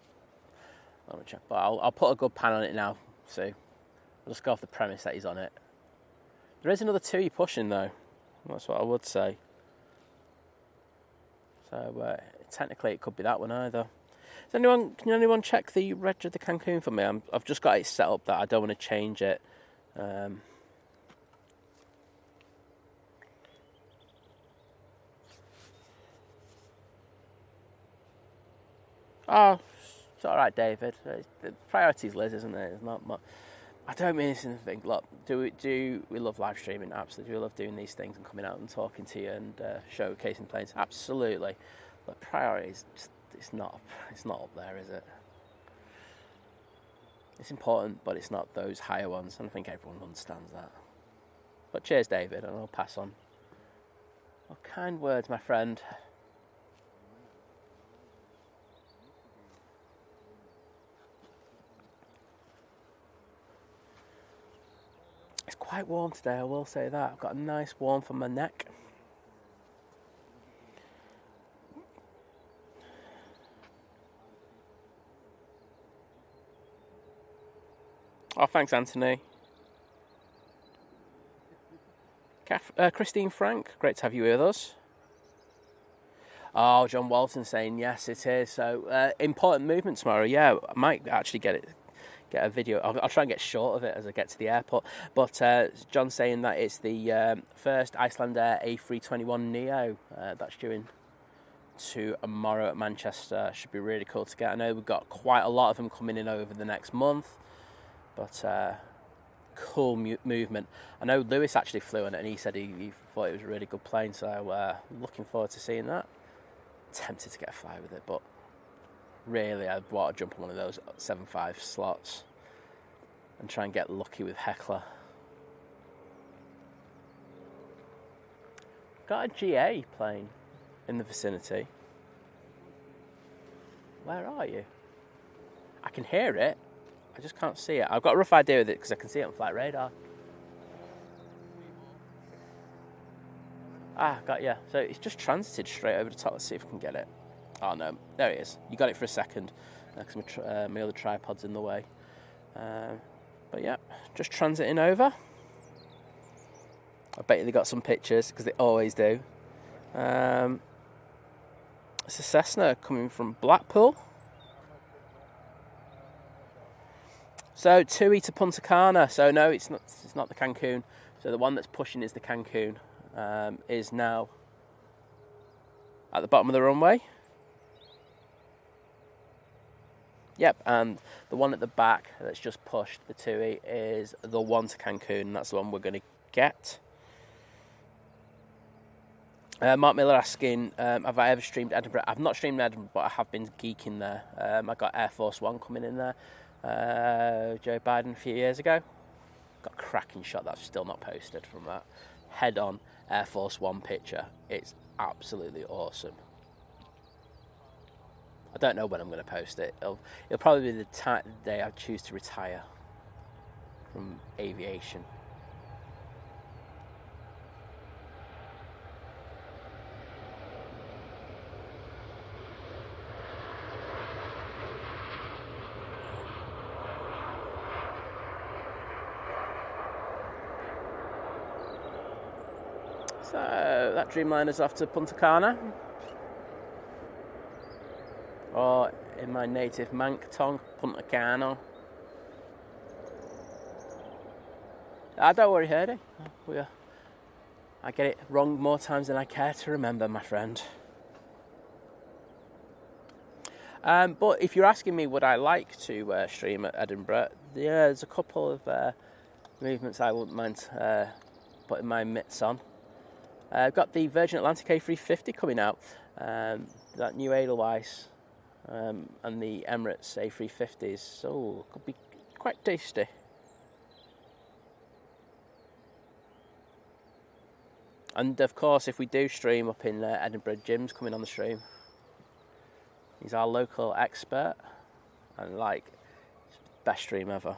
Let me check. But I'll put a good pan on it now, Sue. I'll just go off the premise that he's on it. There is another TUI pushing though. That's what I would say. So technically, it could be that one either. Can anyone check the reg of the Cancun for me? I've just got it set up that I don't want to change it. Oh, it's all right, David. The priority's Liz, isn't it? It's not much. I don't mean this in a thing. Look, do we love live streaming? Absolutely. Do we love doing these things and coming out and talking to you and showcasing planes? Absolutely. But priority is just, it's not up there, is it? It's important, but it's not those higher ones, and I think everyone understands that. But cheers, David, and I'll pass on. Well, kind words, my friend. It's quite warm today, I will say that. I've got a nice warmth on my neck. Oh, thanks, Anthony. Christine Frank, great to have you with us. Oh, John Walton saying yes, it is. So important movement tomorrow. Yeah, I might actually get a video. I'll try and get short of it as I get to the airport. But John's saying that it's the first Icelandair A321 Neo that's due in tomorrow at Manchester. Should be really cool to get. I know we've got quite a lot of them coming in over the next month. But cool movement. I know Lewis actually flew on it and he said he thought it was a really good plane, so looking forward to seeing that. Tempted to get a fly with it, but really I'd want to jump on one of those 7.5 slots and try and get lucky with Heckler. Got a GA plane in the vicinity. Where are you? I can hear it. I just can't see it. I've got a rough idea of it because I can see it on flight radar. Ah, got you. So it's just transited straight over the top. Let's see if we can get it. Oh no, there it is. You got it for a second because my other tripod's in the way. But yeah, just transiting over. I bet you they got some pictures because they always do. It's a Cessna coming from Blackpool. So Tui to Punta Cana. So no, it's not the Cancun. So the one that's pushing is the Cancun. Is now at the bottom of the runway. Yep, and the one at the back that's just pushed, the Tui, is the one to Cancun, and that's the one we're going to get. Mark Miller asking, have I ever streamed Edinburgh? I've not streamed Edinburgh, but I have been geeking there. I got Air Force One coming in there. Joe Biden a few years ago. Got a cracking shot that's still not posted from that. Head on Air Force One picture. It's absolutely awesome. I don't know when I'm going to post it. It'll probably be the day I choose to retire from aviation. So that Dreamliner's off to Punta Cana, or in my native Manc tongue, Punta Cana. Don't worry, Herdy. I get it wrong more times than I care to remember, my friend. But if you're asking me would I like to stream at Edinburgh, yeah, there's a couple of movements I wouldn't mind putting my mitts on. I've got the Virgin Atlantic A350 coming out, that new Edelweiss, and the Emirates A350s, so could be quite tasty. And of course, if we do stream up in Edinburgh, Jim's coming on the stream. He's our local expert, and it's the best stream ever.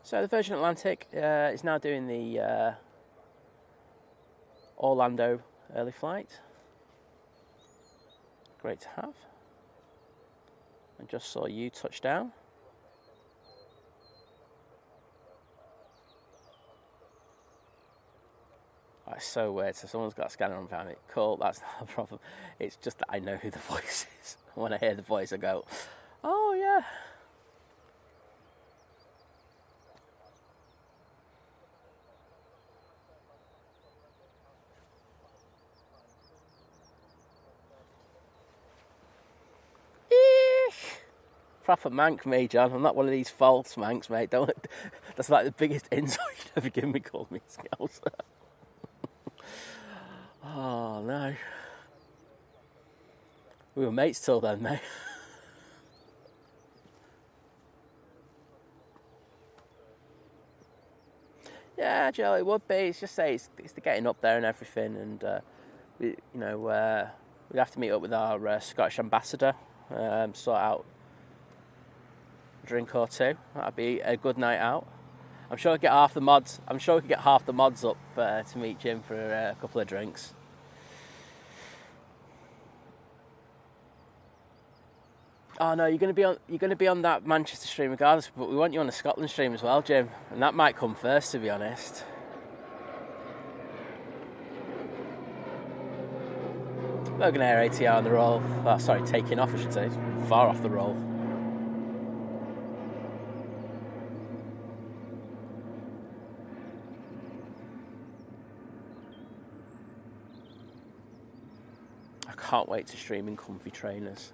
So the Virgin Atlantic is now doing the Orlando early flight. Great to have. I just saw you touch down. it's so weird. So someone's got a scanner on behind me. Cool, that's not a problem. It's just that I know who the voice is. When I hear the voice, I go, oh yeah. Proper mank me, John. I'm not one of these false manks, mate. Don't. That's like the biggest insult you've ever given me, called me Scouser. Oh no. We were mates till then, mate. Yeah, Joe, it would be. It's just say it's the getting up there and everything, and we'd have to meet up with our Scottish ambassador, sort out a drink or two. That'd be a good night out. I'm sure we get half the mods. I'm sure we could get half the mods up to meet Jim for a couple of drinks. Oh no, you're going to be on that Manchester stream regardless, but we want you on the Scotland stream as well, Jim, and that might come first, to be honest. Ryanair ATR on the roll. Oh, sorry, taking off, I should say. It's far off the roll. I can't wait to stream in comfy trainers.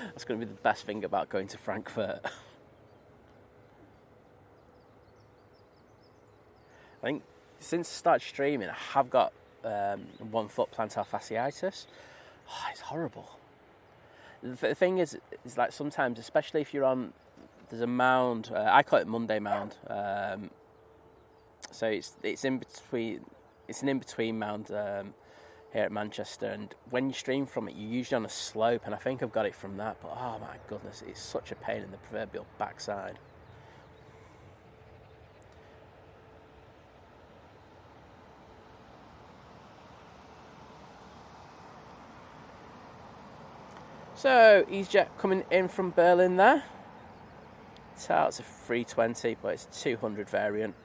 That's going to be the best thing about going to Frankfurt. I think since I started streaming, I have got 1 foot plantar fasciitis. Oh, it's horrible. The thing is like sometimes, especially if you're on, there's a mound. I call it Monday Mound. So it's in between. It's an in between mound. Here at Manchester, and when you stream from it, you're usually on a slope, and I think I've got it from that, but oh my goodness, it's such a pain in the proverbial backside. So, EasyJet coming in from Berlin there. It's a 320, but it's a 200 variant.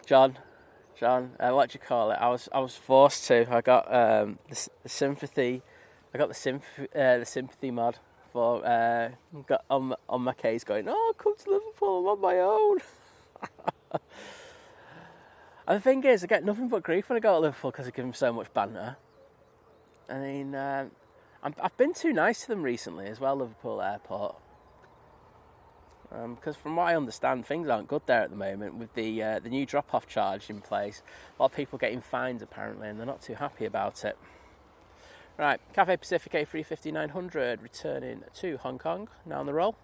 John, what do you call it? I was forced to. I got the sympathy. I got the sympathy mod for got on my case going. Oh, come to Liverpool. I'm on my own. And the thing is, I get nothing but grief when I go to Liverpool because I give them so much banter. I mean, I've been too nice to them recently as well, Liverpool Airport. Because from what I understand, things aren't good there at the moment with the new drop-off charge in place. A lot of people getting fined apparently, and they're not too happy about it. Right, Cathay Pacific A350-900 returning to Hong Kong, now on the roll.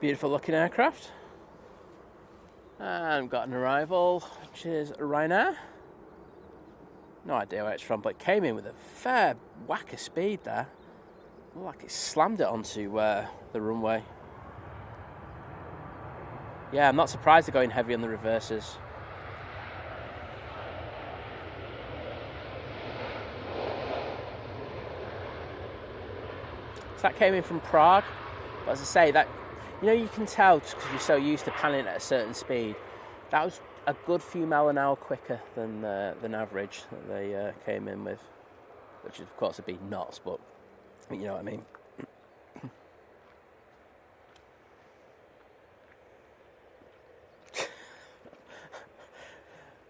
Beautiful looking aircraft. And got an arrival, which is Ryanair. No idea where it's from, but it came in with a fair whack of speed there. Like it slammed it onto the runway. Yeah, I'm not surprised they're going heavy on the reverses. So that came in from Prague. But as I say, that, you know, you can tell just because you're so used to panning at a certain speed. That was a good few mile an hour quicker than average that they came in with, which of course would be knots, but you know what I mean.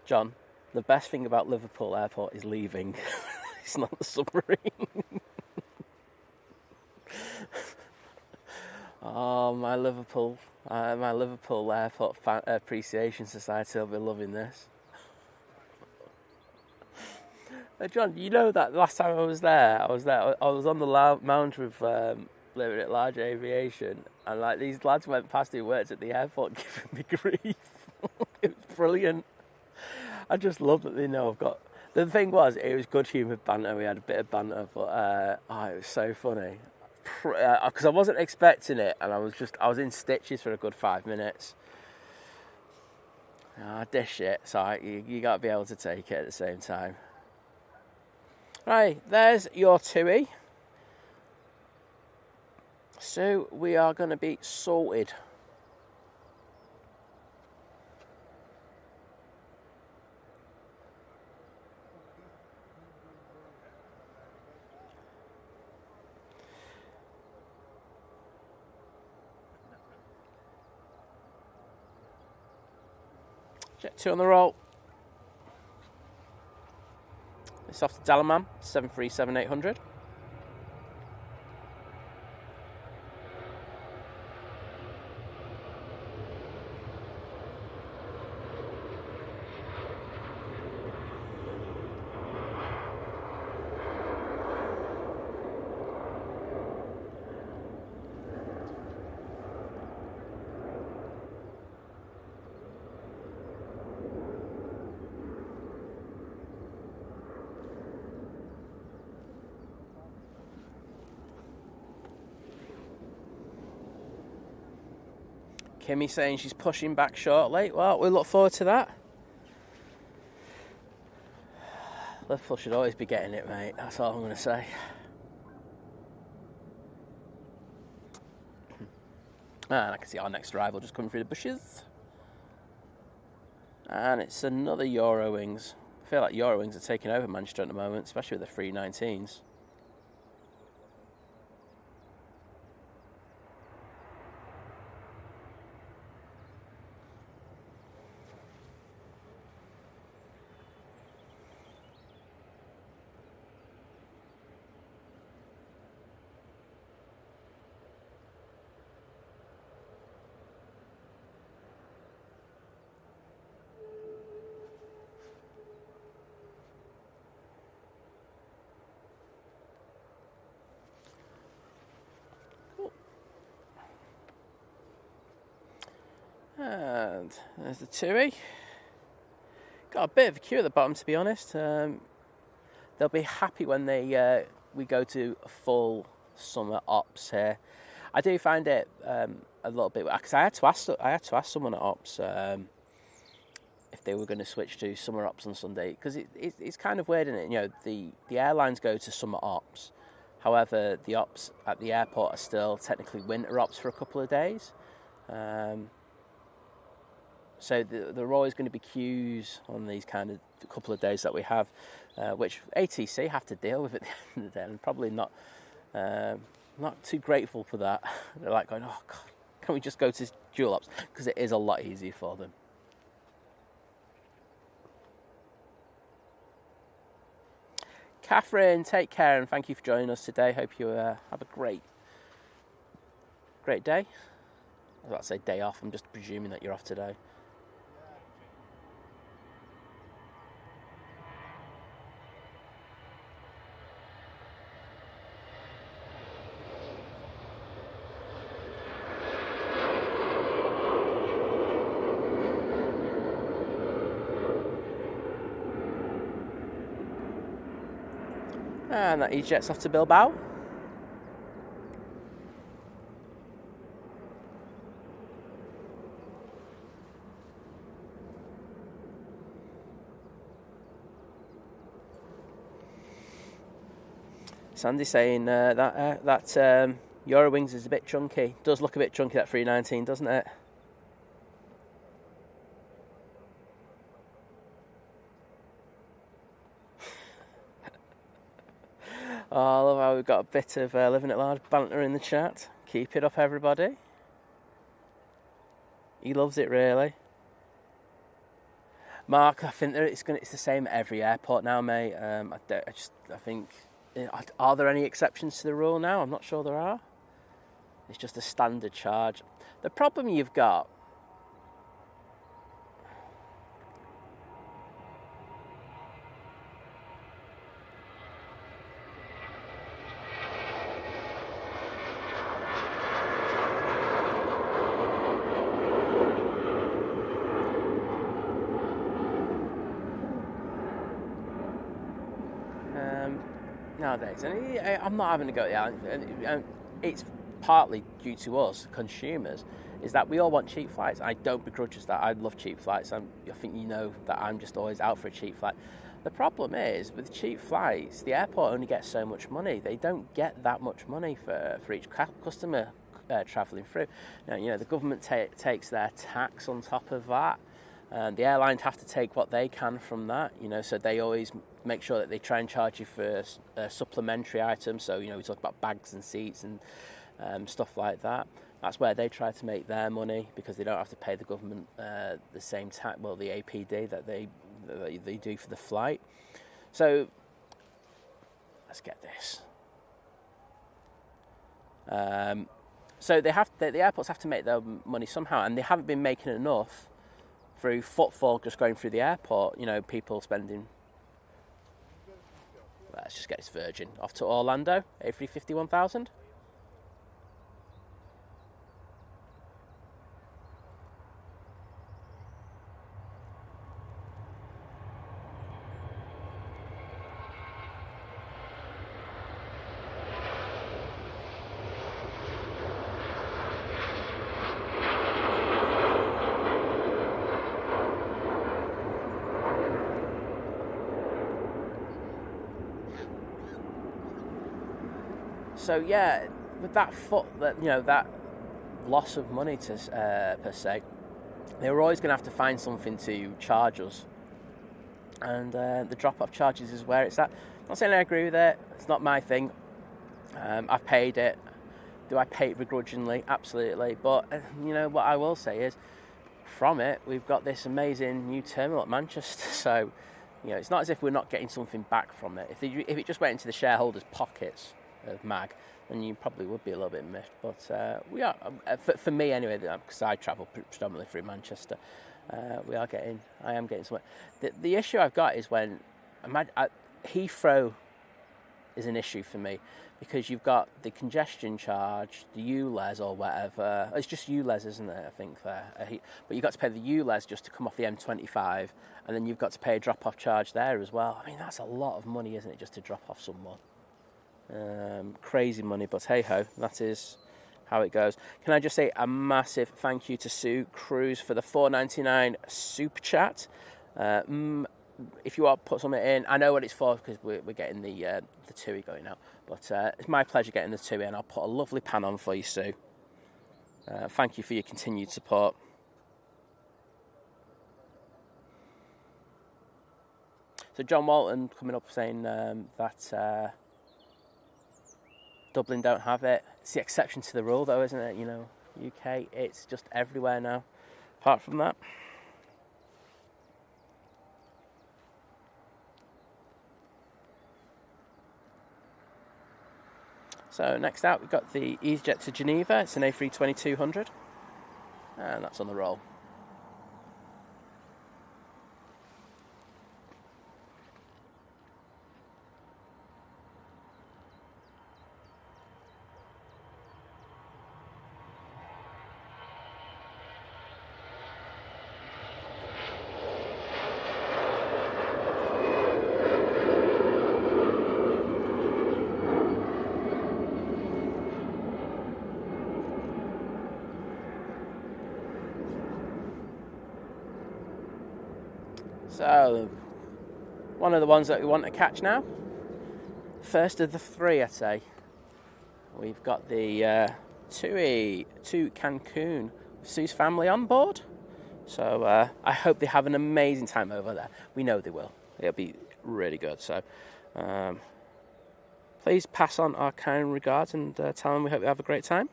John, the best thing about Liverpool Airport is leaving. It's not the submarine. Oh Oh, my Liverpool Airport Appreciation Society will be loving this. John, you know that last time I was there, I was on the lounge with Emirates Large Aviation, and like these lads went past who worked at the airport giving me grief. It was brilliant. I just love that they know I've got. The thing was, it was good humoured banter. We had a bit of banter, but it was so funny because I wasn't expecting it, and I was in stitches for a good 5 minutes. I dish it, so you got to be able to take it at the same time. Right, there's your TUI. So we are going to be sorted. Jet 2 on the roll. It's off to Dalaman, 737-800. Kimmy saying she's pushing back shortly. Well, we look forward to that. Liverpool should always be getting it, mate. That's all I'm going to say. And I can see our next arrival just coming through the bushes. And it's another Eurowings. I feel like Eurowings are taking over Manchester at the moment, especially with the 319s. And there's the TUI. Got a bit of a queue at the bottom, to be honest. They'll be happy when we go to full summer ops here. I do find it a little bit, because I had to ask someone at ops if they were going to switch to summer ops on Sunday, because it's kind of weird, isn't it? You know, the airlines go to summer ops, however the ops at the airport are still technically winter ops for a couple of days. So there are always going to be queues on these kind of couple of days that we have, which ATC have to deal with at the end of the day, and probably not too grateful for that. They're like going, oh God, can we just go to dual ops? Because it is a lot easier for them. Catherine, take care and thank you for joining us today. Hope you have a great day. I was about to say day off. I'm just presuming that you're off today. And that EasyJet's off to Bilbao. Sandy saying that Eurowings is a bit chunky. Does look a bit chunky, that 319, doesn't it? Oh, I love how we've got a bit of living at large banter in the chat. Keep it up, everybody. He loves it, really. Mark, I think it's the same at every airport now, mate. I think, are there any exceptions to the rule now? I'm not sure there are. It's just a standard charge. The problem you've got, nowadays, and I'm not having to go, and it's partly due to us consumers, is that we all want cheap flights. I don't begrudge us that. I love cheap flights. I think you know that I'm just always out for a cheap flight. The problem is, with cheap flights, the airport only gets so much money. They don't get that much money for each customer travelling through. Now, you know, the government takes their tax on top of that. The airlines have to take what they can from that, you know, so they always make sure that they try and charge you for supplementary items. So, you know, we talk about bags and seats and stuff like that. That's where they try to make their money, because they don't have to pay the government the same tax, well, the APD that they do for the flight. So, let's get this. So the airports have to make their money somehow, and they haven't been making enough through footfall just going through the airport. You know, people spending. Let's just get this Virgin off to Orlando, A350 1000. So yeah, with that that loss of money per se, they were always going to have to find something to charge us, and the drop-off charges is where it's at. I'm not saying I agree with it. It's not my thing. I've paid it. Do I pay it begrudgingly? Absolutely. But you know what I will say is, from it, we've got this amazing new terminal at Manchester. So, you know, it's not as if we're not getting something back from it. If it just went into the shareholders' pockets of MAG, then you probably would be a little bit miffed. But we are, for me anyway, because I travel predominantly through Manchester, I am getting somewhere. The issue I've got is when Heathrow is an issue for me, because you've got the congestion charge, the ULEZ or whatever. It's just ULEZ, isn't it? I think there. But you've got to pay the ULEZ just to come off the M25, and then you've got to pay a drop-off charge there as well. I mean, that's a lot of money, isn't it, just to drop off someone? Crazy money, but hey-ho, that is how it goes. Can I just say a massive thank you to Sue Cruz for the $4.99 super chat. If you want to put something in, I know what it's for, because we're getting the TUI going out. But it's my pleasure getting the TUI, and I'll put a lovely pan on for you, Sue. Thank you for your continued support. So John Walton coming up saying that Dublin don't have it. It's the exception to the rule, though, isn't it? You know, UK, it's just everywhere now. Apart from that. So next out, we've got the EasyJet to Geneva. It's an A320-200, and that's on the roll. So, one of the ones that we want to catch now. First of the three, I'd say. We've got the TUI to Cancun with Sue's family on board. So, I hope they have an amazing time over there. We know they will. It'll be really good. So, please pass on our kind regards and tell them we hope they have a great time.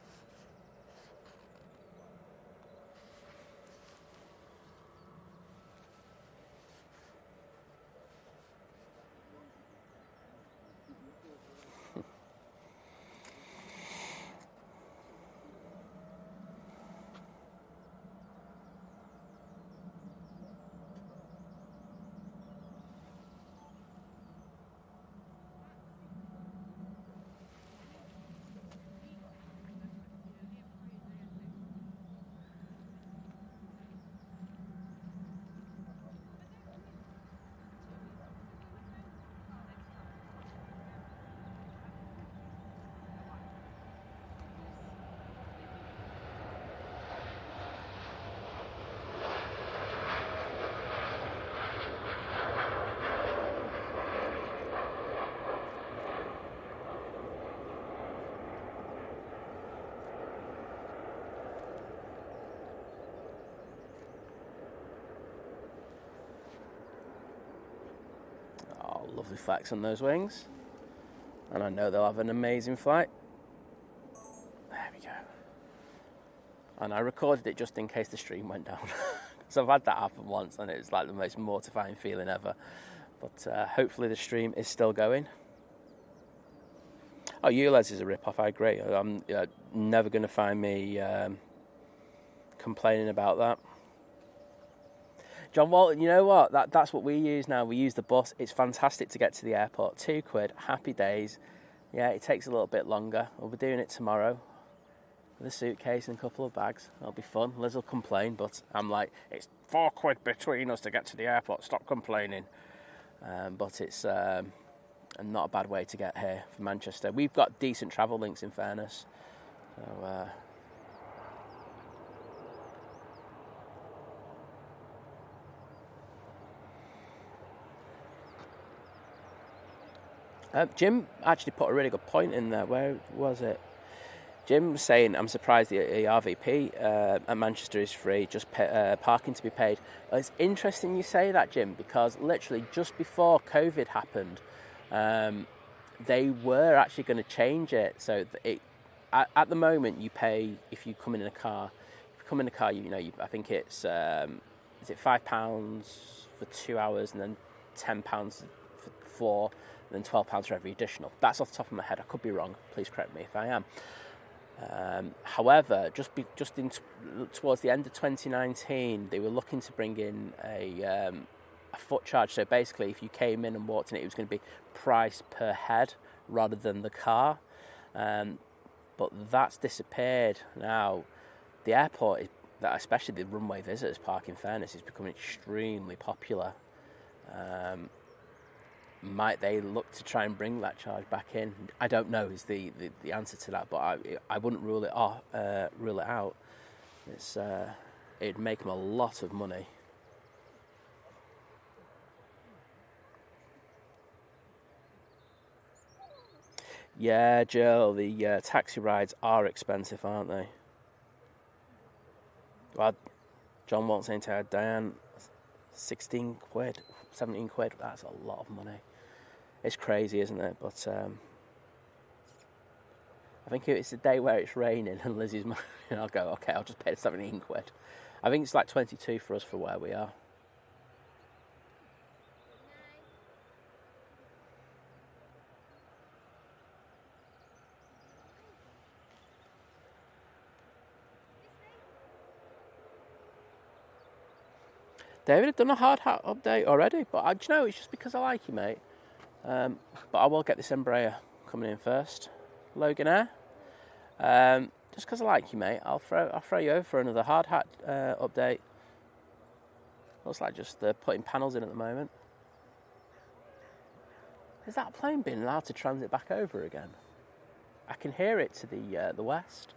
lovely flex on those wings. And I know they'll have an amazing flight. There we go. And I recorded it just in case the stream went down. So I've had that happen once, and it was like the most mortifying feeling ever. But hopefully the stream is still going. Oh, ULEZ is a rip-off, I agree. I'm never going to find me complaining about that. John Walton, you know what? That's what we use now. We use the bus. It's fantastic to get to the airport. £2, happy days. Yeah, it takes a little bit longer. We'll be doing it tomorrow with a suitcase and a couple of bags. It'll be fun. Liz will complain, but I'm like, it's £4 between us to get to the airport. Stop complaining. But it's not a bad way to get here from Manchester. We've got decent travel links, in fairness. So, Jim actually put a really good point in there. Where was it? Jim was saying, I'm surprised the RVP at Manchester is free, just parking to be paid. Well, it's interesting you say that, Jim, because literally just before COVID happened, they were actually going to change it. So at the moment, you pay if you come in a car. If you come in a car, I think it's is it £5 for 2 hours, and then £10 for 4, and then £12 for every additional. That's off the top of my head. I could be wrong. Please correct me if I am. However, towards the end of 2019, they were looking to bring in a foot charge. So basically, if you came in and walked in, it was going to be price per head rather than the car. But that's disappeared now. The airport, especially the runway visitors park, in fairness, is becoming extremely popular. Might they look to try and bring that charge back in? I don't know is the answer to that, but I wouldn't rule it out. It'd make them a lot of money. Yeah, Jill, the taxi rides are expensive, aren't they? Well, John won't say to Diane, £16, £17, that's a lot of money. It's crazy, isn't it? But I think if it's a day where it's raining and Lizzie's I'll go, okay, I'll just pay the £17. I think it's like 22 for us for where we are. David had done a hard hat update already, but do you know, it's just because I like you, mate. But I will get this Embraer coming in first. Logan Air. Just because I like you, mate, I'll throw you over for another hard hat update. Looks like just putting panels in at the moment. Is that plane being allowed to transit back over again? I can hear it to the west.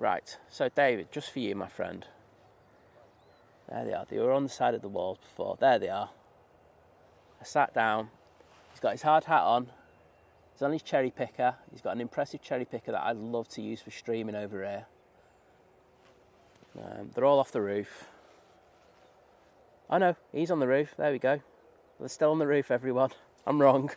Right, so David, just for you, my friend. There they are. They were on the side of the walls before. There they are. I sat down. He's got his hard hat on. He's on his cherry picker. He's got an impressive cherry picker that I love to use for streaming over here. They're all off the roof. Oh no, he's on the roof. There we go. They're still on the roof, everyone. I'm wrong.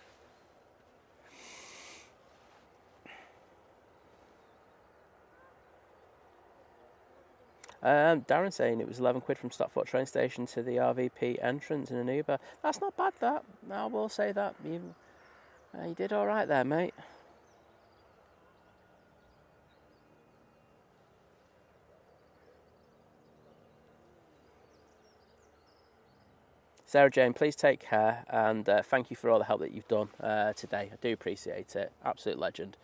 Darren saying it was £11 from Stockport train station to the RVP entrance in an Uber. That's not bad, that. I will say that. You did all right there, mate. Sarah Jane, please take care, and thank you for all the help that you've done today. I do appreciate it. Absolute legend.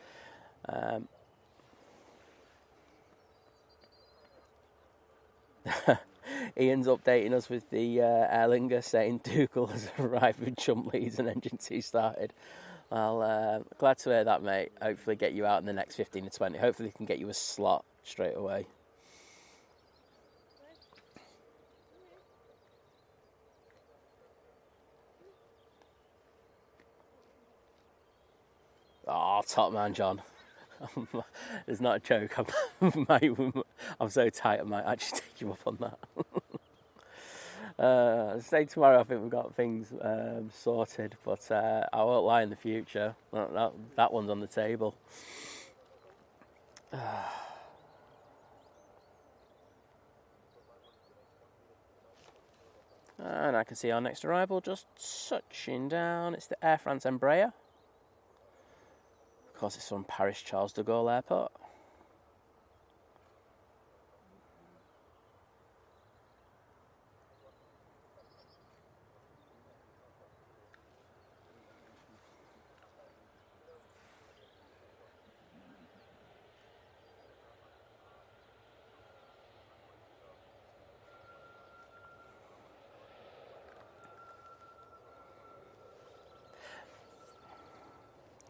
Ian's updating us with the Erlinger saying Dougal has arrived with jump leads and engine 2 started. Well, glad to hear that, mate. Hopefully get you out in the next 15 to 20. Hopefully can get you a slot straight away. Oh, top man, John. It's not a joke. I'm so tight I might actually take you up on that. Say tomorrow I think we've got things sorted, but I won't lie in the future. That one's on the table. And I can see our next arrival just touching down. It's the Air France Embraer. Of course, it's from Paris Charles de Gaulle Airport.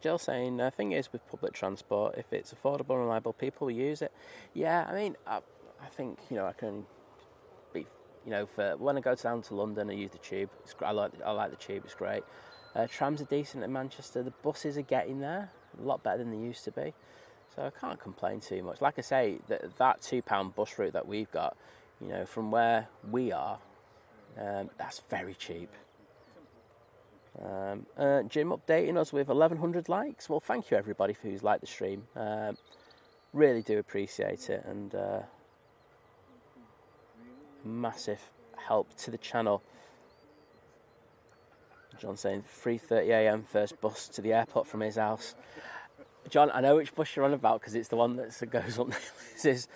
Jill saying, the thing is with public transport, if it's affordable and reliable, people will use it. Yeah, I mean, I think, I can be, for when I go down to London, I use the tube. I like the tube, it's great. Trams are decent in Manchester. The buses are getting there, a lot better than they used to be. So I can't complain too much. Like I say, that £2 bus route that we've got, from where we are, that's very cheap. Jim updating us with 1,100 likes. Well, thank you everybody who's liked the stream. Really do appreciate it, and massive help to the channel. John saying 3:30 a.m. first bus to the airport from his house. John, I know which bus you're on about because it's the one that goes up the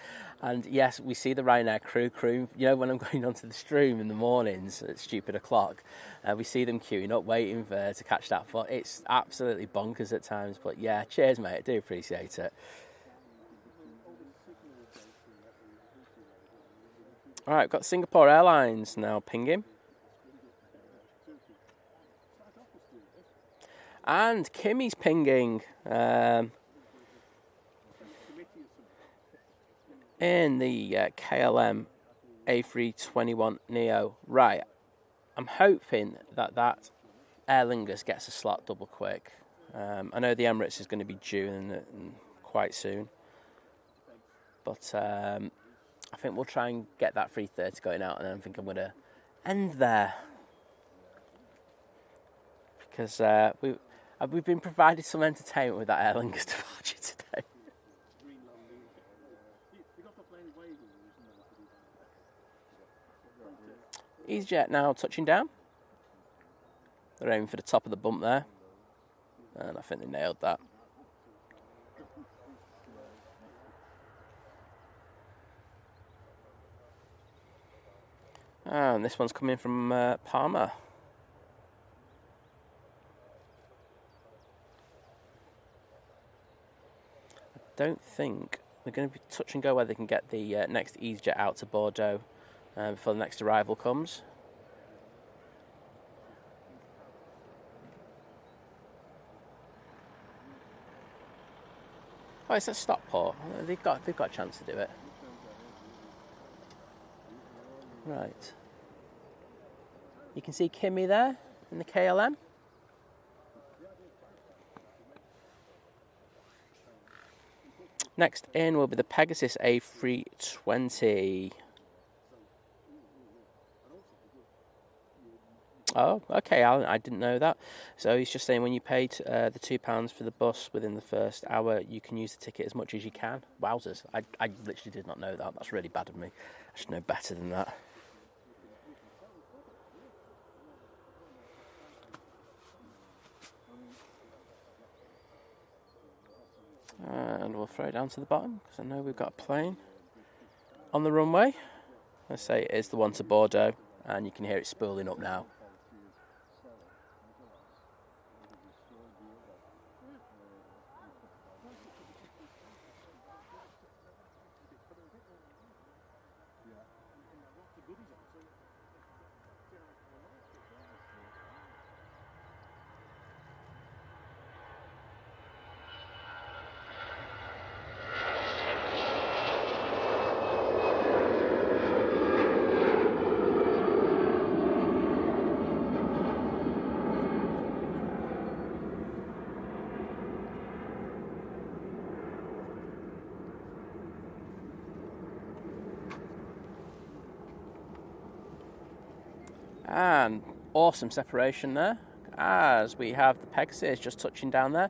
And yes, we see the Ryanair crew. When I'm going onto the stream in the mornings at stupid o'clock, we see them queuing up, waiting to catch that. But it's absolutely bonkers at times. But yeah, cheers, mate. I do appreciate it. All right, got Singapore Airlines now pinging. And Kimmy's pinging. In the KLM A321 Neo. Right, I'm hoping that Aer Lingus gets a slot double quick. I know the Emirates is going to be due in quite soon, but I think we'll try and get that 3:30 going out, and then I think I'm going to end there because we've been provided some entertainment with that Aer Lingus departure today. EasyJet now touching down. They're aiming for the top of the bump there, and I think they nailed that. And this one's coming from Palma. I don't think they're going to be touch and go where they can get the next EasyJet out to Bordeaux before the next arrival comes. Oh, it's a Stockport. They've got a chance to do it. Right. You can see Kimmy there in the KLM. Next in will be the Pegasus A320. Oh, okay, Alan, I didn't know that. So he's just saying when you paid the £2 for the bus within the first hour, you can use the ticket as much as you can. Wowzers, I literally did not know that. That's really bad of me. I should know better than that. And we'll throw it down to the bottom because I know we've got a plane on the runway. Let's say it is the one to Bordeaux, and you can hear it spooling up now. And awesome separation there, as we have the Pegasus just touching down there.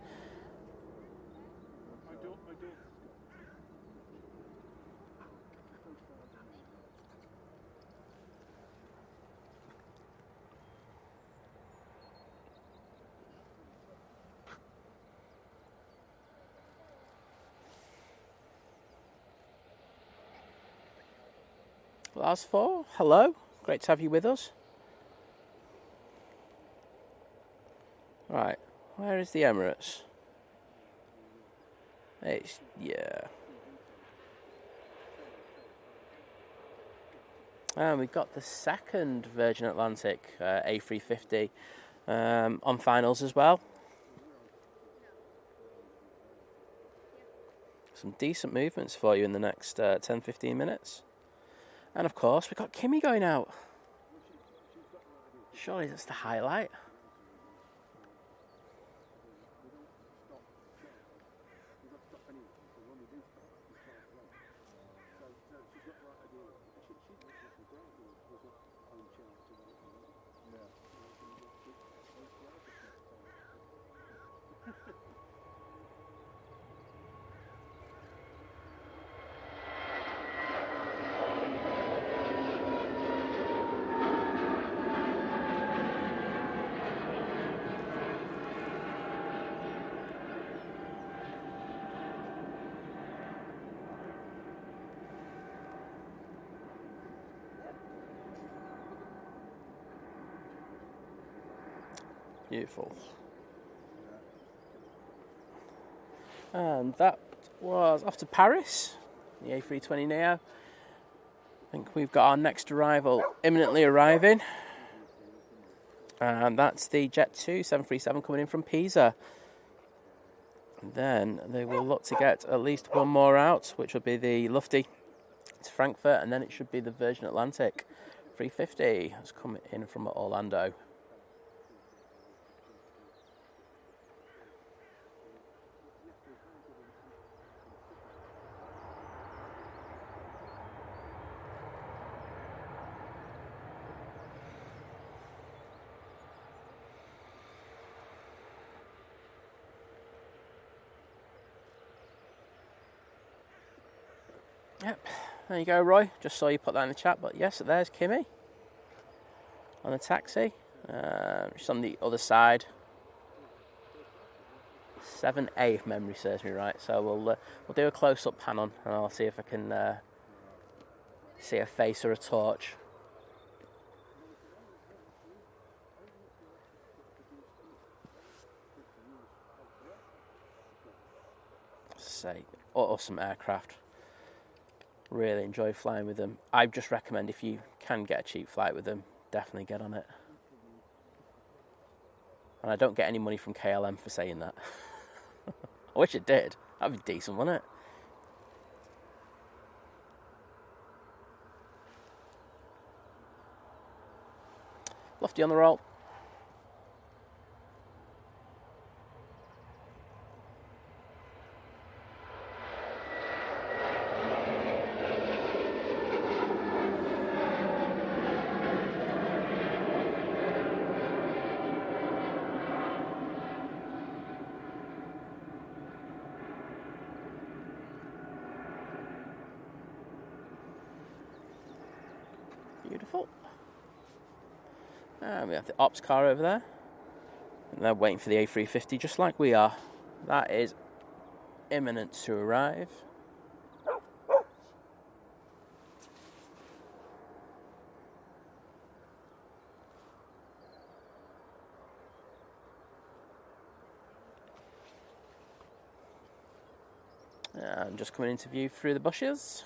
Last four, hello, great to have you with us. Right, where is the Emirates? It's, yeah. And we've got the second Virgin Atlantic A350 on finals as well. Some decent movements for you in the next 10-15 minutes. And of course, we've got Kimmy going out. Surely that's the highlight. Beautiful. And that was off to Paris, the A320neo. I think we've got our next arrival imminently arriving. And that's the Jet 2 737 coming in from Pisa. And then they will look to get at least one more out, which will be the Lufty to Frankfurt, and then it should be the Virgin Atlantic 350 that's coming in from Orlando. Yep, there you go, Roy. Just saw you put that in the chat, but yes, there's Kimmy on the taxi. She's on the other side. 7A, if memory serves me right. So we'll do a close-up pan on, and I'll see if I can see a face or a torch. Say, awesome aircraft. Really enjoy flying with them. I just recommend, if you can get a cheap flight with them, definitely get on it. And I don't get any money from KLM for saying that. I wish it did. That'd be decent, wouldn't it? Lofty on the roll. Beautiful. And we have the ops car over there. And they're waiting for the A350 just like we are. That is imminent to arrive. And just coming into view through the bushes.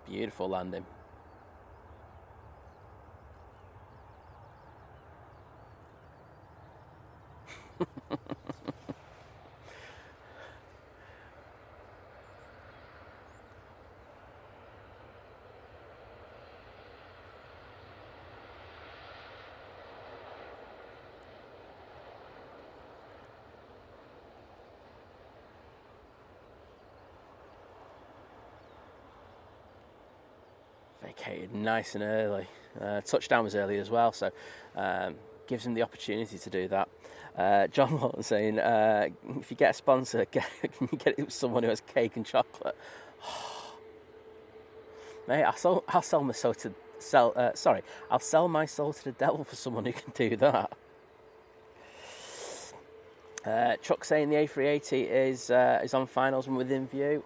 Beautiful landing. dedicated nice and early. Touchdown was early as well, so gives him the opportunity to do that. John Lawton saying, if you get a sponsor, can you get it with someone who has cake and chocolate? Mate, I'll sell my soul to I'll sell my soul to the devil for someone who can do that. Chuck saying the A380 is on finals and within view.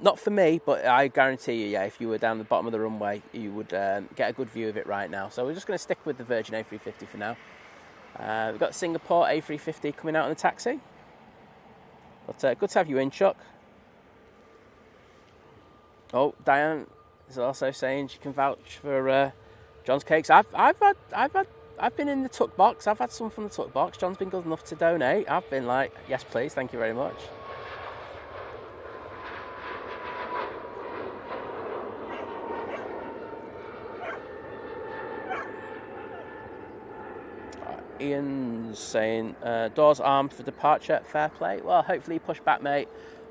Not for me, but I guarantee you, if you were down the bottom of the runway, you would get a good view of it right now. So we're just going to stick with the Virgin A350 for now. We've got Singapore A350 coming out in the taxi. But good to have you in, Chuck. Oh, Diane is also saying she can vouch for John's cakes. I've been in the tuck box. I've had some from the tuck box. John's been good enough to donate. I've been like, yes, please, thank you very much. Ian's saying, doors armed for departure, fair play. Well, hopefully you push back, mate,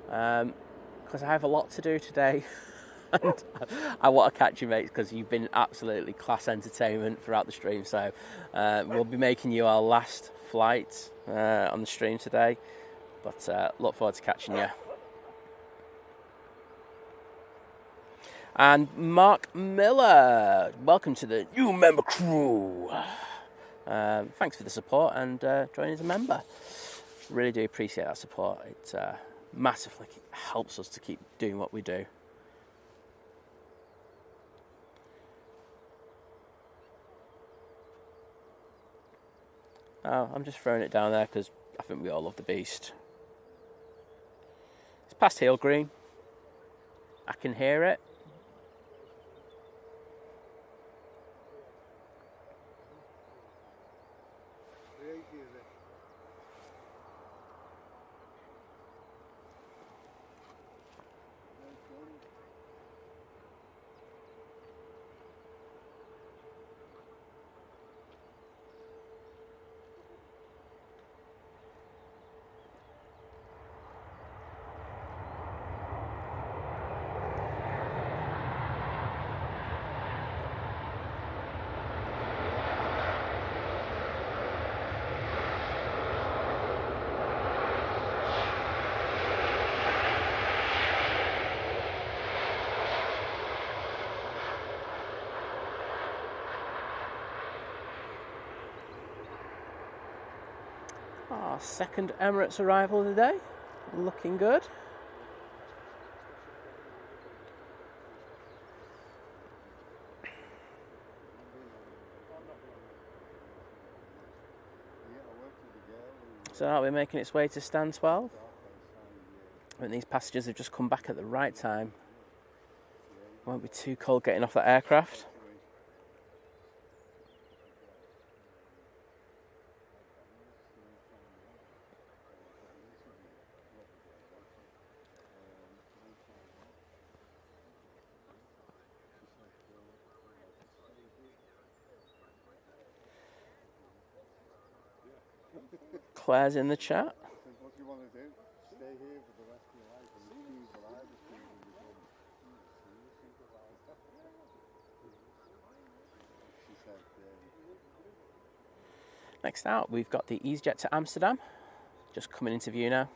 because I have a lot to do today. And I want to catch you, mates, because you've been absolutely class entertainment throughout the stream. So we'll be making you our last flight on the stream today. But look forward to catching you. And Mark Miller, welcome to the new member crew. Thanks for the support and joining as a member. Really do appreciate that support. It massively helps us to keep doing what we do. Oh, I'm just throwing it down there because I think we all love the beast. It's past heel green. I can hear it. Our second Emirates arrival of the day, looking good. So that'll be making its way to stand 12. When these passengers have just come back at the right time. Won't be too cold getting off that aircraft. Claire's in the chat. What do you want to do? Stay here for the rest of your life and choose what I was doing when you come. She said, Next out, we've got the EasyJet to Amsterdam. Just coming into view now.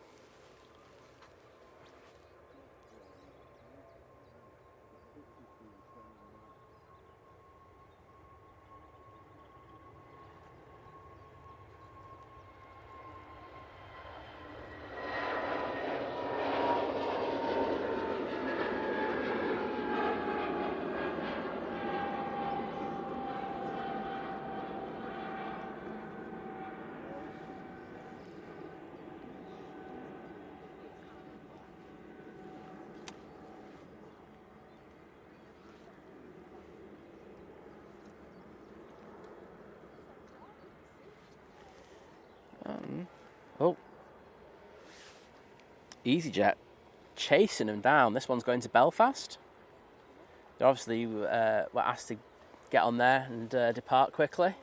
EasyJet chasing them down. This one's going to Belfast. They obviously were asked to get on there and depart quickly.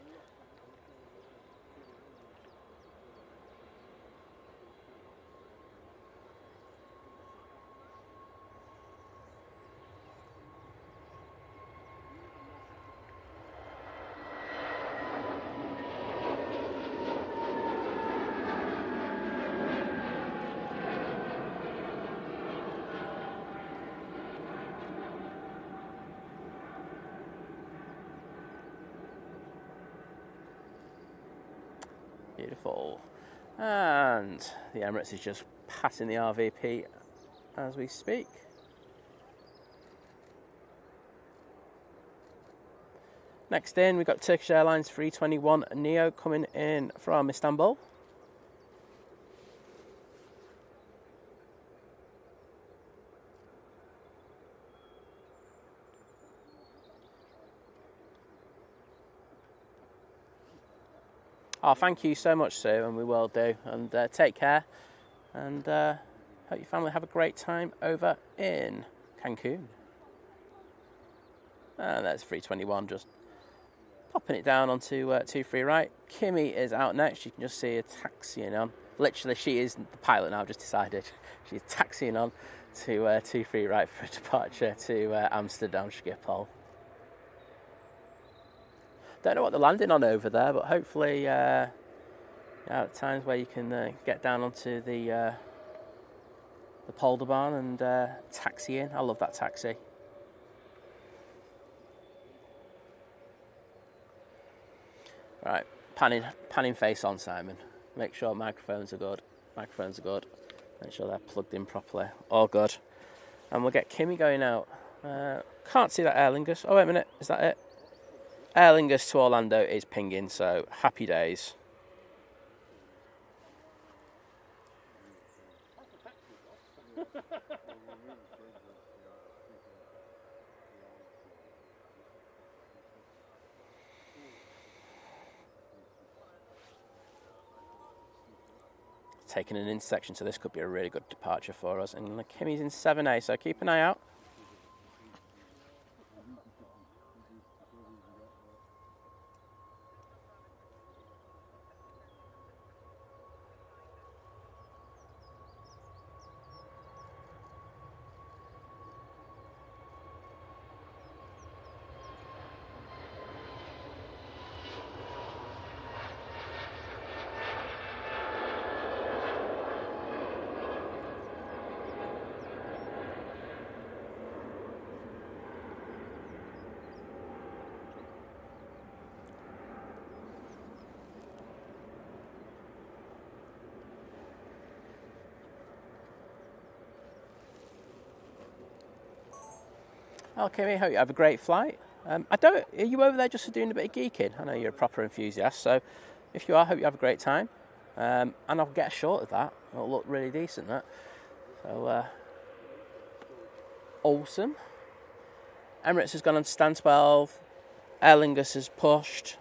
Beautiful. And the Emirates is just passing the RVP as we speak. Next in, we've got Turkish Airlines 321 Neo coming in from Istanbul. Oh, thank you so much, Sue, and we will do. And take care. And hope your family have a great time over in Cancun. And there's 321 just popping it down onto 23 right. Kimmy is out next. You can just see her taxiing on. Literally, she is the pilot now, I've just decided. She's taxiing on to 23 right for a departure to Amsterdam Schiphol. Don't know what they're landing on over there, but hopefully at times where you can get down onto the Polderbahn and taxi in. I love that taxi. Right, panning face on, Simon. Make sure microphones are good. Microphones are good. Make sure they're plugged in properly. All good. And we'll get Kimmy going out. Can't see that Aer Lingus. Oh, wait a minute. Is that it? Aer Lingus to Orlando is pinging, so happy days. Taking an intersection, so this could be a really good departure for us. And Kimmy's in 7A, so keep an eye out. Okay, hope you have a great flight. Are you over there just for doing a bit of geeking? I know you're a proper enthusiast, so if you are, I hope you have a great time. And I'll get a shot of that. It'll look really decent, that. So, awesome. Emirates has gone on to stand 12. Aer Lingus has pushed.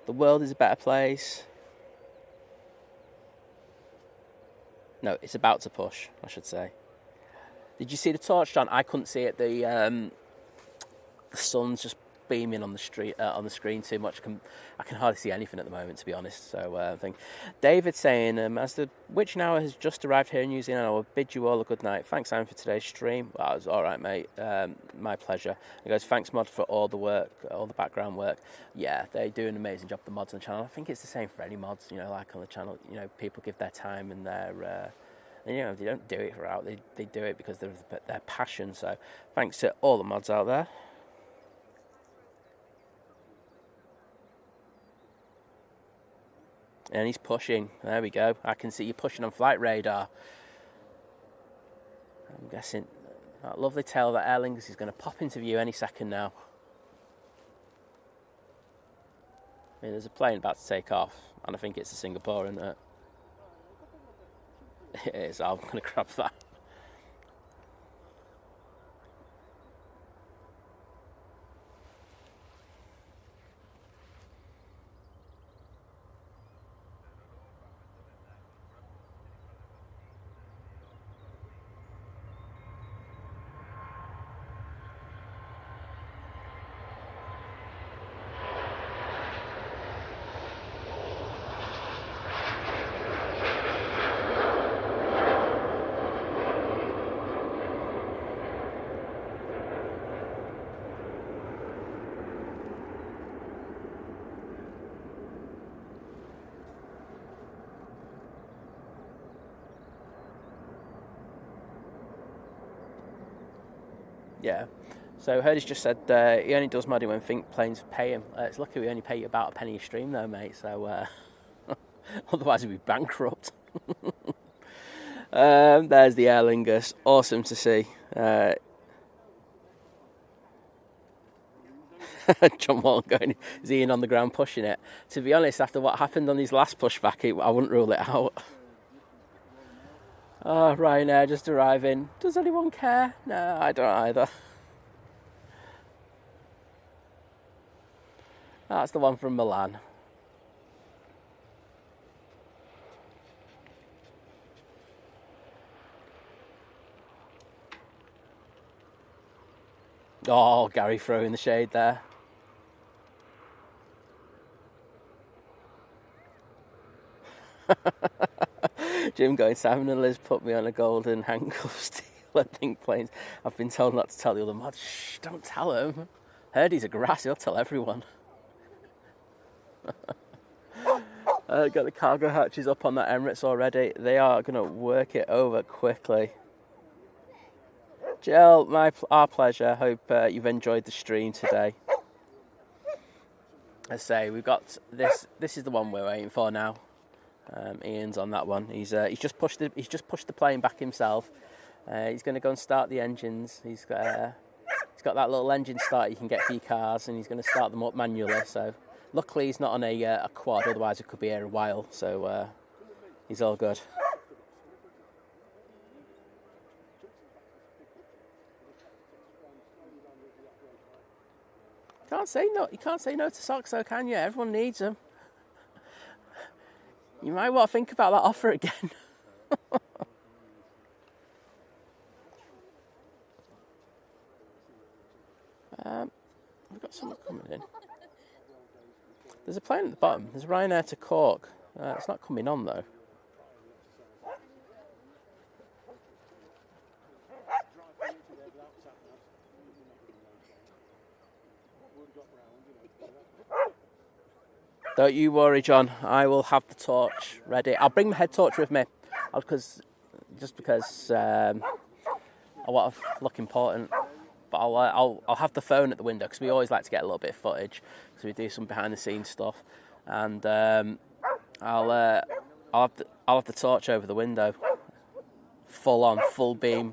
The world is a better place. No, it's about to push, I should say. Did you see the torch, John? I couldn't see it. The sun's just beaming on the screen too much. I can hardly see anything at the moment, to be honest. So I think David saying, as the witching hour has just arrived here in New Zealand, I will bid you all a good night. Thanks, Simon, for today's stream. Well, it was all right, mate. My pleasure. He goes, thanks, Mod, for all the work, all the background work. Yeah, they do an amazing job, the mods on the channel. I think it's the same for any mods, like on the channel. People give their time and their they don't do it for out. They do it because of their passion. So thanks to all the mods out there. And he's pushing. There we go. I can see you pushing on flight radar. I'm guessing that lovely tail that Aer Lingus is going to pop into view any second now. I mean, there's a plane about to take off, and I think it's a Singapore, isn't it? It is. I'm going to grab that. Yeah, so Hurdy's just said he only does modding when think planes pay him. It's lucky we only pay you about a penny a stream though, mate, so Otherwise we'd be bankrupt. There's the Aer Lingus. Awesome to see. John Walton going, is he in on the ground pushing it? To be honest, after what happened on his last pushback, I wouldn't rule it out. Oh, Ryanair just arriving. Does anyone care? No, I don't either. That's the one from Milan. Oh, Gary throwing the shade there. Jim going, Simon and Liz put me on a golden handcuff deal at Think Planes. I've been told not to tell the other mods. Shh, don't tell him. Heard he's a grass, he'll tell everyone. Got the cargo hatches up on that Emirates already. They are going to work it over quickly. Jill, our pleasure. Hope you've enjoyed the stream today. I say we've got this. This is the one we're waiting for now. Ian's on that one. He's just pushed the plane back himself. He's going to go and start the engines. He's got that little engine start you can get for your cars, and he's going to start them up manually. So luckily he's not on a quad, otherwise it could be here a while. So he's all good. You can't say no to socks, though, can you? Everyone needs them. You might want to think about that offer again. We've got something coming in. There's a plane at the bottom. There's Ryanair to Cork. It's not coming on, though. Don't you worry, John. I will have the torch ready. I'll bring my head torch with me, because I want to look important. But I'll have the phone at the window, because we always like to get a little bit of footage, because we do some behind the scenes stuff. And I'll have the torch over the window, full on, full beam.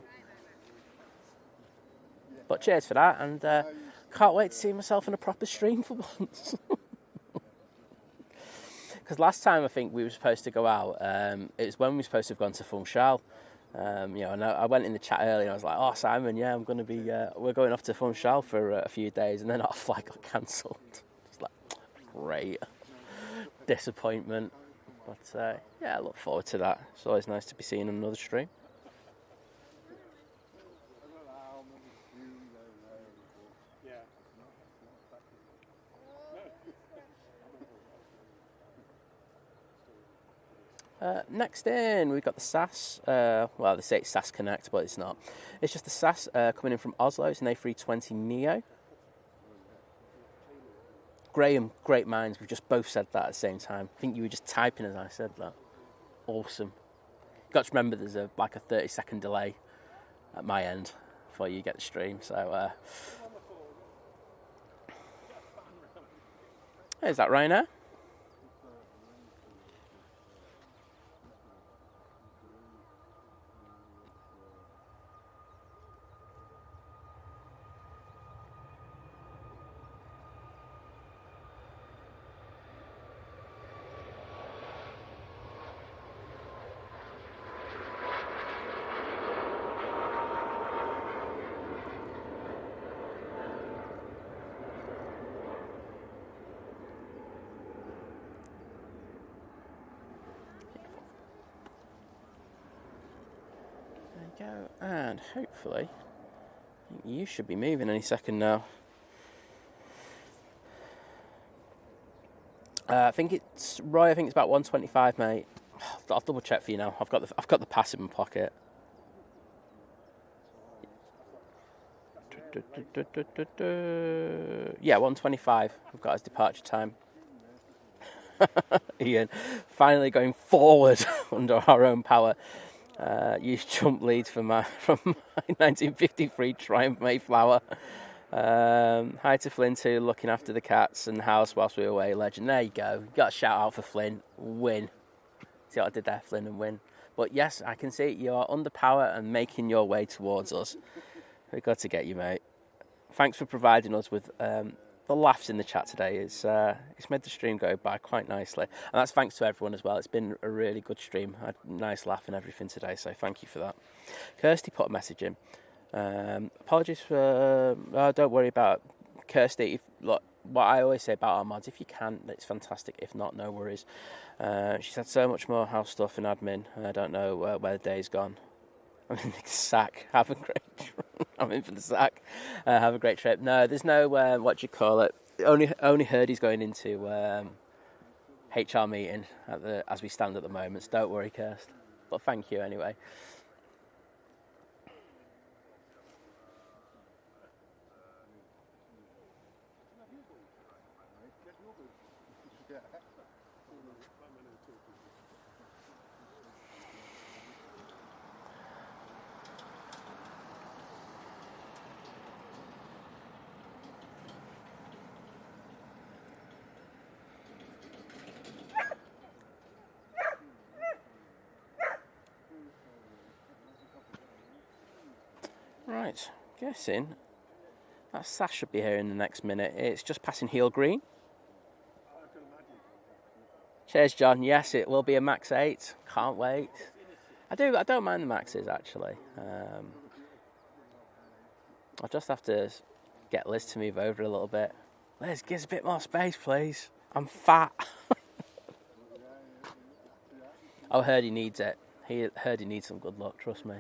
But cheers for that, and can't wait to see myself in a proper stream for once. Because last time I think we were supposed to go out, it was when we were supposed to have gone to Funchal. And I went in the chat earlier and I was like, oh, Simon, yeah, I'm going to be, we're going off to Funchal for a few days, and then our flight got cancelled. It's like, great. Disappointment. But yeah, I look forward to that. It's always nice to be seeing another stream. Next in, we've got the SAS. Well, they say it's SAS Connect, but it's not. It's just the SAS coming in from Oslo. It's an A320 Neo. Graham, great minds. We've just both said that at the same time. I think you were just typing as I said that. Awesome. You've got to remember there's a 30-second delay at my end before you get the stream. So, is that Ryanair? Go, and hopefully you should be moving any second now. I think it's Roy. I think it's about 125, mate. I'll double check for you now. I've got the pass in my pocket. Yeah, 125. We've got his departure time. Ian, finally going forward under our own power. Used jump leads from my 1953 Triumph Mayflower. Hi to Flynn too, looking after the cats and the house whilst we were away. Legend. There you go. Got a shout out for Flynn. Win. See what I did there, Flynn and Win. But yes, I can see you are under power and making your way towards us. We've got to get you, mate. Thanks for providing us with the laughs in the chat today. It's made the stream go by quite nicely. And that's thanks to everyone as well. It's been a really good stream. I had a nice laugh and everything today, so thank you for that. Kirsty put a message in. Apologies for... don't worry about Kirsty. Look, what I always say about our mods, if you can, it's fantastic. If not, no worries. She's had so much more house stuff and admin. I don't know where the day's gone. I'm in the sack. Have a great trip. I'm in for the sack. Have a great trip. No, there's no, what do you call it? Only heard he's going into HR meeting as we stand at the moment. So don't worry, Kirst. But thank you anyway. Right, guessing that Sash should be here in the next minute. It's just passing heel green. Cheers, John. Yes, it will be a Max 8. Can't wait. I don't mind the Maxes actually. I'll just have to get Liz to move over a little bit. Liz, give us a bit more space, please. I'm fat. I heard he needs it. He heard he needs some good luck. Trust me.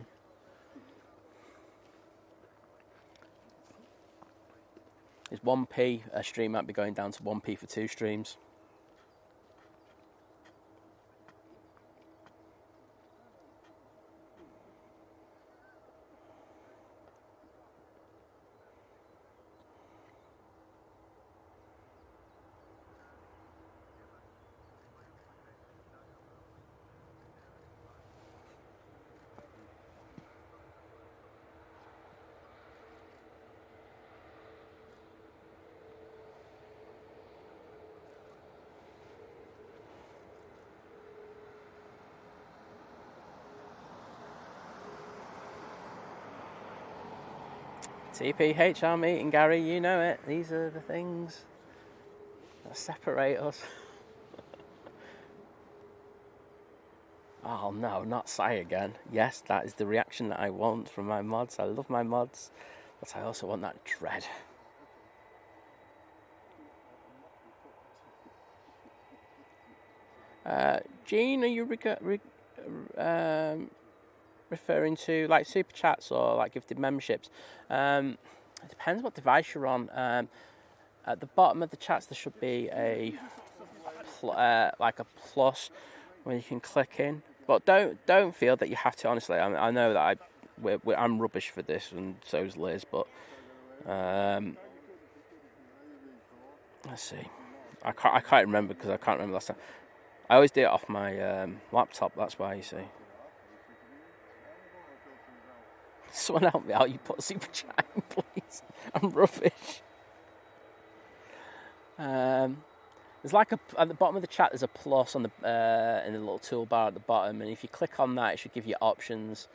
Is 1p a stream might be going down to 1p for 2 streams. TPHR meeting, Gary, you know it. These are the things that separate us. Oh no, not Sai again. Yes, that is the reaction that I want from my mods. I love my mods, but I also want that dread. Gene, are you referring to like super chats or like gifted memberships? It depends what device you're on. At the bottom of the chats there should be like a plus where you can click in, but don't feel that you have to. Honestly, I know that I'm rubbish for this, and so's Liz. But let's see. I can't remember because I can't remember last time. I always do it off my laptop. That's why, you see. Someone help me out, you put super chat in, please. I'm rubbish. There's like at the bottom of the chat there's a plus on the in the little toolbar at the bottom, and if you click on that it should give you options.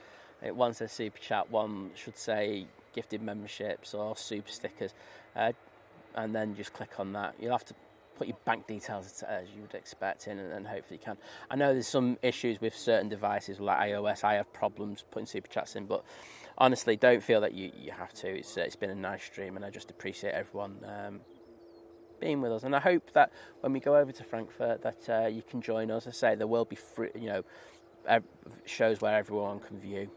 One says super chat, one should say gifted memberships or super stickers, and then just click on that. You'll have to put your bank details as you would expect in, and hopefully you can. I know there's some issues with certain devices like iOS. I have problems putting super chats in, but honestly, don't feel that you have to. It's been a nice stream, and I just appreciate everyone being with us. And I hope that when we go over to Frankfurt, that you can join us. I say there will be free, shows where everyone can view.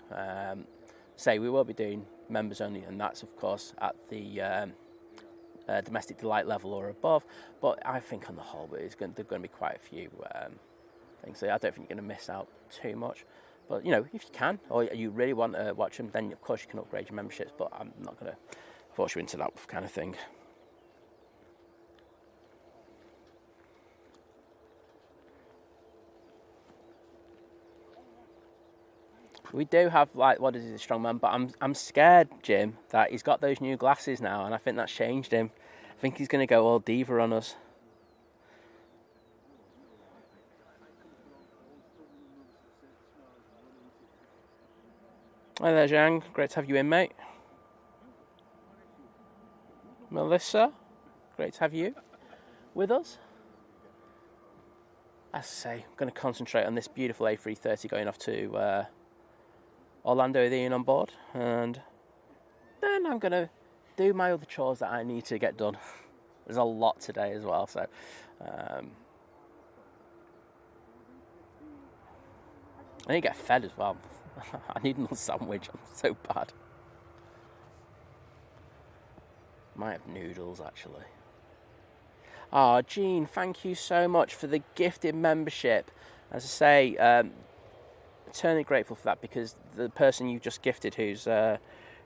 We will be doing members only, and that's of course at the domestic delight level or above. But I think on the whole, there's going to be quite a few things. So I don't think you're going to miss out too much. But, if you can, or you really want to watch them, then of course you can upgrade your memberships, but I'm not going to force you into that kind of thing. We do have, what is he, a strong man, but I'm scared, Jim, that he's got those new glasses now, and I think that's changed him. I think he's going to go all diva on us. Hi there, Zhang. Great to have you in, mate. Melissa, great to have you with us. As I say, I'm going to concentrate on this beautiful A330 going off to Orlando with Ian on board, and then I'm going to do my other chores that I need to get done. There's a lot today as well, so I need to get fed as well. I need another sandwich. I'm so bad. Might have noodles actually. Oh, Jean, thank you so much for the gifted membership. As I say, eternally grateful for that, because the person you just gifted, who's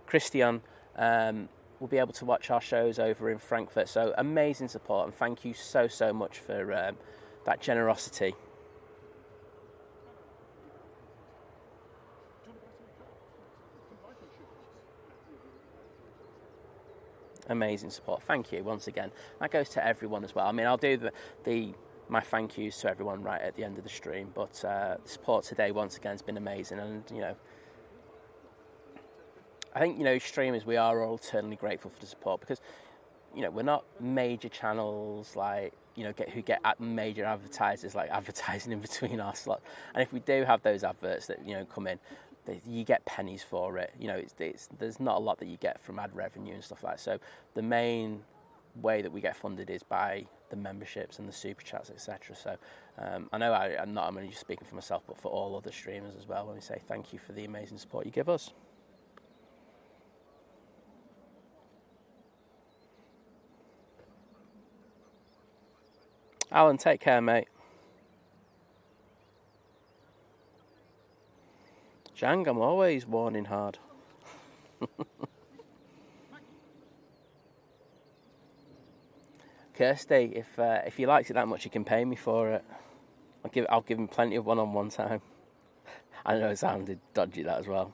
Christian, will be able to watch our shows over in Frankfurt. So amazing support, and thank you so much for that generosity. Amazing support. Thank you once again. That goes to everyone as well. I mean, I'll do my thank yous to everyone right at the end of the stream, but the support today once again has been amazing, and I think streamers, we are all eternally grateful for the support, because we're not major channels like who get major advertisers like advertising in between our slots, and if we do have those adverts that come in, you get pennies for it. There's not a lot that you get from ad revenue and stuff like that. So the main way that we get funded is by the memberships and the super chats, etc. So I know I'm not only just speaking for myself, but for all other streamers as well, when we say thank you for the amazing support you give us. Alan, take care, mate. Zhang, I'm always warning hard. Kirsty, if you liked it that much, you can pay me for it. I'll give him plenty of one-on-one time. I know it sounded dodgy, that as well.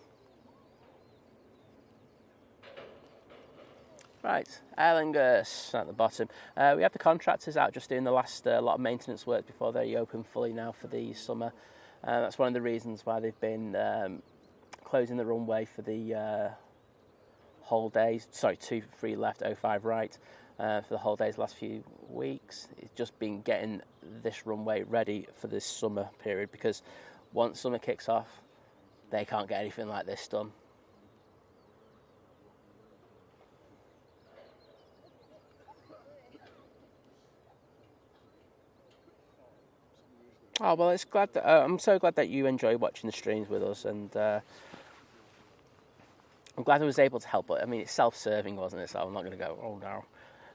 Right, Aer Lingus at the bottom. We have the contractors out just doing the last lot of maintenance work before they open fully now for the summer. That's one of the reasons why they've been closing the runway for the whole days. Sorry, 2-3 left, 05 right, for the whole days last few weeks. It's just been getting this runway ready for this summer period, because once summer kicks off, they can't get anything like this done. Oh, well, it's glad that I'm so glad that you enjoy watching the streams with us, and I'm glad I was able to help. But I mean, it's self-serving, wasn't it? So I'm not going to go, oh no.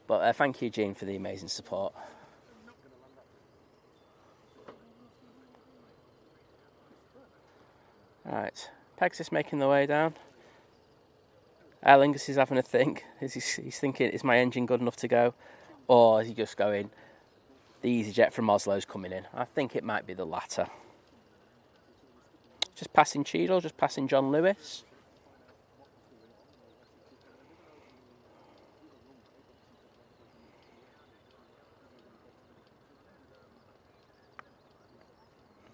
But thank you, Jean, for the amazing support. Right, Pegasus making the way down. Aer Lingus is having a think. He's thinking, is my engine good enough to go? Or is he just going, the EasyJet from Oslo's coming in? I think it might be the latter. Just passing Cheadle, just passing John Lewis.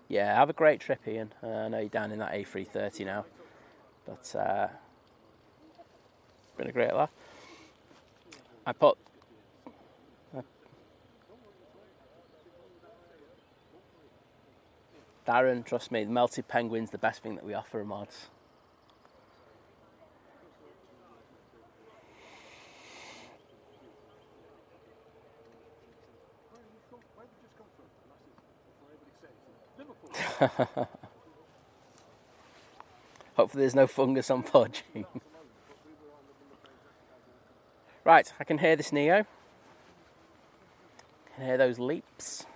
Yeah, have a great trip, Ian. I know you're down in that A330 now, but been a great laugh. I put Darren, trust me, the melted penguin's the best thing that we offer, mods. Hopefully there's no fungus on board. Right, I can hear this Neo. I can hear those leaps.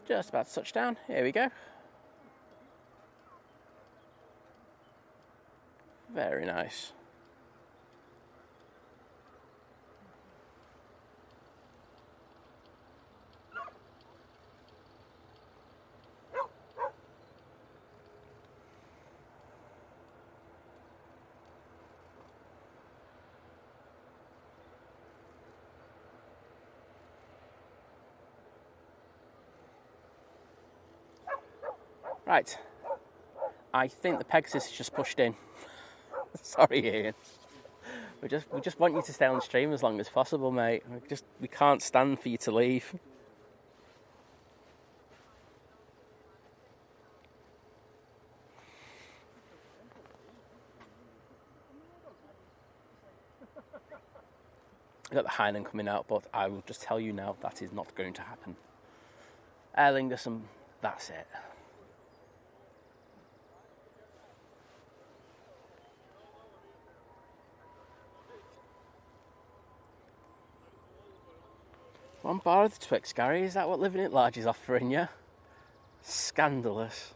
Just about to touch down. Here we go. Very nice. Right. I think the Pegasus is just pushed in. Sorry, Ian. We just want you to stay on stream as long as possible, mate. We can't stand for you to leave. I've got the Hainan coming out, but I will just tell you now that is not going to happen. Aer Lingus, and that's it. One bar of the Twix, Gary. Is that what Living It Large is offering you? Scandalous.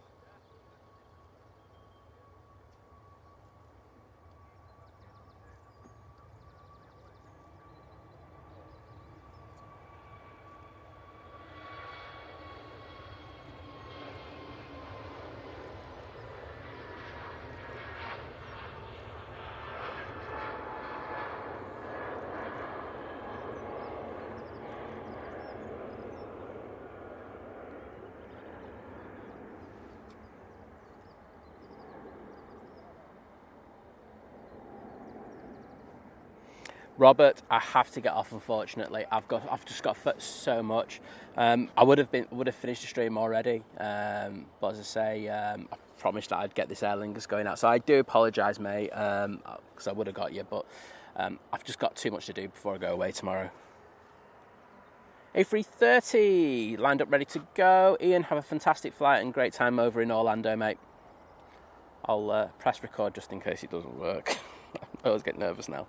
Robert, I have to get off. Unfortunately, I've just got so much. I would have finished the stream already, but as I say, I promised that I'd get this Aer Lingus going out. So I do apologise, mate, because I would have got you, but I've just got too much to do before I go away tomorrow. A330 lined up, ready to go. Ian, have a fantastic flight and great time over in Orlando, mate. I'll press record just in case it doesn't work. I always get nervous now.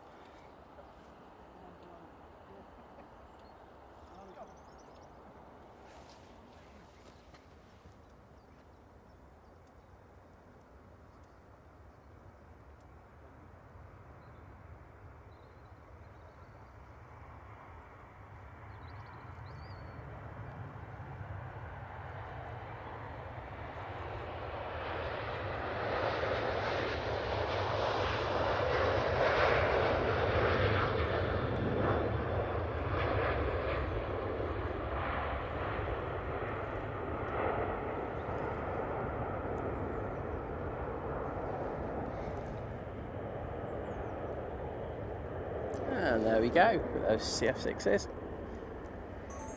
And there we go, with those CF6s.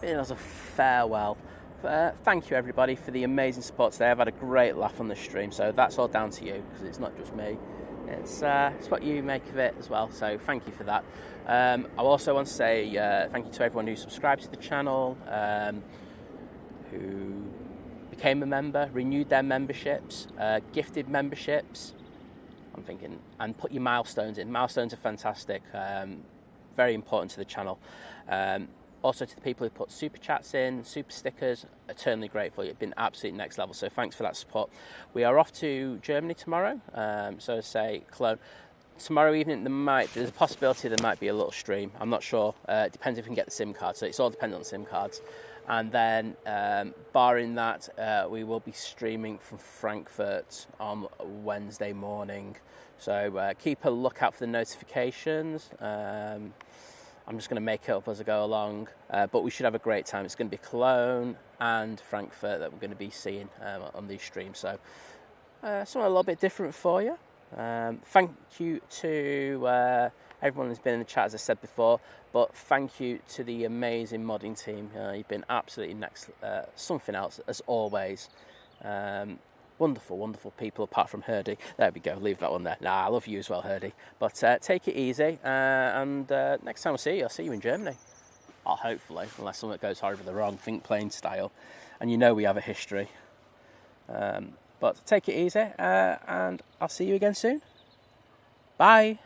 It was a farewell. Thank you everybody for the amazing support today. I've had a great laugh on the stream, so that's all down to you, because it's not just me. It's what you make of it as well, so thank you for that. I also want to say thank you to everyone who subscribed to the channel, who became a member, renewed their memberships, gifted memberships. I'm thinking, and put your milestones in. Milestones are fantastic, very important to the channel. Also to the people who put super chats in, super stickers, eternally grateful. You've been absolute next level, so thanks for that support. We are off to Germany tomorrow, so say Cologne. Tomorrow evening there's a possibility there might be a little stream. I'm not sure. It depends if we can get the SIM card, so it's all dependent on SIM cards. And then, barring that, we will be streaming from Frankfurt on Wednesday morning. So keep a lookout for the notifications. I'm just going to make it up as I go along. But we should have a great time. It's going to be Cologne and Frankfurt that we're going to be seeing on these streams. So something a little bit different for you. Thank you to everyone who's been in the chat, as I said before, but thank you to the amazing modding team. You've been absolutely something else, as always. Wonderful, wonderful people, apart from Herdy. There we go, leave that one there. Nah, I love you as well, Herdy. But take it easy, and next time I'll see you in Germany. Or hopefully, unless something goes horribly wrong, think plane style. And you know we have a history. But take it easy, and I'll see you again soon. Bye.